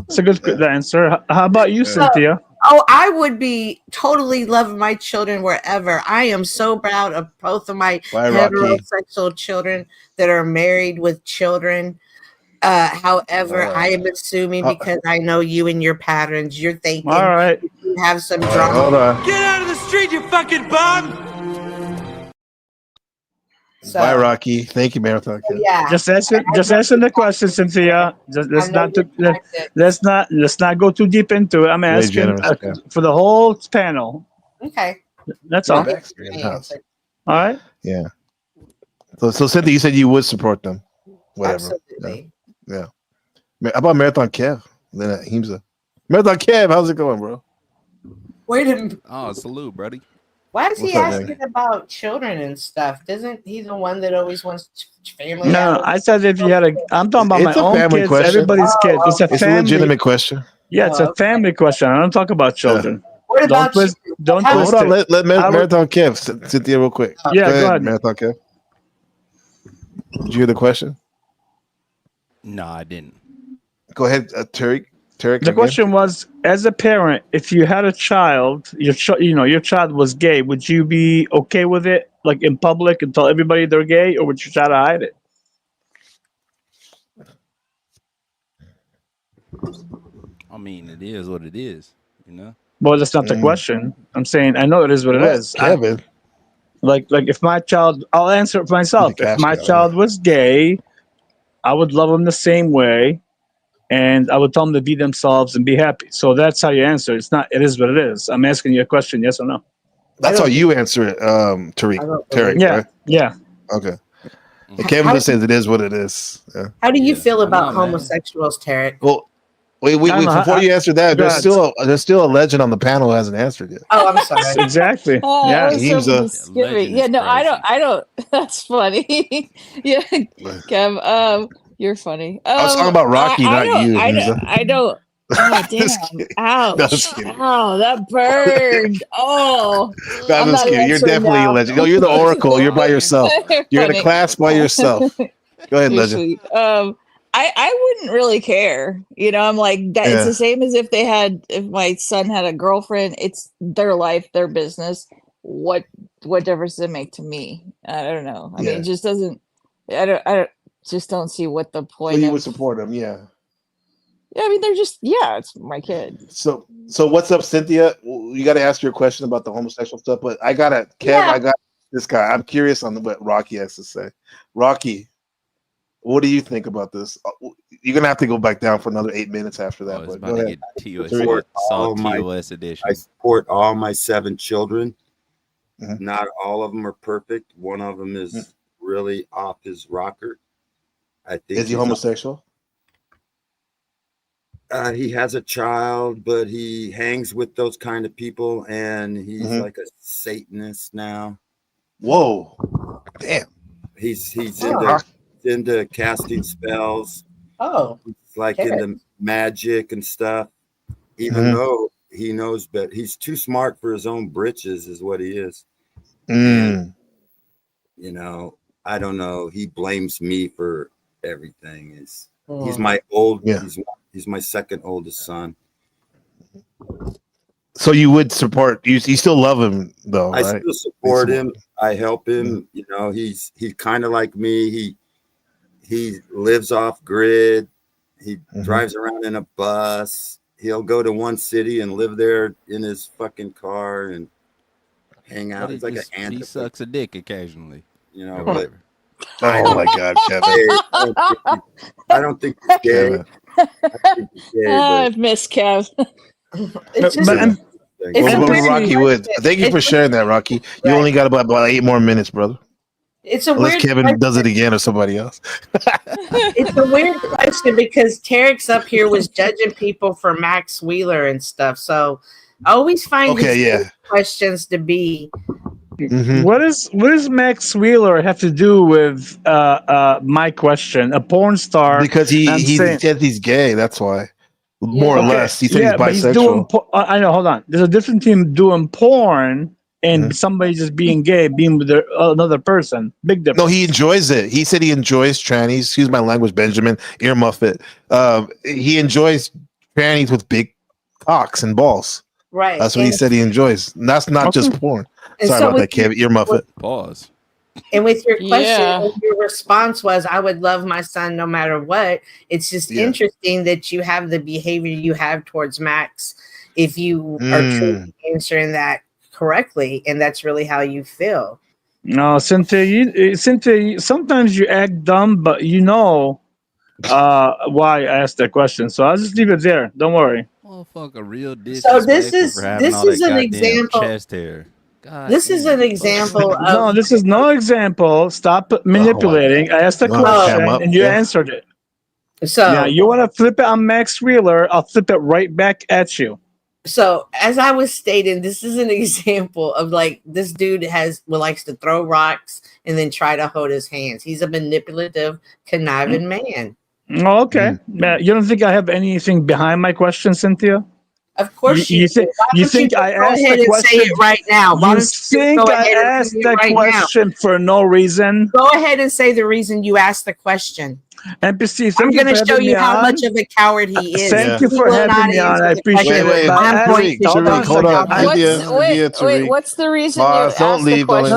It's a good answer. How about you, Cynthia? Oh, I would be totally loving my children wherever. I am so proud of both of my heterosexual children that are married with children. However, I am assuming because I know you and your patterns, you're thinking you have some drama. Hold on. Get out of the street, you fucking bum! So, bye, Rocky. Thank you, Marathon Kev. Yeah. Just answer the question, Cynthia. Let's not go too deep into it. I'm Very asking generous, for the whole panel. Okay. That's all. All right. Yeah. So Cynthia, you said you would support them. Whatever. Absolutely. Yeah. How about Marathon Kev? Then Himza. Marathon Kev, how's it going, bro? Wait a minute. Oh, salute, buddy. Why is he What's up, asking about children and stuff? Isn't he the one that always wants family? No, I said if you had I'm talking about It's my a own family kids, question. everybody's kids. It's a It's a family. legitimate question. Yeah, it's a family question. I don't talk about children. What about Don't Hold twist on, it. let Marathon Kev, Cynthia, real quick. Yeah, go ahead. Marathon Kev. Did you hear the question? No, I didn't. Go ahead, Tarek. The question was, as a parent, if you had a child, your child was gay, would you be okay with it, like in public, and tell everybody they're gay, or would you try to hide it? I mean, it is what it is, you know. Well, that's not the question. I'm saying I know it is what it is. Kevin. Like if my child, I'll answer it for myself. If my child was gay, I would love them the same way. And I would tell them to be themselves and be happy. So that's how you answer. It's not. It is what it is. I'm asking you a question. Yes or no? That's how you answer it, Tarek. Yeah. Right? Yeah. Okay. And Kevin just says it is what it is. Yeah. How do you feel about homosexuals, Tarek? Well, wait. Before you answer that, there's still a legend on the panel who hasn't answered yet. Oh, I'm sorry. Exactly. Oh, Yeah. that was so Thanksgiving. Yeah, no, I don't. That's funny. Yeah, Kev. You're funny. I was talking about Rocky, not you. I don't. Oh, damn. Ouch. Ow, that burned. Oh. No, I'm just kidding. You're definitely a legend. No, you're the Oracle. You're by yourself. You're in a class by yourself. Go ahead, You're legend. sweet. I wouldn't really care. You know, I'm like that. It's the same as if my son had a girlfriend. It's their life, their business. What difference does it make to me? I don't know. I mean, it just doesn't. I just don't see what the point. So you would support them, yeah. Yeah, I mean, they're just it's my kid. So what's up, Cynthia? You got to ask your question about the homosexual stuff, but I got this guy. I'm curious on what Rocky has to say. Rocky, what do you think about this? You're gonna have to go back down for another 8 minutes after that. But go ahead. TOS edition. I support all my 7 children. Not all of them are perfect. One of them is really off his rocker. I think is he homosexual? He has a child, but he hangs with those kind of people, and he's like a Satanist now. Whoa, damn! He's into casting spells. Oh, he's like into magic and stuff. Even though he knows, but he's too smart for his own britches, is what he is. And, you know, I don't know. He blames me for everything. He's my he's my second oldest son. So you would support you still love him though, I right? still support him. I help him. You know, he's kind of like me. He lives off grid. He drives around in a bus. He'll go to one city and live there in his fucking car and hang out. He's like an ant. He sucks a dick occasionally. You know, but oh my God, Kevin. I don't think he's gay. I've missed Kev. Rocky Wood. Thank you for sharing that, Rocky. You only got about 8 more minutes, brother. It's a Unless weird Kevin question. does it again or somebody else. It's a weird question because Tarek's up here was judging people for Max Wheeler and stuff. So I always find his questions to be. Mm-hmm. What does Max Wheeler have to do with my question? A porn star? Because he said he's gay. That's why. More or less, he said he's but he's bisexual. doing. I know. Hold on. There's a difference between doing porn and somebody just being gay, being with another person. Big difference. No, he enjoys it. He said he enjoys trannies. Excuse my language, Benjamin. Earmuff it. He enjoys trannies with big cocks and balls. Right. That's what he said he enjoys. And that's not just porn. And Sorry so about that, Kevin. Earmuff it. Pause. And with your question, Yeah. your response was, I would love my son no matter what. It's just interesting that you have the behavior you have towards Max if you are truly answering that correctly, and that's really how you feel. No, Cynthia, sometimes you act dumb, but you know why I asked that question. So I'll just leave it there. Don't worry. Motherfucker, real So this disrespectful is for having all an that goddamn example. chest hair. God This is an example of No, this is no example. Stop manipulating. I asked a question and you answered it. So now you want to flip it on Max Wheeler? I'll flip it right back at you. So as I was stating, this is an example of like this dude likes to throw rocks and then try to hold his hands. He's a manipulative, conniving man. Oh, okay. You don't think I have anything behind my question, Cynthia? Of course you think. You think I asked the question? Say it right now. You think I asked that question for no reason? Go ahead and say the reason you asked the question. NPC, I'm going to show you how much of a coward he is. Thank you for having me on. I appreciate it. I'm going to hold on. Wait, what's the reason you asked the question?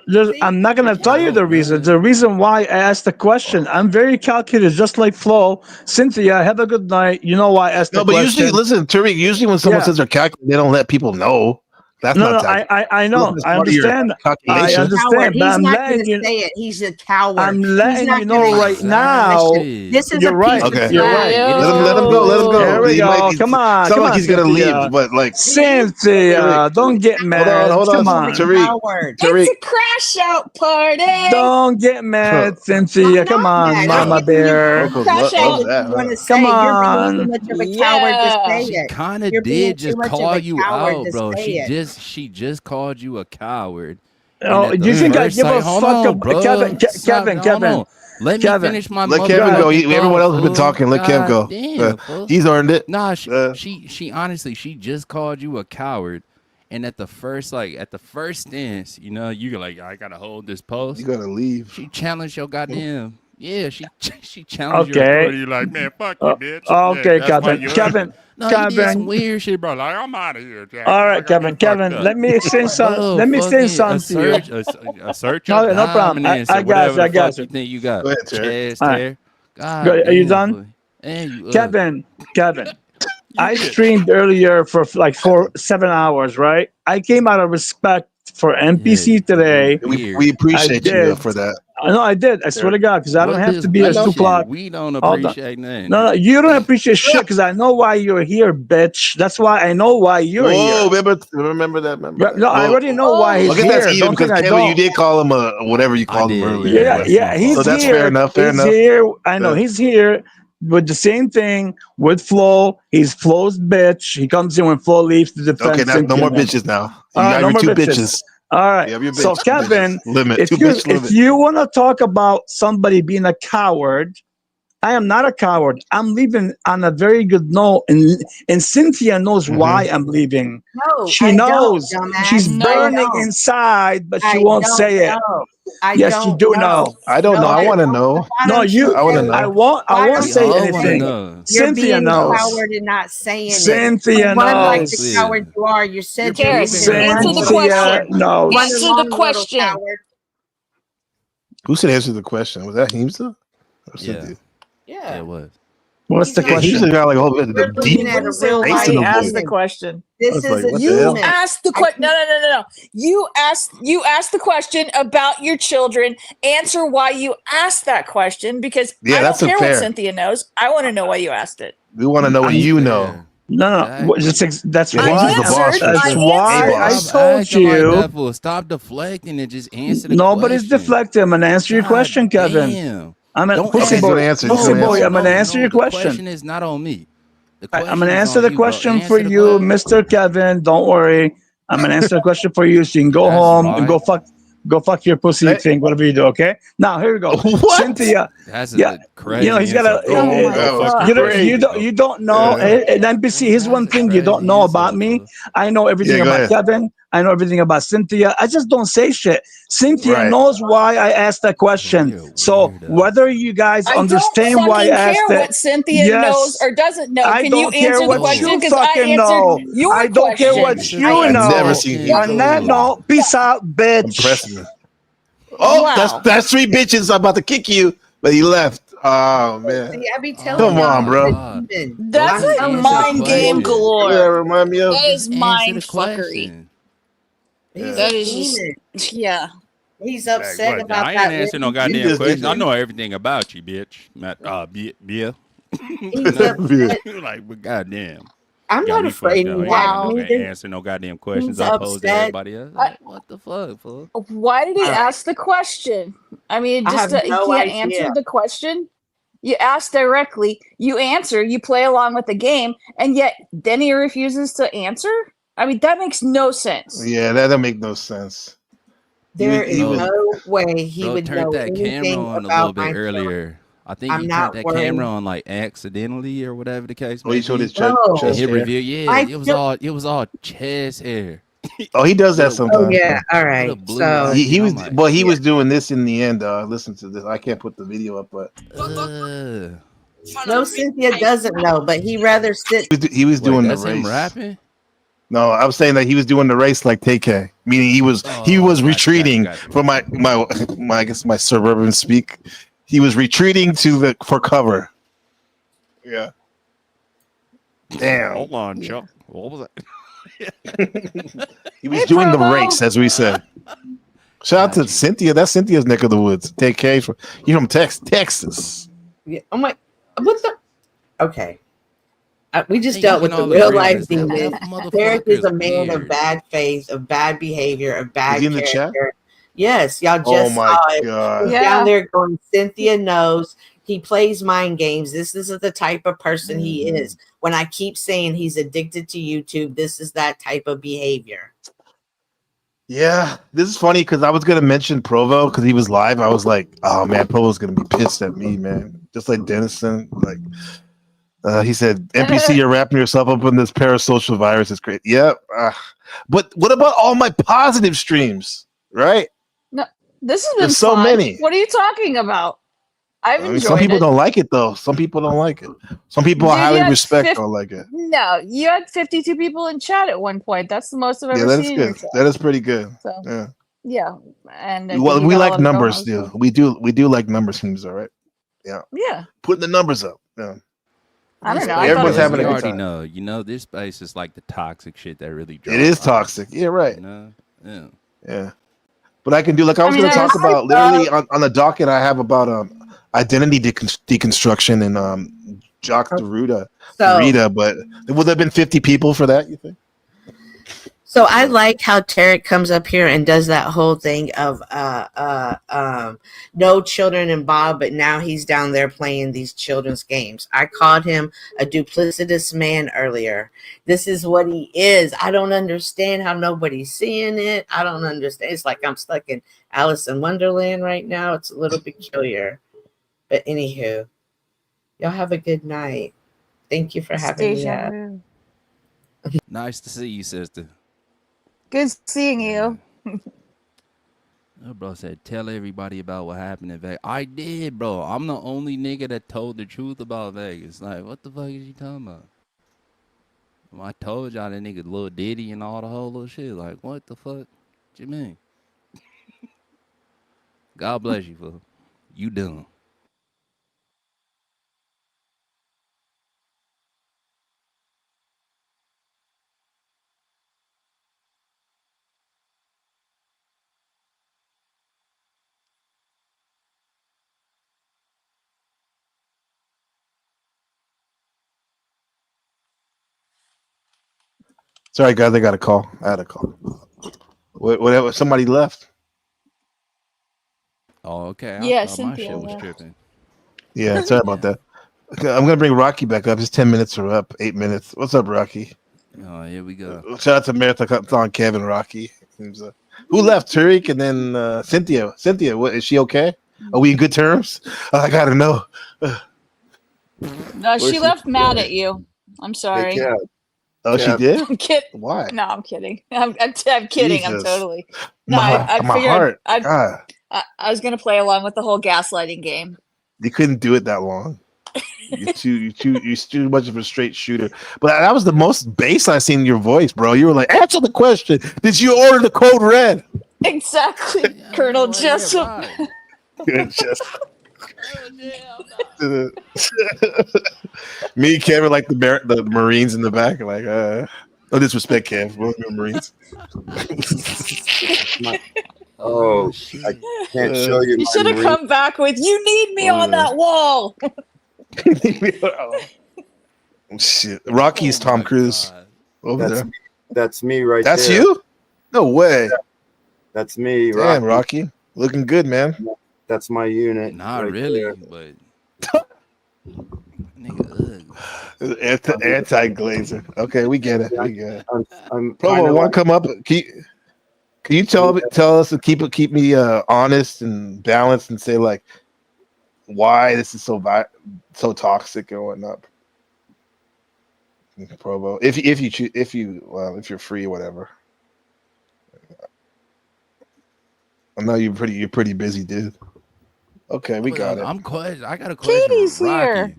No, I'm not going to tell you the reason. The reason why I asked the question, I'm very calculated, just like Flo. Cynthia, have a good night. You know why I asked the question. No, but usually, listen, Tariq, usually when someone says they're calculated, they don't let people know. That's not I know. I understand. I understand. But I'm letting you say it. He's a coward. I'm letting you know right now. This is you're right. Okay. You're right. Let him go. Let him go. There we go. Come on. Sound Come like on, he's gonna Cynthia. leave, but like Cynthia, don't get mad. Hold on. Come on. Tariq. It's a crash out party. Don't get mad, Cynthia. Come on, Mama Bear. Crash out. Come on. She kind of did just call you out, bro. She just called you a coward. Oh, do you think I give a fuck about Kevin? Let me finish my. Let Kevin go. Everyone else has been talking. Let Kev go. Damn, he's earned it. Nah, she honestly, she just called you a coward. And at the first stance, you know, you're like, I gotta hold this post. You gotta leave. She challenged your goddamn. Yeah, she challenged your authority. You're like, man, fuck you, bitch. Okay, Yeah, Kevin. No, you did some weird shit, bro. Like, I'm out of here, Jack. All right, Kevin. Let me say something. Let me say something to you. Assert No your problem. I got you. You think you got? Go ahead, Chest All hair. God, are you done? Kevin. I streamed earlier for like 7 hours, right? I came out of respect for NPC today. We appreciate you for that. No, I did. I swear to God, because I don't have to be a super. We don't appreciate nothing. No, you don't appreciate shit because I know why you're here, bitch. That's why I know why you're here. Remember that. No, I already know why he's okay, here. that's even because Kevin, you did call him a whatever you called him earlier. Yeah, he's so that's here. fair enough. He's here. I know he's here with the same thing with Flo. He's Flo's bitch. He comes in when Flo leaves to defend. Okay, no more bitches now. You got no your more two bitches. All right. So Kevin, if you want to talk about somebody being a coward, I am not a coward. I'm leaving on a very good note, and Cynthia knows why I'm leaving. No, she knows. She's burning inside, but she won't say it. Yes, you do know. I don't know. I want to know. No, you. I want to know. I won't say anything. Cynthia knows. You're being coward and not saying Cynthia it. One like knows. the coward you are. You said Answer the question. No. Answer the question. Who said answer the question? Was that Himsa? Yeah, it was. What's the question? Himsa got like a whole bit of deep. Ask the question. This is a you asked the question. No. You asked the question about your children. Answer why you asked that question because I don't care what Cynthia knows. I want to know why you asked it. We want to know what you know. No. That's Yeah, why. he's the boss for That's sure. why A I boss. told Acting like you. that, fool. Stop deflecting and just answer the Nobody's question. deflecting. I'm gonna answer your question, Kevin. Damn. I'm a Don't pussy answer. boy. answer. He's Pussy gonna boy. answer. I'm gonna answer your The question. question is not on me. The I'm question gonna is answer on the you, bro. question for Answer the you, question. Mr. Kevin. Don't worry. I'm gonna answer the question for you, so you can go That's home and right. go fuck your pussy thing, whatever you do. Okay. Now here we go. What? Cynthia. That's Yeah. a crazy He's got answer. Go home and go fuck your pussy. you don't know and NBC. Here's one thing you don't know about me. I know everything Yeah, go about ahead. Kevin. I know everything about Cynthia. I just don't say shit. Cynthia Right. knows why I asked that question. So whether you guys I don't understand why I fucking asked care it, what Cynthia knows or doesn't know. I Can you don't care answer the what question? you Because I fucking answered know. your I don't care question. what you I've know. never seen you. On that note, peace out, bitch. I'm pressing you. Oh, Wow. that's 3 bitches about to kick you, but he left. Oh man. See, I be telling Come y'all, on, bro. That's Just like answer the mind game question. galore. Yeah, remind me of. That is Just answer mind the fuckery. question. He's That a is just, demon. yeah. He's Like, upset what? about I that. ain't answering no Lindsey goddamn just question. did I that. know everything about you, bitch. Bill. He's upset. Like, but goddamn. I'm Got not me afraid fucked up. he You ain't had got no me. good answer, no goddamn questions He's I posed to upset. everybody else. Like, what the fuck, fool? Why did he All right. ask the question? I mean, I just have he no can't idea. answer the question. You ask directly, you answer, you play along with the game, and yet then he refuses to answer? I mean, that makes no sense. Yeah, that don't make no sense. There is Bro, no way he Bro would turned know that camera anything on a about little bit my children. earlier. I think I'm he not turned that worried. camera on like accidentally or whatever the case Oh, may he showed be. his chest, No. chest He hair. revealed, yeah, I it was all chest hair. Oh, he does that With a- Oh sometimes. yeah. All with a right. blue So light. He And was, I'm like, but he was doing this in the end. Listen to this. I can't put the video up, but no, Cynthia doesn't know, but he rather sit. he was wait, doing the that's him race. rapping? No, I was saying that he was doing the race like TK, meaning he was retreating from my I guess my suburban speak. He was retreating for cover. Yeah. Damn. Hold on, Chuck. What was that? He was doing the race, as we said. Shout out to Cynthia. That's Cynthia's neck of the woods. TK from Texas. Yeah, oh my! What the? Okay. We just They dealt with getting the all real agreements. life demon. That Derek is a motherfucker's man of weird. bad faith, of bad behavior, of Is bad he in the chat? character. Yes, y'all Oh just my saw it. god. He's Yeah. down there going, Cynthia knows he plays mind games. This is the type of person he is. When I keep saying he's addicted to YouTube, this is that type of behavior. Yeah, this is funny because I was gonna mention Provo because he was live. I was like, oh man, Provo's gonna be pissed at me, man. Just like Dennison, like he said, NPC, you're wrapping yourself up in this parasocial virus. It's great. Yep. But what about all my positive streams? Right? No, this has been There's so fun. many. What are you talking about? I've I mean, enjoyed some people it. don't like it though. Some people don't like it. Some people I Dude, you highly had respect don't like it. No, you had 52 people in chat at one point. That's the most I've Yeah, ever that is seen in your good. chat. That is pretty good. So Yeah. yeah, and I think Well, you we got a like lot of numbers, promos, dude. so- We do like numbers streams, all right? Yeah. Yeah, Putting the numbers up. Yeah. I don't know. Space, I thought Everyone's it was having a you good already time. know. You know, this space is like the toxic shit that really It draws. is life, toxic. Yeah, right. You know? Yeah. Yeah. But I can do like I was mean, going to there's- talk about literally on the docket I have about identity deconstruction and Jaques Derrida, but would there have been 50 people for that, you think? So I like how Tarek comes up here and does that whole thing of no children involved, but now he's down there playing these children's games. I called him a duplicitous man earlier. This is what he is. I don't understand how nobody's seeing it. I don't understand. It's like I'm stuck in Alice in Wonderland right now. It's a little peculiar. But anywho, y'all have a good night. Thank you for having me Deja up. vu. Nice to see you, sister. Good seeing you. Oh, bro said, tell everybody about what happened in Vegas. I did, bro. I'm the only nigga that told the truth about Vegas. Like, what the fuck is you talking about? Well, I told y'all that nigga Lil Diddy and all the whole little shit. Like, what the fuck? What you mean? God bless you, fool. You dumb. Sorry, guys, I got a call. I had a call. What? Somebody left. Oh, okay. I Yeah, thought my Cynthia shit was left. tripping. Yeah, sorry about that. Okay, I'm gonna bring Rocky back up. His 10 minutes are up. 8 minutes. What's up, Rocky? Oh, here we go. Shout out to Marathon Kevin Rocky. Who left? Tarek and then Cynthia. Cynthia, what is she okay? Are we in good terms? I gotta know. No, she left mad at you. I'm sorry. Hey, Kev. Oh, she did? I'm kidding. Why? No, I'm kidding. I'm kidding. I'm Jesus. totally. No, My I figured heart. God, I was gonna play along with the whole gaslighting game. you couldn't do it that long. You're too much of a straight shooter. But that was the most bass I seen in your voice, bro. You were like, answer the question. Did you order the code red? Exactly, Colonel Jessup. Me and Kevin like the Marines in the back, like no disrespect, Kev. We're Marines. Oh, I can't show you. You should have come back with "You need me on that wall." Shit, Rocky's Tom Cruise over there. That's me right That's there. you? No way. Yeah, that's me. Damn, Rocky. Looking good, man. That's my unit. Not right really, there. but nigga, Anti-glazer. Okay, we get it. We get it. I'm Provo, want to come up? Can you tell us to keep me honest and balanced and say like why this is so toxic and whatnot? Provo, if you're free or whatever. I know you're pretty busy, dude. Okay, we got it. I got a question. Katie's for Rocky. here.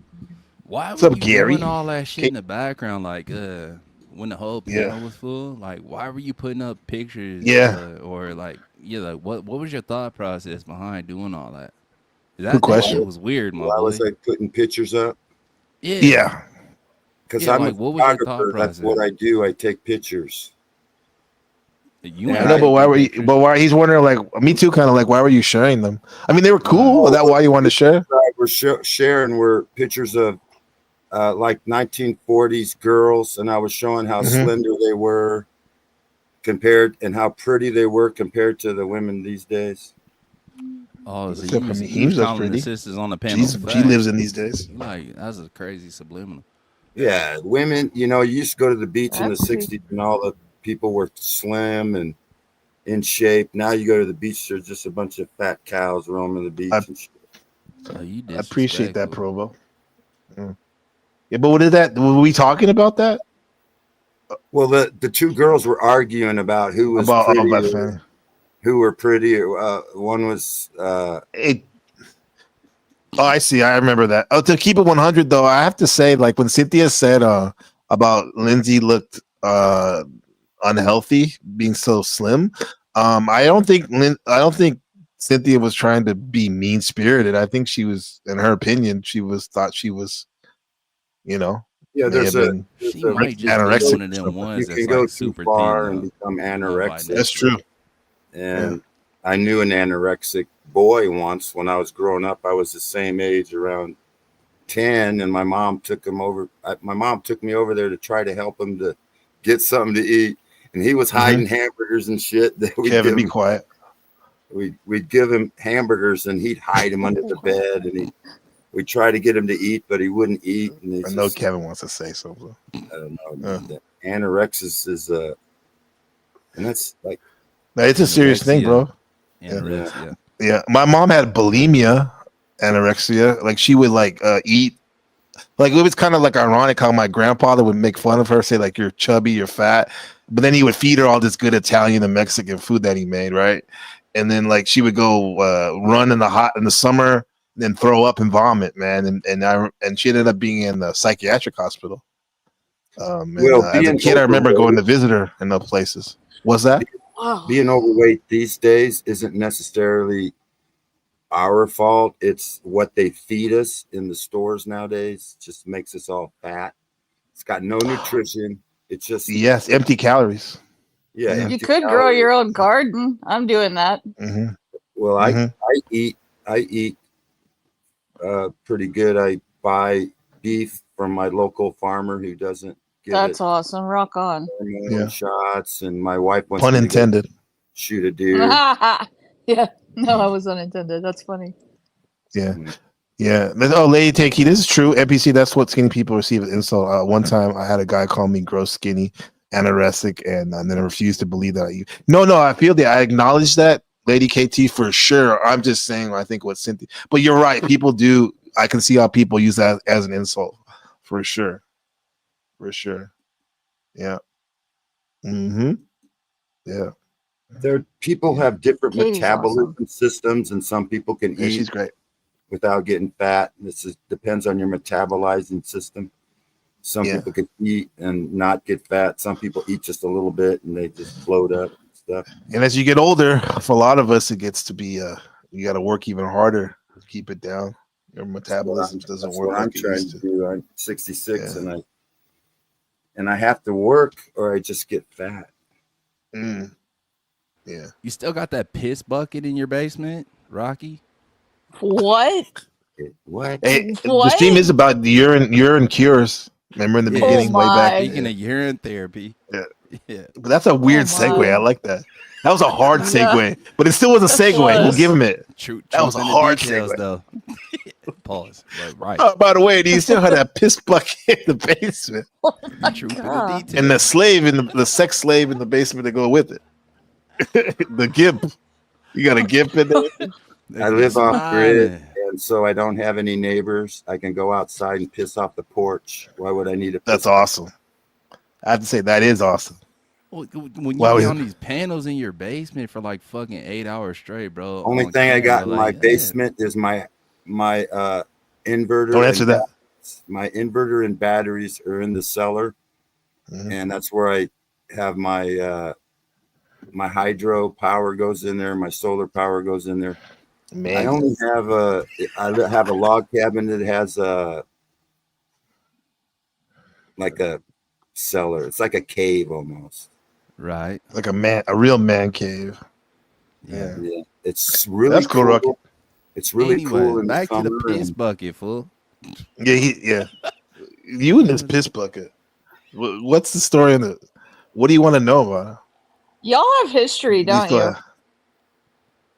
Why What's were up, you Gary? doing all that shit in the background? Like, when the whole panel was full, like, why were you putting up pictures? Or like, what was your thought process behind doing all that? Good question. That shit was weird, my Why boy. was I putting pictures up? Yeah. Because Yeah, I'm like, a what was your thought photographer. That's process? what I do. I take pictures. You I know, but why were you? But why he's wondering? Like me too, kind of like why were you sharing them? I mean, they were cool. Is that why you wanted to share? We're sharing were pictures of like 1940s girls, and I was showing how slender they were compared and how pretty they were compared to the women these days. Oh, so Except for me, you was that's calling the pretty. sisters on the panel. She lives in these days. Like, that's a crazy subliminal. Yeah, women, you used to go to the beach in the That's 60s and all the people were slim and in shape. Now you go to the beach, there's just a bunch of fat cows roaming the beach and shit. I appreciate that, Provo. Yeah, but what is that? Were we talking about that? Well, the two girls were arguing about who was pretty, who were pretty. One was. Oh, I see. I remember that. Oh, to keep it 100, though, I have to say, like when Cynthia said about Lindsay looked unhealthy, being so slim. I don't think Cynthia was trying to be mean spirited. I think she was, in her opinion, thought she was, Yeah, there's she might just be one of them ones you that's can go like too super far thin, and become anorexic. That's true. And I knew an anorexic boy once when I was growing up. I was the same age, around 10, and my mom took him over. My mom took me over there to try to help him to get something to eat, and he was hiding hamburgers and shit. That Kevin, be quiet. We'd give him hamburgers, and he'd hide him under the bed, and we'd try to get him to eat, but he wouldn't eat. And I know Kevin wants to say something. I don't know. The anorexia is and that's like. It's a serious thing, bro. Anorexia. Yeah, my mom had bulimia, anorexia. Like she would eat. Like it was kind of like ironic how my grandfather would make fun of her, say like you're chubby, you're fat, but then he would feed her all this good Italian and Mexican food that he made, right? And then like she would go run in the summer, then throw up and vomit, man. And she ended up being in the psychiatric hospital. As a kid, I remember going to visit her in those places. What's that? Being overweight these days isn't necessarily our fault. It's what they feed us in the stores nowadays. Just makes us all fat. It's got no nutrition. It's just empty calories. Yeah, you could grow your own garden. I'm doing that. Mm-hmm. Well, I eat pretty good. I buy beef from my local farmer who doesn't That's awesome. Rock on. Shots, and my wife wants Pun me to go intended. shoot a deer. Yeah. No, I was unintended. That's funny. Yeah. Yeah. Oh, Lady Takey, this is true. NPC, that's what skinny people receive as insult. One time I had a guy call me gross, skinny, anorexic, and then I refused to believe that. No, I feel that. I acknowledge that, Lady KT, for sure. I'm just saying, I think what Cynthia, but you're right. People do. I can see how people use that as an insult, for sure. For sure. Yeah. Mm-hmm. Yeah. People have different Katie's metabolism systems, and some people can Yeah, eat she's great without getting fat. Depends on your metabolizing system. Some people can eat and not get fat. Some people eat just a little bit and they just float up and stuff. And as you get older, for a lot of us, it gets to be you got to work even harder to keep it down. Your metabolism doesn't work like it used to. Do. I'm 66 and I have to work or I just get fat. Yeah. You still got that piss bucket in your basement, Rocky? What? What? Hey, the stream is about the urine cures. Remember in the beginning, way back. Speaking of urine therapy. Yeah. But that's a weird segue. I like that. That was a hard segue, but it still was a segue. We'll give him it. That was a hard segue. Though. Pause. Right. By the way, do you still have that piss bucket in the basement? Oh my God. And the slave the sex slave in the basement to go with it. The gimp. You got a gimp in there? I live off grid, and so I don't have any neighbors. I can go outside and piss off the porch. Why would I need a piss? That's awesome. I have to say that is awesome. When you get on these panels in your basement for like fucking 8 hours straight, bro. Only thing I got in my basement is my inverter. Don't answer that. My inverter and batteries are in the cellar, and that's where I have my my hydro power goes in there. My solar power goes in there. Man. I only have a log cabin that has like a cellar. It's like a cave almost. Right. Like a real man cave. Yeah. It's really That's cool, Rocky. It's really cool. In back the to the summer piss bucket, fool. Yeah. You in this piss bucket. What's the story in it? What do you want to know about it? Y'all have history, don't you?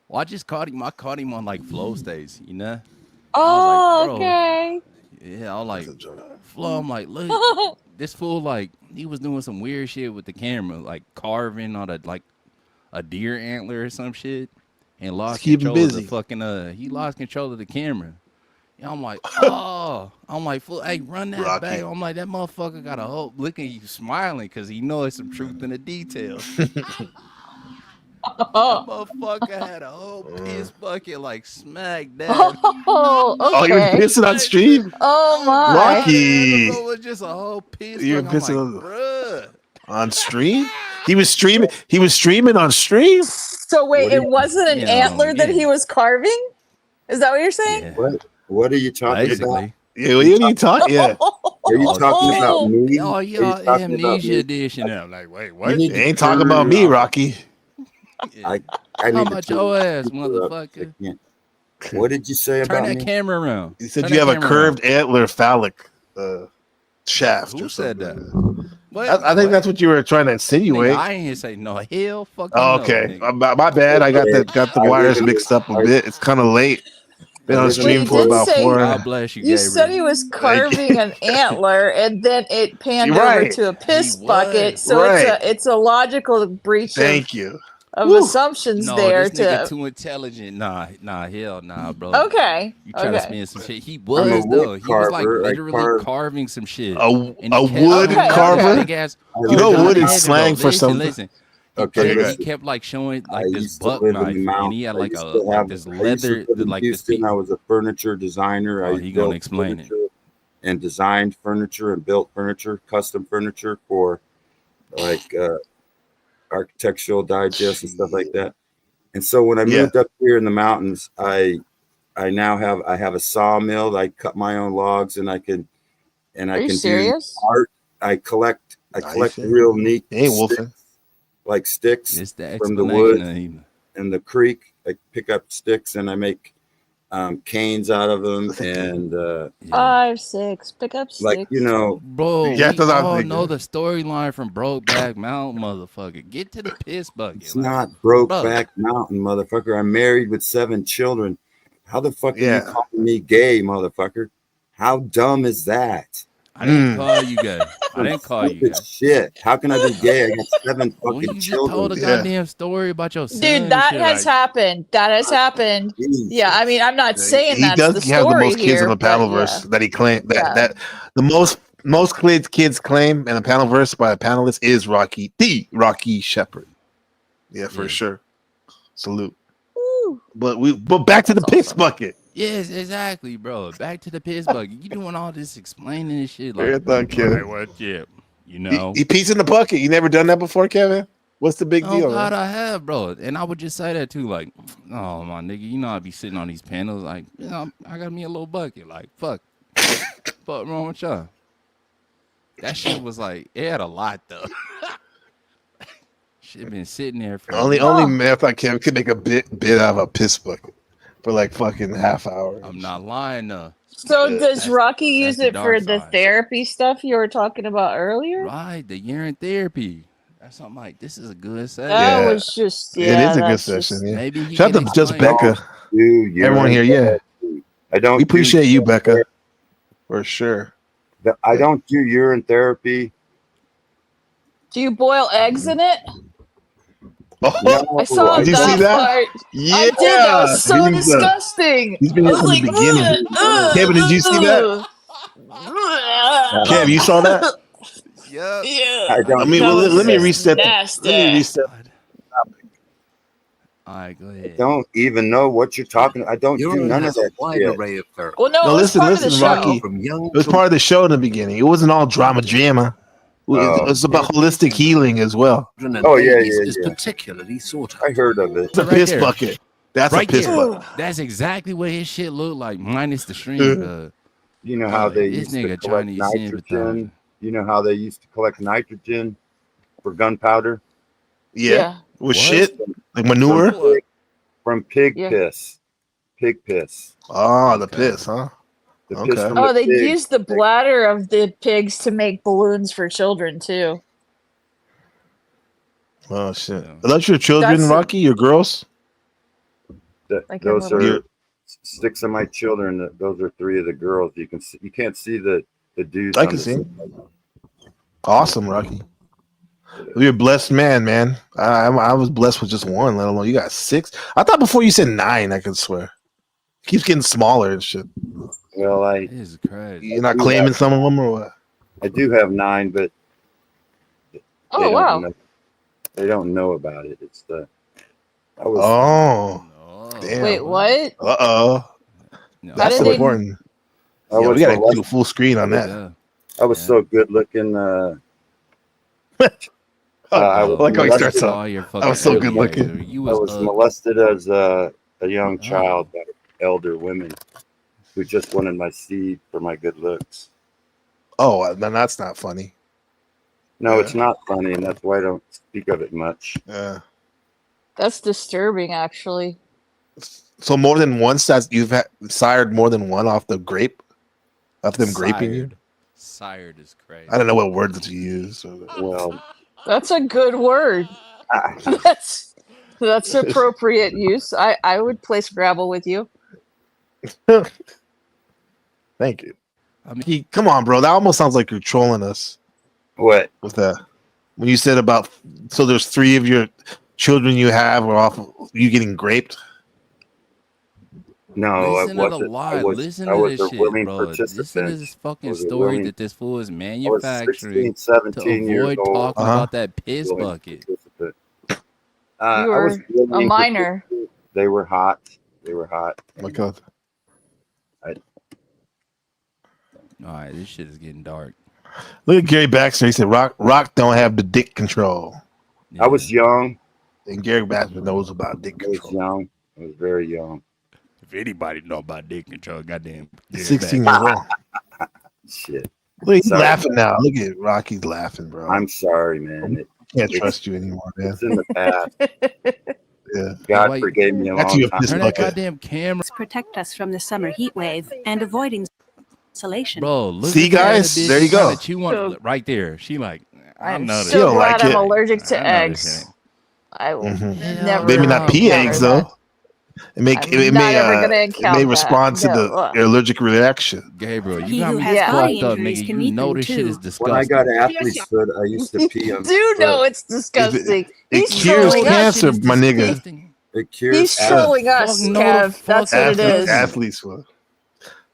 Well, I just caught him. I caught him on like flow stays, you know. Oh, like, okay. Yeah, I was like, Flo, I'm like, look, this fool, like, he was doing some weird shit with the camera, like carving on a deer antler or some shit, and lost control of the fucking, he lost control of the camera. And I'm like, fool, hey, run that back. I'm like, that motherfucker got a whole, look at you smiling because he knows some truth in the details. That motherfucker had a whole piss bucket like smack dab. Oh, okay. Oh, you were pissing on stream? Oh my. Rocky. It was just a whole piss. You were bucket. pissing on stream? He was streaming on stream? So wait, it wasn't an antler that he was carving? Is that what you're saying? What are you talking about? Yeah, what are you talking? Yeah. Are you talking about me? Oh, yeah, amnesia edition. I'm like, wait, what? You ain't talking about me, Rocky. I How need about to your ass, motherfucker? What did you say about Turn me? that camera around. You said you have a curved antler phallic shaft. Who said that? I think that's what you were trying to insinuate. I ain't here say no. Hell, fuck. Oh, okay, my bad. I got the wires mixed up a bit. It's kind of late. Been on stream for about 4 hours. God bless you, You Gabriel. said he was carving an antler, and then it panned over to a piss bucket. So it's a logical breach. Thank you. Of assumptions no, there this nigga to too intelligent. Nah, hell nah, bro. Okay. You trying to spin some shit. He was though. He was like literally carving some shit. A wood carver? You know wood is slang for something. Listen. Okay, he kept like showing like this buck knife, and he had like this leather, like this. I was a furniture designer. Oh, he gonna explain it. And designed furniture and built furniture, custom furniture for like Architectural Digest and stuff like that. And so when I moved up here in the mountains, I have a sawmill that I cut my own logs, and I can do art. I collect real neat sticks from the wood and the creek. I pick up sticks and I make canes out of them, and 5, 6, pick up 6. like, you know, Bro, Yeah, we that's what I was all thinking. know the storyline from Brokeback Mountain, motherfucker. Get to the piss bucket. it's like, not bro. Brokeback Mountain, motherfucker. I'm married with 7 children. How the fuck are you Yeah. calling me gay, motherfucker? How dumb is that? I didn't call you gay. I didn't call you gay. Shit. How can I be gay? I got 7 Well, fucking you just children. told a goddamn story about your son. Dude, and that shit, has like, happened. That has happened. Yeah, I mean, I'm not saying He that's does the have the story most kids here, in the but panelverse yeah. that he claimed that Yeah. that the most kids claim in a panelverse by a panelist is Rocky Shepherd. Yeah, for sure. Salute. Woo. But back to the piss bucket. yes, exactly, bro. Back to the piss bucket. You doing all this explaining and shit. Like, Marathon kid. all right, what, yeah, you know. He pees in the bucket. You never done that before, Kevin? What's the big Oh deal? God, man? I have, bro. And I would just say that too, like, oh my nigga, you know I be sitting on these panels, like, you know, I got me a little bucket, like, fuck wrong with y'all. That shit was like, it had a lot though. Shit been sitting there for Only Marathon Kevin could make a bit out of a piss bucket for like fucking half hour. I'm not lying though. So does Rocky use the it for dark the side. therapy stuff you were talking about earlier? Right, the urine therapy. That's something like, this is a good session. That was just it is a good that's session. just- Yeah. Maybe he Shout can out to just explain. Becca. Everyone here, yeah. I don't. We appreciate you, Becca, for sure. I don't do urine therapy. Do you boil eggs in it? Oh, I saw did you see that? part. Yeah, I did. That was so He's, disgusting. he's been I here was from like, the beginning. Kevin, did you see that? Kev, you saw that? Yeah. I mean, well, let me reset. Nasty. Let me reset. All right, go ahead. Don't even know what you're talking. I don't do Urine none of has a that wide shit. array of therapy. Well, no, No, it was listen, part of the show. Rocky. It was part of the show in the beginning. It wasn't all drama. It was about holistic healing as well. Oh yeah, Is yeah. particularly sought I heard of it. It's a Right piss there. bucket. That's Right a piss there. bucket. That's exactly what his shit looked like, minus the string. You know how they this used to nigga collect Chinese nitrogen. sympathizer. You know how they used to collect nitrogen for gunpowder. Yeah. With What? shit like manure. From pig Yeah. piss. Pig piss. Oh, the piss, huh? The piss Okay. from Oh, the they pig. use the bladder of the pigs to make balloons for children too. Oh shit. Are those your children, That's- Rocky? Your girls? I can't Those remember. are 6 of my children. Those are 3 of the girls. You can see. You can't see the dudes. I on can the see. side. Awesome, Rocky. You're a blessed man, man. I was blessed with just one, let alone you got 6. I thought before you said 9, I could swear. It keeps getting smaller and shit. Well, This is crazy. You're not claiming some of them or what? I do have 9, but Oh, they don't wow. know. They don't know about it. It's the. I was. Oh. Damn. Wait, what? Uh-oh. No, That's did they- important. I Yeah, was we gotta molested. do a full screen on that. Yeah. I was so good looking. I was like how he molested. starts off. I was so good looking. You I was was molested as a young child by elder women who just wanted my seed for my good looks. Oh, then that's not funny. No, it's not funny, and that's why I don't speak of it much. Yeah. That's disturbing, actually. So more than once that you've sired more than one off the grape? Of them graping you? Sired is crazy. I don't know what words to use. Well, That's a good word. That's appropriate use. I would place gravel with you. Thank you. I mean, come on, bro. That almost sounds like you're trolling us. What? With that? When you said about, so there's 3 of your children you have are off you getting graped? No, Listen I to the wasn't. lie. I was, Listen I to was this a shit, willing bro. participant. Listen to this I fucking was a story willing- that this fool is I was manufacturing 16, 17 to years avoid old. talking about that piss Willing bucket. participant. You I were was willing a minor. participant. They were hot. They were hot. Oh my God. All right, this shit is getting dark. Look at Gary Baxter. He said, Rock don't have the dick control. I was young. And Gary Baxter knows about dick I was control. young. I was very young. If anybody know about dick control, goddamn. 16 years old. Shit. Look, he's Sorry. laughing now. Look at Rocky's laughing, bro. I'm sorry, man. Can't trust you anymore, man. It's in the past. God Wait, forgave me a That's long your time piss turn ago. that goddamn camera. Protect us from the summer heat wave and avoiding insulation. Bro, look See, at that guys? bitch There you trying go. to chew on right there. She like, I I'm know this. so don't glad like I'm it. allergic to I know this eggs. shit. I will Hell never Maybe not pea encounter eggs that. though. I'm not ever gonna It may encounter respond to that. the No. allergic reaction. Gabriel, you He got who me has body fucked up, injuries nigga. can You meet know them this shit is too. When I got disgusting. athlete's foot, I used to pee on Do my know foot. it's disgusting. It He's cures trolling us. cancer, my nigga. Disgusting. It cures He's asthma. trolling us, Fuck no, the Kev. fuck That's what it is. Athlete's foot.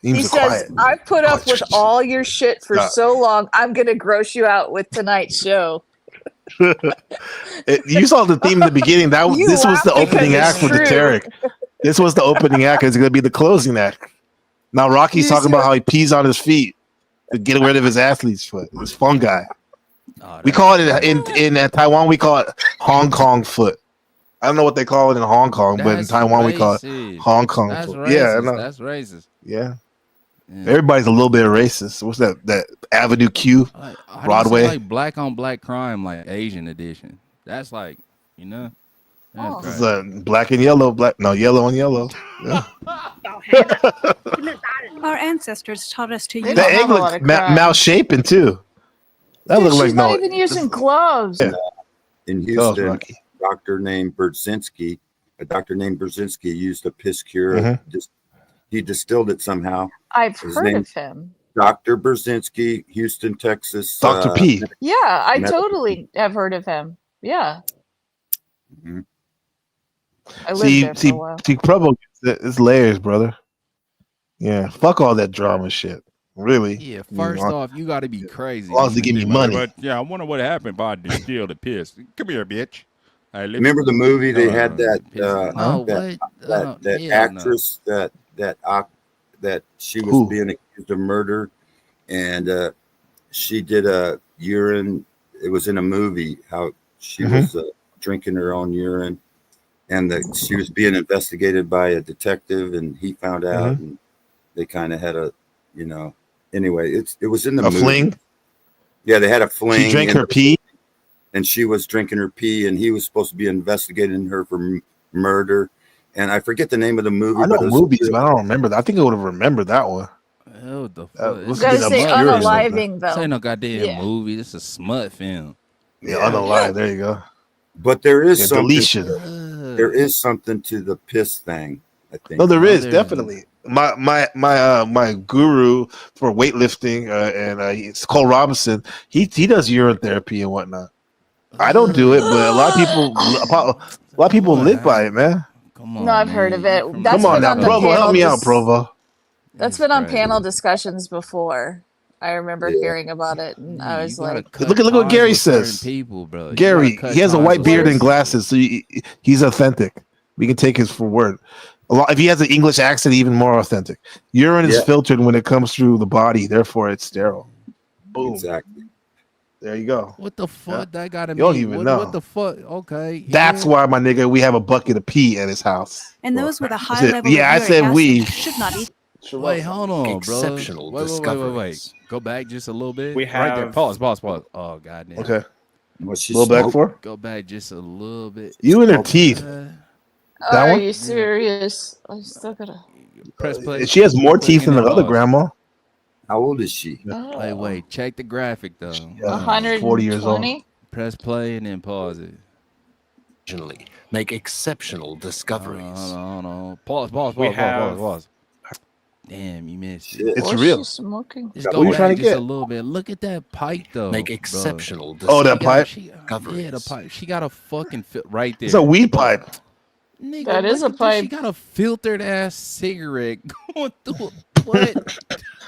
He Seems says, quiet. I've put up with all your shit for so long, I'm going to gross you out with tonight's show. You saw the theme in the beginning. This was the opening act for the Tarek. This was the opening act. It's going to be the closing act. Now Rocky's talking about how he pees on his feet to get rid of his athlete's foot. This fungi. We call it in Taiwan. We call it Hong Kong foot. I don't know what they call it in Hong Kong, but in That's Taiwan we call it racist. Hong Kong That's foot. racist. Yeah, I know. That's racist. Yeah. Everybody's a little bit racist. What's that Avenue Q, How Broadway? do you say, like black on black crime, like Asian edition. That's like, you know. That's This crazy. is black and yellow, yellow and yellow. Yeah. Our ancestors taught us to They use don't The egg have a lot looks of crime. malshaping too. That Dude, looks she's like not no. even using gloves. Yeah. In Tell us, Houston, Rocky. a doctor named Brzezinski used a piss cure. Mm-hmm. He distilled it somehow. I've His heard name- of him. Dr. Brzezinski, Houston, Texas. Dr. P. Yeah, I medical- totally have heard of him. Yeah. Mhm. I lived there for a while. Provo, it's layers, brother. Yeah, fuck all that drama shit. Really? Yeah, first off, you got to be crazy. As long as they give me money. But yeah, I wonder what happened if I distilled the piss. Come here, bitch. Hey, Remember the movie they had that No, that hell actress that she was Who? being accused of murder, and she did a urine. It was in a movie how she was drinking her own urine, and she was being investigated by a detective, and he found out, and they kind of had a, anyway, it was in the movie. Fling? Yeah, they had a fling. She drank her pee? And she was drinking her pee, and he was supposed to be investigating her for murder. And I forget the name of the movie. I know but it was movies, but I don't remember that. I think I would have remembered that one. Hell the fuck. You gotta say unaliving, This though. ain't no goddamn Yeah. movie. This is a smut film. Yeah, unalive. There you go. But there is something. Deletion. There is something to the piss thing, I think. No, there is definitely. My guru for weightlifting and it's Cole Robinson. He does urine therapy and whatnot. I don't do it, but a lot of people live by it, man. No, I've heard of it. That's Come on been now, the Provo, help panel me out, Provo. That's been on panel discussions before. I remember hearing about it, and I was like, Look at what Gary says. People, bro. Gary, he has a white beard and glasses, so he's authentic. We can take his for word. If he has an English accent, even more authentic. Urine is filtered when it comes through the body, therefore it's sterile. Boom. Exactly. There you go. What the fuck that got to You don't mean? even know. What the fuck? Okay. That's why, my nigga, we have a bucket of pee at his house. And those with a high That's it. level Yeah, I of uric said acid we. should not eat. Wait, hold on, bro. Exceptional Wait. discoveries. Go back just a little bit. We right there. have- Pause. Oh, goddamn. Okay. What's she Little back smoke? for? Go back just a little bit. You and her teeth. That "Are one? you serious?" I still gotta. Press play. She has more teeth than the other pause. grandma. How old is she? Wait. Check the graphic though. 40 years old. 120? Press play and then pause it. Make exceptional discoveries. Hold on. Pause. We have- Pause. Damn, you missed it. It's What's real. she smoking? Just What go are you back trying to just get? a little bit. Look at that pipe though. Make bro. exceptional Oh, that pipe? Yeah, the pipe. She got a fucking right there. It's a weed pipe. Nigga, That is look a at this. pipe. She got a filtered ass cigarette going through. What?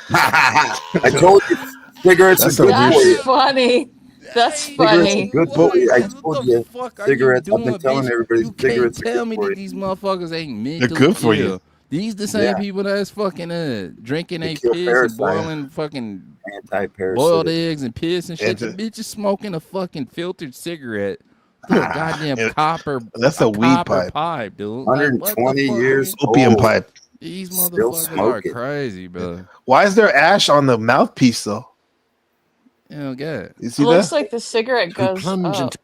I told you, cigarettes That's are good a for you. That's funny. That's Cigarettes funny. are good for you. I What told the you, fuck are cigarettes. you I've doing, been telling bitch? everybody, You cigarettes can't are tell good me for that you. these motherfuckers ain't mentally good for you. ill. These the same Yeah. people that's fucking drinking They a kill piss and parasites. boiling fucking Anti-parasitic. boiled eggs and piss and shit. The Anti- bitch is smoking a fucking filtered cigarette. Through a goddamn It- copper. That's a weed copper pipe. pipe, dude. Like, what the 120 fuck, years man? Opium old. pipe. These Still motherfuckers are smoking. crazy, bro. Why is there ash on the mouthpiece though? You know, God. You see It looks that? like the cigarette goes plunge up. into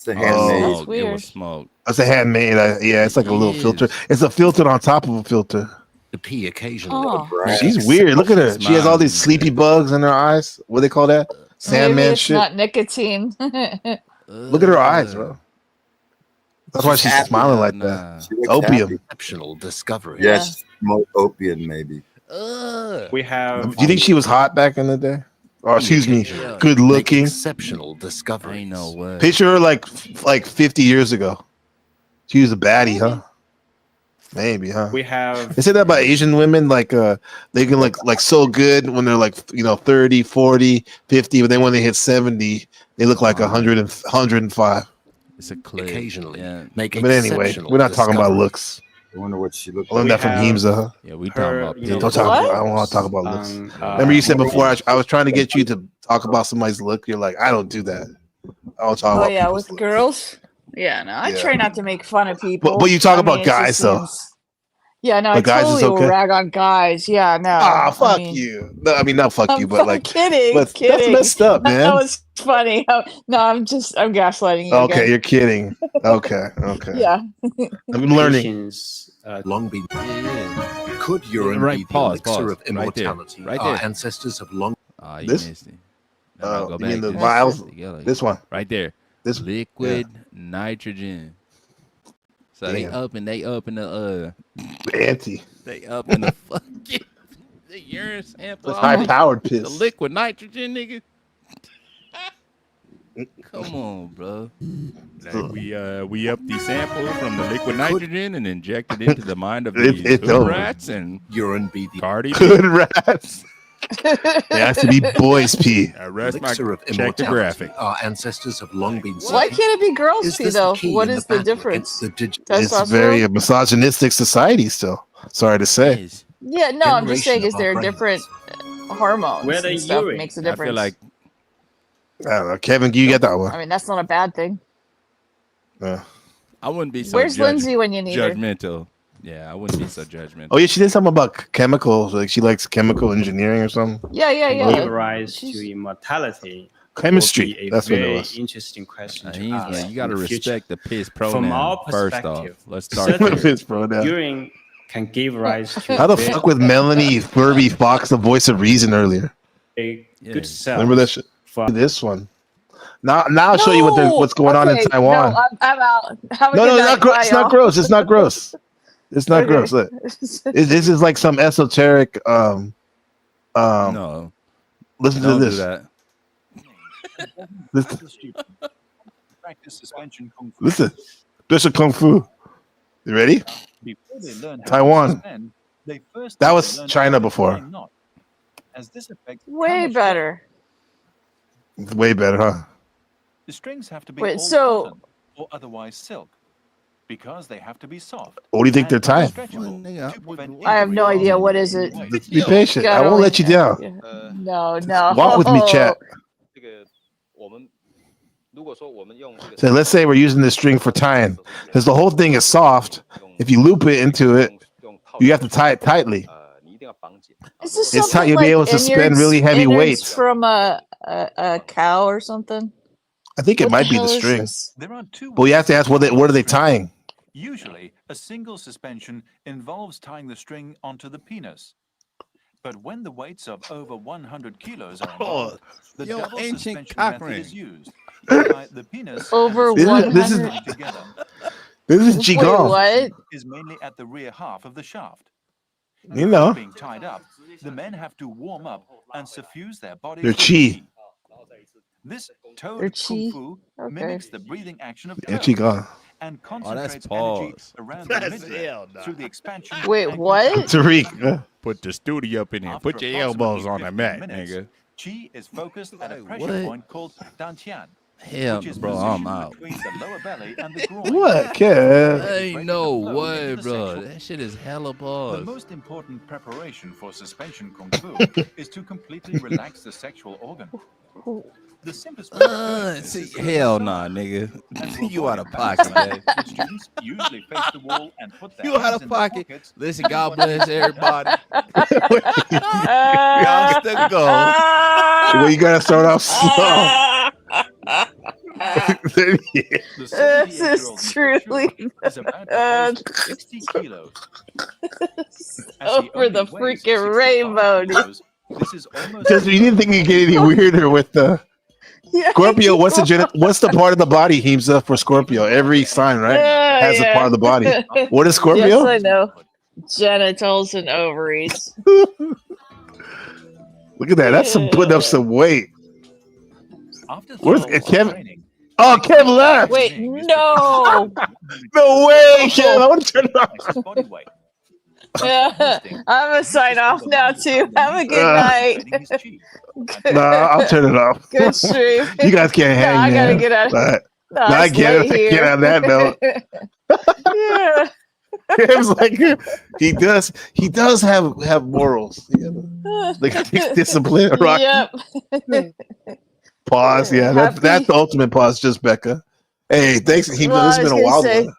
It's a handmade. Smoke. That's weird. It was smoke. That's a handmade. Yeah, it's like a little filter. It's a filter on top of a filter. To pee occasionally. Oh. She's weird. Look at her. She has all these sleepy bugs in her eyes. What do they call that? Maybe Sandman it's shit. not nicotine. Look at her eyes, bro. That's why she's happy. smiling like that. She looks Opium. happy. Exceptional discovery. Yes, smoke opium maybe. We have. Do you think she was hot back in the day? Or excuse me, good looking? Exceptional discovery. Ain't no way. Picture her like 50 years ago. She was a baddie, huh? Maybe, huh? We have. They say that about Asian women, like they can like so good when they're like 30, 40, 50, but then when they hit 70, they look like 100 and 105. It's a clip. Occasionally. Yeah. Make But anyway, we're not talking about looks. I wonder what she looked I learned like. that from Heemza, huh? Yeah, we talking about Don't talk. I don't want to talk about looks. Remember you said before I was trying to get you to talk about somebody's look. You're like, I don't do that. I don't talk Oh about. yeah, with girls. Yeah, no, I try not to make fun of people. But you talk about it guys just though. seems- Yeah, no, I But guys is totally will okay? rag on guys. Yeah, no. Ah, I fuck mean- you. No, I mean not fuck you, but I'm like kidding. but kidding. that's messed up, man. That was funny. No, I'm gaslighting you. Okay, again. you're kidding. Okay. Yeah. I'm learning. Asians, Long been. Could urine Right, be the pause, elixir pause. of Right there, immortality? right Our there. ancestors have long. Ah, you This? missed it. No, go You mean back. the This- vials? together. This one. Right there. This liquid nitrogen. So they Damn. up in the Anti. they up in the fucking the urine sample. That's high-powered piss. The liquid nitrogen, nigga. Come on, bro. Like we up the sample from the liquid nitrogen and inject it into the mind of these It hood don't. rats and urine be the Cardi B. Good rats. It has to be boys pee. Arrest my elixir of check the immortality. graphic. Our ancestors have long been. Why can't it be girls Is pee this though? the key What in is the the battle difference? against It's Testosterone? very a misogynistic society still. Sorry to say. Yeah, no, I'm just saying, generation is of there our a different hormones Where they and stuff urine? makes a I difference? feel like I don't know. Kevin, you get that I one. mean, that's not a bad thing. Yeah. I wouldn't be so Where's Lindsay when you need her? judgmental. Yeah, I wouldn't be so judgmental. Oh yeah, she did something about chemicals. Like she likes chemical engineering or something. Yeah, yeah, Can yeah. give rise to immortality. Chemistry. Will be a That's what it very was. interesting question to Heemsman, ask you got to in the future. respect the piss From pronoun our first off. perspective, Let's start certainly Piss pronoun. urine can give rise to How the very, fuck with Melanie Furby Fox, the voice of reason earlier? very good Yes. cells. Remember that shit? for This one. Now I'll show you what's going on in Okay, Taiwan. No, I'm out. Have a No, good no, it's night. not, Bye, it's not y'all. gross. It's not gross. It's not Okay. gross. Look, this is like some esoteric. No, Listen to don't do this. that. Practice suspension kung fu. Listen, special kung fu. You ready? Before they learn how Taiwan. to suspend, they first That need to was learn China how to before. tie a knot, as this affects how Way much better. It's way better, huh? the strings have to be Wait, all so- cotton or otherwise silk, because they have to be soft. What do you think and they're tying? stretchable to prevent I have no injury. idea. What is it? Be patient. I won't let you down. No, no. Walk with me, chat. So let's say we're using this string for tying. Because the whole thing is soft. If you loop it into it, you have to tie it tightly. Is this It's tight. something You'll be like able to suspend innards- really heavy innards weights. from a cow or something? I think it What might the be the hell is string. this? There are two But we have to ask what are they tying? Usually, a single suspension involves tying the string onto the penis. But when the weights of over 100 kilos are involved, the yo, double ancient suspension cock method ring. is used, whereby the penis Over and the string This is- are together. This is Wait, Qigong. what? Is mainly at the rear half of the shaft. You know. Being tied up, the men have to warm up and suffuse their bodies. Their with chi. This toe Their kung chi. fu Okay. mimics the breathing action of Yeah, curls Qigong. and that's concentrates energy pause. around That's the midriff hell nah. through the expansion. Wait, and what? contraction. Tariq. Put the studio up in here. After Put your elbows on approximately the mat, 15 minutes, nigga. Chi is focused at a pressure what? point called dantian, Hell, which is bro, I'm positioned out. between the lower belly and the groin. What, kid? Ain't no Ready to flow way, into the bro. sexual- That shit is hella The pause. most important preparation for suspension kung fu is to completely relax the sexual organ. The simplest way of doing this See, is to hell massage. nah, nigga. And to You out avoid of pocket, backsliding, man. the students usually face the wall and put their You out hands of in their pocket. pockets. Listen, God bless everybody. Y'all Y'all still go. Well, you gotta start off slow. This is truly $60 kilos. over the freaking rainbow. This is almost Just you didn't think you get any weirder with the Scorpio. What's the part of the body heaves up for Scorpio? Every sign, right, has a part of the body. What is Scorpio? Yes, I know. Genitals and ovaries. Look at that. That's some putting up some weight. Where's Kevin? Oh, Kevin left. Wait, no. No way, Kevin. I want to turn it off. I'm gonna sign off now too. Have a good night. No, I'll turn it off. Good stream. You guys can't hang. No, I gotta man. get out. No, I get it. Get on that note. Yeah. Kevin's like he does have morals. Like discipline. Rocky. Yep. Pause. Yeah, that's the ultimate pause. Just Becca. Hey, thanks. This has been a wild one.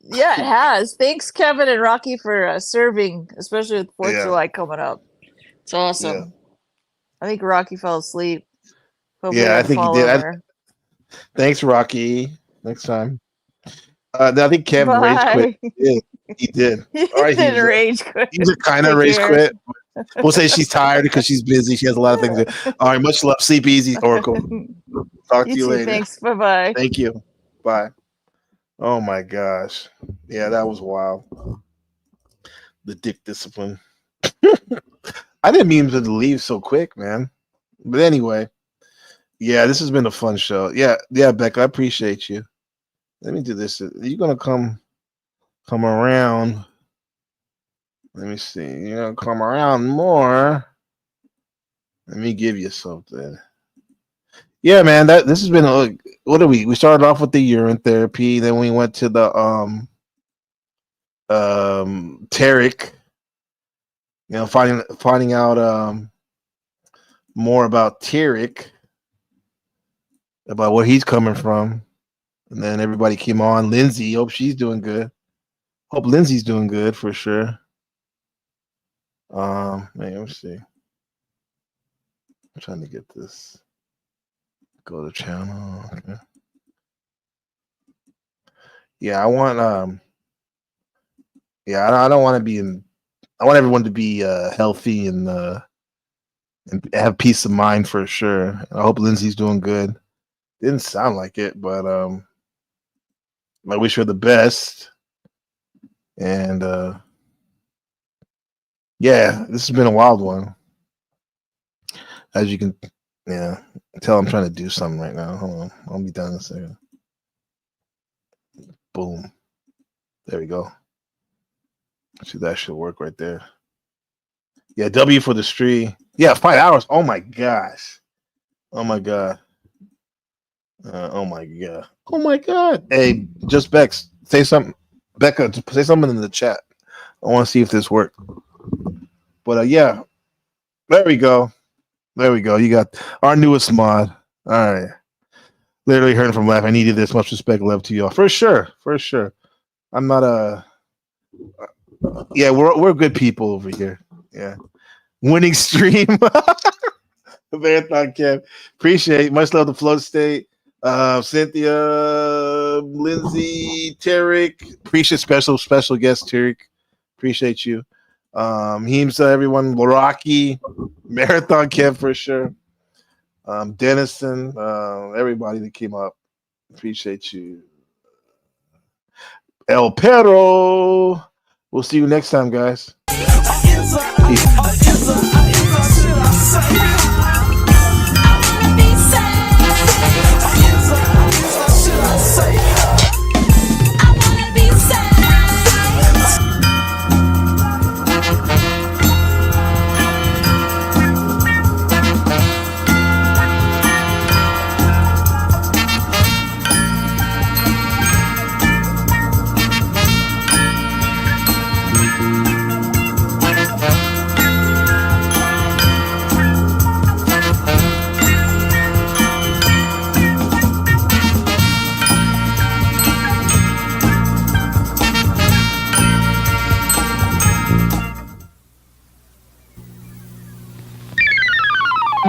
Yeah, it has. Thanks, Kevin and Rocky, for serving, especially with 4th of July coming up. It's awesome. Yeah. I think Rocky fell asleep. Hopefully I think he did. Thanks, Rocky. Next time. I think Kevin rage quit. Yeah, he did. All right, he didn't rage quit. He's a kind of rage quit. We'll say she's tired because she's busy. She has a lot of things to do. All right, much love. Sleep easy, Oracle. Talk to you later. Thanks. Bye-bye. Thank you. Bye. Oh my gosh. Yeah, that was wild. The dick discipline. I didn't mean to leave so quick, man. But anyway, yeah, this has been a fun show. Yeah, Becca, I appreciate you. Let me do this. Are you gonna come around? Let me see. You're gonna come around more. Let me give you something. Yeah, man. This has been what are we? We started off with the urine therapy, then we went to the Tarek. You know, finding out more about Tarek, about where he's coming from, and then everybody came on. Lindsay, hope she's doing good. Hope Lindsay's doing good for sure. Man, let me see. I'm trying to get this. Go to channel. Okay. Yeah, I want I don't want to be in. I want everyone to be healthy and have peace of mind for sure. I hope Lindsay's doing good. Didn't sound like it, but I wish her the best. And yeah, this has been a wild one. As you can, tell I'm trying to do something right now. Hold on, I'll be done in a second. Boom. There we go. See, that should work right there. Yeah, W for the stream. Yeah, 5 hours. Oh my gosh. Oh my god. Oh my god. Oh my god. Hey, just Bex, say something. Becca, say something in the chat. I want to see if this worked. But yeah, there we go. There we go. You got our newest mod. All right. Literally heard from laugh. I needed this. Much respect, love to y'all. For sure. For sure. I'm not a. Yeah, we're good people over here. Yeah. Winning stream. Marathon Kev. Appreciate it. Much love to Flow State. Cynthia, Lindsay, Tarek. Appreciate special guest Tarek. Appreciate you. Heemsa, everyone. Rocky, Marathon Kev for sure. Dennison, everybody that came up. Appreciate you. El Perro. We'll see you next time, guys. Peace.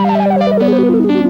Thank you.